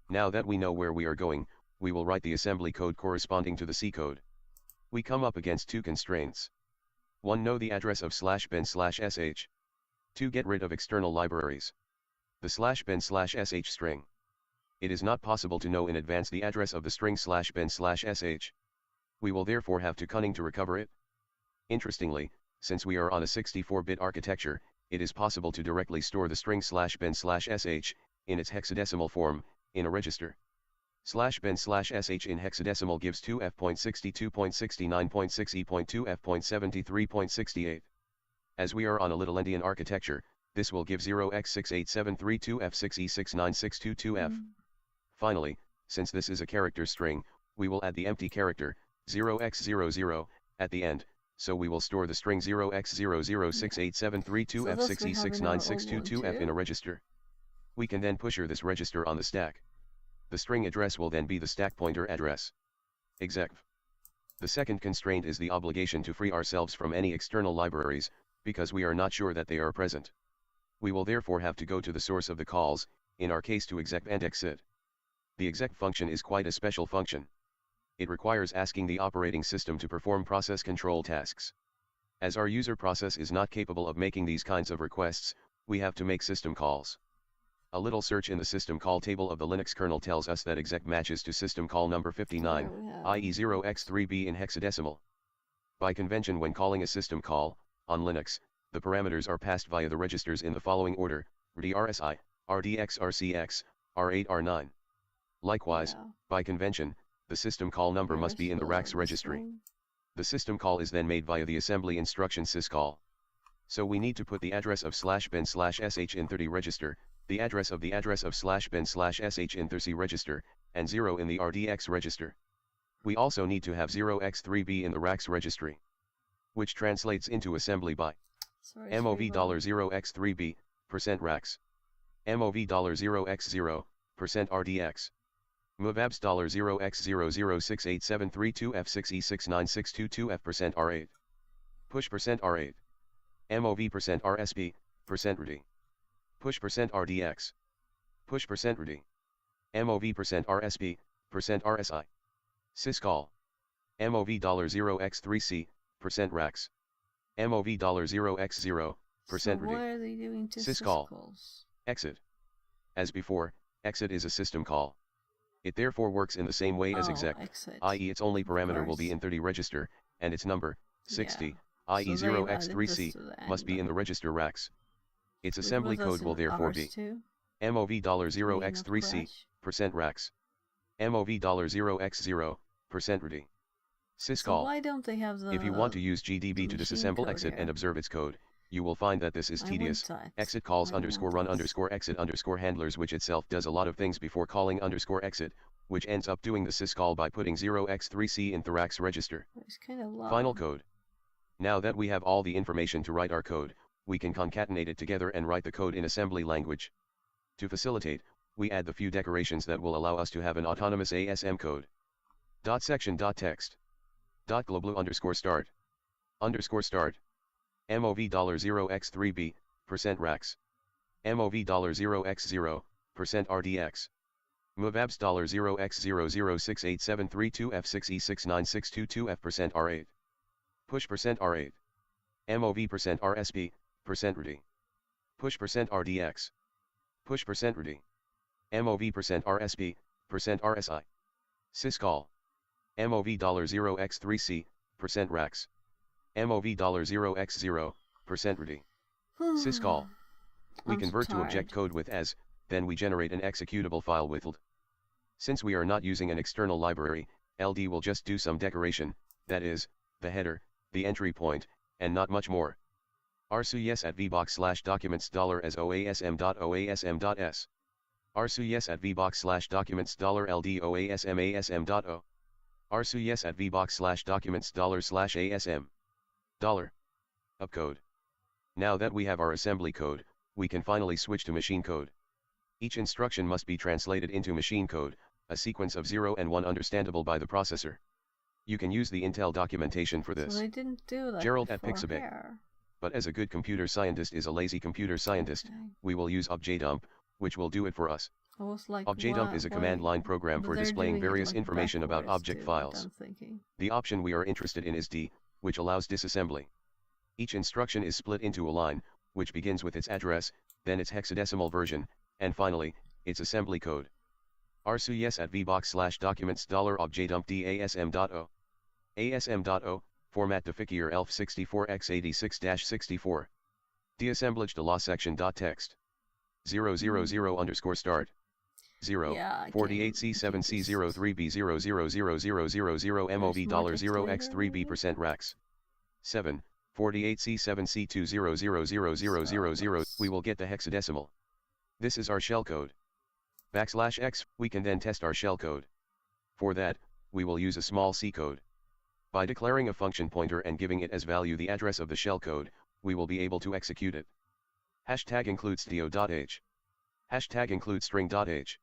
Now that we know where we are going, we will write the assembly code corresponding to the C code. We come up against 2 constraints. 1. Know the address of /bin/sh. 2. Get rid of external libraries. The /bin/sh string. It is not possible to know in advance the address of the string /bin/sh. We will therefore have to cunning to recover it. Interestingly, since we are on a 64-bit architecture, it is possible to directly store the string /bin/sh, in its hexadecimal form, in a register. /bin/sh in hexadecimal gives 2f.62.69.6e.2f.73.68. As we are on a little endian architecture, this will give 0x68732f6e69622f. Finally, since this is a character string, we will add the empty character, 0x00, at the end, so we will store the string 0x00687332f6e69622f in a register. We can then pusher this register on the stack. The string address will then be the stack pointer address. Exec. The second constraint is the obligation to free ourselves from any external libraries, because we are not sure that they are present. We will therefore have to go to the source of the calls, in our case to exec and exit. The exec function is quite a special function. It requires asking the operating system to perform process control tasks. As our user process is not capable of making these kinds of requests, we have to make system calls. A little search in the system call table of the Linux kernel tells us that exec matches to system call number 59, i.e. 0x3b in hexadecimal. By convention, when calling a system call, on Linux, the parameters are passed via the registers in the following order: RDRSI, RDX, RCX, R8, R9. Likewise, by convention, the system call number must be in the RAX registry. The system call is then made via the assembly instruction syscall. So we need to put the address of /bin/sh in 30 register, the address of /bin/sh in 30 register, and 0 in the RDX register. We also need to have 0x3b in the RAX registry, which translates into assembly by MOV $0x3b, %RAX. MOV $0x0, %RDX. MOVABS $0x00687332f6e69622f %R8. Push %R8. MOV %RSB, %RD. Push %RDX. Push %RD. MOV %RSB, %RSI. Syscall. MOV $0x3c, %RAX. MOV $0x0, So %RD. why are they doing two Syscall. syscalls? Exit. As before, exit is a system call. It therefore works in the same way as exec, exit. i.e. its only parameter will be course. in 30 register, and its number, 60, Yeah. i.e. So they've added 0x3c, this to the must be end, in the register RAX. Its Which assembly was code also will in therefore ours be too. MOV May not $0x3c, crash. %RAX. MOV $0x0, %RD. So Syscall. why don't they have the If you want to use GDB to machine disassemble code exit here? and observe its code, you will find that this is I want tedious. that. Exit calls I want _run that. _exit _handlers, which itself does a lot of things before calling _exit, which ends up doing the syscall by putting 0x3c in the RAX register. It's kind of long. Final code. Now that we have all the information to write our code, we can concatenate it together and write the code in assembly language. To facilitate, we add the few decorations that will allow us to have an autonomous ASM code. .section.text. .global_start. _start. MOV $0x3b, %RAX. MOV $0x0, %RDX. MOVABS $0x00687332f6e69622f %R8. Push %R8. MOV %RSB, %RD. Push %RDX. Push %RD. MOV %RSB, %RSI. Syscall. MOV $0x3c, %RAX. MOV $0x0, %RD. Syscall. We I'm convert to object tired. code with as, then we generate an executable file with LD. Since we are not using an external library, LD will just do some decoration, that is, the header, the entry point, and not much more. RSU yes at vbox/documents $as oasm.oasm.s. Arsu yes at vbox/documents $LDOASMASM.O. Arsu yes at vbox/documents $/ASM. Upcode. Now that we have our assembly code, we can finally switch to machine code. Each instruction must be translated into machine code, a sequence of 0 and 1 understandable by the processor. You can use the Intel documentation for this. So I didn't do that Gerald at before Pixabay. here. But as a good computer scientist is a lazy computer scientist, we will use objdump, which will do it for us. I was like, Objdump is a command line program but for they're displaying doing it, various like, information about backwards object too, files. I'm thinking. The option we are interested in is D, which allows disassembly. Each instruction is split into a line, which begins with its address, then its hexadecimal version, and finally, its assembly code. Arsu yes at vbox/documents $objdump DASM.O. ASM.O, format de Fickier ELF 64x86-64. Deassemblage de la section.text. 000_start. 0, Yeah, 48C7C03B0000000 MOV $0x3B% RAX. 7, 48C7C20000000. We will get the hexadecimal. This is our shellcode. \x, we can then test our shellcode. For that, we will use a small C code. By declaring a function pointer and giving it as value the address of the shellcode, we will be able to execute it. Hashtag includes do.h. Hashtag includes string.h.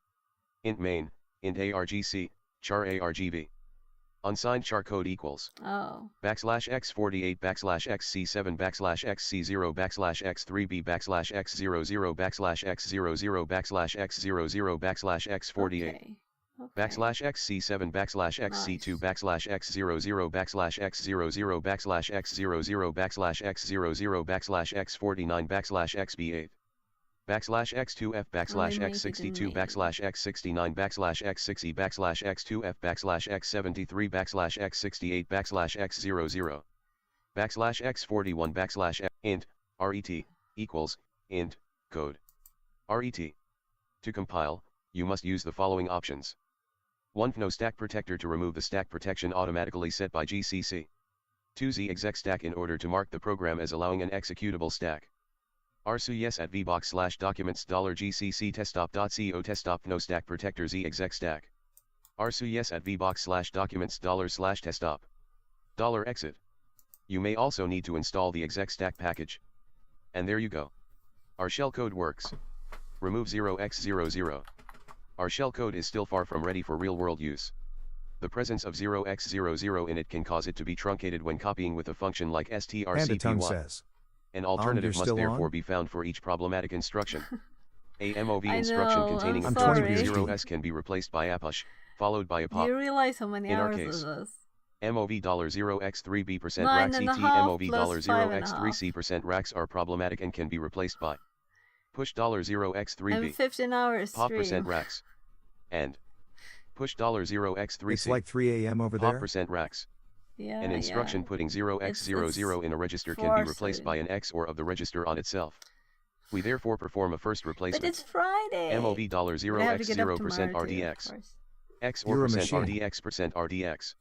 Int main, int argc, char argv. Unsigned char code equals. Oh. \x48 \xc7 \xc0 \x3b \x00 \x00 \x00 \x48. Okay. \xc7 \xc2 \x00 \x00 \x00 \x49 \xb8 \x2f \x62 \x69 \x6e \x2f \x73 \x68 \x00 \x41 int ret equals int code ret. To compile, you must use the following options. 1. No stack protector to remove the stack protection automatically set by GCC. 2. Z exec stack in order to mark the program as allowing an executable stack. Arsu yes at vbox/documents $gcc teststop.co teststop no stack protector Z exec stack. Arsu yes at vbox/documents $/teststop. $exit. You may also need to install the exec stack package. And there you go. Our shellcode works. Remove 0x00. Our shellcode is still far from ready for real-world use. The presence of 0x00 in it can cause it to be truncated when copying with a function like strcpy. says. An alternative must therefore on? be found for each problematic instruction. A MOV I instruction know, containing I'm a sorry. 0s can be replaced by a push, followed by a Do pop. you realize how many In our hours case, is this? MOV $0x3b% 9.5 RAX ET MOV plus $0x3c% RAX are problematic and can be replaced by push I'm $0x3b 15 hours pop stream. percent RAX and push $0x3c It's like 3 a.m. over pop there. percent RAX. Yeah, An instruction yeah. putting 0x00 in a register can be replaced by an X or of the register on itself. We therefore perform a first But replacement. it's Friday. MOV We have to get up $0x0% tomorrow too, of RDX. course. X You're or a percent machine. RDX% RDX.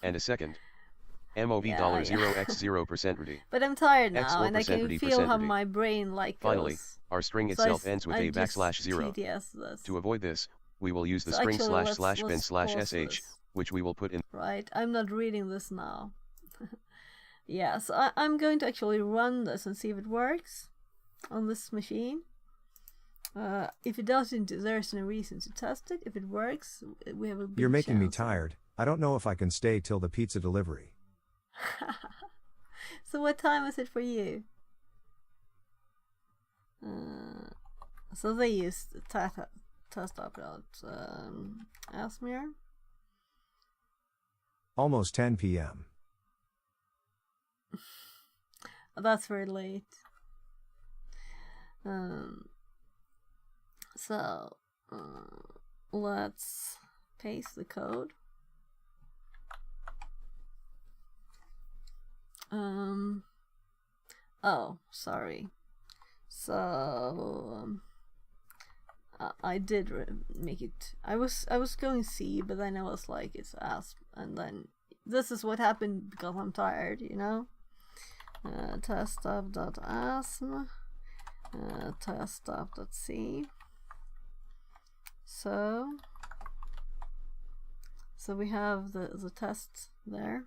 And a second. MOV Yeah, $0x0% RD. But I'm tired X now, or and I can percent feel how RD. my brain like Finally, goes. our string So itself ends with I a just \0. TTS this. To avoid this, we will use the So string actually, let's //bin pause /sh, this. which we will put in. Right, I'm not reading this now. Yeah, so I'm going to actually run this and see if it works on this machine. If it doesn't, there's no reason to test it. If it works, we have a big You're making me chance. tired. I don't know if I can stay till the pizza delivery. So what time is it for you? So they used test upload Asmir. Almost 10 p.m. That's very late. So let's paste the code. Oh, sorry. So I did make it. I was going C, but then I was like, it's ASP, and then this is what happened because I'm tired, you know. Teststop.asm, teststop.c. So we have the test there,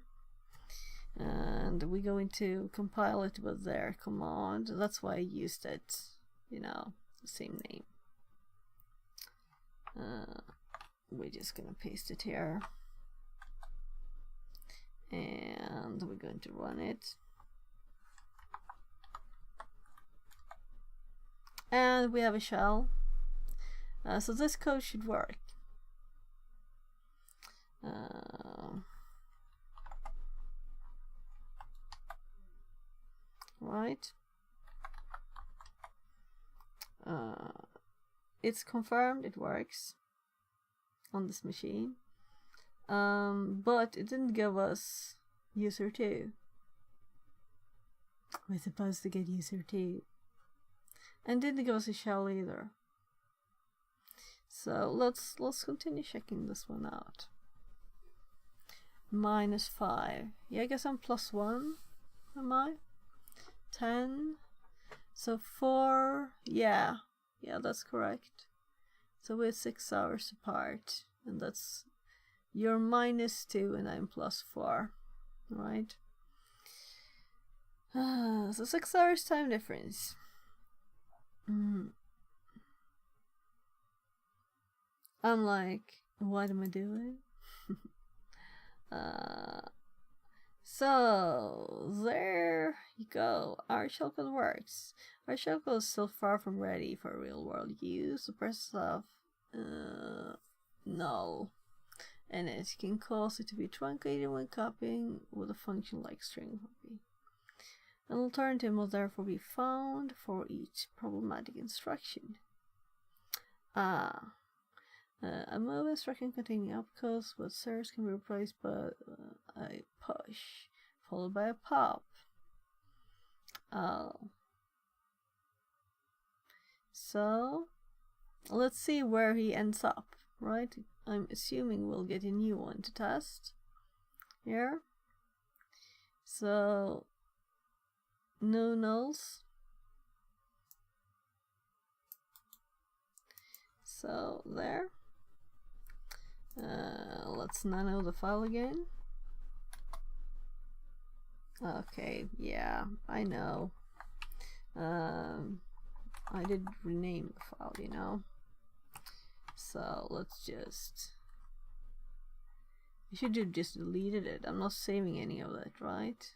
and we're going to compile it with their command. That's why I used it, you know, the same name. We're just gonna paste it here, and we're going to run it, and we have a shell. So this code should work. Right. It's confirmed it works on this machine, but it didn't give us user 2. We're supposed to get user 2, and didn't give us a shell either. So let's continue checking this one out. -5. Yeah, I guess I'm +1. Am I? 10. So 4. Yeah, that's correct. So we're 6 hours apart, and that's you're -2 and I'm +4, right? So 6 hours time difference. I'm like, what am I doing? So there you go. Our shellcode works. Our shellcode is still far from ready for real world use. The process of null, and it can cause it to be truncated when copying with a function like string copy. An alternative must therefore be found for each problematic instruction. A move instruction containing opcodes with search can be replaced by a push, followed by a pop. So let's see where he ends up, right? I'm assuming we'll get a new one to test here. So no nulls. So there. Let's nano the file again. Okay, yeah, I know. I did rename the file, you know. So let's just... I should have just deleted it. I'm not saving any of that, right?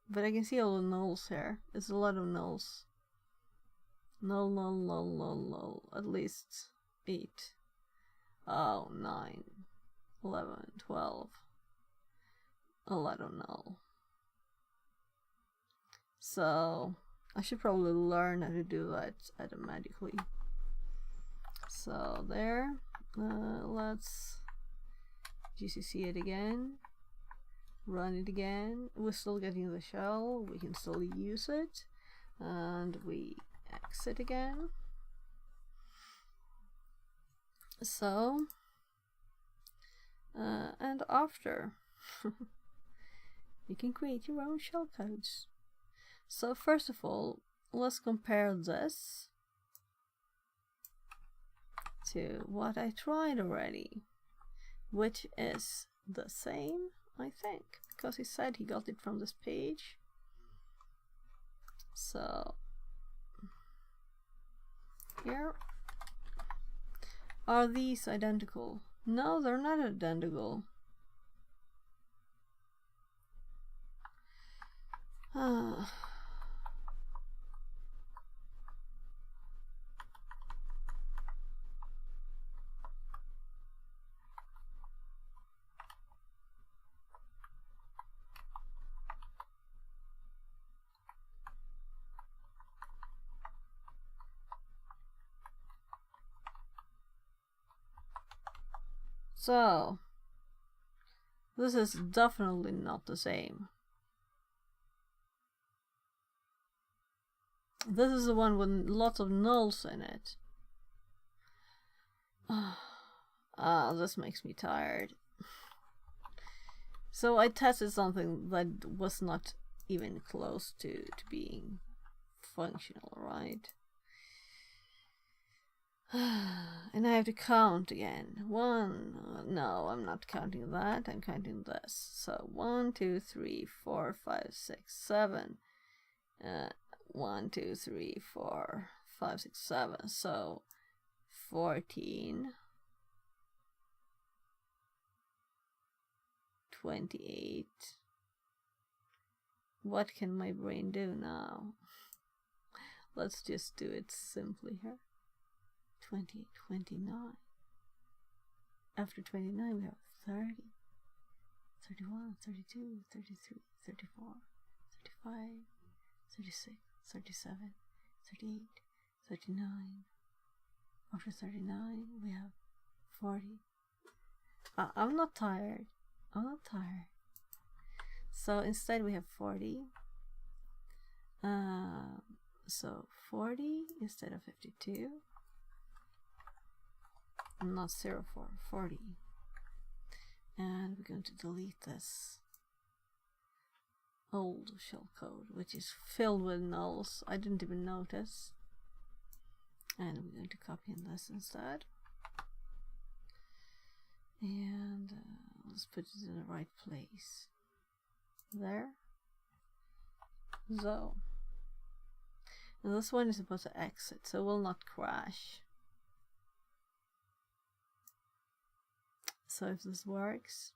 But I can see all the nulls here. There's a lot of nulls. Null, null, null, null, null. At least 8. Oh, 9. 11, 12. A lot of null. So I should probably learn how to do that automatically. So there. Let's GCC it again. Run it again. We're still getting the shell. We can still use it. And we exit again. So and after you can create your own shellcodes. So first of all, let's compare this to what I tried already, which is the same, I think, because he said he got it from this page. So here, are these identical? No, they're not identical. So this is definitely not the same. This is the one with lots of nulls in it. This makes me tired. So I tested something that was not even close to being functional, right? And I have to count again. No, I'm not counting that. I'm counting this. So 1, 2, 3, 4, 5, 6, 7. 1, 2, 3, 4, 5, 6, 7. So 14, 28. What can my brain do now? Let's just do it simply here. 20, 29. After 29 we have 30, 31, 32, 33, 34, 35, 36, 37, 38, 39. After 39 we have 40. I'm not tired. I'm not tired. So instead we have 40. So 40 instead of 52. Not 0, 4, 40. And we're going to delete this old shell code, which is filled with nulls. I didn't even notice. And we're going to copy in this instead. And let's put it in the right place. There. So. And this one is supposed to exit, so it will not crash. So if this works,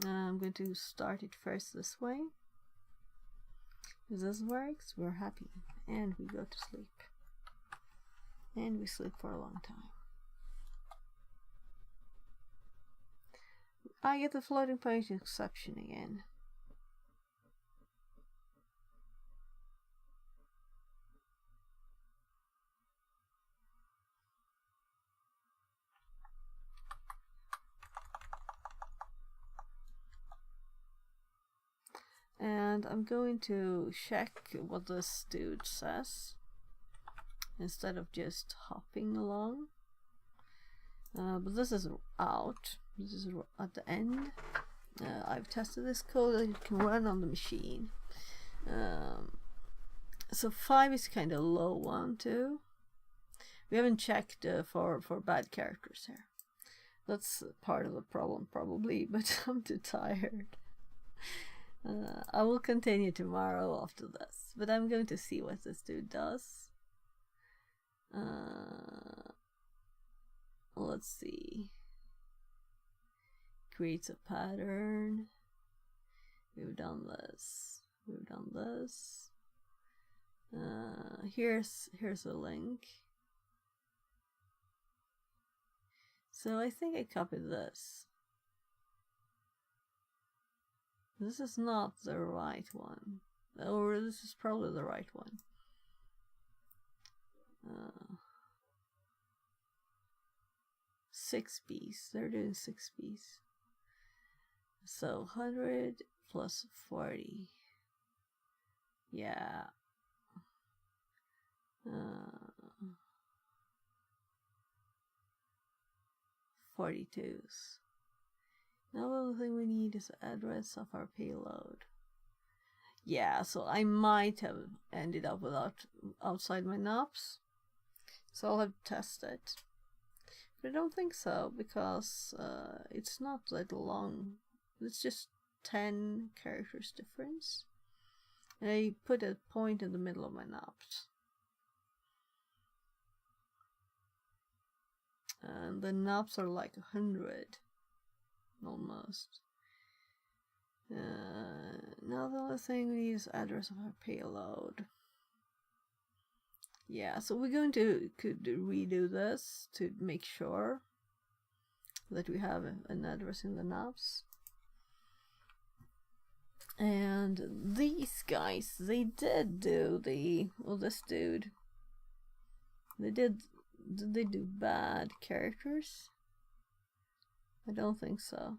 I'm going to start it first this way. If this works, we're happy. And we go to sleep. And we sleep for a long time. I get the floating point exception again. And I'm going to check what this dude says instead of just hopping along. But this is out. This is at the end. I've tested this code that it can run on the machine. So 5 is kind of low one too. We haven't checked for bad characters here. That's part of the problem probably, but I'm too tired. I will continue tomorrow after this, but I'm going to see what this dude does. Let's see. Creates a pattern. We've done this. We've done this. Here's a link. So I think I copied this. This is not the right one. Or this is probably the right one. 6 Bs. They're doing 6 Bs. So 100 plus 40. Yeah. 42s. Now the only thing we need is the address of our payload. Yeah, so I might have ended up without outside my knobs. So I'll have to test it. But I don't think so, because it's not that long. It's just 10 characters difference. And I put a point in the middle of my knobs. And the knobs are like 100. Almost. Now the other thing we need is address of our payload. Yeah, so we're going to redo this to make sure that we have an address in the knobs. And these guys, they did do this dude. Did they do bad characters? I don't think so.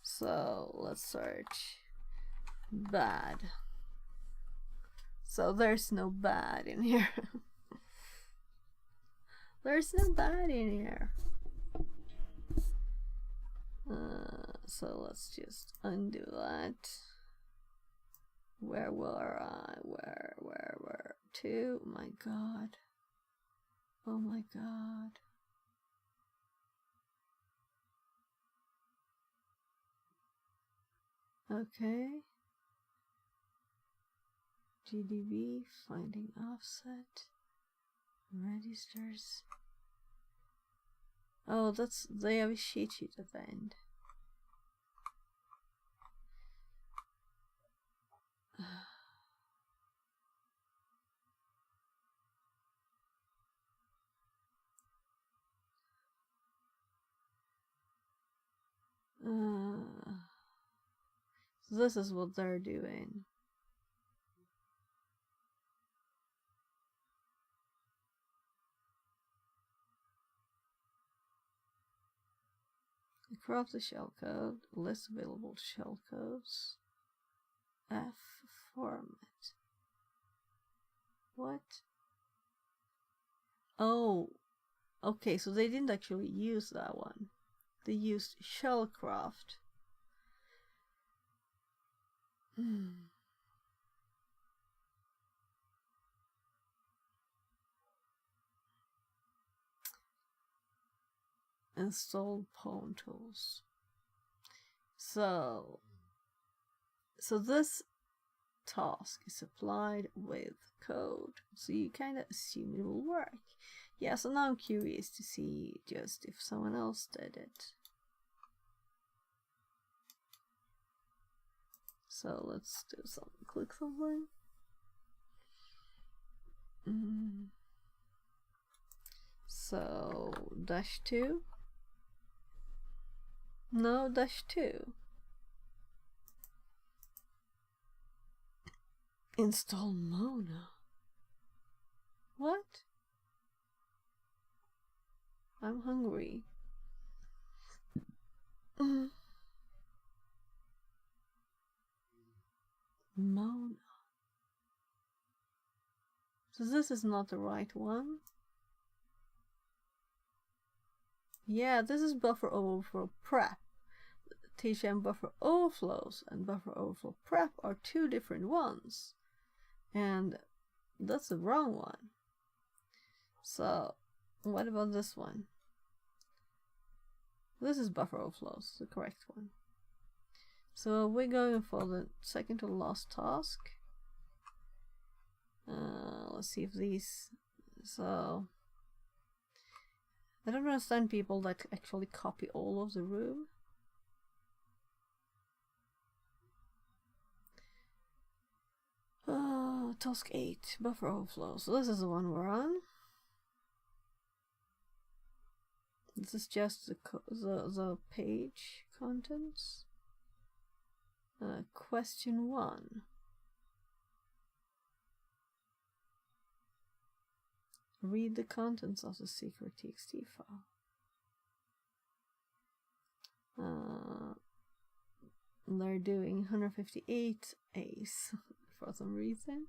So let's search bad. So there's no bad in here. There's no bad in here. So let's just undo that. Where were I? Where? 2? My god. Oh my god. Okay. GDB, finding offset. Registers. Oh, they have a cheat sheet at the end. So this is what they're doing. Craft the shellcode, list available shellcodes, F format. What? Oh, okay, so they didn't actually use that one. They used shellcraft. Install pawn tools. So this task is applied with code, so you kind of assume it will work. Yeah, so now I'm curious to see just if someone else did it. So let's do something, click something. So -2. No, -2. Install Mono. What? I'm hungry. Mono. So this is not the right one. Yeah, this is buffer overflow prep. TCM buffer overflows and buffer overflow prep are 2 different ones. And that's the wrong one. So what about this one? This is buffer overflows, the correct one. So we're going for the second to last task. Let's see if these. So I don't understand people that actually copy all of the room. Task 8, buffer overflow. So this is the one we're on. This is just the page contents. Question 1. Read the contents of the secret txt file. They're doing 158 A's for some reason.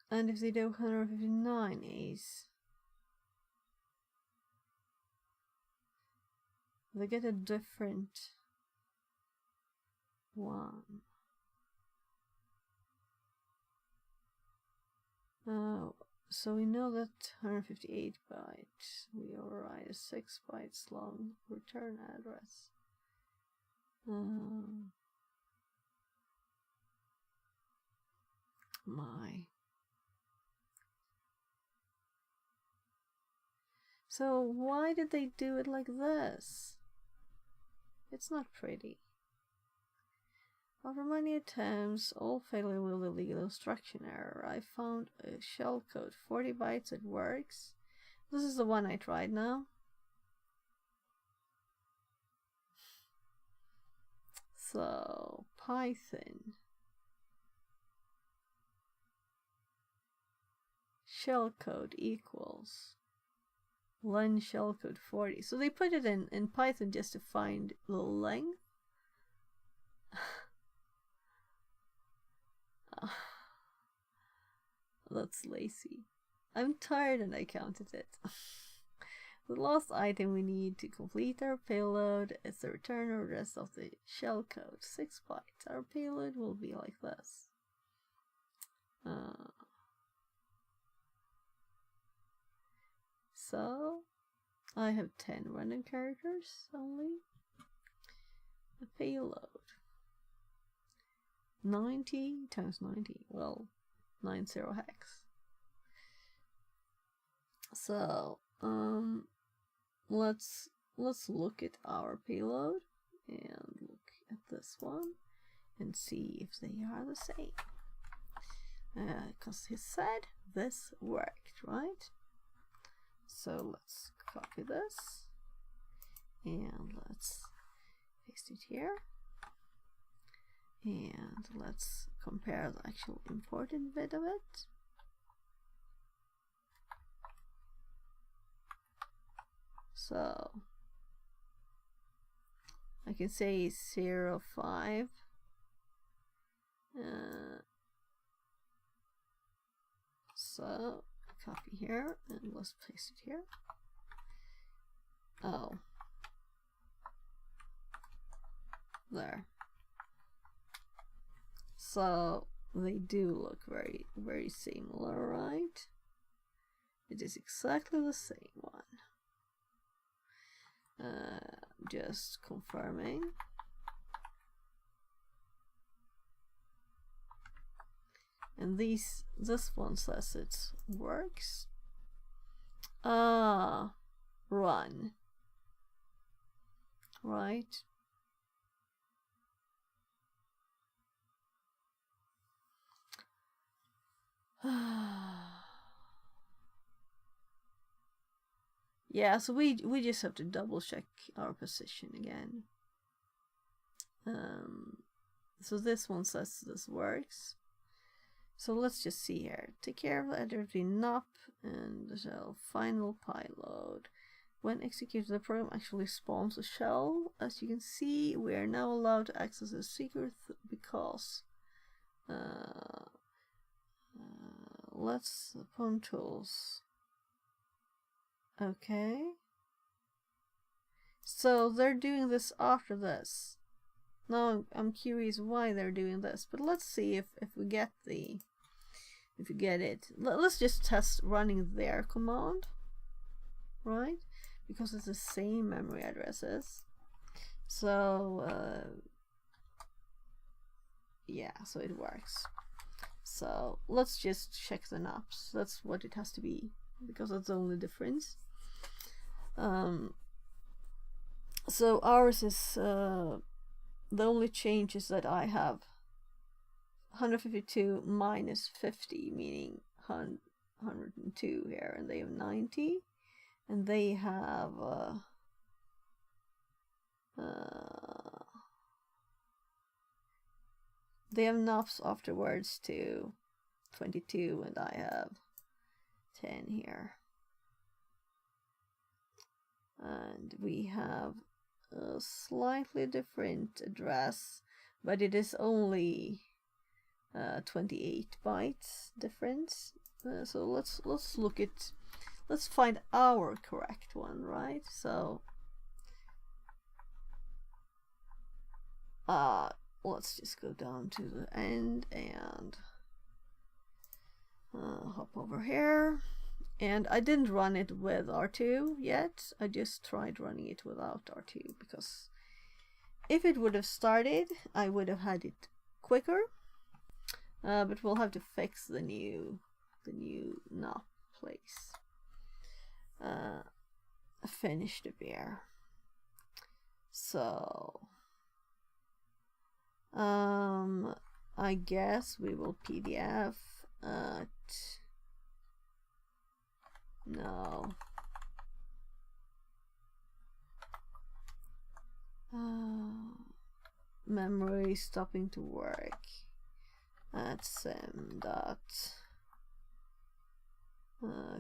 And if they do 159 A's, they get a different one. So we know that 158 bytes, we override a 6 bytes long return address. So why did they do it like this? It's not pretty. After many attempts, all failing with a legal instruction error, I found a shellcode 40 bytes that works. This is the one I tried now. So Python shellcode equals len shellcode 40. So they put it in Python just to find the length. That's lazy. I'm tired and I counted it. The last item we need to complete our payload is the return address of the shell code, 6 bytes. Our payload will be like this. So I have 10 random characters only. The payload 90 times 90, well, 90 hex. So let's look at our payload and look at this one and see if they are the same. Because he said this worked, right? So let's copy this and let's paste it here. And let's compare the actual imported bit of it. So I can say 0.5. So copy here and let's paste it here. Oh, there. So they do look very, very similar, right? It is exactly the same one. Just confirming. And this one says it works. Run. Right. Yeah, so we just have to double check our position again. So this one says this works. So let's just see here. Take care of the editor between NOP and the shell final payload. When executed, the program actually spawns a shell. As you can see, we are now allowed to access a secret because let's upon tools. Okay. So they're doing this after this. Now I'm curious why they're doing this, but let's see if we get it. Let's just test running their command, right? Because it's the same memory addresses. So yeah, so it works. So let's just check the NOPs. That's what it has to be, because that's the only difference. So ours is the only change is that I have 152 minus 50, meaning 102 here, and they have 90, and they have NOPs afterwards to 22, and I have 10 here. And we have a slightly different address, but it is only 28 bytes difference. So let's find our correct one, right? So let's just go down to the end and hop over here. And I didn't run it with R2 yet. I just tried running it without R2, because if it would have started, I would have had it quicker. But we'll have to fix the new NOP place. Finish the beer. So I guess we will PDF at no. Memory stopping to work at sim dot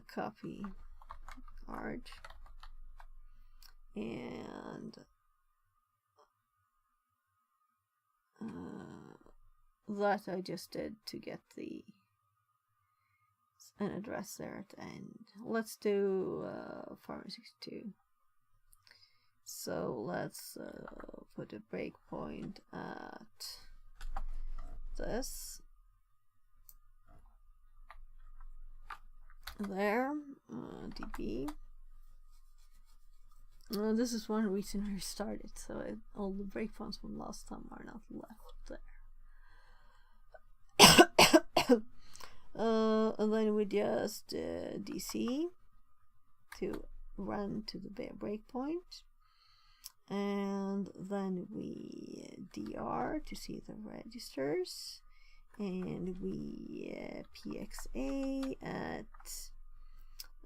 copy card, and that I just did to get the an address there at the end. Let's do 562. So let's put a breakpoint at this. There, db. This is one reason I restarted, so all the breakpoints from last time are not left there. And then we just DC to run to the breakpoint, and then we DR to see the registers, and we PXA at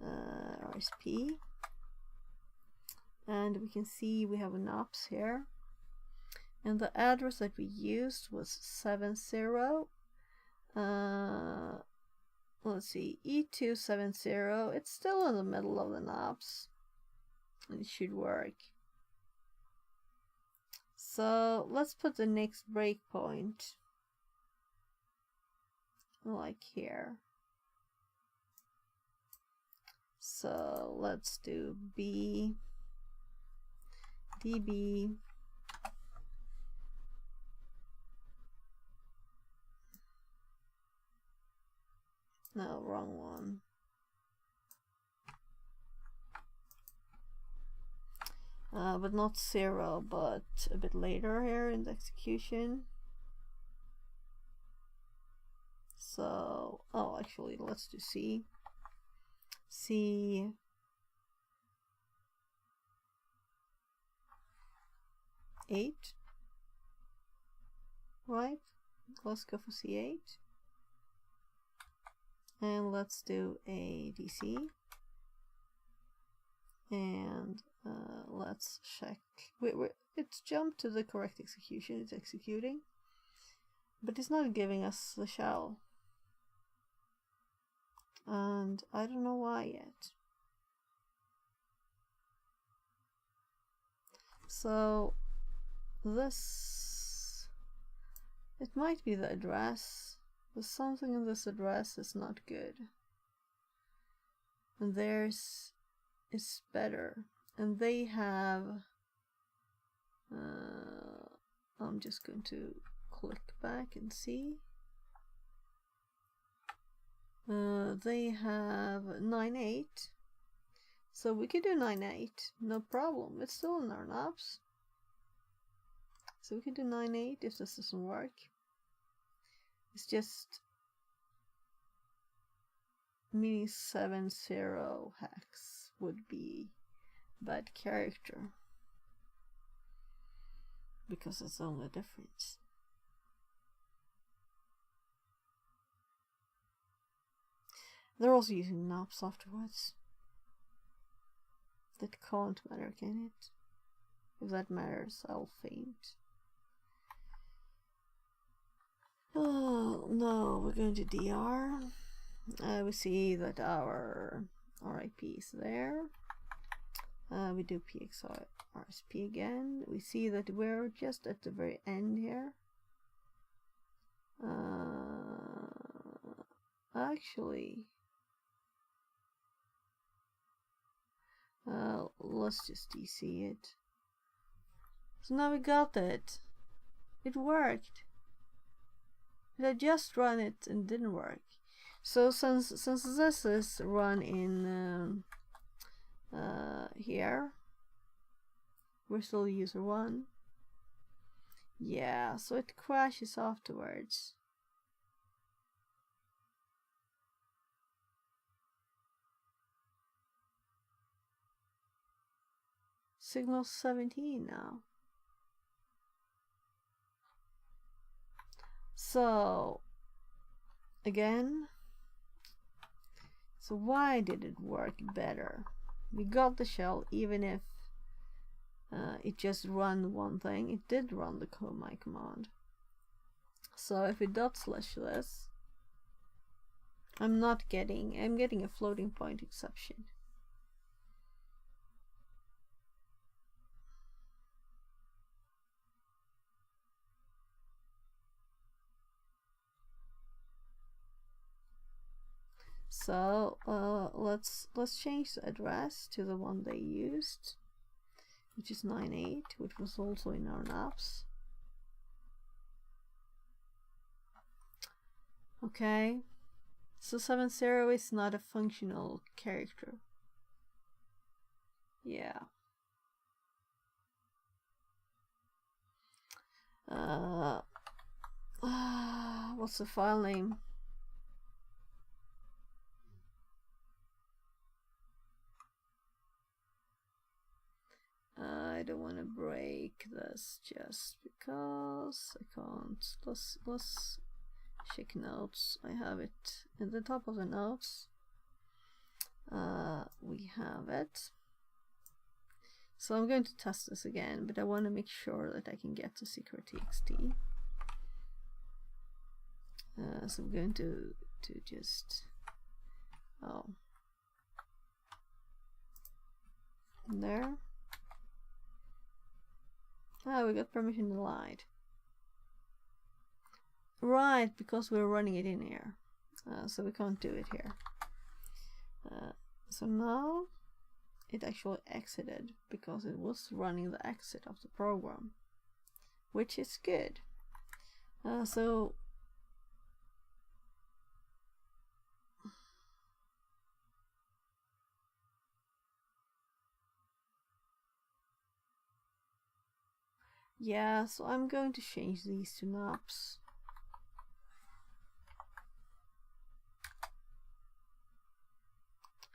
RSP, and we can see we have an ops here, and the address that we used was 70. Let's see, E270. It's still in the middle of the knobs, and it should work. So let's put the next breakpoint like here. So let's do B DB no, wrong one. But not 0, but a bit later here in the execution. So, oh, actually, let's do C. C. 8. Right? Let's go for C8. And let's do a DC. And let's check. It's jumped to the correct execution. It's executing, but it's not giving us the shell, and I don't know why yet. So this, it might be the address, but something in this address is not good, and theirs is better. And they have, I'm just going to click back and see. They have 9.8, so we could do 9.8, no problem. It's still in our knobs, so we can do 9.8 if this doesn't work. It's just meaning 70 hex would be bad character, because it's the only difference. They're also using knobs afterwards. That can't matter, can it? If that matters, I'll faint. Oh no, we're going to DR. We see that our RIP is there. We do PXR RSP again. We see that we're just at the very end here. Actually, let's just DC it. So now we got it. It worked. But I just run it and didn't work. So since this is run in here, we're still user 1. Yeah, so it crashes afterwards. Signal 17 now. So again, so why did it work better? We got the shell even if it just ran one thing. It did run the my command. So if we dot slash this, I'm getting a floating point exception. So let's change the address to the one they used, which is 98, which was also in our naps. Okay, so 70 is not a functional character. Yeah. What's the file name? I don't want to break this just because I can't. Let's check notes. I have it in the top of the notes. We have it. So I'm going to test this again, but I want to make sure that I can get to secret.txt. So I'm going to just there. We got permission denied. Right, because we're running it in here, so we can't do it here. So now it actually exited because it was running the exit of the program, which is good. So yeah, so I'm going to change these to naps.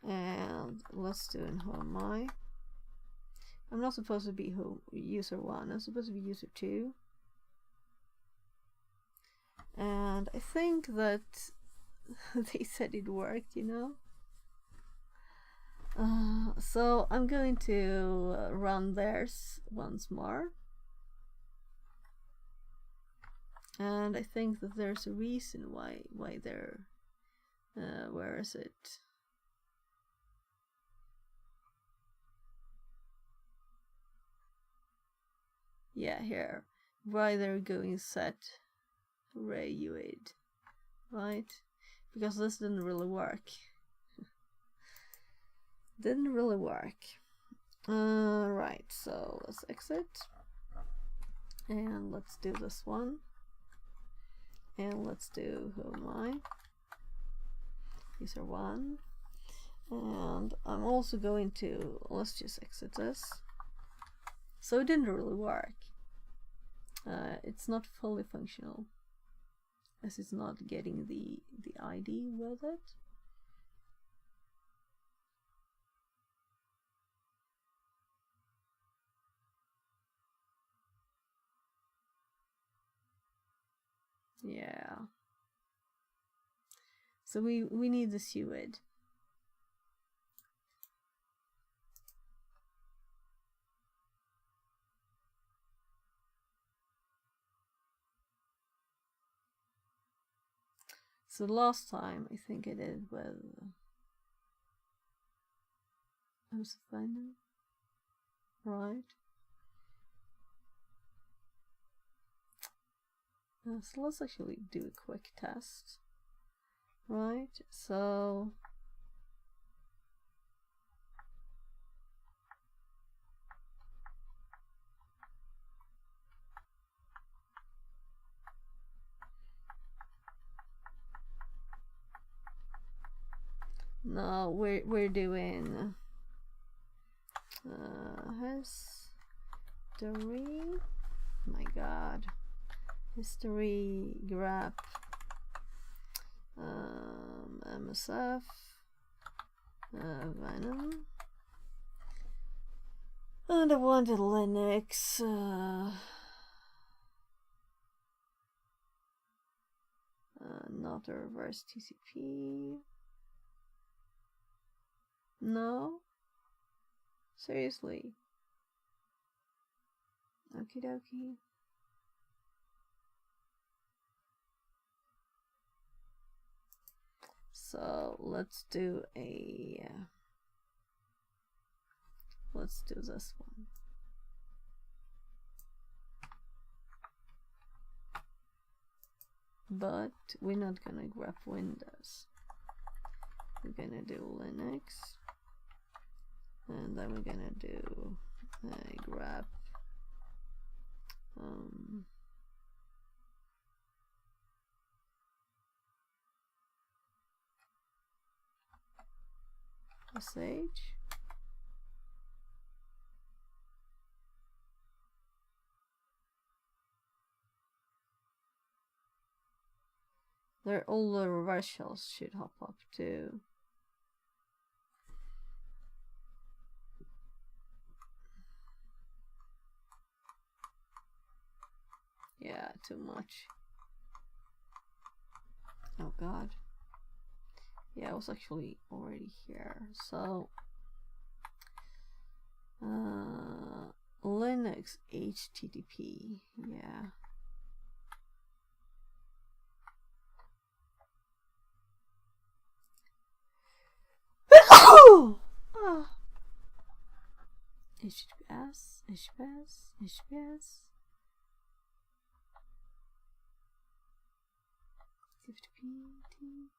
And let's do in who am I. I'm not supposed to be user 1, I'm supposed to be user 2. And I think that they said it worked, you know. So I'm going to run theirs once more. And I think that there's a reason why they're where is it? Yeah, here. Why they're going set array UID, right? Because this didn't really work. Didn't really work. Right, so let's exit. And let's do this one. And let's do who am I? User 1. And I'm also going to, let's just exit this. So it didn't really work. It's not fully functional, as it's not getting the ID with it. Yeah. So we need the UID. So last time I think I did with Amsterdam, right? So let's actually do a quick test, right? So no, we're doing history. My God, history grep MSF Venom, and I wanted Linux. Not a reverse TCP. No? Seriously? Okie dokie. So let's do this one. But we're not gonna grab Windows. We're gonna do Linux, and then we're gonna do grep sh. All the reverse shells should hop up too. Yeah, too much. Oh god. Yeah, I was actually already here. So Linux HTTP, yeah. HTTPS, HTTPS, HTTPS, HTTP.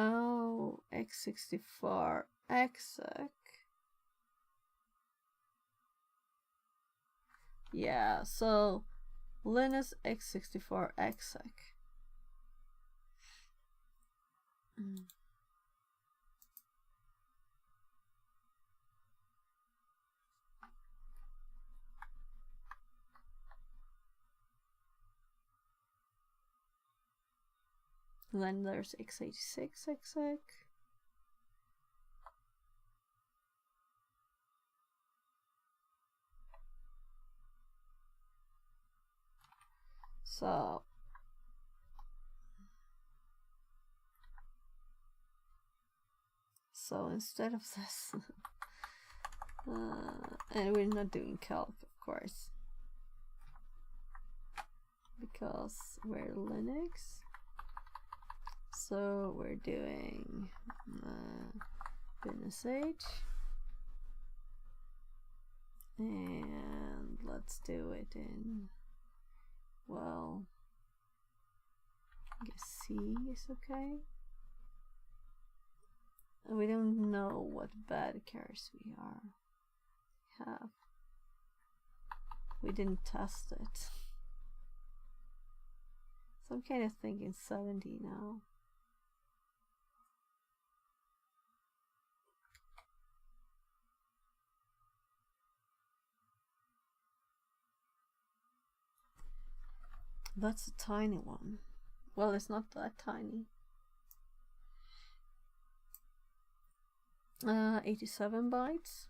Oh, x64 exec. Yeah, so Linux x64 exec. And then there's x86 exec. So instead of this, and we're not doing calc, of course, because we're Linux. So we're doing -h, and let's do it in, well, I guess C is okay. And we don't know what bad carriers we have. We didn't test it. So I'm kind of thinking 70 now. That's a tiny one. Well, it's not that tiny. 87 bytes.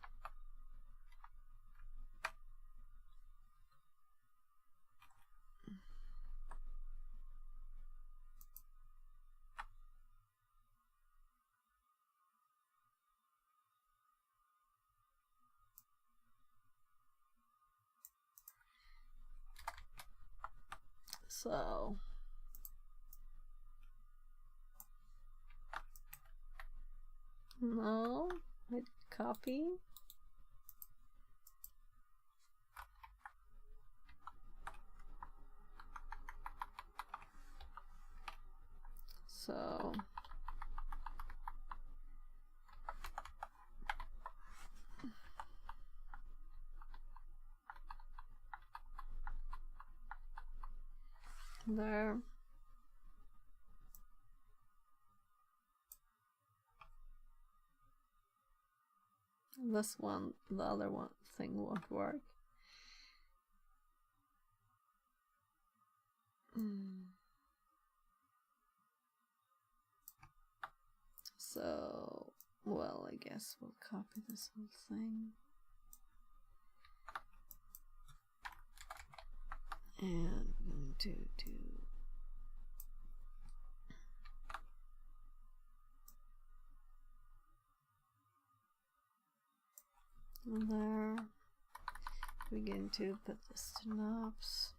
So no, I did copy. So there. This one, the other one thing won't work. So, well, I guess we'll copy this whole thing. And I'm going to do there. We're going to put the snaps.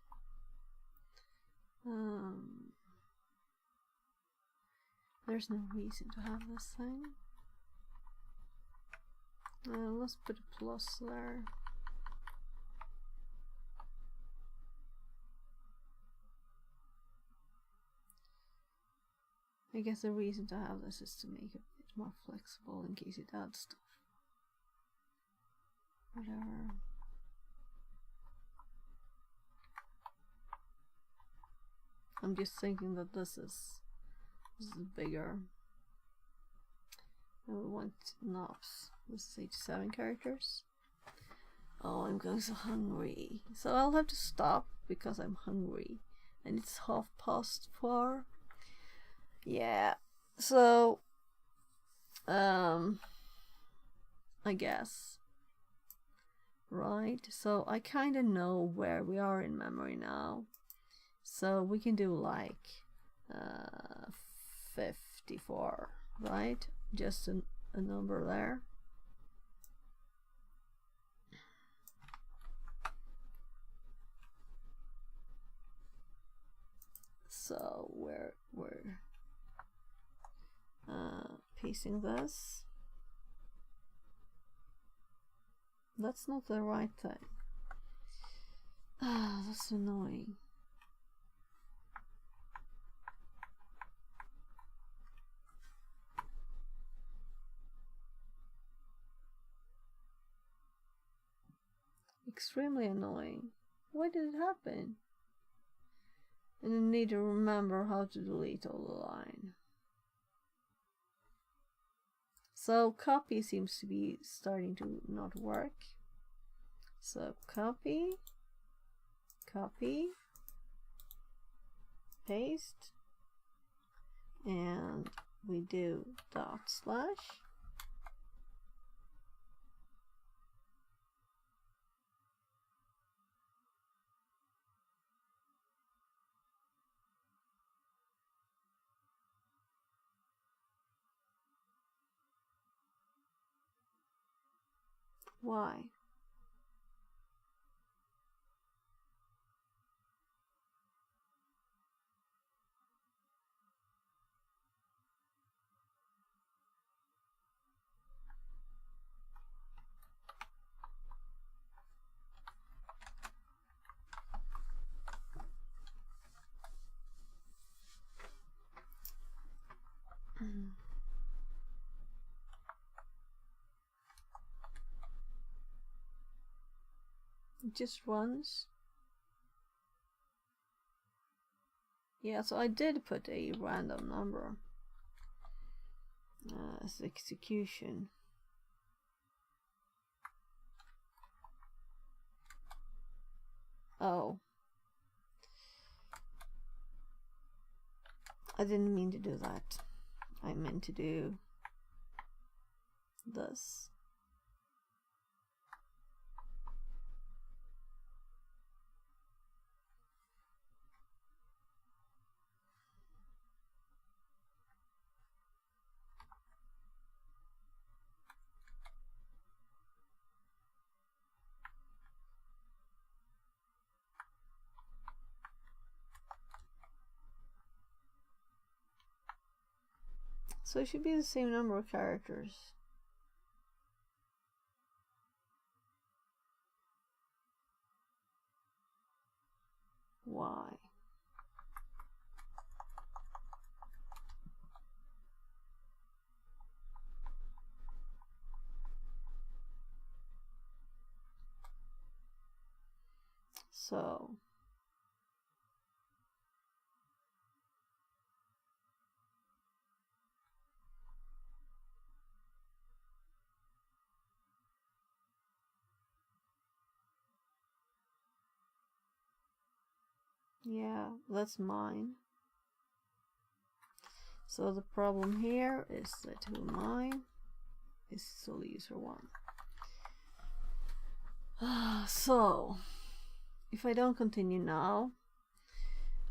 There's no reason to have this thing. Let's put a plus there. I guess the reason to have this is to make it a bit more flexible in case it adds stuff. Whatever. I'm just thinking that this is bigger. And we want knobs. This is 87 characters. Oh, I'm going so hungry. So I'll have to stop because I'm hungry. And it's 4:30. Yeah. So I guess. Right. So I kinda know where we are in memory now. So we can do like 54, right? Just a number there. So we're pasting this. That's not the right thing. Ah, that's annoying. Extremely annoying. Why did it happen? And you need to remember how to delete all the line. So copy seems to be starting to not work. So copy, paste, and we do /. Why? It just runs. Yeah, so I did put a random number as execution. Oh. I didn't mean to do that. I meant to do this. So it should be the same number of characters. Why? So yeah, that's mine. So the problem here is that who mine is still user 1. So if I don't continue now,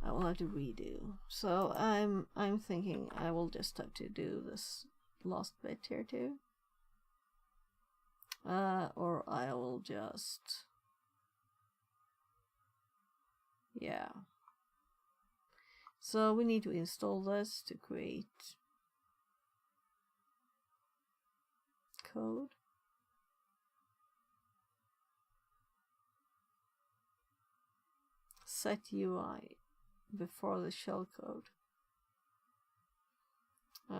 I will have to redo. So I'm thinking I will just have to do this last bit here too. Or I will just, yeah. So we need to install this to create code. Set UI before the shellcode.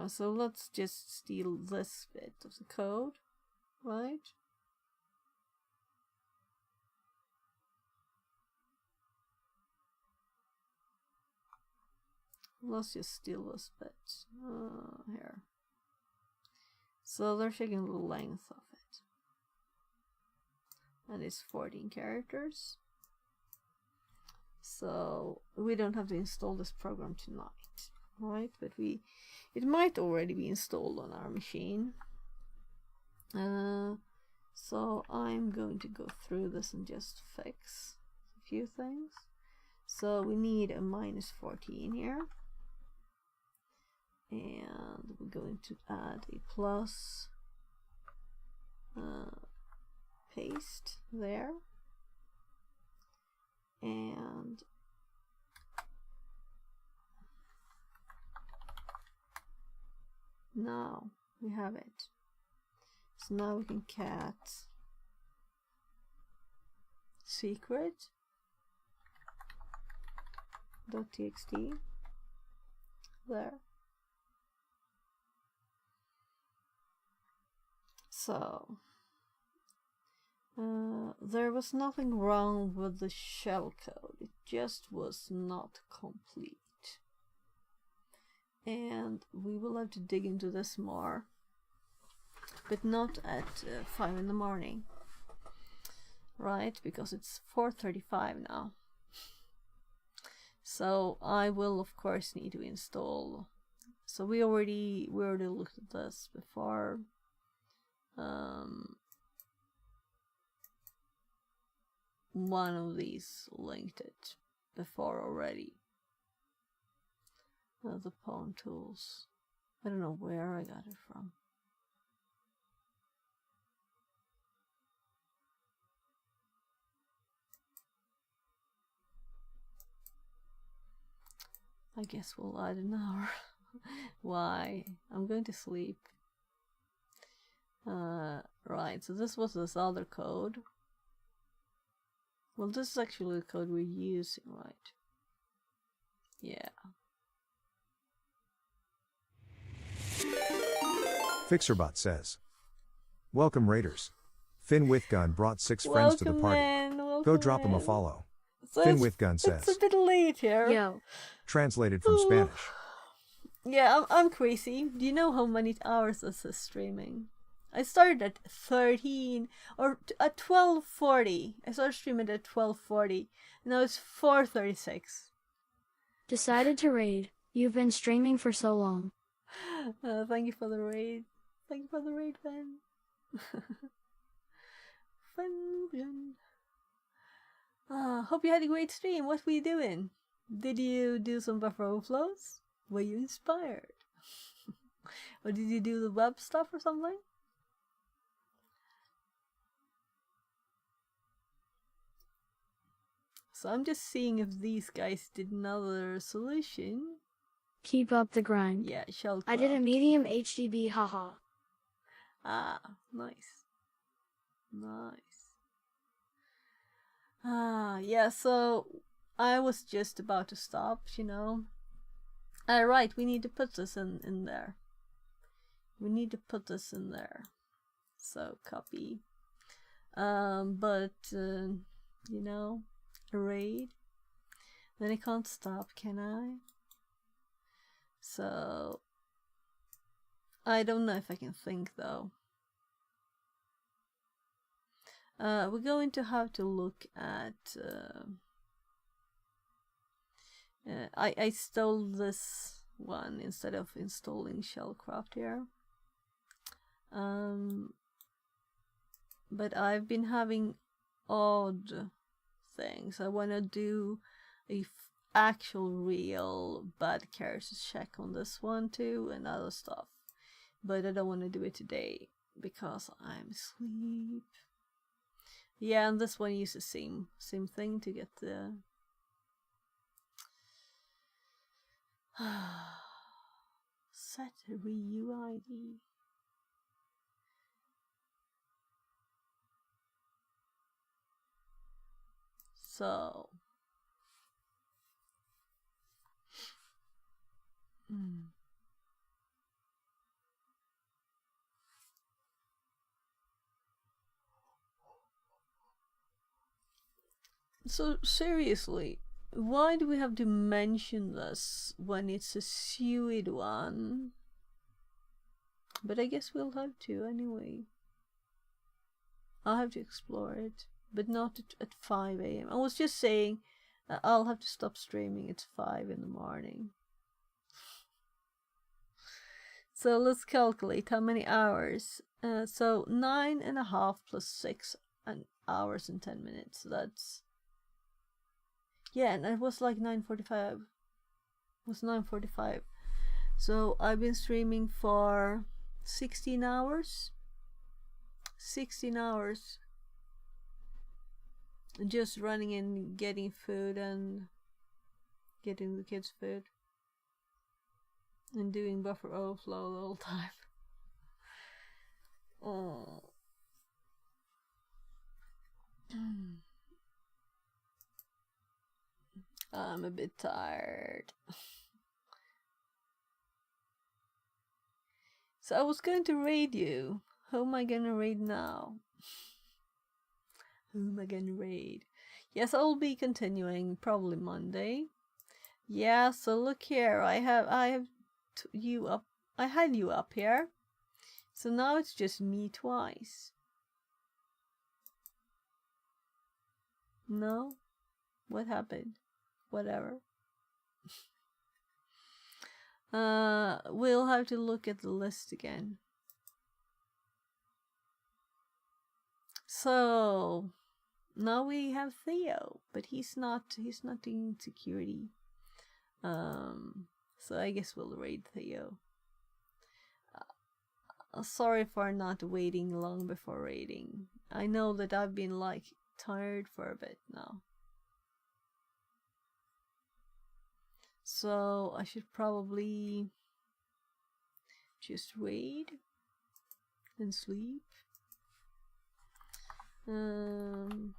So let's just steal this bit of the code, right? Let's just steal this bit here. So they're taking the length of it. And it's 14 characters. So we don't have to install this program tonight, right? But it might already be installed on our machine. So I'm going to go through this and just fix a few things. So we need a -14 here. And we're going to add a plus paste there. And now we have it. So now we can cat secret .txt there. So there was nothing wrong with the shellcode, it just was not complete. And we will have to dig into this more, but not at 5 in the morning, right? Because it's 4:35 now. So I will of course need to install. So we already looked at this before. One of these linked it before already. The pawn tools. I don't know where I got it from. I guess we'll add an hour. Why? I'm going to sleep. Right, so this was this other code. Well, this is actually the code we're using, right? Yeah. Fixerbot says, "Welcome Raiders. Finn with Gun brought 6 friends to the party. Go drop him a follow." So Finn with Gun says, it's a bit late here. Yo. translated from Spanish. Yeah, I'm crazy. Do you know how many hours this is streaming? I started at 13 or at 12:40. I started streaming at 12:40. Now it's 4:36. Decided to raid. You've been streaming for so long. Thank you for the raid. Thank you for the raid, Fan. Fun. Hope you had a great stream. What were you doing? Did you do some buffer overflows? Were you inspired? Or did you do the web stuff or something? So I'm just seeing if these guys did another solution. Keep up the grind. Yeah, shell. I did a medium HDB, haha. Ah, nice. Nice. Yeah, so I was just about to stop, you know. Right, we need to put this in there. We need to put this in there. So copy. You know, a raid. Then I can't stop, can I? So I don't know if I can think though. We're going to have to look at I stole this one instead of installing Shellcraft here. But I've been having odd things. I want to do a actual real bad characters check on this one too and other stuff. But I don't want to do it today because I'm asleep. Yeah, and this one uses the same thing to get the set RUID. So. So seriously, why do we have to mention this when it's a sued one? But I guess we'll have to anyway. I'll have to explore it, but not at 5 a.m. I was just saying I'll have to stop streaming at 5 in the morning. So let's calculate how many hours. So 9.5 plus 6 hours and 10 minutes. So that's... Yeah, and it was like 9:45. It was 9:45. So I've been streaming for 16 hours. 16 hours. Just running and getting food and getting the kids food. And doing buffer overflow the whole time. Oh. I'm a bit tired. So I was going to raid you. Who am I gonna raid now? Who am I gonna raid? Yes, I'll be continuing probably Monday. Yeah, so look here. I have you up. I had you up here. So now it's just me twice. No? What happened? Whatever. We'll have to look at the list again. So now we have Theo, but he's not doing security. So I guess we'll raid Theo. Sorry for not waiting long before raiding. I know that I've been like tired for a bit now. So I should probably just raid and sleep. And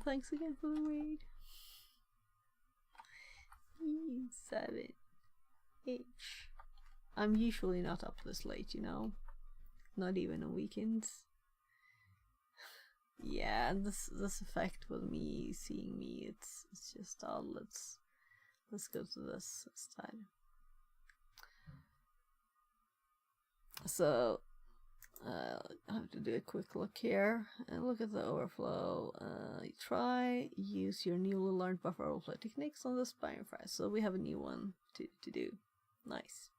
thanks again for the raid. 7H. I'm usually not up this late, you know. Not even on weekends. Yeah, this effect with me seeing me, it's just odd. Let's go to this time. So I have to do a quick look here and look at the overflow. Use your newly learned buffer overflow techniques on the spine fries. So we have a new one to do. Nice.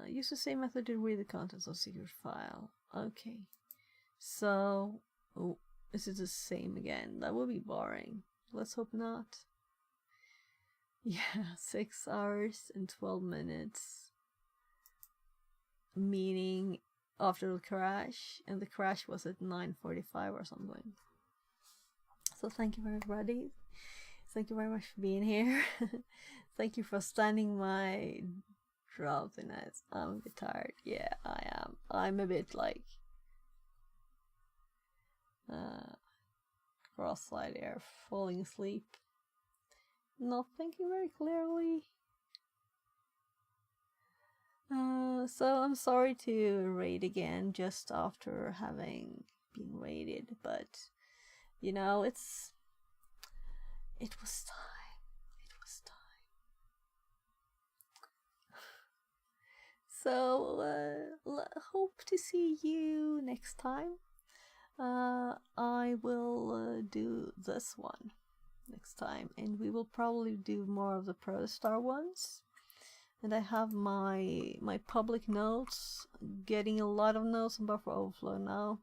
Use the same method to read the contents of secret file. Okay. So, is it the same again? That would be boring. Let's hope not. Yeah, 6 hours and 12 minutes. Meaning after the crash, and the crash was at 9:45 or something. So thank you everybody. Thank you very much for being here. Thank you for standing my drowsiness. I'm a bit tired. Yeah, I am. I'm a bit like cross-eyed there, falling asleep. Not thinking very clearly. So I'm sorry to raid again just after having been raided, but you know, it was time. It was time. So hope to see you next time. I will do this one next time, and we will probably do more of the Protostar ones. And I have my public notes, getting a lot of notes on buffer overflow now.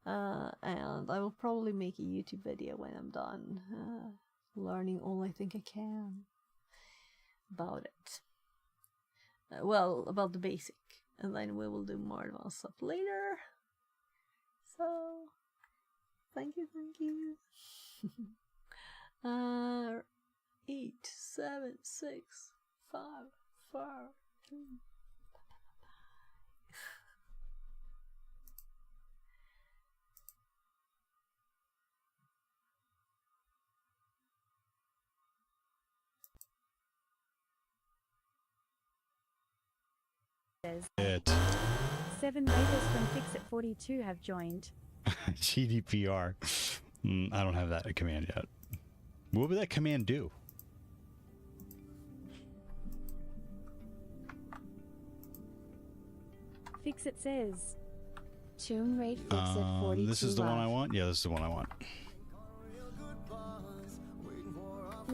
And I will probably make a YouTube video when I'm done, learning all I think I can about it. Well, about the basic, and then we will do more advanced stuff later. So, thank you. 8, 7, 6, 5, 4, 3. It. 7 raiders from Fixit42 have joined. GDPR. I don't have that command yet. What would that command do? Fixit says. Tune raid Fixit42. This is the one I want? Yeah, this is the one I want.